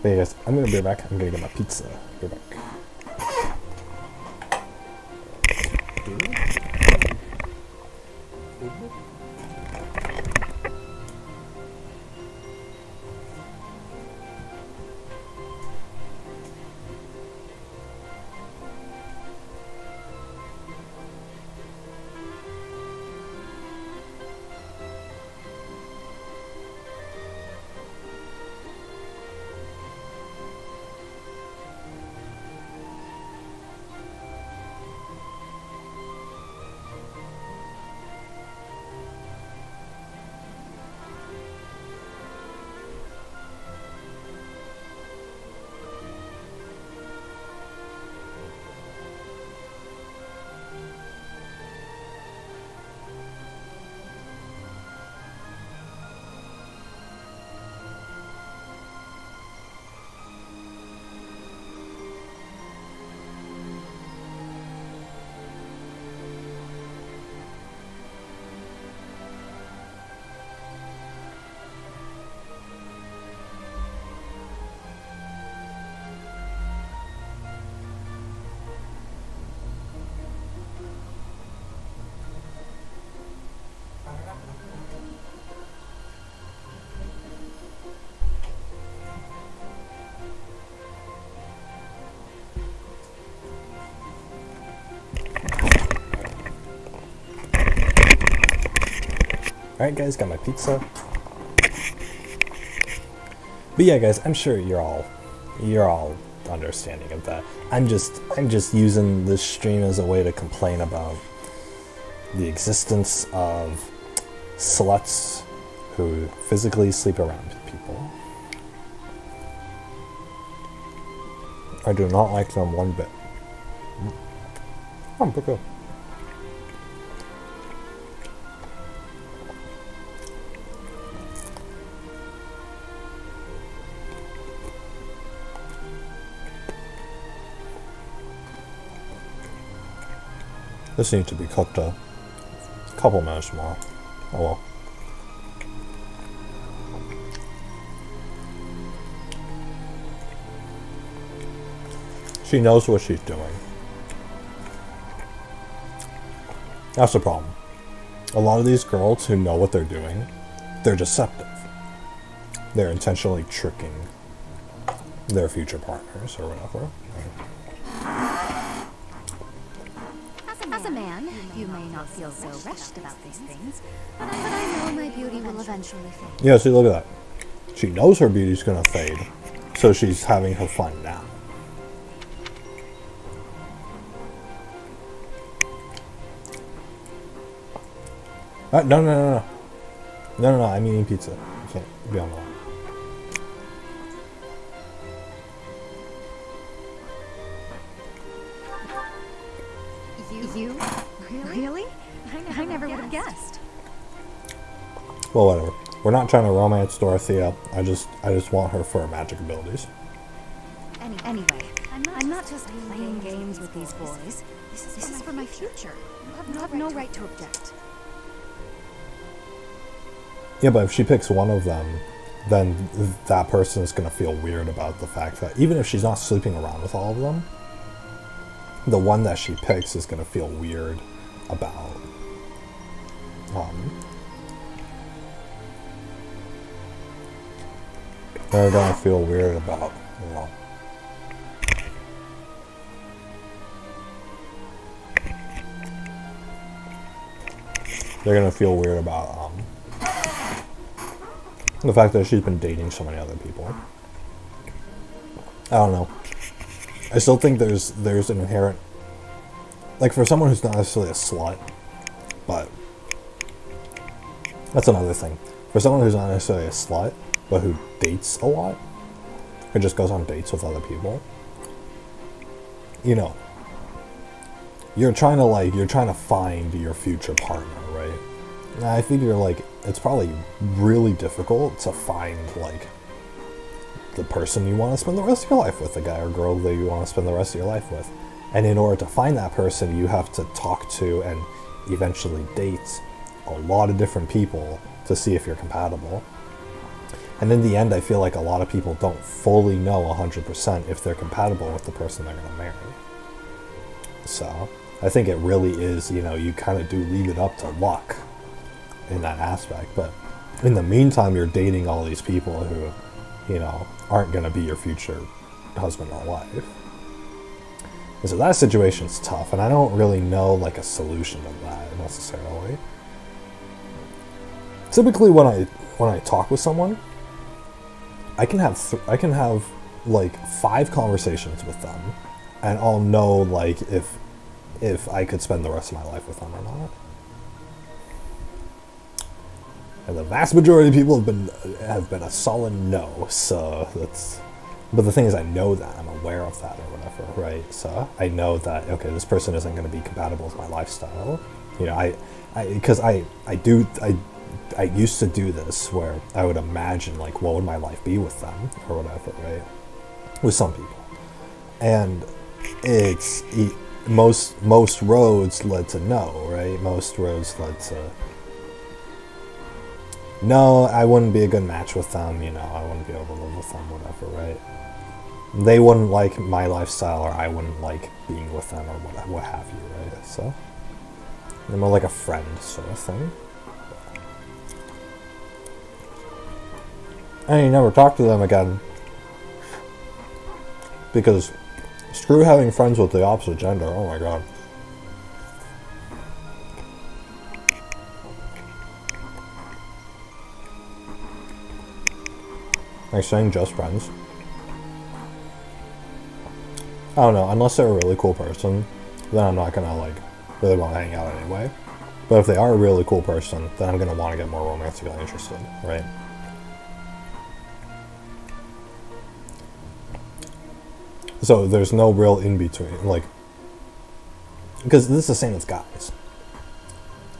But yeah, guys, I'm gonna be back. I'm gonna get my pizza. Be back. Alright guys, got my pizza. But yeah guys, I'm sure you're all understanding of that. I'm just using this stream as a way to complain about the existence of sluts who physically sleep around people. I do not like them one bit. Oh, pretty good. This needs to be cooked a couple minutes more. Oh well. She knows what she's doing. That's the problem. A lot of these girls who know what they're doing, they're deceptive. They're intentionally tricking their future partners or whatever. As a man, you may not feel so rushed about these things, but I know my beauty will eventually fade. Yeah, see, look at that. She knows her beauty's gonna fade, so she's having her fun now. No, I'm eating pizza. You can't be on the line. You? Really? I never would have guessed. Well, whatever. We're not trying to romance Dorothea. I just want her for her magic abilities. Anyway, I'm not just playing games with these boys. This is for my future. You have no right to object. Yeah, but if she picks one of them, then that person is going to feel weird about the fact that even if she's not sleeping around with all of them, the one that she picks is going to feel weird about they're going to feel weird about, you know, they're going to feel weird about the fact that she's been dating so many other people. I don't know. I still think there's an inherent, like, for someone who's not necessarily a slut, but that's another thing. For someone who's not necessarily a slut, but who dates a lot, who just goes on dates with other people, you know, you're trying to find your future partner, right? And I figure, like, it's probably really difficult to find, like, the person you want to spend the rest of your life with, the guy or girl that you want to spend the rest of your life with. And in order to find that person, you have to talk to and eventually date a lot of different people to see if you're compatible. And in the end, I feel like a lot of people don't fully know 100% if they're compatible with the person they're going to marry. So I think it really is, you know, you kind of do leave it up to luck in that aspect. But in the meantime, you're dating all these people who, you know, aren't going to be your future husband or wife. And so that situation's tough, and I don't really know, like, a solution to that necessarily. Typically, when I talk with someone, I can have like 5 conversations with them, and I'll know, like, if I could spend the rest of my life with them or not. And the vast majority of people have been a solid no. So that's. But the thing is, I know that, I'm aware of that or whatever, right? So I know that, okay, this person isn't going to be compatible with my lifestyle. You know, because I used to do this where I would imagine, like, what would my life be with them or whatever, right? With some people. And it's most roads led to no, right? Most roads led to no, I wouldn't be a good match with them, you know, I wouldn't be able to live with them, whatever, right? They wouldn't like my lifestyle, or I wouldn't like being with them, or what have you, right? So they're more like a friend sort of thing. And you never talk to them again, because screw having friends with the opposite gender. Oh my god. Like saying just friends. I don't know, unless they're a really cool person, then I'm not gonna, like, really want to hang out anyway. But if they are a really cool person, then I'm gonna want to get more romantically interested, right? So there's no real in-between, like, because this is the same as guys.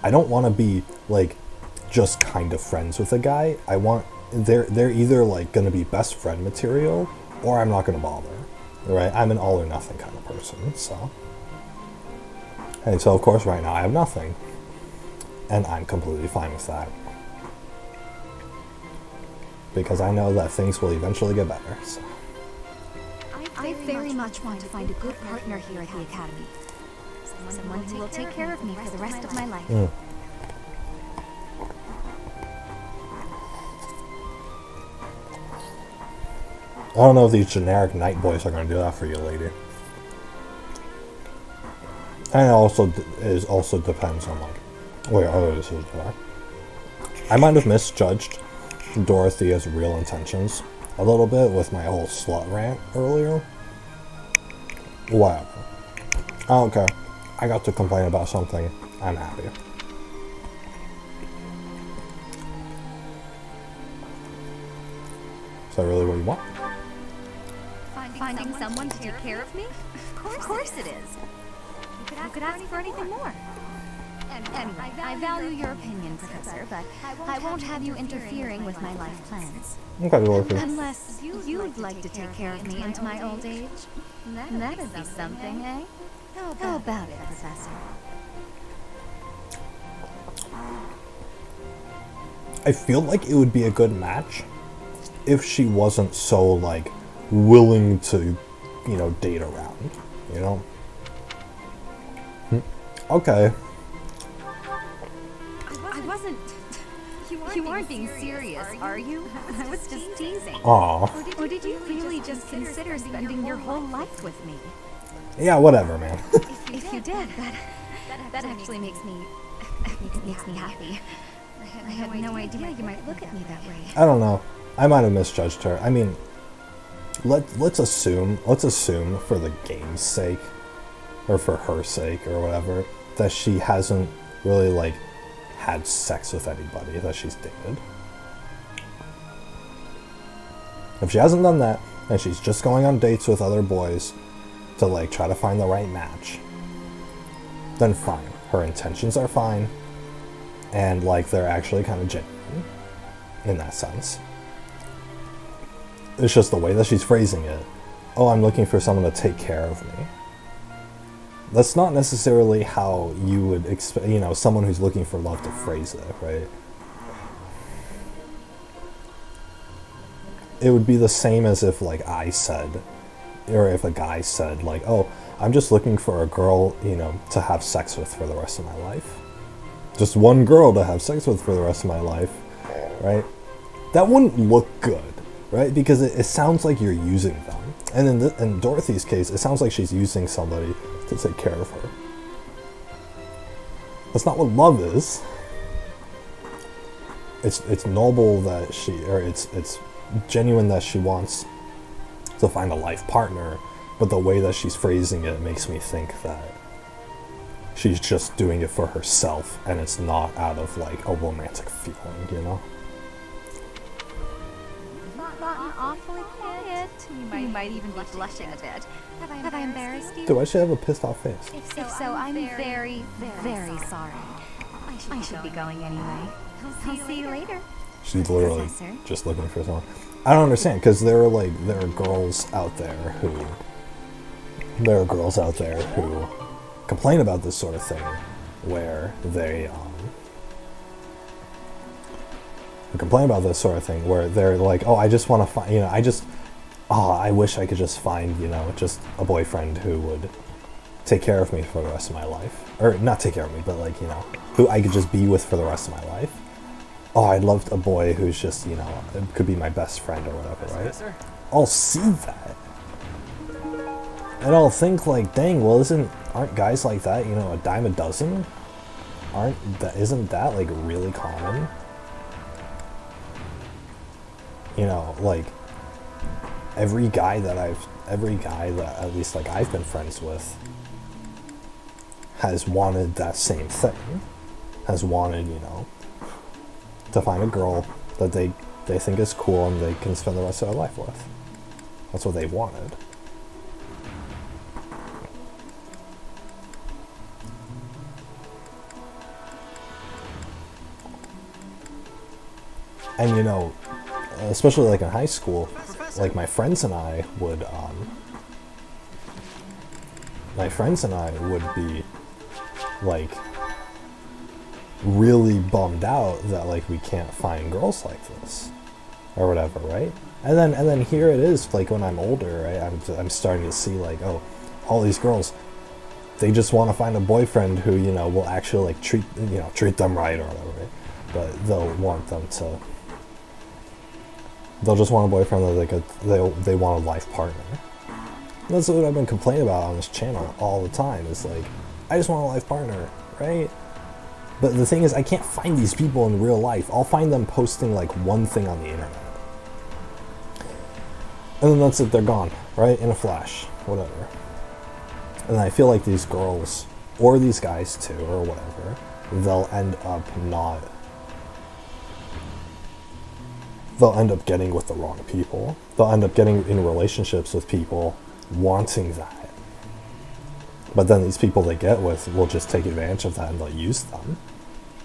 I don't want to be, like, just kind of friends with a guy. I want, they're either, like, going to be best friend material, or I'm not going to bother, right? I'm an all or nothing kind of person, so. And so, of course, right now I have nothing. And I'm completely fine with that. Because I know that things will eventually get better, so. I very much want to find a good partner here at the Academy. Someone who will take care of me for the rest of my life. I don't know if these generic night boys are going to do that for you, lady. And it also depends on like where other decisions are. I might have misjudged Dorothea's real intentions a little bit with my whole slut rant earlier. Whatever. I don't care. I got to complain about something. I'm happy. Is that really what you want? Finding someone to take care of me? Of course it is. You could ask for anything more. Anyway, I value your opinion, Professor, but I won't have you interfering with my life plans. Okay, Dorothy. Unless you'd like to take care of me into my old age. That'd be something, eh? How about it, Professor? I feel like it would be a good match if she wasn't so, like, willing to, you know, date around, you know? Okay. I wasn't... You aren't being serious, are you? I was just teasing. Aw. Or did you really just consider spending your whole life with me? Yeah, whatever, man. If you did, that actually makes me happy. I had no idea you might look at me that way. I don't know. I might have misjudged her. I mean, let's assume for the game's sake, or for her sake, or whatever, that she hasn't really, like, had sex with anybody that she's dated. If she hasn't done that, and she's just going on dates with other boys to, like, try to find the right match, then fine. Her intentions are fine, and, like, they're actually kind of genuine in that sense. It's just the way that she's phrasing it. Oh, I'm looking for someone to take care of me. That's not necessarily how you would expect, you know, someone who's looking for love to phrase it, right? It would be the same as if, like, I said, or if a guy said, like, oh, I'm just looking for a girl, you know, to have sex with for the rest of my life. Just one girl to have sex with for the rest of my life, right? That wouldn't look good, right? Because it sounds like you're using them. And in Dorothy's case, it sounds like she's using somebody to take care of her. That's not what love is. It's noble that it's genuine that she wants to find a life partner, but the way that she's phrasing it makes me think that she's just doing it for herself, and it's not out of, like, a romantic feeling, you know? Gotten awfully quiet. You might even be blushing a bit. Have I embarrassed you? Dude, why should I have a pissed off face? If so, I'm very, very sorry. I should be going anyway. I'll see you later. She's literally just looking for someone. I don't understand, because there are girls out there who complain about this sort of thing, where they they're like, oh, I just want to find, you know, I wish I could just find, you know, just a boyfriend who would take care of me for the rest of my life. Or not take care of me, but, like, you know, who I could just be with for the rest of my life. Oh, I'd love a boy who's just, you know, could be my best friend or whatever, right? I'll see that. And I'll think, like, dang, well, aren't guys like that, you know, a dime a dozen? Isn't that, like, really common? You know, like, every guy that at least, like, I've been friends with has wanted that same thing. Has wanted, you know, to find a girl that they think is cool and they can spend the rest of their life with. That's what they wanted. And, you know, especially, like, in high school, like, my friends and I would be, like, really bummed out that, like, we can't find girls like this or whatever, right? And then here it is, like, when I'm older, right? I'm starting to see, like, oh, all these girls, they just want to find a boyfriend who, you know, will actually, like, treat them right or whatever, right? But they'll want them to They'll just want a boyfriend that they want a life partner. That's what I've been complaining about on this channel all the time. Is like, I just want a life partner, right? But the thing is, I can't find these people in real life. I'll find them posting like one thing on the internet. And then that's it, they're gone, right? In a flash, whatever. And I feel like these girls, or these guys too, or whatever, they'll end up getting with the wrong people. They'll end up getting in relationships with people wanting that. But then these people they get with will just take advantage of that and they'll use them.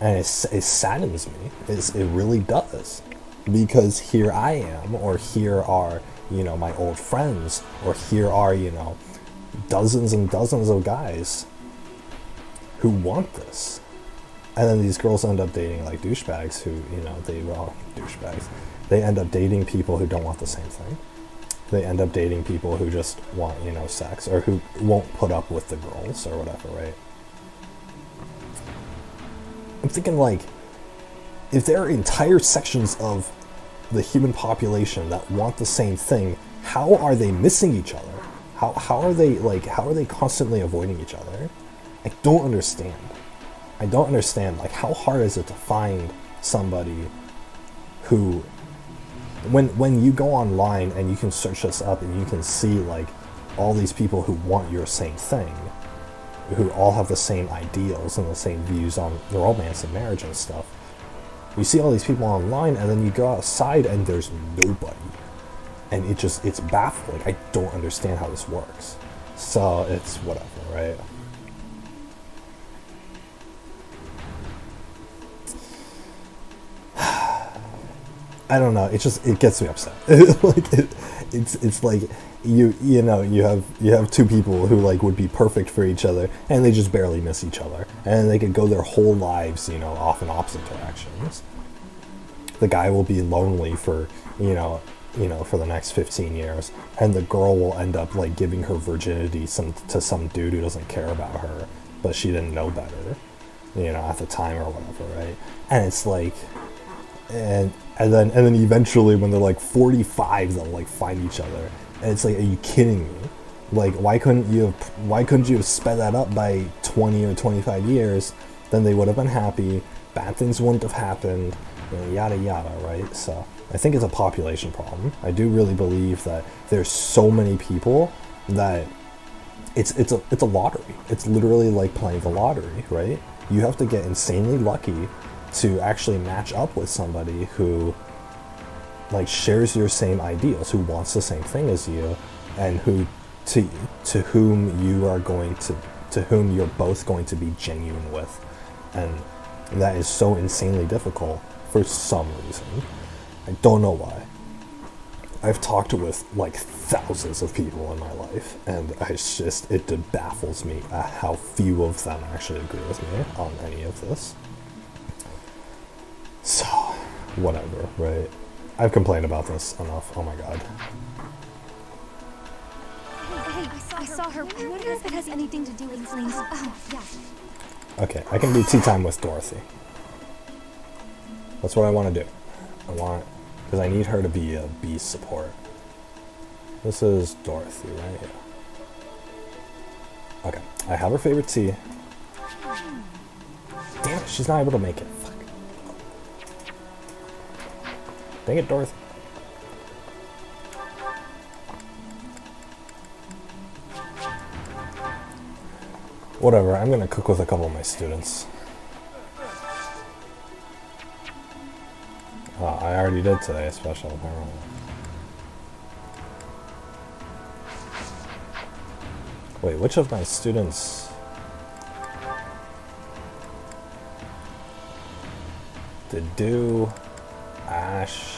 And it saddens me. It really does. Because here I am, or here are, my old friends, or here are, dozens and dozens of guys who want this. And then these girls end up dating like douchebags who, douchebags. They end up dating people who don't want the same thing. They end up dating people who just want, sex, or who won't put up with the girls or whatever, right? I'm thinking like, if there are entire sections of the human population that want the same thing, how are they missing each other? How are they constantly avoiding each other? I don't understand. Like, how hard is it to find somebody who, when you go online and you can search this up and you can see like all these people who want your same thing, who all have the same ideals and the same views on the romance and marriage and stuff. You see all these people online and then you go outside and there's nobody. And it's baffling. I don't understand how this works. So it's whatever, right? I don't know. It gets me upset. It's like you have two people who like would be perfect for each other, and they just barely miss each other, and they could go their whole lives, off in opposite directions. The guy will be lonely for for the next 15 years, and the girl will end up like giving her virginity to some dude who doesn't care about her, but she didn't know better, at the time or whatever, right? And it's like, and then eventually when they're like 45, they'll like find each other, and it's like, are you kidding me? Like, why couldn't you have sped that up by 20 or 25 years? Then they would have been happy, bad things wouldn't have happened, yada yada, right? So I think it's a population problem. I do really believe that there's so many people that it's a lottery. It's literally like playing the lottery, right? You have to get insanely lucky to actually match up with somebody who like shares your same ideals, who wants the same thing as you, and who to whom you're both going to be genuine with. And that is so insanely difficult for some reason. I don't know why. I've talked with like thousands of people in my life, and it baffles me at how few of them actually agree with me on any of this. So, whatever, right? I've complained about this enough. Oh my god. Hey, I saw her. I wonder if it has anything to do with flames. Oh, yeah. Okay, I can do tea time with Dorothy. That's what I want to do. Because I need her to be a B's support. This is Dorothy, right? Yeah. Okay, I have her favorite tea. Damn it, she's not able to make it. Fuck. Dang it, Dorothy. Whatever, I'm gonna cook with a couple of my students. I already did today, a special, apparently. Wait, which of my students did do Ash?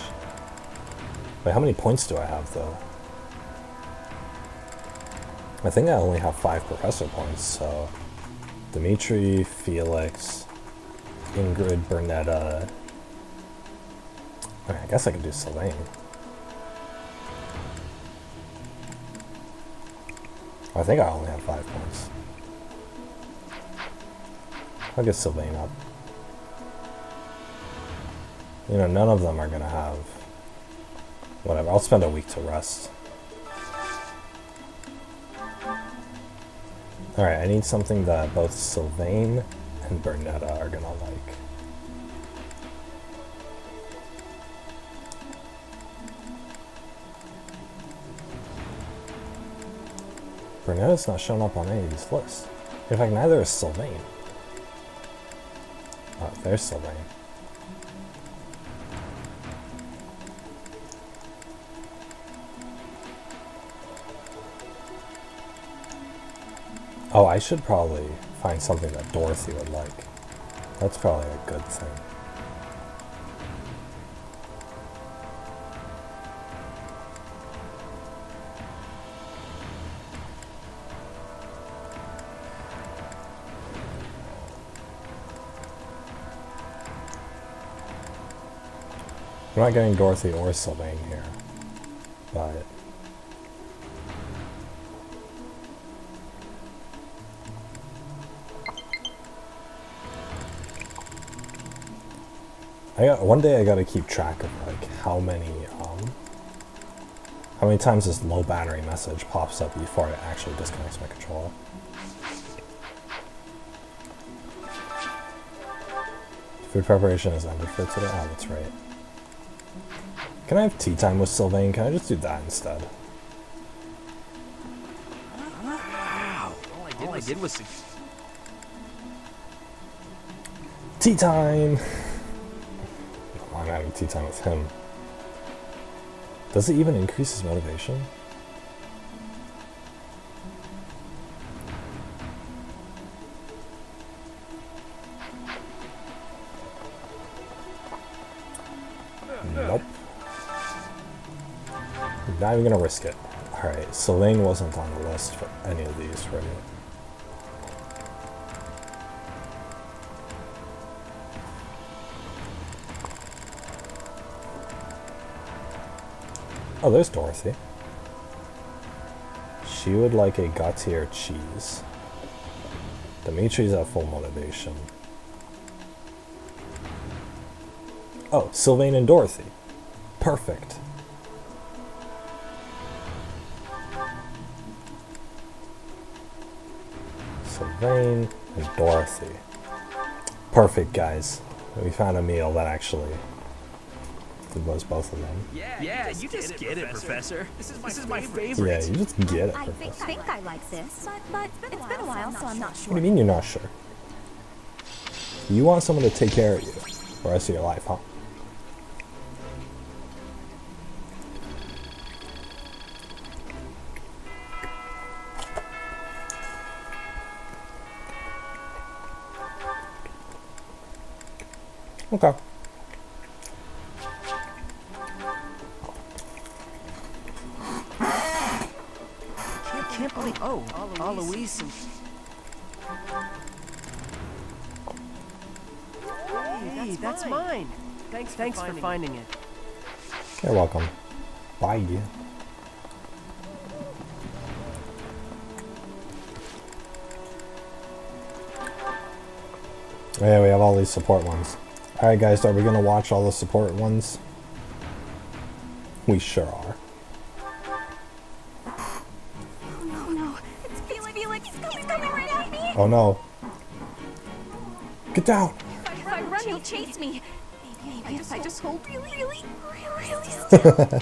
Wait, how many points do I have, though? I think I only have 5 professor points, so Dimitri, Felix, Ingrid, Bernetta. Okay, I guess I could do Sylvain. I think I only have 5 points. I'll get Sylvain up. None of them are gonna have Whatever, I'll spend a week to rest. Alright, I need something that both Sylvain and Bernetta are gonna like. Bernetta's not showing up on any of these lists. In fact, neither is Sylvain. Oh, there's Sylvain. Oh, I should probably find something that Dorothy would like. That's probably a good thing. I'm not getting Dorothy or Sylvain here, but one day I gotta keep track of like how many times this low battery message pops up before it actually disconnects my controller. Food preparation has ended for today. Oh, that's right. Can I have tea time with Sylvain? Can I just do that instead? Wow. All I did was Tea time! I'm having tea time with him. Does it even increase his motivation? Nope. Not even gonna risk it. Alright, Sylvain wasn't on the list for any of these, right? Oh, there's Dorothy. She would like a Gautier cheese. Dimitri's at full motivation. Oh, Sylvain and Dorothy. Perfect. Sylvain and Dorothy. Perfect, guys. We found a meal that actually was both of them. Yeah, you just get it, Professor. This is my favorite. Yeah, you just get it, I Professor. think I like this, but it's been a while, so I'm not sure. What do you mean you're not sure? You want someone to take care of you for the rest of your life, huh? Okay. I can't believe. Oh, Alois. Hey, that's mine. Thanks for finding it. You're welcome. Bye. Oh, yeah, we have all these support ones. Alright guys, are we gonna watch all the support ones? We sure are. Oh no, it's Felix. He's coming right at me. Oh no. Get down! If I run, he'll chase me. Maybe if I just hold really still.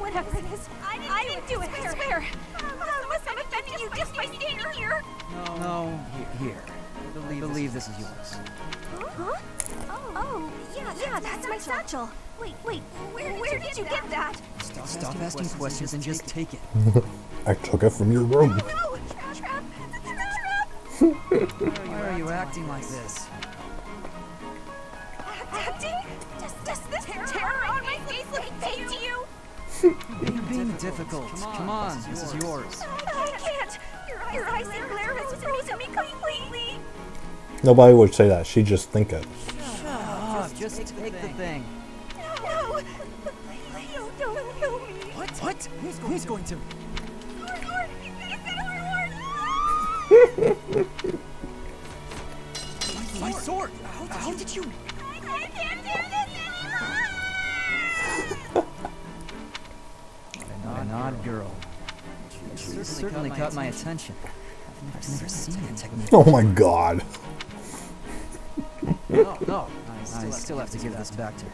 Whatever it is, I didn't do it, I swear. Unless I'm offending you just by standing here. No, here. Believe this is yours. Huh? Oh, yeah, that's my satchel. Wait, where did you get that? Stop asking questions and just take it. I took it from your room. No, trap. Why are you acting like this? Acting? Does this terror on my face look fake to you? You're being difficult. Come on, this is yours. I can't. Your icy glare has frozen me completely. Nobody would say that, she'd just think it. Shut up, just take the thing. No, please don't kill me. What? Who's going to? My sword! How did you... I can't do this An odd girl. She certainly caught my attention. I've never seen a technique. Oh my god. No, I still have to give this back to her.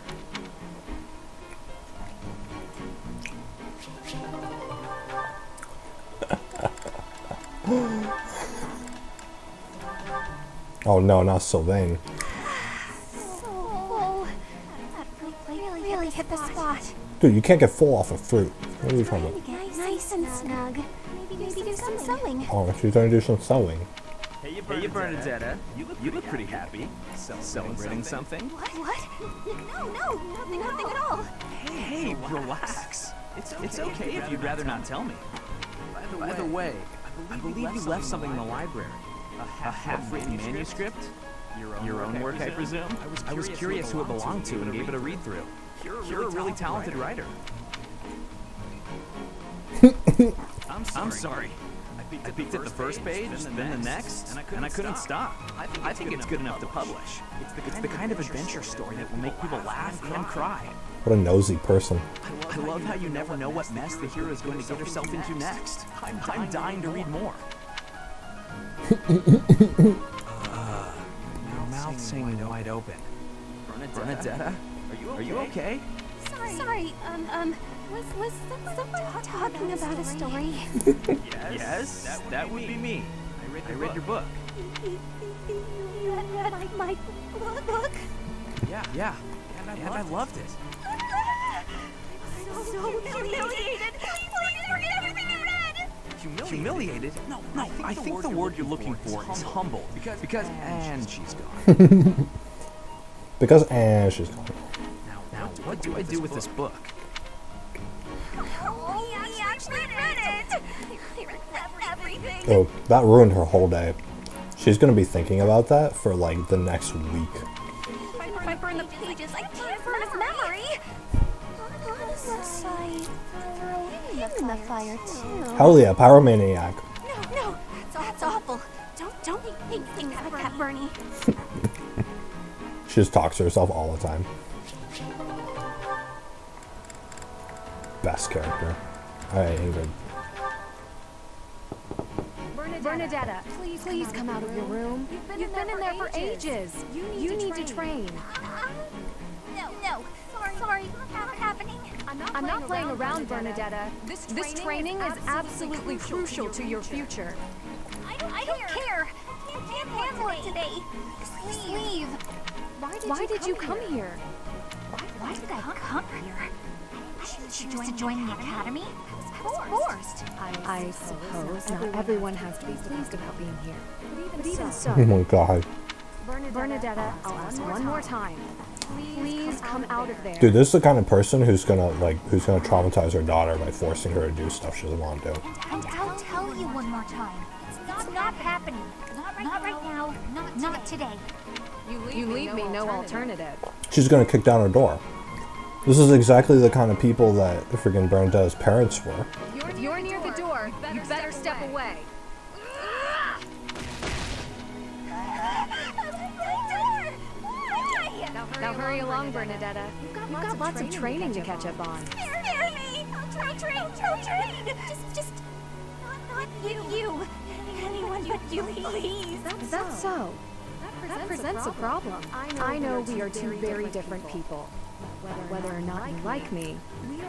Oh no, not Sylvain. Oh, that really hit the spot. Dude, you can't get full off of fruit. What are you talking about? Nice and snug. Maybe do some sewing. Oh, she's gonna do some sewing. Hey, you Bernadetta. You look pretty happy. Celebrating something? What? No, nothing at all. Hey, relax. It's okay if you'd rather not tell me. By the way, I believe you left something in the library. A half-written manuscript? Your own work, I presume? I was curious who it belonged to and gave it a read-through. You're a really talented writer. I'm sorry. I peeked at the first page, then the next, and I couldn't stop. I think it's good enough to publish. It's the kind of adventure story that will make people laugh and cry. What a nosy person. I love how you never know what mess the hero is going to get herself into next. I'm dying to read more. Your mouth's hanging wide open. Bernadetta? Are you okay? Sorry, was someone talking about a story? Yes, that would be me. I read your book. You read my book? Yeah, and I loved it. I'm so humiliated. Please forget everything you read. Humiliated? No, I think the word you're looking for is humble. Because and she's gone. Because she's gone. Now, what do I do with this book? Oh, he actually read it. I regret everything. Oh, that ruined her whole day. She's gonna be thinking about that for like the next week. If I burn the pages, I can't burn his memory. Unless I throw him in the fire too. Hell yeah, pyromaniac. No, that's awful. Don't think things like that, Bernie. She just talks to herself all the time. Best character. Alright, Ingrid. Bernadetta, please come out of your room. You've been in there for ages. You need to train. No. Sorry, not happening. I'm not playing around, Bernadetta. This training is absolutely crucial to your future. I don't care. I can't handle it today. Just leave. Why did you come here? Why did I come here? Choose to join the academy? Of course. I suppose not everyone has to be pleased about being here. But even so, Oh my god. Bernadetta, I'll ask one more time. Please come out of there. Dude, this is the kind of person who's gonna traumatize her daughter by forcing her to do stuff she doesn't want to do. And I'll tell you one more time. It's not happening. Not right now. Not today. You leave me no alternative. She's gonna kick down her door. This is exactly the kind of people that freaking Bernadetta's parents were. You're near the door. You better step away. Now hurry along, Bernadetta. You've got lots of training to catch up on. Spare me! I'll train! Just not you. Anyone but you, please. Is that so? That presents a problem. I know we are two very different people. Whether or not you like me,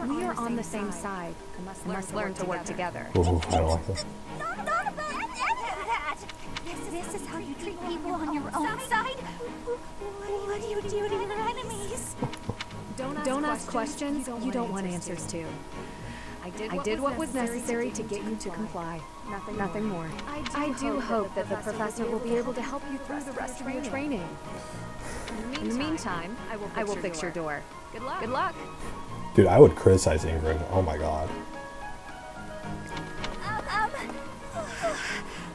we are on the same side. We must learn to work together. Ooh, I don't like this. Not about that. This is how you treat people on your own side. What do you do to your enemies? Don't ask questions you don't want answers to. I did what was necessary to get you to comply. Nothing more. I do hope that the professor will be able to help you through the rest of your training. In the meantime, I will fix your door. Good luck. Dude, I would criticize Ingrid. Oh my god.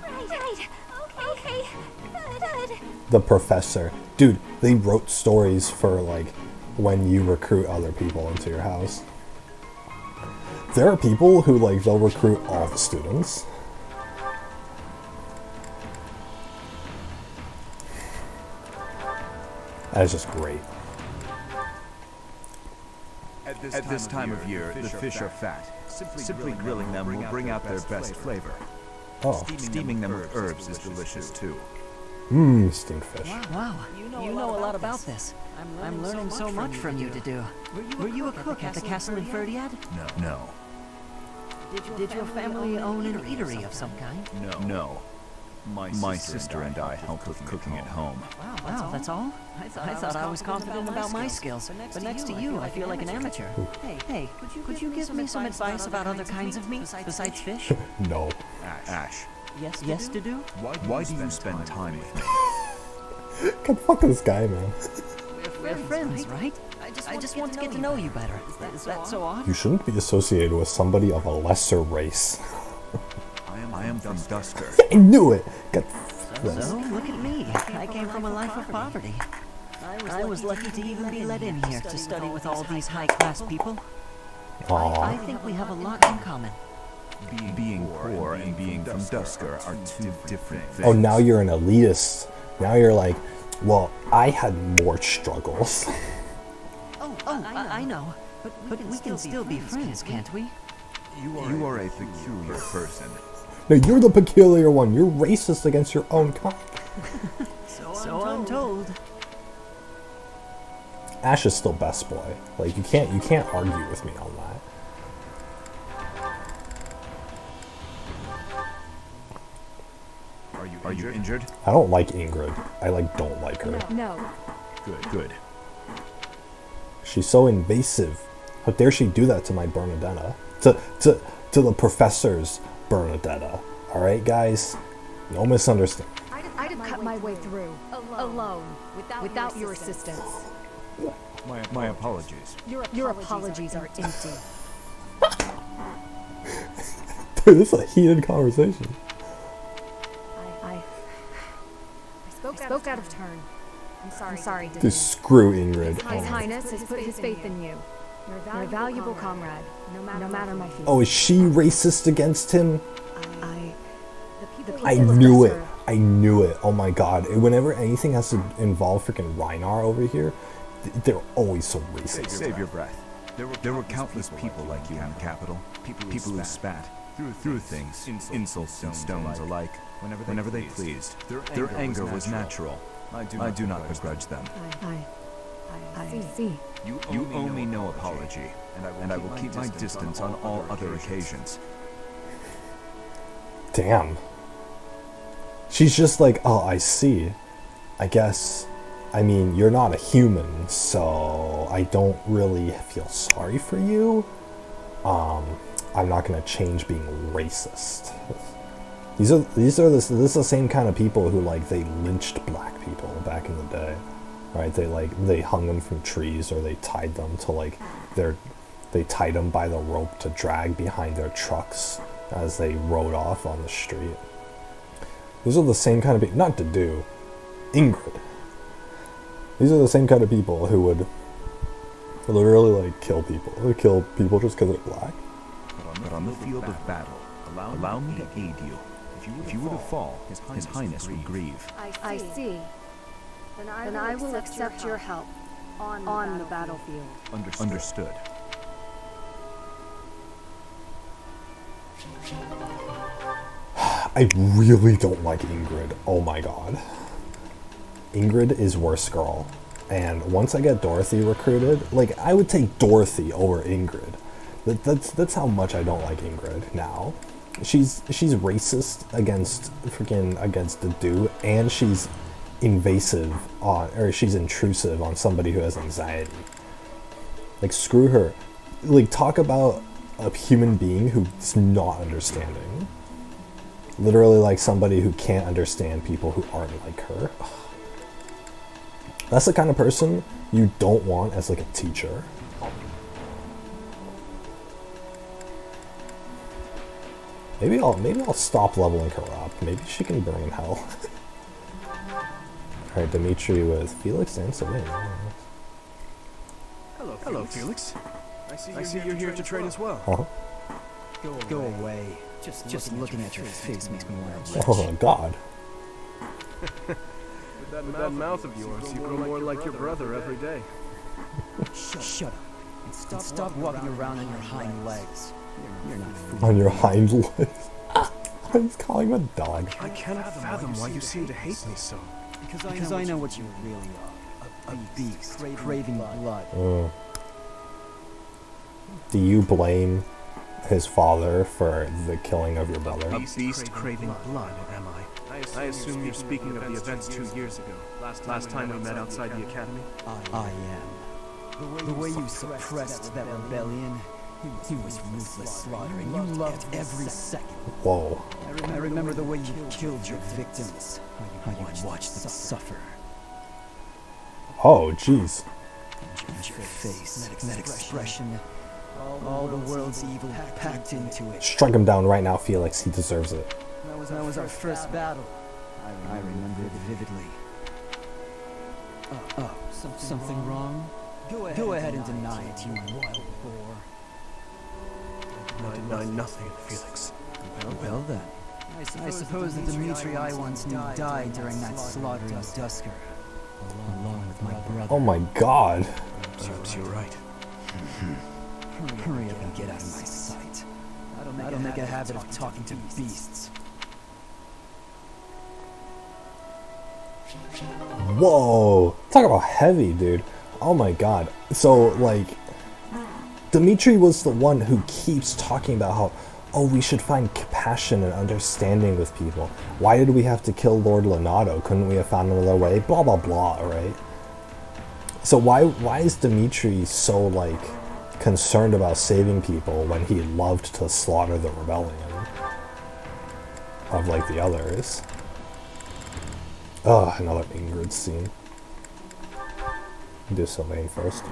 Right. Okay. Good. The professor. Dude, they wrote stories for like when you recruit other people into your house. There are people who like they'll recruit all the students. That's just great. At this time of year, the fish are fat. Simply grilling them will bring out their best flavor. Oh. Steaming them with herbs is delicious too. Mmm, steamed fish. Wow, you know a lot about this. I'm learning so much from you to do. Were you a cook at the castle in Ferdiad? No. Did your family own an eatery of some kind? No. My sister and I help with cooking at home. Wow, that's all? I thought I was confident about my skills, but next to you, I feel like an amateur. Hey, could you give me some advice about other kinds of meat besides fish? No. Ash. Yes to do? Why do you spend time with me? God, fuck this guy, man. We're friends, right? I just want to get to know you better. Is that so odd? You shouldn't be associated with somebody of a lesser race. I am from Dusker. I knew it! God, so, look at me. I came from a life of poverty. I was lucky to even be let in here to study with all these high-class people. I think we have a lot in common. Being poor and being from Dusker are two different things. Oh, now you're an elitist. Now you're like, well, I had more struggles. I know. But we can still be friends, can't we? You are a peculiar person. No, you're the peculiar one. You're racist against your own kind. So I'm told. Ash is still best boy. Like you can't argue with me on that. Are you injured? I don't like Ingrid. I don't like her. No. Good. She's so invasive. How dare she do that to my Bernadetta? To the professor's Bernadetta. Alright, guys? No misunderstand. I'd have cut my way through, alone, without your assistance. My apologies. Your apologies are empty. Dude, this is a heated conversation. I spoke out of turn. I'm sorry. Dude, screw Ingrid. His Highness has put his faith in you. You're a valuable comrade, no matter my feelings. Oh, is she racist against him? I knew it. Oh my god. Whenever anything has to involve freaking Reinar over here, they're always so racist. Save your breath. There were countless people like you in the capital. People who spat, threw things, insults and stones alike, whenever they pleased. Their anger was natural. I do not begrudge them. I see. You owe me no apology, and I will keep my distance on all other occasions. Damn. She's just like, oh, I see. I guess, I mean, you're not a human, so I don't really feel sorry for you. I'm not gonna change being racist. This is the same kind of people who they lynched black people back in the day, right? They hung them from trees, or they tied them to they tied them by the rope to drag behind their trucks as they rode off on the street. These are the same kind of people, not to do, Ingrid. These are the same kind of people who would literally kill people. They kill people just because they're black. But on the field of battle, allow me to aid you. If you were to fall, His Highness would grieve. I see. Then I will accept your help on the battlefield. Understood. I really don't like Ingrid. Oh my god. Ingrid is worse girl. And once I get Dorothy recruited, I would take Dorothy over Ingrid. That's how much I don't like Ingrid now. She's racist against the dude, and she's she's intrusive on somebody who has anxiety. Screw her. Talk about a human being who's not understanding. Literally somebody who can't understand people who aren't like her. That's the kind of person you don't want as a teacher. Maybe I'll stop leveling her up. Maybe she can burn in hell. Alright, Dimitri with Felix and Sabine. Hello, Felix. I see you're here to train as well. Uh-huh. Go away. Just looking at your face makes me want to. Oh god. With that mouth of yours, you grow more like your brother every day. Shut up. And stop walking around on your hind legs. You're not foolish. On your hind legs. He's calling him a dog. I cannot fathom why you seem to hate me so. Because I know what you really are. A beast, craving blood. Do you blame his father for the killing of your brother? A beast craving blood, am I? I assume you're speaking of the events 2 years ago. Last time we met outside the academy? I am. The way you suppressed that rebellion, he was ruthless slaughter, and you loved every second. Whoa. I remember the way you killed your victims, how you watched them suffer. Oh, jeez. And your face, that expression, all the world's evil packed into it. Strike him down right now, Felix. He deserves it. That was our first battle. I remember it vividly. Something wrong? Go ahead and deny it, you wild boar. I deny nothing, Felix. Well then, I suppose the Dimitri I once knew died during that slaughter in Dusker, along with my brother. Oh my god. Seems you're right. Hurry up and get out of my sight. I don't make a habit of talking to beasts. Whoa. Talk about heavy, dude. Oh my god. So, like, Dimitri was the one who keeps talking about how, oh, we should find compassion and understanding with people. Why did we have to kill Lord Leonardo? Couldn't we have found another way? Blah, blah, blah, right? So why is Dimitri so, like, concerned about saving people when he loved to slaughter the rebellion of, like, the others? Ugh, another Ingrid scene. Do Sylvain first.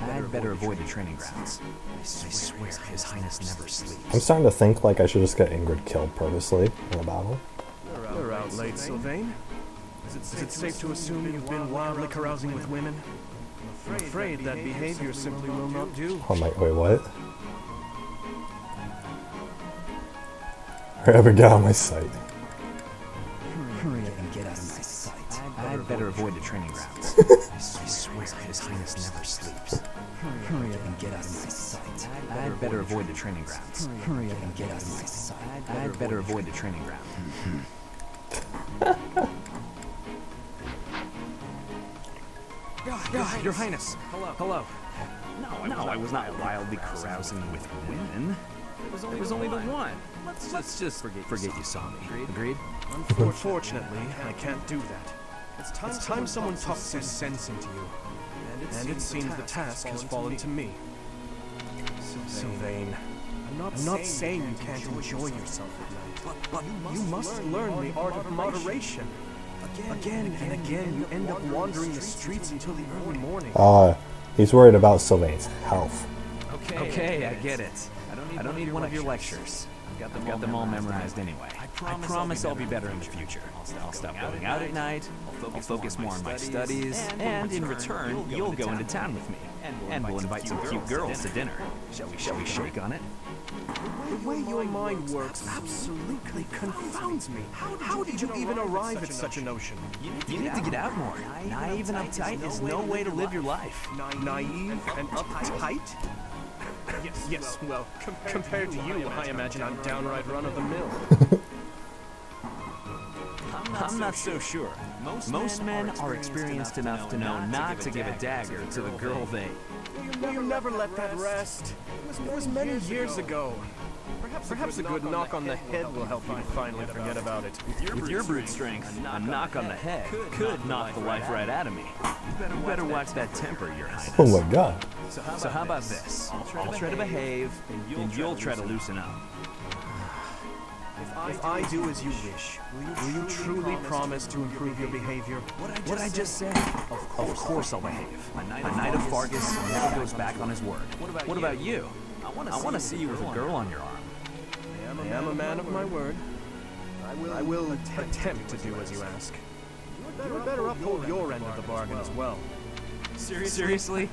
I'd better avoid the training grounds. I swear, His Highness never sleeps. I'm starting to think like I should just get Ingrid killed purposely in a battle. You're out late, Sylvain. Is it safe to assume you've been wildly carousing with women? I'm afraid that behavior simply will not do. Oh my, wait, what? Hurry up and get out of my sight. Hurry up and get out of my sight. I'd better avoid the training grounds. I swear, His Highness never sleeps. Hurry up and get out of my sight. I'd better avoid the training grounds. Hurry up and get out of my sight. I'd better avoid the training grounds. Your Highness. Hello. No, I was not wildly carousing with women. It was only the one. Let's just forget you saw me. Agreed? Unfortunately, I can't do that. It's time someone talked some sense into you. And it seems the task has fallen to me. Sylvain, I'm not saying you can't enjoy yourself at night, but you must learn the art of moderation. Again and again, you end up wandering the streets until the early morning. He's worried about Sylvain's health. Okay, I get it. I don't need one of your lectures. I've got them all memorized anyway. I promise I'll be better in the future. I'll stop going out at night, I'll focus more on my studies, and in return, you'll go into town with me. And we'll invite some cute girls to dinner. Shall we shake on it? The way your mind works absolutely confounds me. How did you even arrive at such a notion? You need to get out more. Naive and uptight is no way to live your life. Naive and uptight? Yes, well, compared to you, I imagine I'm downright run-of-the-mill. I'm not so sure. Most men are experienced enough to know not to give a dagger to the girl they... You never let that rest. It was many years ago. Perhaps a good knock on the head will help you to finally forget about it. With your brute strength, a knock on the head could knock the life right out of me. You better watch that temper, Your Highness. Oh my god. So how about this? I'll try to behave, and you'll try to loosen up. If I do as you wish, will you truly promise to improve your behavior? What I just said? Of course I'll behave. A knight of Fargus never goes back on his word. What about you? I want to see you with a girl on your arm. I am a man of my word. I will attempt to do as you ask. You would better uphold your end of the bargain as well. Seriously?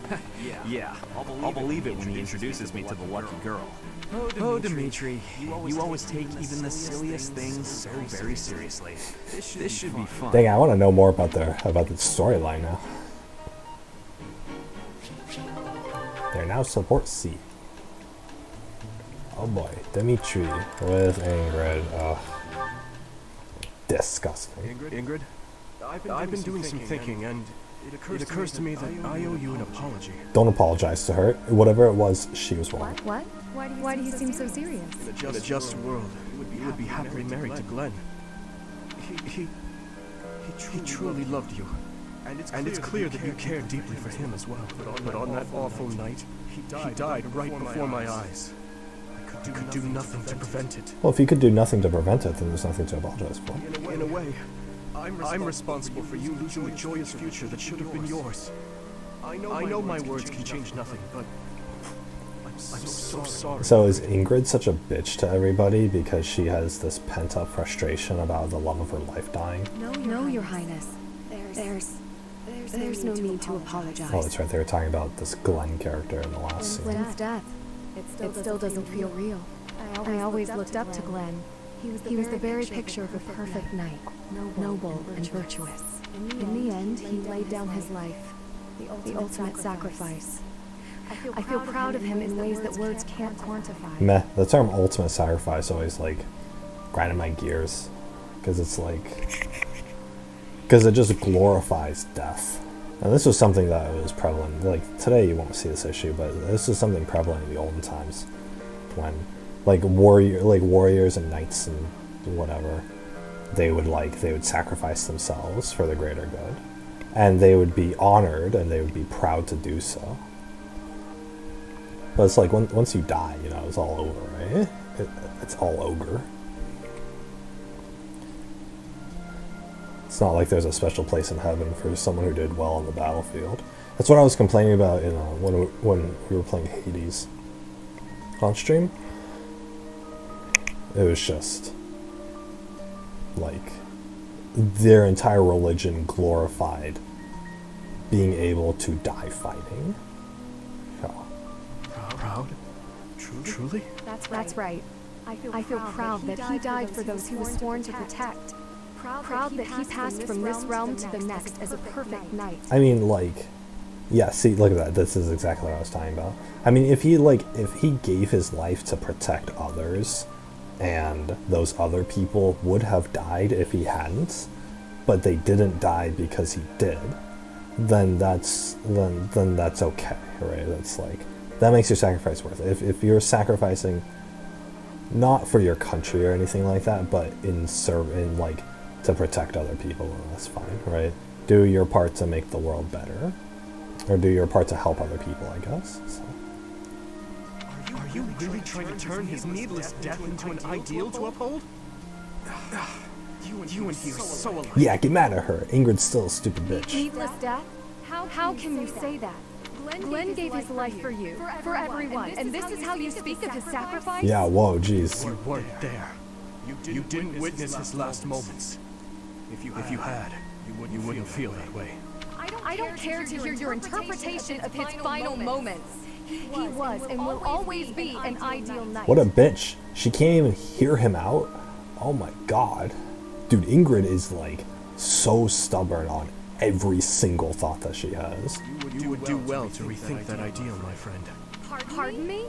Yeah. I'll believe it when he introduces me to the lucky girl. Oh, Dimitri, you always take even the silliest things so very seriously. This should be fun. Dang, I want to know more about the storyline now. They now support C. Oh boy, Dimitri with Ingrid. Ugh. Disgusting. Ingrid? I've been doing some thinking, and it occurs to me that I owe you an apology. Don't apologize to her. Whatever it was, she was wrong. What? Why do you seem so serious? In a just world, you would be happily married to Glenn. He truly loved you. And it's clear that you cared deeply for him as well. But on that awful night, he died right before my eyes. I could do nothing to prevent it. Well, if you could do nothing to prevent it, then there's nothing to apologize for. In a way, I'm responsible for you losing the joyous future that should have been yours. I know my words can change nothing, but I'm so sorry. So is Ingrid such a bitch to everybody because she has this pent-up frustration about the love of her life dying? No, Your Highness. There's no need to apologize. Oh, that's right. They were talking about this Glenn character in the last scene. Glenn's death. It still doesn't feel real. I always looked up to Glenn. He was the very picture of a perfect knight, noble and virtuous. In the end, he laid down his life, the ultimate sacrifice. I feel proud of him in ways that words can't quantify. Meh, the term ultimate sacrifice always like grinded my gears because it's like, because it just glorifies death. And this was something that was prevalent, like today you won't see this issue, but this is something prevalent in the olden times when like warriors and knights and whatever, they would sacrifice themselves for the greater good, and they would be honored and they would be proud to do so. But it's like once you die, you know, it's all over, right? It's all ogre. It's not like there's a special place in heaven for someone who did well on the battlefield. That's what I was complaining about in when we were playing Hades on stream. It was just like their entire religion glorified being able to die fighting. Oh. Proud? Truly? That's right. I feel proud that he died for those he was sworn to protect. Proud that he passed from this realm to the next as a perfect knight. I mean, like, yeah, see, look at that. This is exactly what I was talking about. I mean, if he gave his life to protect others, and those other people would have died if he hadn't, but they didn't die because he did, then that's okay, right? That's like, that makes your sacrifice worth it. If you're sacrificing not for your country or anything like that, but in like to protect other people, then that's fine, right? Do your part to make the world better, or do your part to help other people, I guess. So. Are you really trying to turn his needless death into an ideal to uphold? You and he are so alike. Yeah, get mad at her. Ingrid's still a stupid bitch. Needless death? How can you say that? Glenn gave his life for you, for everyone, and this is how you speak of his sacrifice? Yeah, whoa, jeez. You weren't there. You didn't witness his last moments. If you had, you wouldn't feel that way. I don't care to hear your interpretation of his final moments. He was and will always be an ideal knight. What a bitch. She can't even hear him out. Oh my god. Dude, Ingrid is like so stubborn on every single thought that she has. You would do well to rethink that ideal, my friend. Pardon me?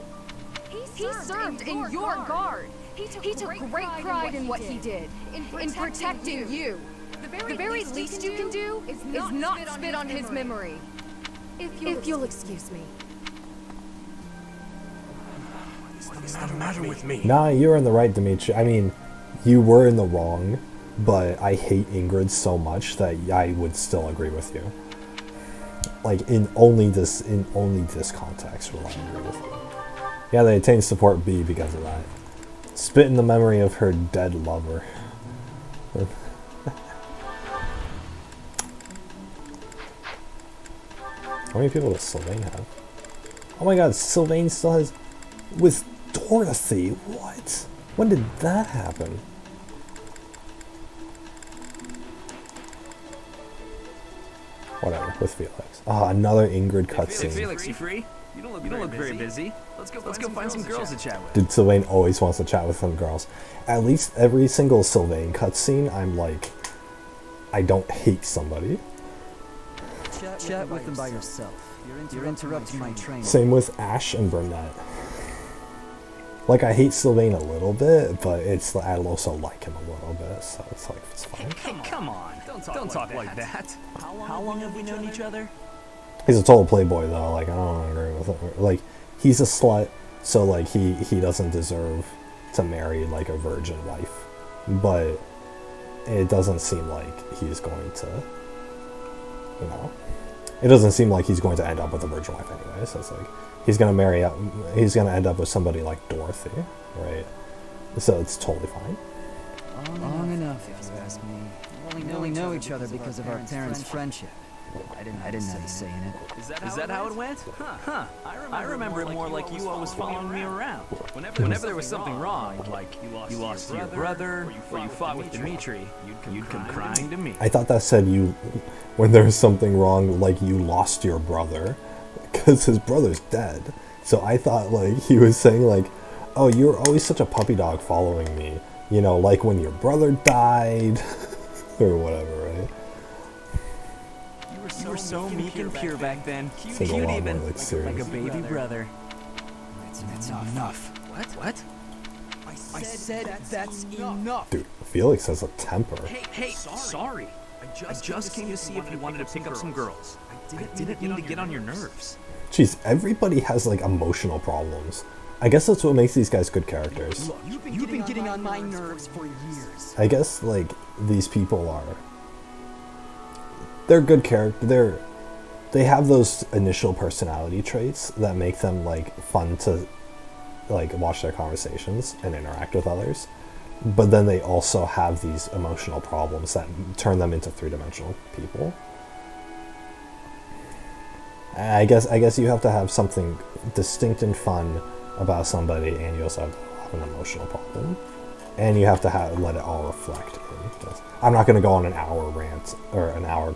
He served in your guard. He took great pride in what he did, in protecting you. The very least you can do is not spit on his memory. If you'll excuse me. What's the matter with me? Nah, you're in the right, Dimitri. I mean, you were in the wrong, but I hate Ingrid so much that I would still agree with you. Like, in only this context will I agree with you. Yeah, they attained support B because of that. Spit in the memory of her dead lover. How many people does Sylvain have? Oh my god, Sylvain still has... With Dorothy? What? When did that happen? Whatever, with Felix. Ah, another Ingrid cutscene. Felix, you free? You don't look very busy. Let's go find some girls to chat with. Dude, Sylvain always wants to chat with some girls. At least every single Sylvain cutscene, I'm like, I don't hate somebody. Chat with them by yourself. You're interrupting my training. Same with Ash and Burnett. Like, I hate Sylvain a little bit, but it's I also like him a little bit, so it's like, it's fine. Hey, come on. Don't talk like that. How long have we known each other? He's a total playboy, though. Like, I don't agree with him. Like, he's a slut, so, like, he doesn't deserve to marry, like, a virgin wife. But it doesn't seem like he's going to, you know, it doesn't seem like he's going to end up with a virgin wife anyway. So it's like, he's going to end up with somebody like Dorothy, right? So it's totally fine. Long enough, if you ask me. We only know each other because of our parents' friendship. I didn't have a say in it. Is that how it went? Huh. I remember it more like you always following me around. Whenever there was something wrong, like you lost your brother, or you fought with Dimitri, you'd come crying to me. I thought that said when there was something wrong, like you lost your brother, because his brother's dead. So I thought like he was saying like, oh, you were always such a puppy dog following me, you know, like when your brother died, or whatever, right? You were so meek and pure back then. Cute Like even, like like a baby brother. That's enough. What? I said that's enough. Dude, Felix has a temper. Hey, sorry. I just came to see if you wanted to pick up some girls. I didn't mean to get on your nerves. Jeez, everybody has like emotional problems. I guess that's what makes these guys good characters. Look, you've been getting on my nerves for years. I guess like these people they're good character. They have those initial personality traits that make them like fun to like watch their conversations and interact with others. But then they also have these emotional problems that turn them into three-dimensional people. I guess you have to have something distinct and fun about somebody, and you also have to have an emotional problem, and you have to let it all reflect in this. I'm not going to go on an hour rant or an hour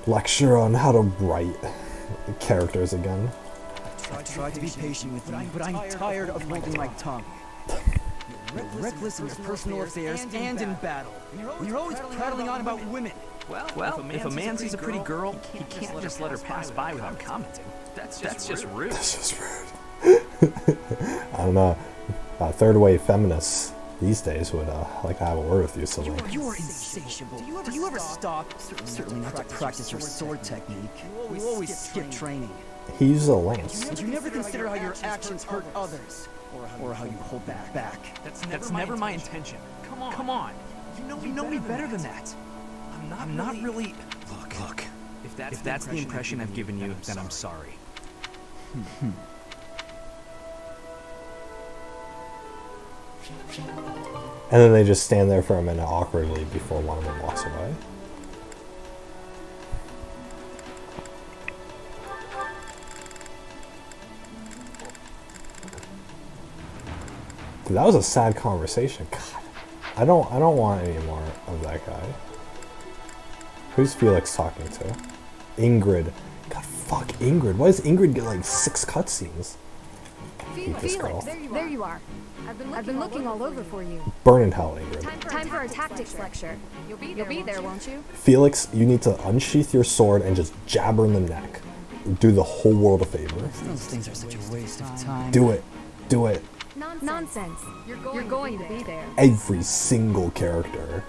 lecture on how to write characters again. I tried to be patient with you, but I'm tired of holding my tongue. You're reckless in your personal affairs and in battle. You're always prattling on about women. Well, if a man sees a pretty girl, he can't just let her pass by without commenting. That's just rude. That's just rude. I don't know. Third wave feminists these days would like to have a word with you, Sylvain. You are insatiable. Do you ever stop? Certainly not to practice your sword technique. You always skip training. He uses a lance. You never consider how your actions hurt others, or how you hold back. That's never my intention. Come on. You know me better than that. I'm not really. Look. If that's the impression I've given you, then I'm sorry. And then they just stand there for a minute awkwardly before one of them walks away. Dude, that was a sad conversation. God, I don't want any more of that guy. Who's Felix talking to? Ingrid. God, fuck Ingrid. Why does Ingrid get like 6 cutscenes? Felix, there you are. I've been looking all over for you. Burn in hell, Ingrid. Time for a tactics lecture. You'll be there, won't you? Felix, you need to unsheath your sword and just jab her in the neck. Do the whole world a favor. Those things are such a waste of time. Do it. Do it. Nonsense. You're going to be there. Every single character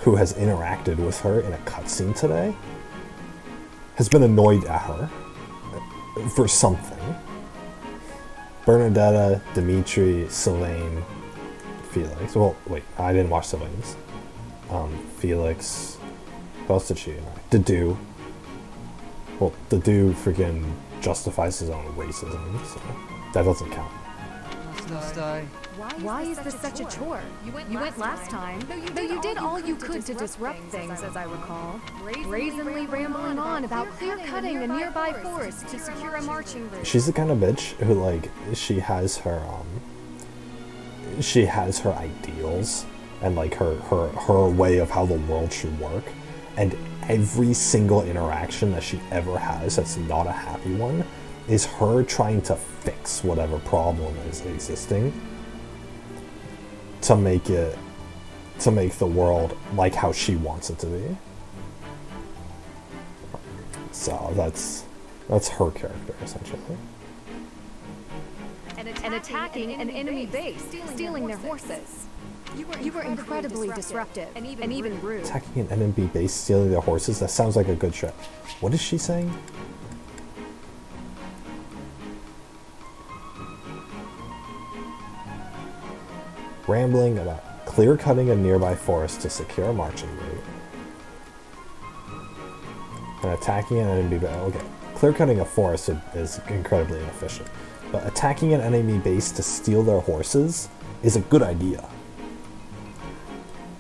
who has interacted with her in a cutscene today has been annoyed at her for something. Bernadetta, Dimitri, Sylvain, Felix. Well, wait, I didn't watch Sylvain's. Felix. Who else did she interact? Dedu. Well, Dedu freaking justifies his own racism, so that doesn't count. Why is this such a chore? You went last time, though you did all you could to disrupt things, as I recall. Brazenly rambling on about clear-cutting a nearby forest to secure a marching route. She's the kind of bitch who, like, she has her ideals and, like, her way of how the world should work, and every single interaction that she ever has that's not a happy one is her trying to fix whatever problem is existing to make the world like how she wants it to be. So that's her character essentially. And attacking an enemy base, stealing their horses. You were incredibly disruptive and even rude. Attacking an enemy base, stealing their horses, that sounds like a good strat. What is she saying? Rambling about clear-cutting a nearby forest to secure a marching route. And attacking an enemy base. Okay, clear-cutting a forest is incredibly inefficient. But attacking an enemy base to steal their horses is a good idea.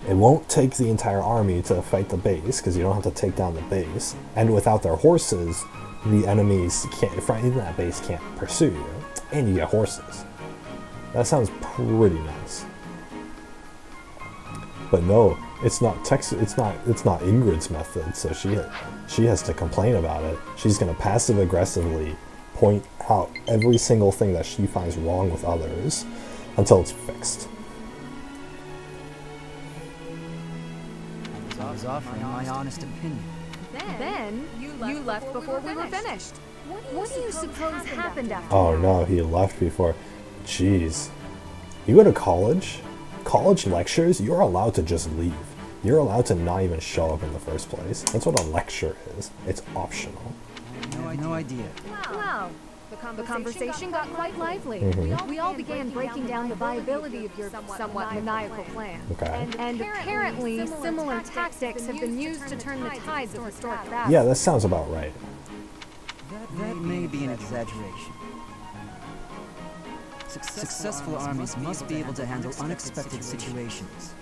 It won't take the entire army to fight the base, because you don't have to take down the base. And without their horses, the enemies in that base can't pursue you. And you get horses. That sounds pretty nice. But no, it's not Ingrid's method, so she has to complain about it. She's gonna passive aggressively point out every single thing that she finds wrong with others until it's fixed. I was offering my honest opinion. Then you left before we were finished. What do you suppose happened after? Oh no, he left before. Jeez. You go to college? College lectures, you're allowed to just leave. You're allowed to not even show up in the first place. That's what a lecture is. It's optional. No idea. Wow. The conversation got quite lively. We all began breaking down the viability of your somewhat maniacal plan. Okay. And apparently, similar tactics have been used to turn the tides of historic battles. Yeah, that sounds about right. That may be an exaggeration. Successful armies must be able to handle unexpected situations.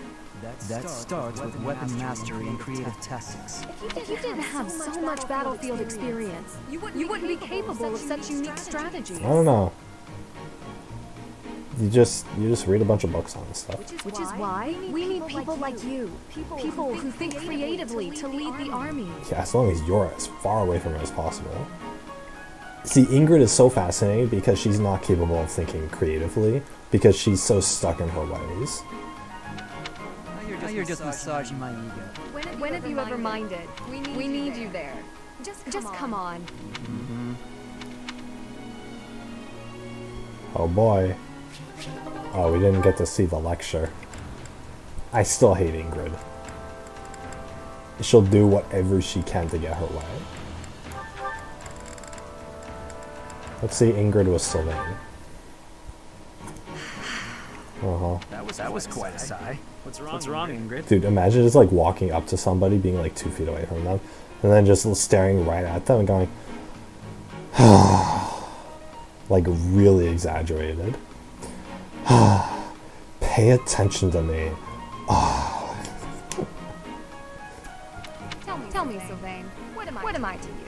That starts with weapon mastery and creative tactics. If you didn't have so much battlefield experience, you wouldn't be capable of such unique strategies. I don't know. You just read a bunch of books on this stuff. Which is why we need people like you. People who think creatively to lead the army. Yeah, as long as you're as far away from it as possible. See, Ingrid is so fascinating because she's not capable of thinking creatively because she's so stuck in her ways. Now you're just massaging my ego. When have you ever minded? We need you there. Just come on. Oh boy. Oh, we didn't get to see the lecture. I still hate Ingrid. She'll do whatever she can to get her way. Let's see Ingrid with Sylvain. That was quite a sigh. What's wrong, Ingrid? Dude, imagine just like walking up to somebody, being like 2 feet away from them, and then just staring right at them and going, like really exaggerated. Pay attention to me. Tell me, Sylvain, what am I to you?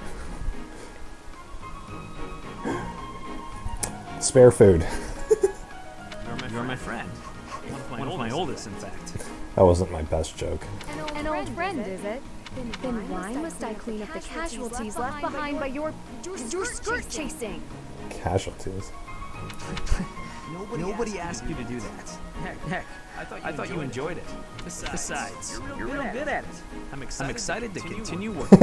Spare food. You're my friend. One of my oldest, in fact. That wasn't my best joke. An old friend, is it? Then why must I clean up the casualties left behind by your skirt chasing? Casualties? Nobody asked you to do that. Heck, I thought you enjoyed it. Besides, you're real good at it. I'm excited to continue working.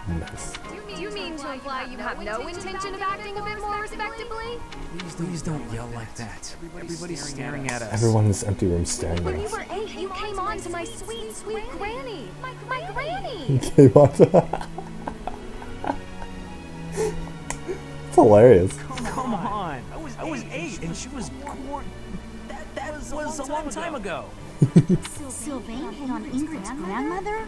Nice. Do you mean to imply you have no intention of acting a bit more respectably? Please don't yell like that. Everybody's staring at us. Everyone in this empty room staring When at you us. were 8, you came on to my sweet granny. My granny. He came on to... It's hilarious. Come on. I was 8 and she was 4. That was a long time ago. Sylvain hit on Ingrid's grandmother?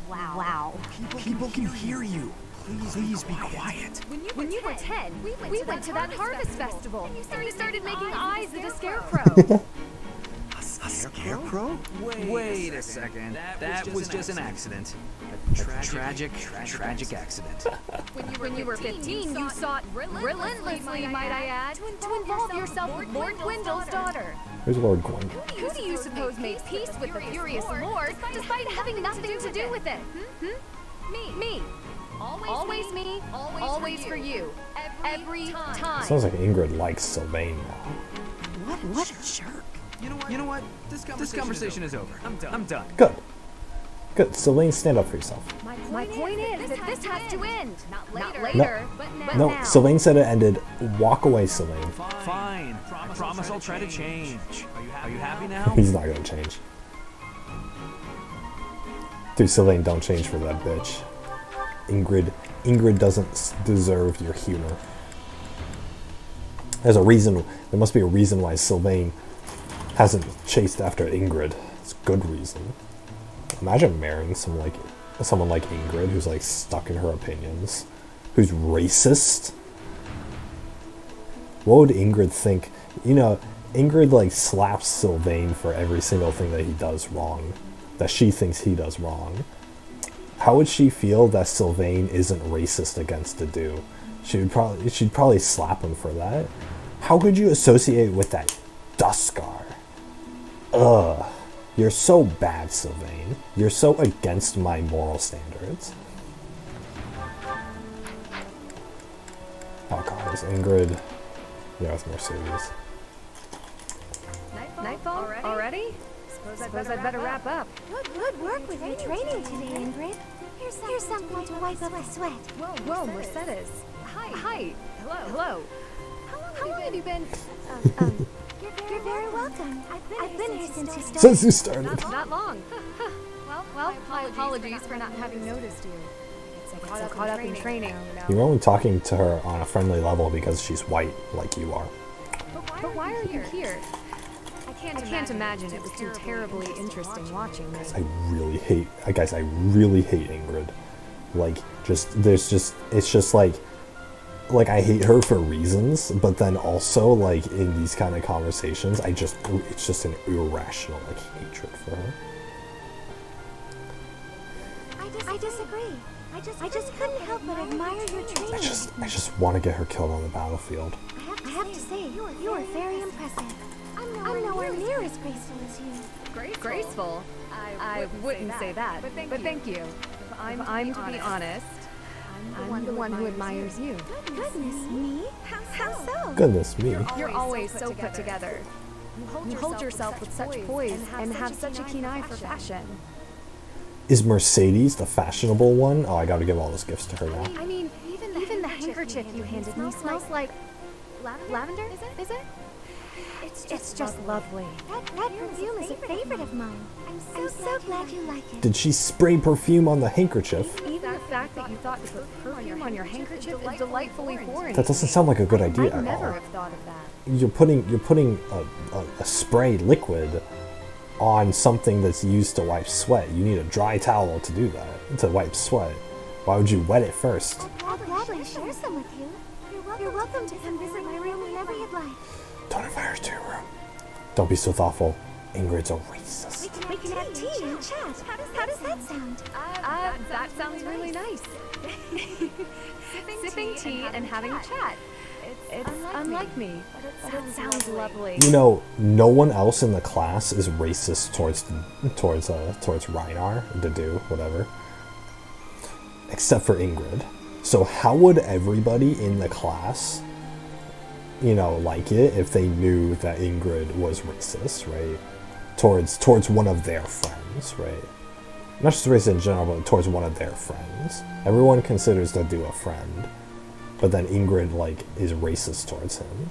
Wow. People can hear you. Please be quiet. When you were 10, we went to that harvest festival. You started making eyes at a scarecrow. A scarecrow? Wait a second. That was just an accident. A tragic accident. When you were 15, you sought relentlessly, might I add, to involve yourself with Lord Gwendol's daughter. Who's Lord Gwyn? Who do you suppose made peace with the furious Lord, despite having nothing to do with it? Me. Always me, always for you. Every time. Sounds like Ingrid likes Sylvain now. What a jerk. You know what? This conversation is over. I'm done. Good. Good. Sylvain, stand up for yourself. My point is that this has to end. Not later, No. but No, now. Sylvain said it ended. Walk away, Sylvain. Fine. I promise I'll try to change. Are you happy now? He's not gonna change. Dude, Sylvain, don't change for that bitch. Ingrid doesn't deserve your humor. There's a reason. There must be a reason why Sylvain hasn't chased after Ingrid. It's a good reason. Imagine marrying someone like Ingrid, who's like stuck in her opinions, who's racist. What would Ingrid think? You know, Ingrid like slaps Sylvain for every single thing that he does wrong, that she thinks he does wrong. How would she feel that Sylvain isn't racist against Dedu? She'd probably slap him for that. How could you associate with that Duskar? Ugh. You're so bad, Sylvain. You're so against my moral standards. Oh god, is Ingrid... Yeah, it's Mercedes. Nightfall? Already? Suppose I'd better wrap up. Good work with your training today, Ingrid. Here's something to wipe up the sweat. Whoa, Mercedes. Hi. Hello. How long have you been... You're very welcome. I've been here since you started. Since you started. Not long. Well, my apologies for not having noticed you. It's caught up in training, you know. You're only talking to her on a friendly level because she's white, like you are. But why are you here? I can't imagine it was too terribly interesting watching me. I really hate Ingrid. Like, it's just like I hate her for reasons, but then also, like, in these kind of conversations, it's just an irrational, like, hatred for her. I disagree. I just couldn't help but admire your training. I just want to get her killed on the battlefield. I have to say, you are very impressive. I'm nowhere near as graceful as you. Graceful? I wouldn't say that, but thank you. If I'm to be honest, I'm the one who admires you. Goodness me. How so? Goodness me. You're always so put together. You hold yourself with such poise and have such a keen eye for fashion. Is Mercedes the fashionable one? Oh, I gotta give all those gifts to her now. I mean, even the handkerchief you handed me smells like lavender. Is it? It's just lovely. That perfume is a favorite of mine. I'm so glad you like it. Did she spray perfume on the handkerchief? Even the fact that you thought to put perfume on your handkerchief is delightfully foreign. That doesn't sound like a good idea I'd at never all. have thought of that. You're putting a spray liquid on something that's used to wipe sweat. You need a dry towel to do that, to wipe sweat. Why would you wet it first? I'll gladly share some with you. You're welcome to come visit my room whenever you'd like. Don't invite her to your room. Don't be so thoughtful. Ingrid's a racist. We can have tea and chat. How does that sound? That sounds really nice. Sipping tea and having a chat. It's unlike me, but it sounds lovely. You know, no one else in the class is racist towards Reinar, Dedu, whatever, except for Ingrid. So how would everybody in the class, you know, like it if they knew that Ingrid was racist, right? Towards one of their friends, right? Not just racist in general, but towards one of their friends. Everyone considers Dedu a friend. But then Ingrid, like, is racist towards him.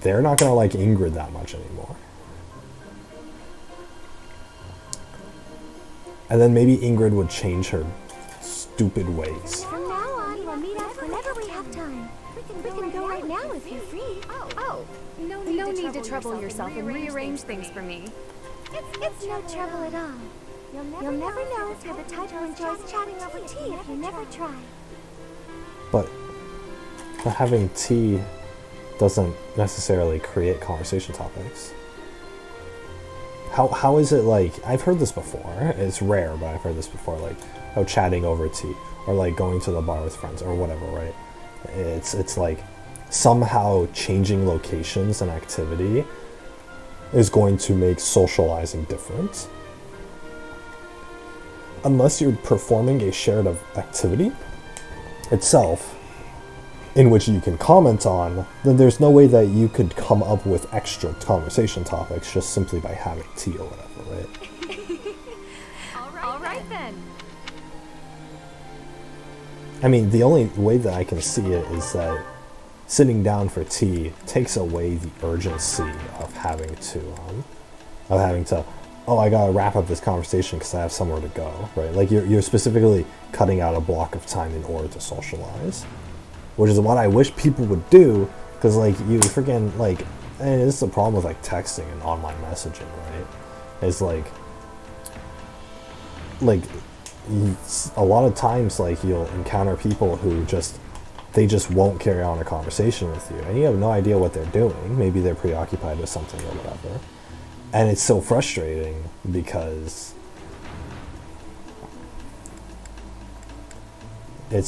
They're not gonna like Ingrid that much anymore. And then maybe Ingrid would change her stupid ways. From now on, we'll meet up whenever we have time. We can go right now if you're free. Oh, no need to trouble yourself and rearrange things for me. It's no trouble at all. You'll never know if you're the type who enjoys chatting over tea if you never try. But having tea doesn't necessarily create conversation topics. how is it like, I've heard this before, it's rare, but I've heard this before, like, oh, chatting over tea, or like going to the bar with friends, or whatever, right? It's like somehow changing locations and activity is going to make socializing different. Unless you're performing a shared activity itself, in which you can comment on, then there's no way that you could come up with extra conversation topics just simply by having tea or whatever, right? All right then. I mean, the only way that I can see it is that sitting down for tea takes away the urgency of having to, oh, I gotta wrap up this conversation because I have somewhere to go, right? Like, you're specifically cutting out a block of time in order to socialize. Which is what I wish people would do, because, like, you freaking, like, and this is the problem with, like, texting and online messaging, right? It's like a lot of times, like, you'll encounter people who they just won't carry on a conversation with you, and you have no idea what they're doing. Maybe they're preoccupied with something or whatever. And it's so frustrating because they're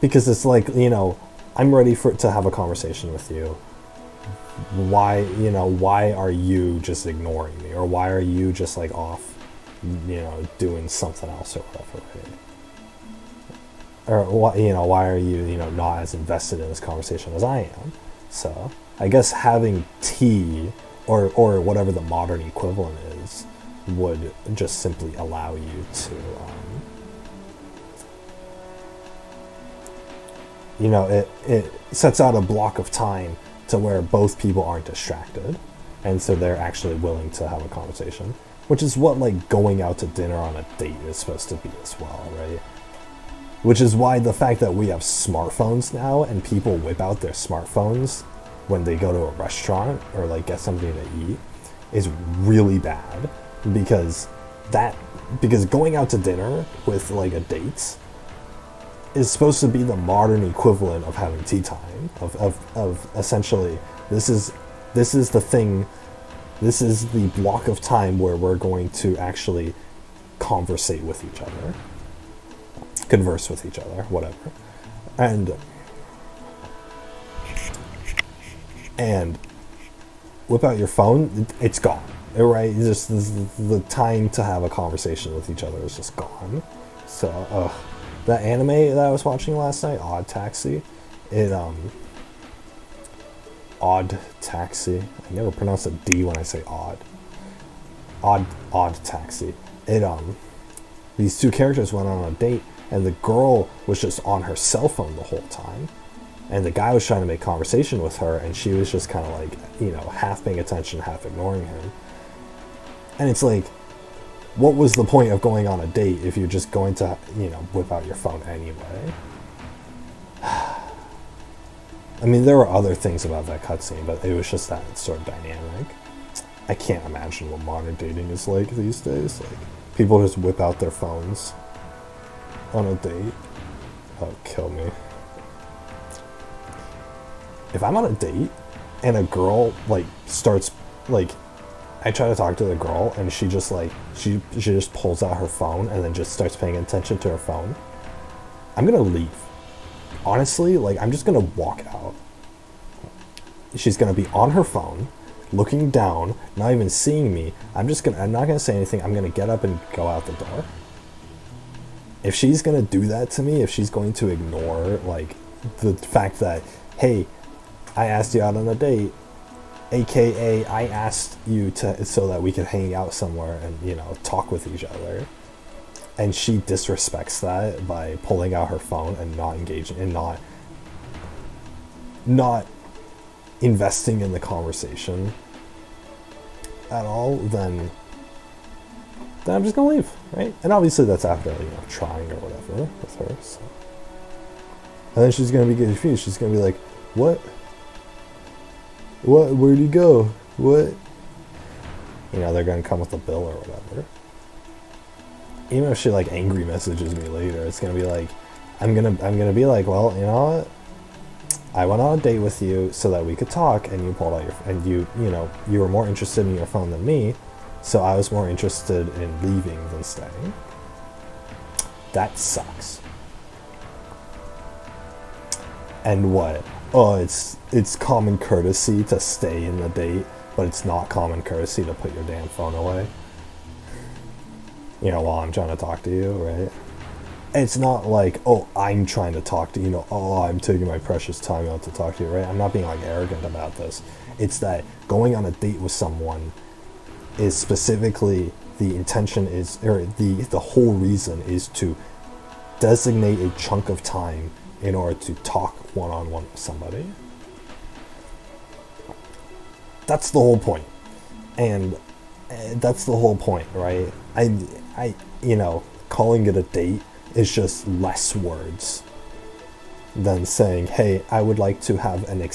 because it's like, you know, I'm ready to have a conversation with you. Why are you just ignoring me, or why are you just like off, you know, doing something else or whatever, right? Or why are you, you know, not as invested in this conversation as I am? So I guess having tea or whatever the modern equivalent is would just simply allow you to, you know, it sets out a block of time to where both people aren't distracted, and so they're actually willing to have a conversation, which is what, like, going out to dinner on a date is supposed to be as well, right? Which is why the fact that we have smartphones now and people whip out their smartphones when they go to a restaurant or, like, get something to eat is really bad, because going out to dinner with, like, a date is supposed to be the modern equivalent of having tea time, of essentially, this is the thing, this is the block of time where we're going to actually conversate with each other, converse with each other, whatever. And whip out your phone, it's gone, right? Just the time to have a conversation with each other is just gone. So, that anime that I was watching last night, Odd Taxi, Odd Taxi. I never pronounce a D when I say odd. Odd Taxi. These two characters went on a date, and the girl was just on her cell phone the whole time, and the guy was trying to make conversation with her, and she was just kind of like, you know, half paying attention, half ignoring him. And it's like, what was the point of going on a date if you're just going to, you know, whip out your phone anyway? I mean, there were other things about that cutscene, but it was just that sort of dynamic. I can't imagine what modern dating is like these days. Like, people just whip out their phones on a date. That would kill me. If I'm on a date and a girl, like, starts, like, I try to talk to the girl, and she just, like, she just pulls out her phone and then just starts paying attention to her phone, I'm gonna leave. Honestly, like, I'm just gonna walk out. She's gonna be on her phone, looking down, not even seeing me. I'm not gonna say anything. I'm gonna get up and go out the door. If she's gonna do that to me, if she's going to ignore, like, the fact that, hey, I asked you out on a date, AKA, I asked you so that we could hang out somewhere and, you know, talk with each other, and she disrespects that by pulling out her phone and not engaging and not investing in the conversation at all, then I'm just gonna leave, right? And obviously that's after, you know, trying or whatever with her. So. And then she's gonna be confused. She's gonna be like, what? Where'd he go? What? You know, they're gonna come with a bill or whatever. Even if she, like, angry messages me later, it's gonna be like, I'm gonna be like, well, you know what? I went on a date with you so that we could talk, and you pulled out you were more interested in your phone than me, so I was more interested in leaving than staying. That sucks. And what? Oh, it's common courtesy to stay in the date, but it's not common courtesy to put your damn phone away. While I'm trying to talk to you, right? It's not like, oh, I'm trying to talk to you, oh, I'm taking my precious time out to talk to you, right? I'm not being like arrogant about this. It's that going on a date with someone is specifically the intention is, or the whole reason is to designate a chunk of time in order to talk one-on-one with somebody. That's the whole point. And that's the whole point, right? Calling it a date is just less words than saying, hey, I would like to have a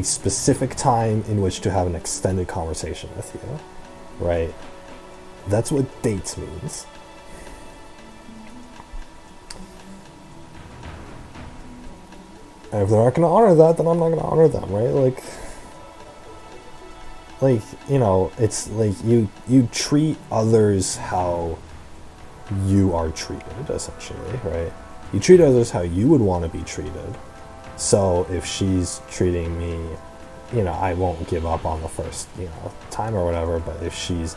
specific time in which to have an extended conversation with you, right? That's what dates means. And if they're not going to honor that, then I'm not going to honor them, right? It's like you treat others how you are treated, essentially, right? You treat others how you would want to be treated. So if she's treating me, I won't give up on the first, time or whatever, but if she's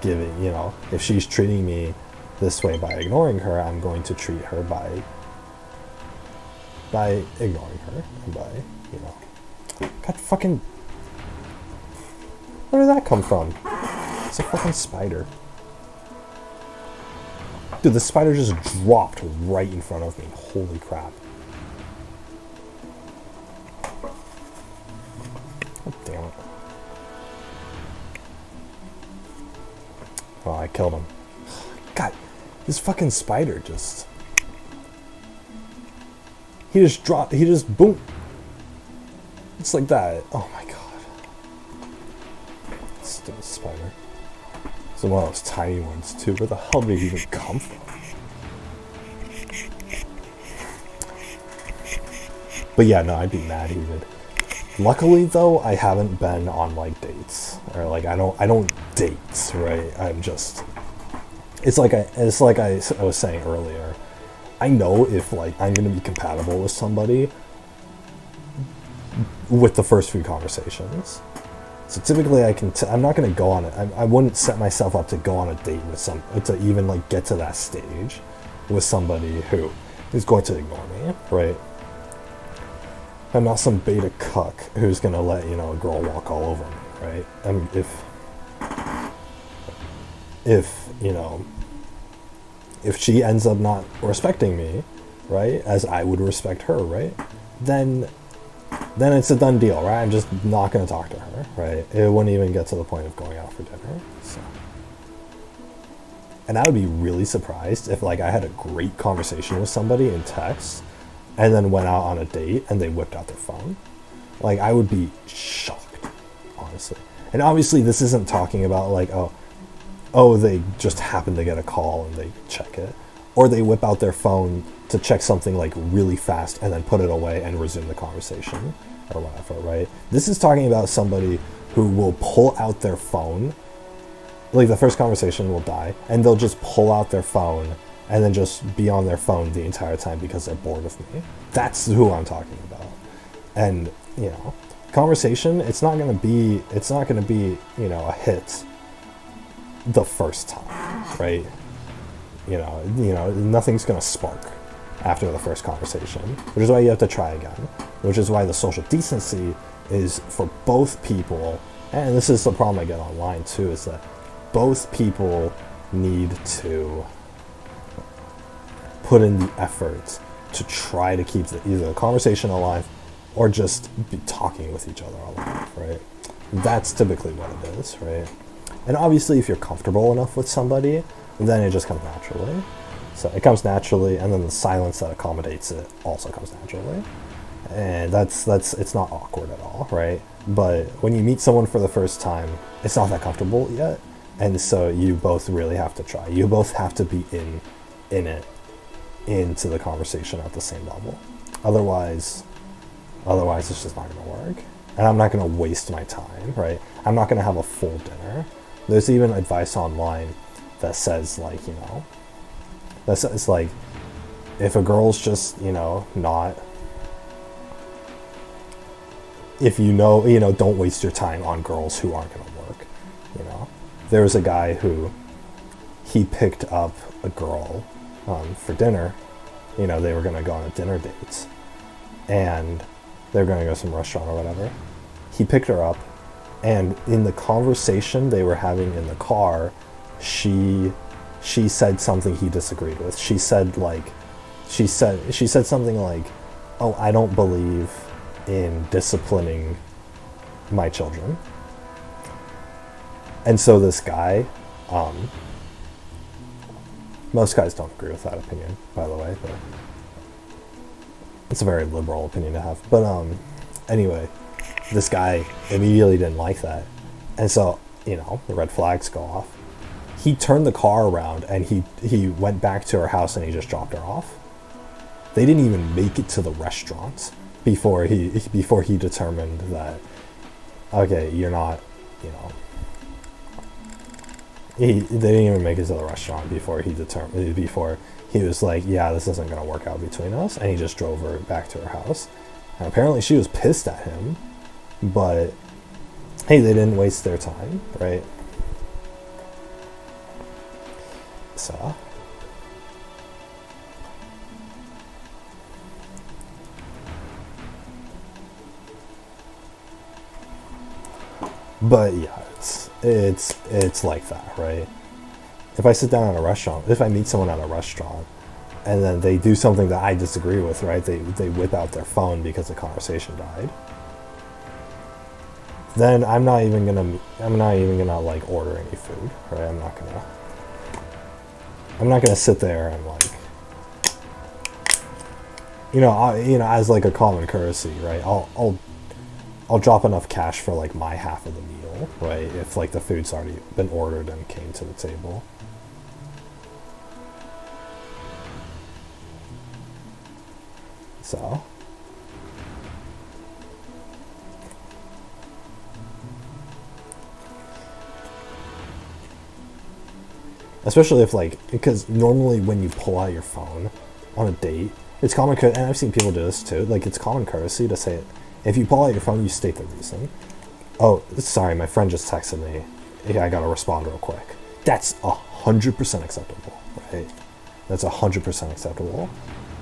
if she's treating me this way by ignoring her, I'm going to treat her by ignoring her, and by, God fucking, where did that come from? It's a fucking spider. Dude, the spider just dropped right in front of me. Holy crap. Oh, damn it. Oh, I killed him. God, this fucking spider just... He just dropped, he just, boom. It's like that. Oh my god. Stupid spider. It's one of those tiny ones too. Where the hell did he even come from? But yeah, no, I'd be mad he would. Luckily though, I haven't been on like dates. Or like I don't date, right? I'm just, it's like I was saying earlier. I know if like I'm gonna be compatible with somebody with the first few conversations. So typically I'm not gonna go on it. I wouldn't set myself up to go on a date with to even like get to that stage with somebody who is going to ignore me, right? I'm not some beta cuck who's gonna let, a girl walk all over me, right? If she ends up not respecting me, right, as I would respect her, right, then it's a done deal, right? I'm just not going to talk to her, right? It wouldn't even get to the point of going out for dinner, so. And I would be really surprised if, like, I had a great conversation with somebody in text, and then went out on a date, and they whipped out their phone. Like, I would be shocked, honestly. And obviously, this isn't talking about, like, oh, they just happen to get a call and they check it. Or they whip out their phone to check something like really fast and then put it away and resume the conversation or whatever, right? This is talking about somebody who will pull out their phone, like the first conversation will die, and they'll just pull out their phone and then just be on their phone the entire time because they're bored of me. That's who I'm talking about. And, conversation, it's not gonna be, a hit the first time, right? Nothing's gonna spark after the first conversation, which is why you have to try again, which is why the social decency is for both people. And this is the problem I get online too, is that both people need to put in the effort to try to keep either the conversation alive or just be talking with each other alive, right? That's typically what it is, right? And obviously if you're comfortable enough with somebody, then it just comes naturally. So it comes naturally, and then the silence that accommodates it also comes naturally. And it's not awkward at all, right? But when you meet someone for the first time, it's not that comfortable yet. And so you both really have to try. You both have to be into the conversation at the same level. Otherwise, Otherwise, it's just not going to work. And I'm not going to waste my time, right? I'm not going to have a full dinner. There's even advice online that says, like, you know, it's like, if a girl's just, you know, not, if you know, don't waste your time on girls who aren't going to work, you know. There was a guy who, he picked up a girl for dinner. You know, they were going to go on a dinner date. And they were going to go to some restaurant or whatever. He picked her up, and in the conversation they were having in the car, she said something he disagreed with. She said something like, "Oh, I don't believe in disciplining my children." And so this guy, most guys don't agree with that opinion, by the way, but it's a very liberal opinion to have. But anyway, this guy immediately didn't like that. And so, you know, the red flags go off. He turned the car around and he went back to her house and he just dropped her off. They didn't even make it to the restaurant before he determined that, okay, you're not, you know, they didn't even make it to the restaurant before he was like, yeah, this isn't going to work out between us. And he just drove her back to her house. And apparently she was pissed at him, but hey, they didn't waste their time, right? So, but yeah, it's like that, right? If I sit down at a restaurant, if I meet someone at a restaurant, and then they do something that I disagree with, right? They whip out their phone because the conversation died. Then I'm not even gonna like order any food, right? I'm not gonna sit there and like, as like a common courtesy, right? I'll drop enough cash for like my half of the meal, right? If like the food's already been ordered and came to the table. So, especially if like, because normally when you pull out your phone on a date, it's common and I've seen people do this too, like it's common courtesy to say, if you pull out your phone, you state the reason. Oh, sorry, my friend just texted me. Yeah, I gotta respond real quick. That's 100% acceptable, right? That's 100% acceptable.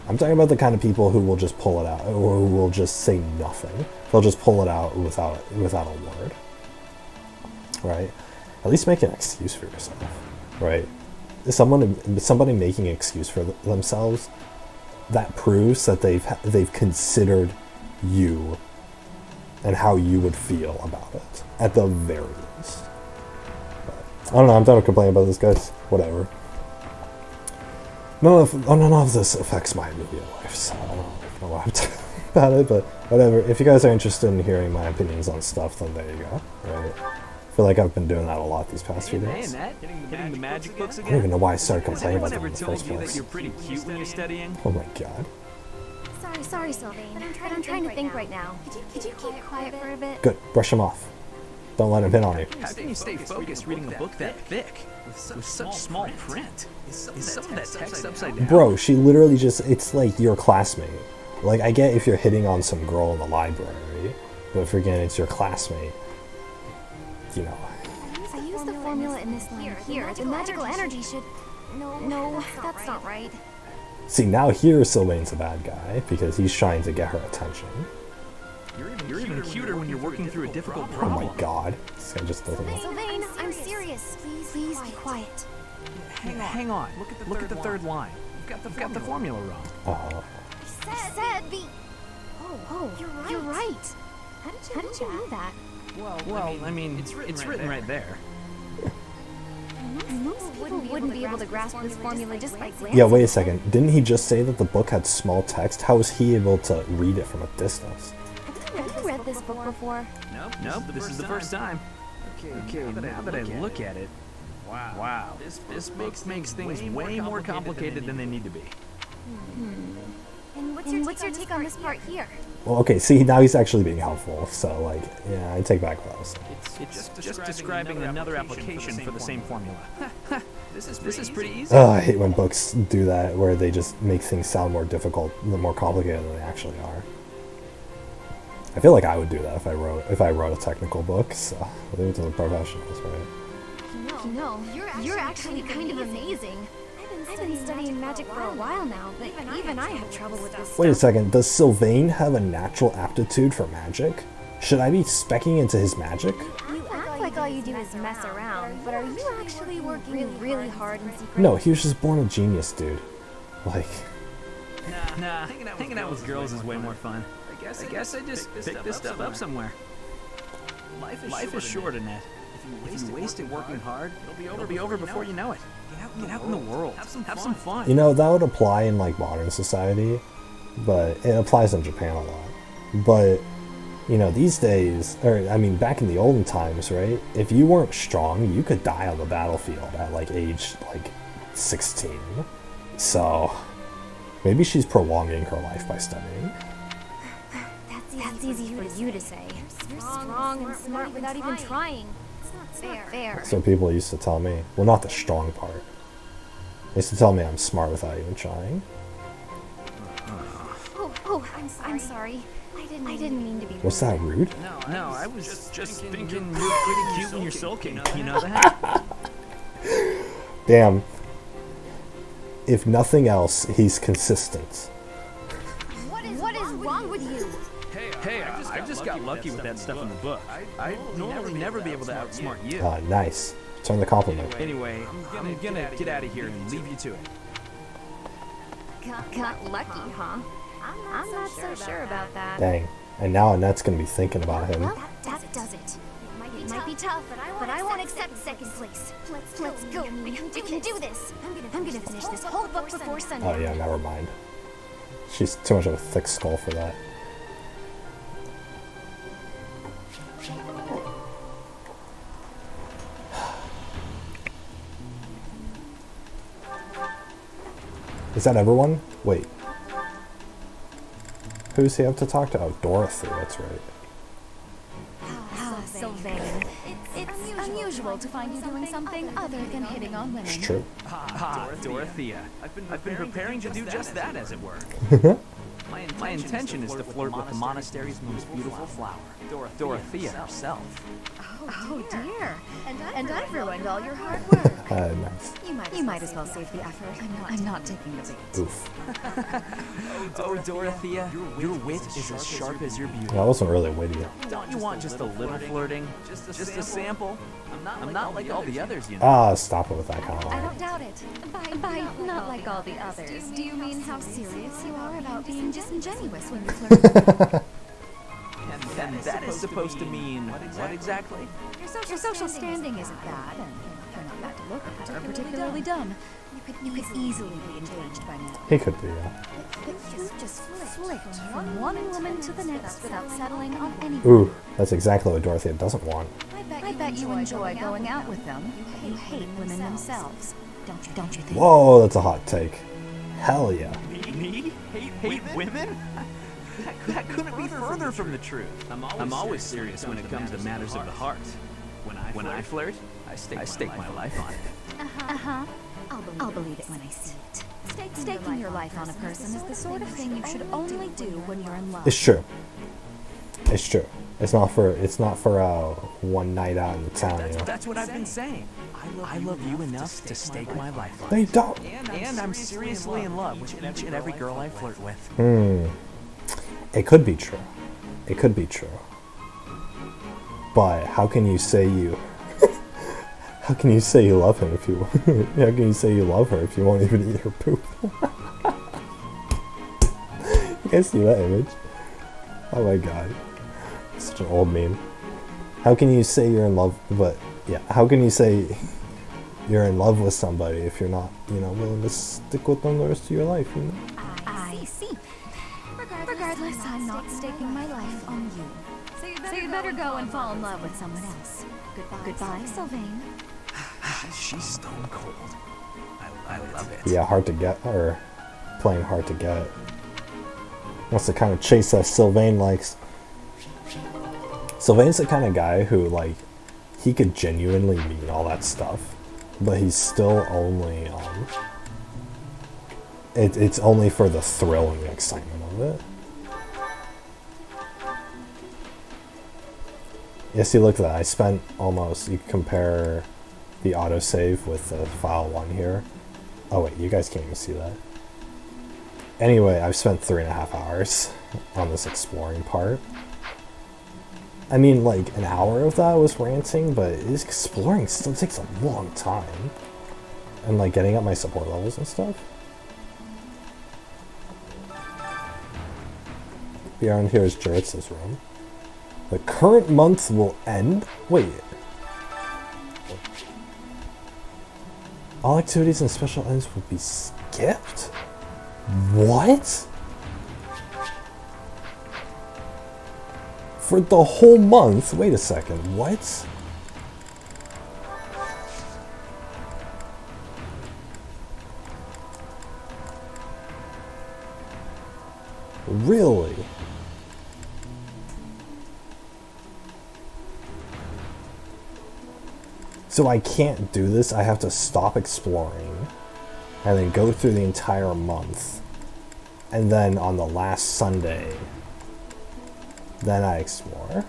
I'm talking about the kind of people who will just pull it out, or who will just say nothing. They'll just pull it out without a word, right? At least make an excuse for yourself, right? Somebody making an excuse for themselves, that proves that they've considered you and how you would feel about it, at the very least. But, I don't know, I'm done complaining about this, guys. Whatever. None of this affects my immediate life, so I don't know what I'm talking about it, but whatever. If you guys are interested in hearing my opinions on stuff, then there you go, right? I feel like I've been doing that a lot these past few days. Hitting the magic books again? I don't even know why I started complaining about it in the first That place. you're pretty cute when you're studying? Oh my god. Sorry, Sylvain. I'm trying to think right now. Could you keep quiet for a bit? Good, brush him off. Don't let him hit on you. How can you stay focused reading a book that thick? With such small print? Is some of that text upside down? Bro, she literally just, it's like your classmate. Like, I get if you're hitting on some girl in the library, but freaking it's your classmate. You know. I used the formula in this line here. The magical energy should... No, that's not right. See, now here Sylvain's a bad guy, because he's trying to get her attention. You're even cuter when you're working through a difficult Oh problem. my god. This guy just doesn't know. Sylvain, I'm serious. Please be quiet. Hang on. Look at the third line. You've got the formula wrong. Oh. Said the... Oh, you're right. How did you know that? Well, I mean, it's written right there. Most people wouldn't be able to grasp this formula just by glancing. Yeah, wait a second. Didn't he just say that the book had small text? How was he able to read it from a distance? Have you read this book before? Nope, but this is the first time. Okay, now that I look at it, wow, this makes things way more complicated than they need to be. And what's your take on this part here? Well, okay, see, now he's actually being helpful, so, like, yeah, I take back what I was saying. It's just describing another application for the same formula. This is pretty easy. Oh, I hate when books do that, where they just make things sound more difficult, more complicated than they actually are. I feel like I would do that if I wrote a technical book, so I leave it to the professionals, right? You know, you're actually kind of amazing. I've been studying magic for a while now, but even I have trouble with this Wait a stuff. second, does Sylvain have a natural aptitude for magic? Should I be specking into his magic? You act like all you do is mess around, but are you actually working really hard in secret? No, he was just born a genius, dude. Like, Nah, hanging out with girls is way more fun. I guess I just picked this stuff up somewhere. Life is short, Annette. If you waste it working hard, it'll be over before you know it. Get out in the world. Have some fun. you know, that would apply in, like, modern society, but it applies in Japan a lot. But, you know, these days, or, I mean, back in the olden times, right, if you weren't strong, you could die on the battlefield at, like, age, like, 16. So, maybe she's prolonging her life by studying. That's easy for you to say. You're strong and smart without even trying. It's not fair. So people used to tell me, well, not the strong part. They used to tell me I'm smart without even trying. Oh, I'm sorry. I didn't mean to be rude. Was that rude? No, I was just thinking you're pretty cute when you're sulking. You know that? Damn. If nothing else, he's consistent. What is wrong with you? Hey, I just got lucky with that stuff in the book. I'd normally never be able to outsmart you. Nice. Turn the compliment. Anyway, I'm gonna get out of here and leave you to it. Got lucky, huh? I'm not so sure about that. Dang. And now Annette's gonna be thinking about him. Well, that does it. It might be tough, but I won't accept second place. Let's go. You can do this. I'm gonna finish this whole book before sundown. Oh yeah, never mind. She's too much of a thick skull for that. Is that everyone? Wait. Who's he have to talk to? Oh, Dorothy, that's right. Sylvain. It's unusual to find you doing something other than hitting on women. It's true. Dorothea. I've been preparing to do just that, as it were. My intention is to flirt with the monastery's most beautiful flower, Dorothea herself. Oh dear. And I've ruined all your hard work. Nice. You might as well save the effort. I'm not taking the bait. Oof. Oh, Dorothea, your wit is as sharp as your beauty. That wasn't really witty. Don't you want just a little flirting? Just a sample? I'm not like all the others, you know. Ah, stop it with that kind of I line. don't doubt it. By not like all the others, do you mean how serious you are about being disingenuous when you flirt? And that is supposed to mean what exactly? Your social standing isn't bad, and you're not bad to look at or particularly dumb. You could easily be engaged by men. He could be, yeah. But you just flicked from one woman to the next without settling on any. Ooh, that's exactly what Dorothea doesn't want. I bet you enjoy going out with them. You hate women themselves. Don't you think? Whoa, that's a hot take. Hell yeah. Me? Hate women? That couldn't be further from the truth. I'm always serious when it comes to matters of the heart. When I flirt, I stake my life on it. Uh-huh. I'll believe it when I see it. Staking your life on a person is the sort of thing you should only do when you're in love. It's true. It's true. It's not for one night out in the town, you know. That's what I've been saying. I love you enough to stake my life on it. No, you don't. And I'm seriously in love with each and every girl I flirt with. It could be true. It could be true. But how can you say you how can you say you love him if you how can you say you love her if you won't even eat her poop? You guys see that image? Oh my god. Such an old meme. How can you say you're in love how can you say you're in love with somebody if you're not, willing to stick with them the rest of your life, you know? I see. Regardless, I'm not staking my life on you. So you better go and fall in love with someone else. Goodbye, Sylvain. She's stone cold. I love it. Yeah, hard to get, or playing hard to get. Wants to kind of chase that Sylvain likes. Sylvain's the kind of guy who, like, he could genuinely mean all that stuff, but he's still only, it's only for the thrill and the excitement of it. Yeah, see, look at that. I spent almost, you compare the autosave with the file 1 here. Oh wait, you guys can't even see that. Anyway, I've spent 3.5 hours on this exploring part. I mean, like, an hour of that was ranting, but exploring still takes a long time. And, like, getting up my support levels and stuff. Beyond here is Juritz's room. The current month will end? Wait. All activities and special ends will be skipped? What? For the whole month? Wait a second, what? Really? So I can't do this, I have to stop exploring, and then go through the entire month, and then on the last Sunday, then I explore.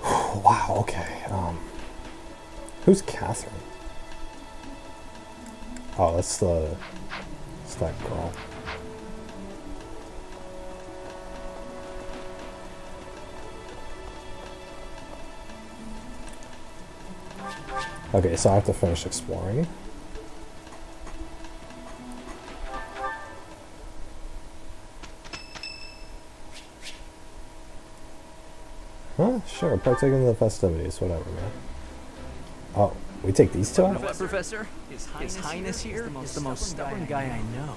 Wow, okay. Who's Catherine? Oh, that's that girl. Okay, so I have to finish exploring. Huh? Sure, partake in the festivities, whatever, man. Oh, we take these two out? Professor, His Highness here is the most stubborn guy I know.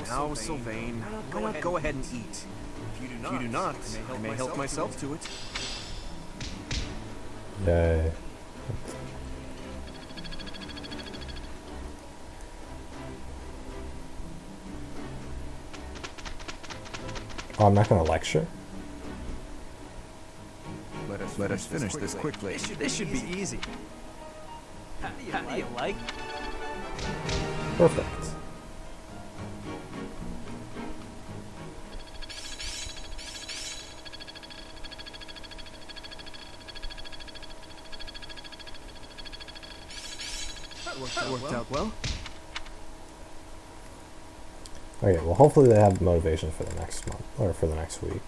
Now, Sylvain, why not go ahead and eat? If you do not, I may help myself to it. Yay. Oh, I'm not going to lecture? Let us finish this quickly. This should be easy. How do you like? Perfect. That worked out well. Okay, well hopefully they have motivation for the next month, or for the next week.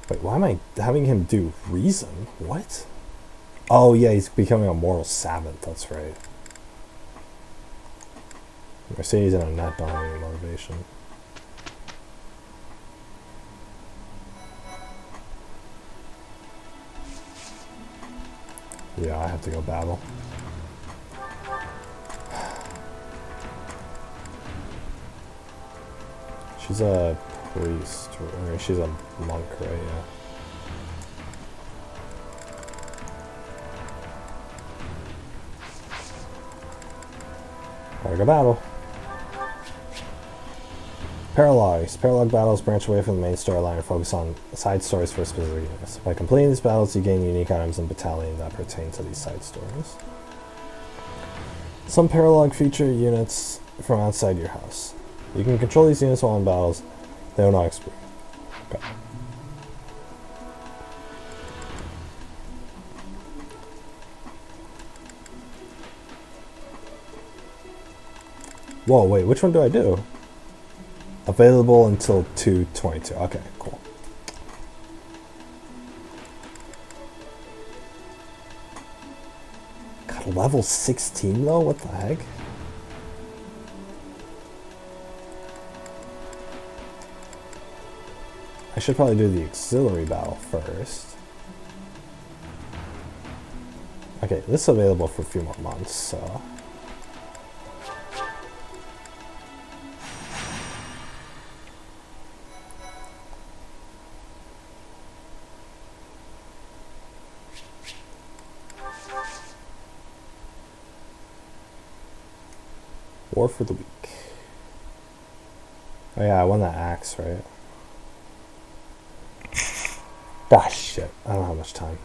Wait, why am I having him do reason? What? Oh yeah, he's becoming a moral savant, that's right. Mercedes and Annette don't have any motivation. Yeah, I have to go battle. She's a priest, or she's a monk, right? Yeah. Gotta go battle. Paralogs. Paralog battles branch away from the main storyline and focus on side stories for specific units. By completing these battles, you gain unique items and battalion that pertain to these side stories. Some paralog feature units from outside your house. You can control these units while in battles. They will not explode. Okay. Whoa, wait, which one do I do? Available until 2/22. Okay, cool. God, level 16 though? What the heck? I should probably do the auxiliary battle first. Okay, this is available for a few more months, so... War for the week. Oh yeah, I won that axe, right? Ah, shit. I don't have much time.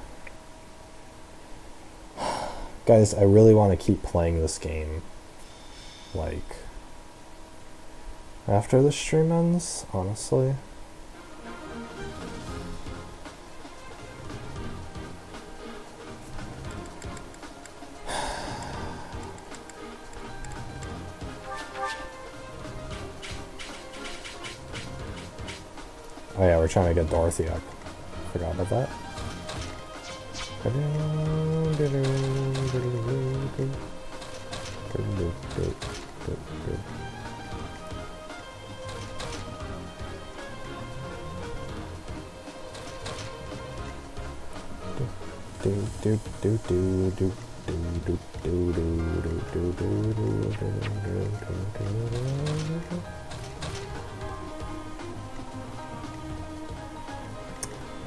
Guys, I really want to keep playing this game, like, after the stream ends, honestly. Oh yeah, we're trying to get Dorothy up. Forgot about that.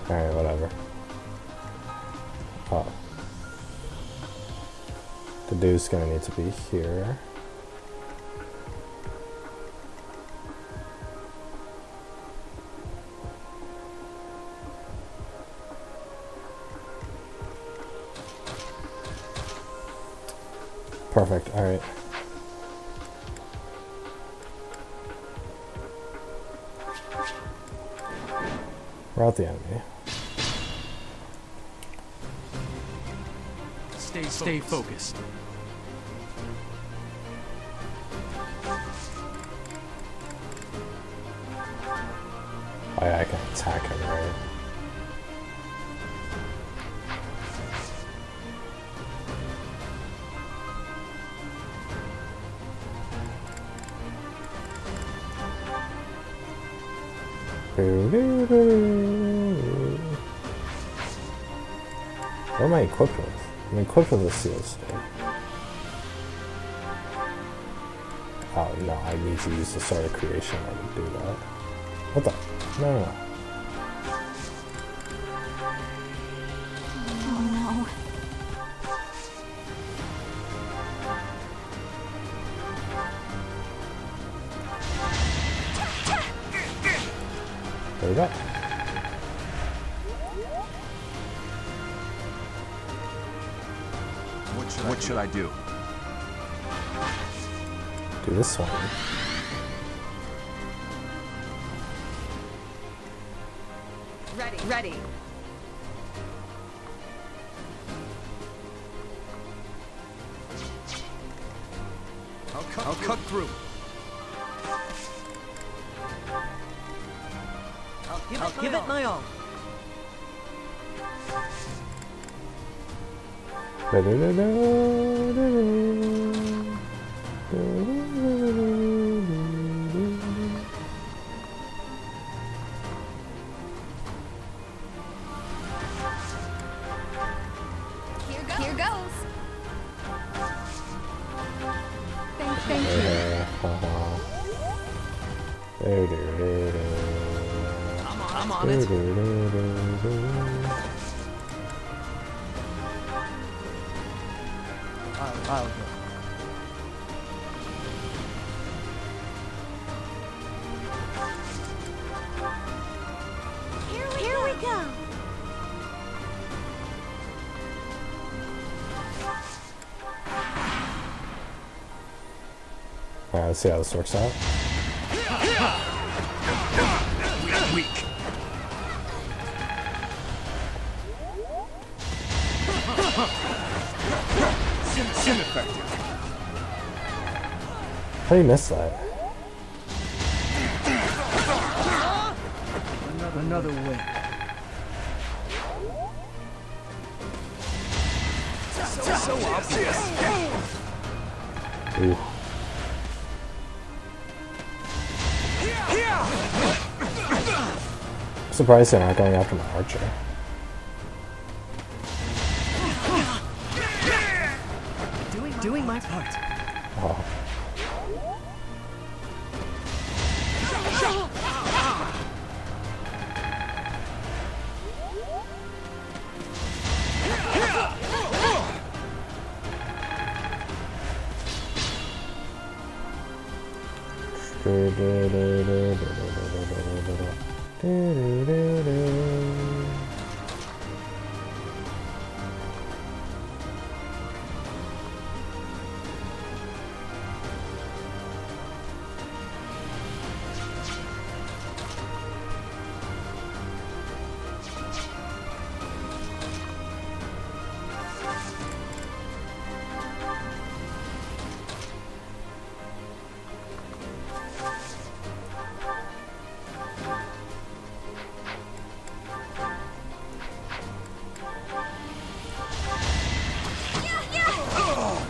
Alright, whatever. Oh. The dude's gonna need to be here. Perfect, alright. We're out the enemy. Stay focused. Oh yeah, I can attack him, right? What am I equipped with? I'm equipped with a seal sword. Oh no, I need to use the sword of creation to do that. What the? No. Oh no. There we go. What should I do? Do this one. Ready. I'll cut through. I'll give it my all. Here goes. Thank I'm on it. I'll go. Here we go. Alright, let's see how this works out. Weak. Ineffective. How do you miss that? Another win. So obvious. Ooh. I'm surprised they're not going after my archer. Doing my part. Oh.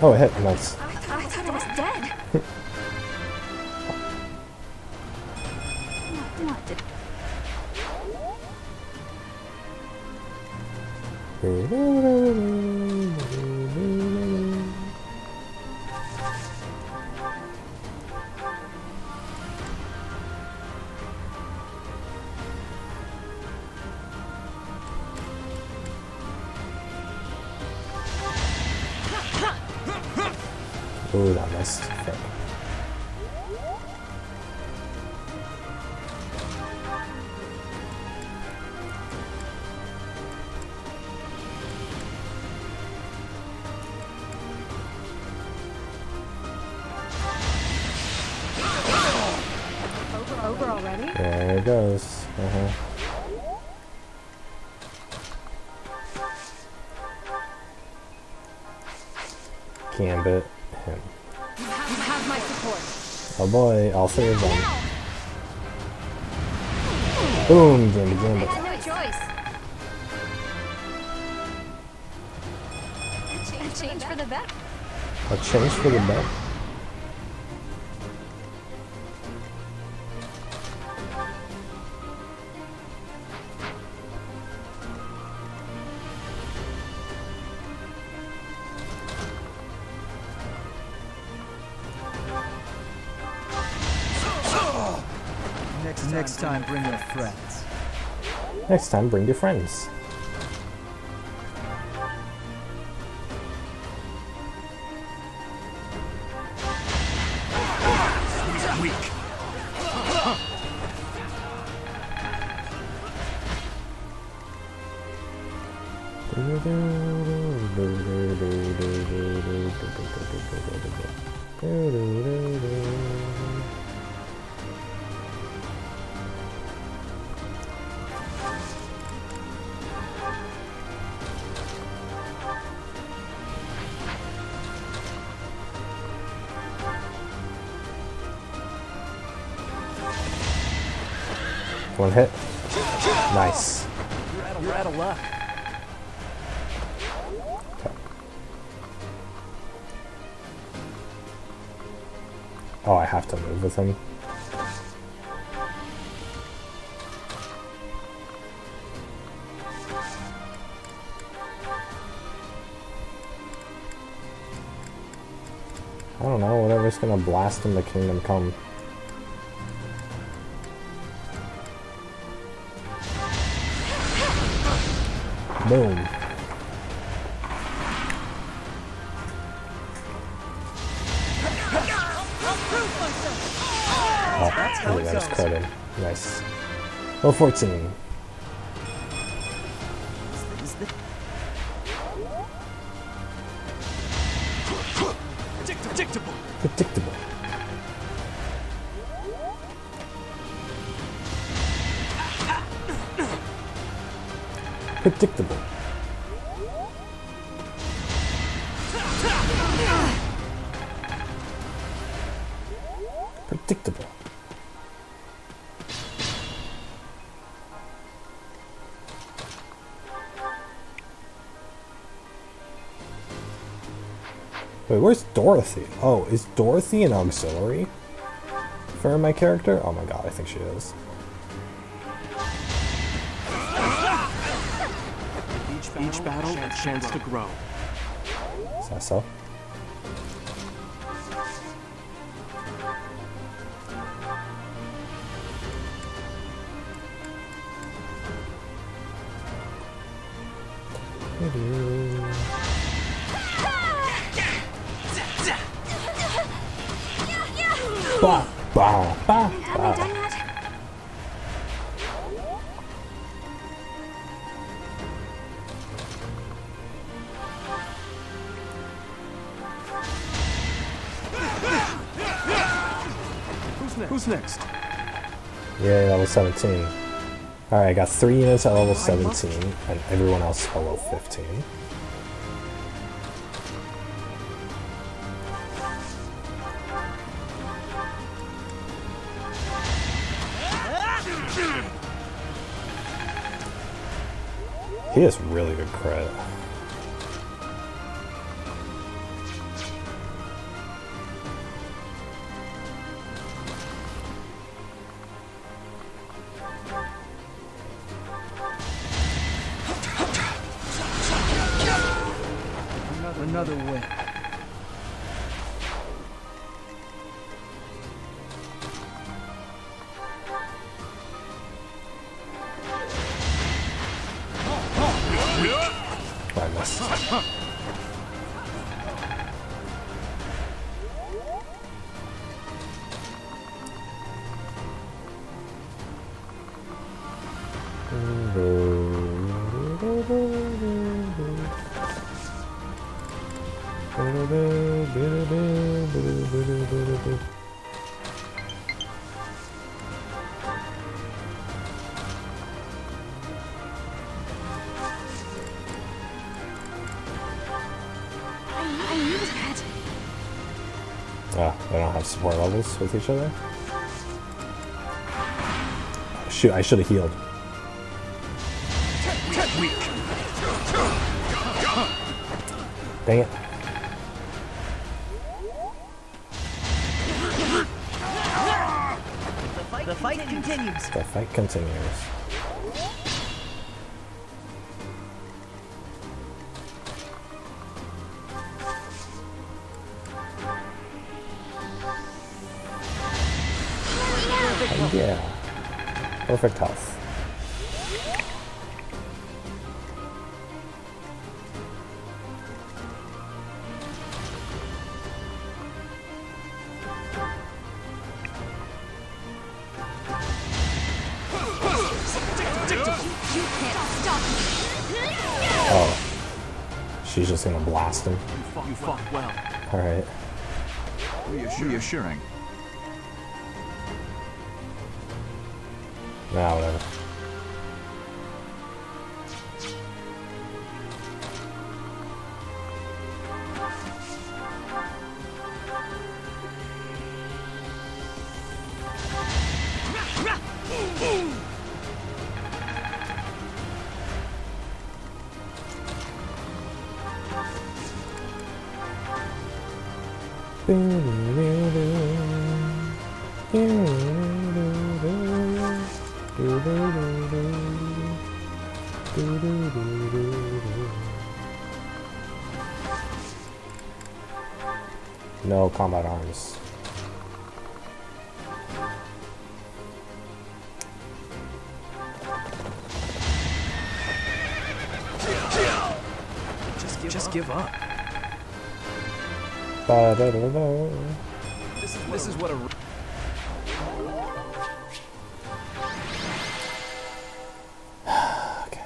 Oh, it hit. Nice. I thought it was dead. What did... Ooh, that missed. Frick. Over already? There it goes. Gambit him. You have my support. Oh boy, all three of them. Boom, Gambit, I Gambit. had no choice. A change for the bet. A change for the bet? Next time, bring your friends. Next time, bring your friends. He's weak. One hit. Nice. You're out of luck. Oh, I have to move with him. I don't know, whatever's gonna blast him to Kingdom Come. Boom. Oh, that was credit. Nice. Level 14. Predictable. Predictable. Predictable. Predictable. Wait, where's Dorothy? Oh, is Dorothy an auxiliary for my character? Oh my god, I think she is. Each battle a chance to grow. Is that so? Bah! Bah, bah, Have we bah. done yet? Who's next? Yay, level 17. Alright, I got 3 units at level 17, and everyone else at level 15. He has really good crit. Another win. I missed. I needed that. Ah, they don't have support levels with each other? Shoot, I should have healed. Dang it. The fight continues. The fight continues. Yeah. Perfect health. Oh. She's just gonna blast him. You fought well. Alright. Reassuring. Nah, whatever. No combat arms. Just give up. Ba-da-da-da. This is what a... Okay.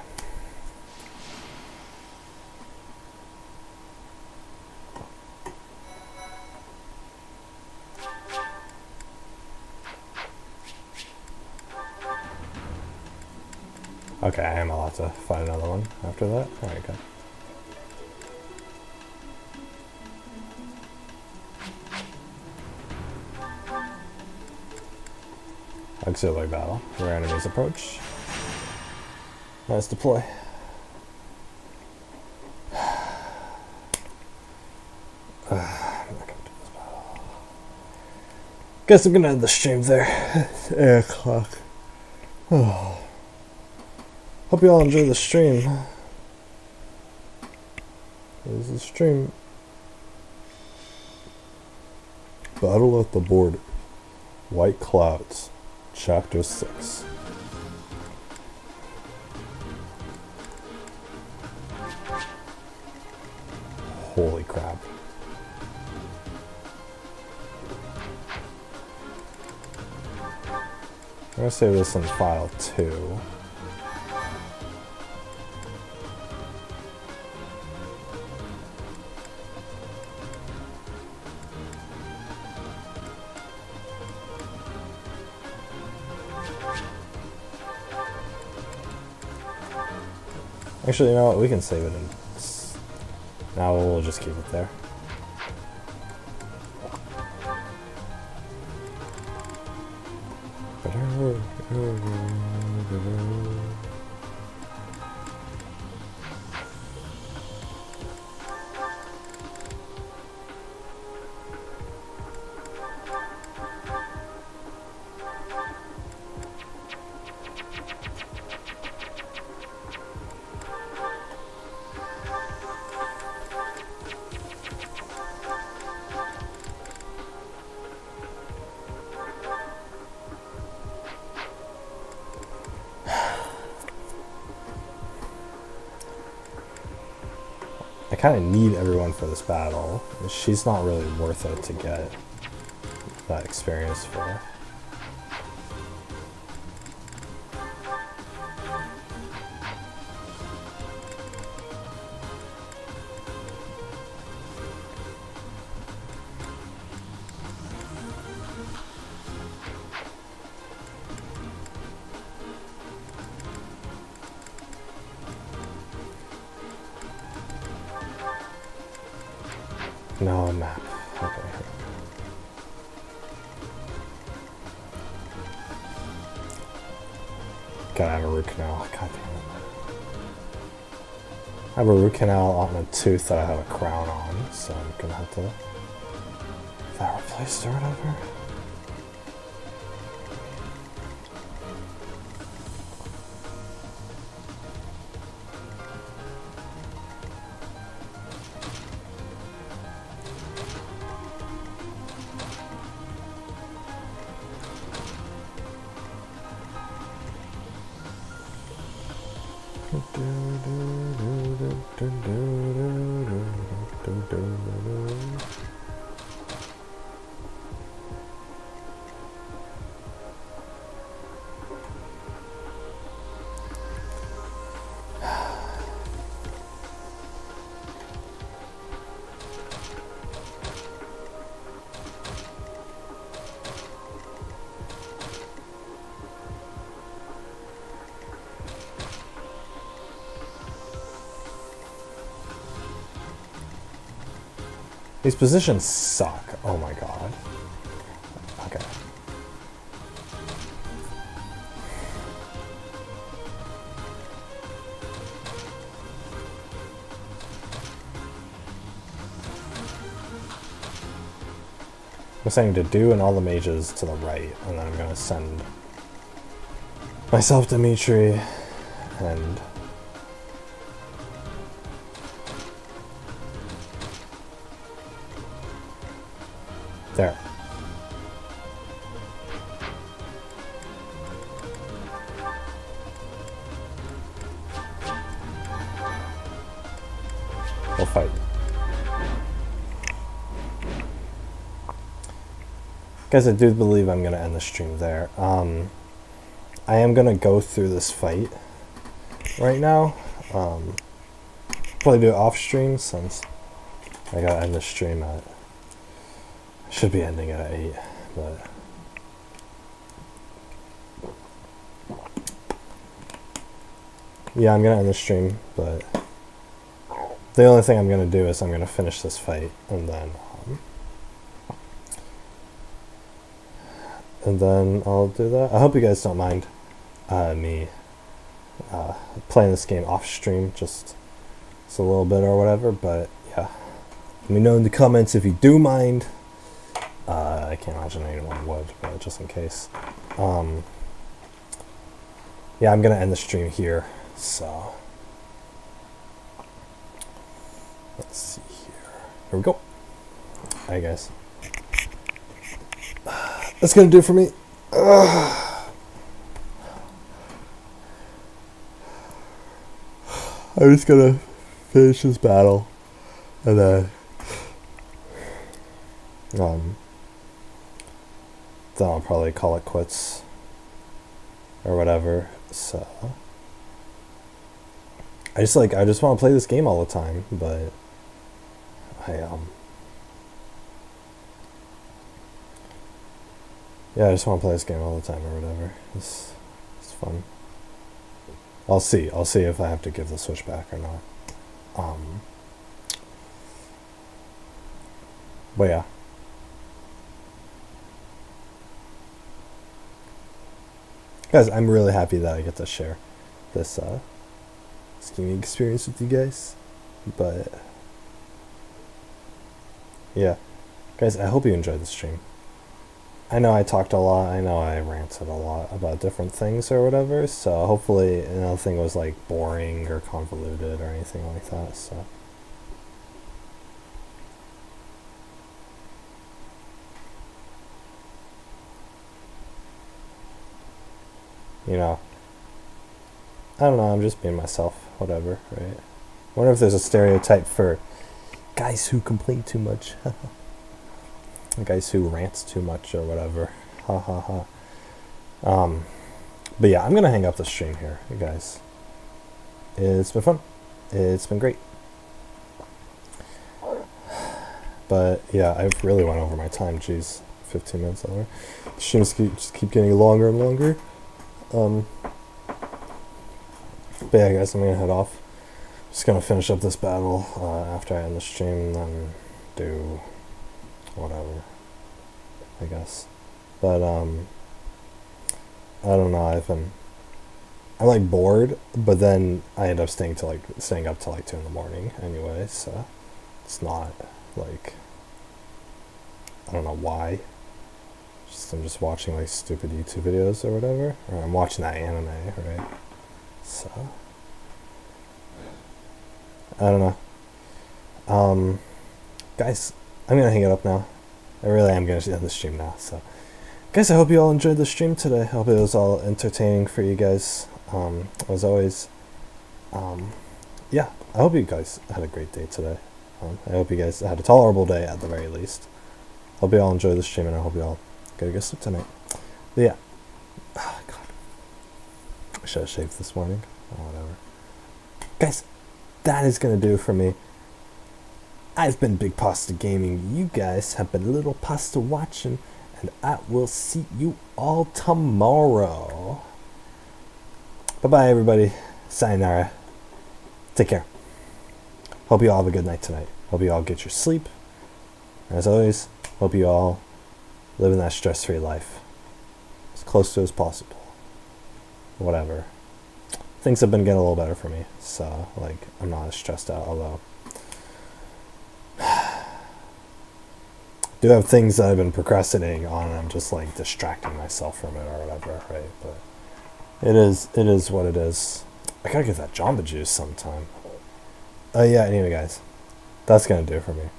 Okay, I am allowed to find another one after that. Alright, good. Auxiliary battle, where enemies approach. Let's deploy. I'm not gonna do this battle. Guess I'm gonna end the stream there. It's 8 o'clock. Oh. Hope you all enjoy the stream. There's the stream. Battle at the Border. White Clouds. Chapter 6. Holy crap. I'm gonna save this in file 2. Actually, you know what? We can save it in. Now we'll just keep it there. I kind of need everyone for this battle. She's not really worth it to get that experience for. No map. Okay. Gotta have a root canal. God damn it. I have a root canal on a tooth that I have a crown on, so I'm gonna have to get that replaced or whatever. These positions suck. Oh my god. Okay. I'm saying to do and all the mages to the right, and then I'm gonna send myself Dimitri and there. We'll fight. Guys, I do believe I'm gonna end the stream there. I am gonna go through this fight right now. Probably do it off stream since I gotta end the stream at. Should be ending at 8, but yeah, I'm gonna end the stream, but the only thing I'm gonna do is I'm gonna finish this fight and then I'll do that. I hope you guys don't mind me playing this game off stream, just a little bit or whatever, but yeah, let me know in the comments if you do mind. I can't imagine anyone would, but just in case. Yeah, I'm gonna end the stream here, so let's see here. Here we go. Alright guys. That's gonna do it for me. I'm just gonna finish this battle and then I'll probably call it quits or whatever. So I just want to play this game all the time, but yeah, I just want to play this game all the time or whatever. It's fun. I'll see if I have to give the Switch back or not. But yeah. Guys, I'm really happy that I get to share this gaming experience with you guys. But yeah. Guys, I hope you enjoyed the stream. I know I talked a lot, I know I ranted a lot about different things or whatever, so hopefully nothing was like boring or convoluted or anything like that, so. You know, I don't know, I'm just being myself, whatever, right? I wonder if there's a stereotype for guys who complain too much. Guys who rants too much or whatever. Ha ha ha. But yeah, I'm gonna hang up the stream here, you guys. It's been fun. It's been great. But yeah, I really went over my time. Jeez, 15 minutes over. The streams just keep getting longer and longer. But yeah, guys, I'm gonna head off. Just gonna finish up this battle after I end the stream, and then do whatever, I guess. But I don't know, I'm like bored, but then I end up staying up till like 2 in the morning anyway, so it's not like, I don't know why. I'm just watching like stupid YouTube videos or whatever, or I'm watching that anime, right? So I don't know. Guys, I'm gonna hang it up now. I really am gonna end the stream now. So, guys, I hope you all enjoyed the stream today. I hope it was all entertaining for you guys. As always, yeah, I hope you guys had a great day today. I hope you guys had a tolerable day at the very least. Hope you all enjoyed the stream, and I hope you all get a good sleep tonight. But yeah, oh, God, I should have shaved this morning. Oh, whatever, guys. That is gonna do it for me. I've been Big Pasta Gaming. You guys have been Little Pasta watching, and I will see you all tomorrow. Bye bye, everybody. Sayonara. Take care. Hope you all have a good night tonight. Hope you all get your sleep. As always, hope you all living that stress-free life as close to as possible. Whatever. Things have been getting a little better for me, so like I'm not as stressed out, although do have things that I've been procrastinating on, and I'm just like distracting myself from it or whatever, right? But it is what it is. I gotta get that Jamba Juice sometime. Yeah, anyway guys, that's gonna do it for me.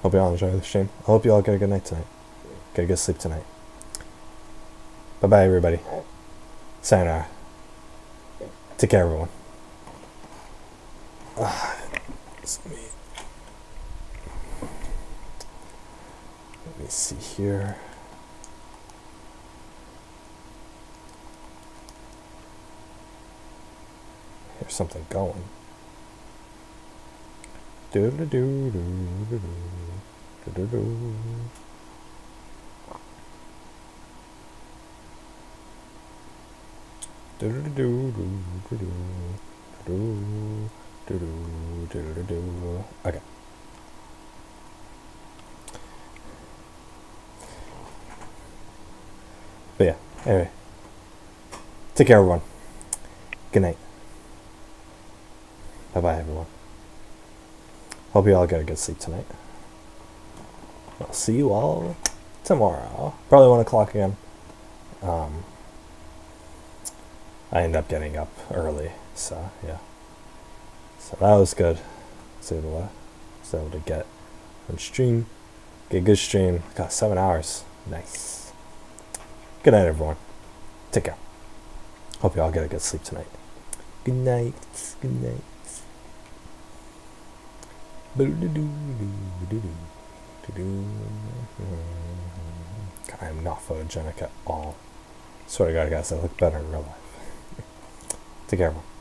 Hope you all enjoy the stream. I hope you all get a good night tonight. Get a good sleep tonight. Bye bye, everybody. Sayonara. Take care, everyone. Let me see here. Here's something going. Do do do do do do do do. Do do do do do do do do do. Okay. But yeah, anyway. Take care, everyone. Good night. Bye bye, everyone. Hope you all get a good sleep tonight. I'll see you all tomorrow. Probably 1 o'clock again. I ended up getting up early, so yeah. So that was good. I was able to get on stream, get a good stream. Got 7 hours. Nice. Good night, everyone. Take care. Hope you all get a good sleep tonight. Good night. Good night. God, I am not photogenic at all. Swear to God, guys, I look better in real life. Take care, everyone.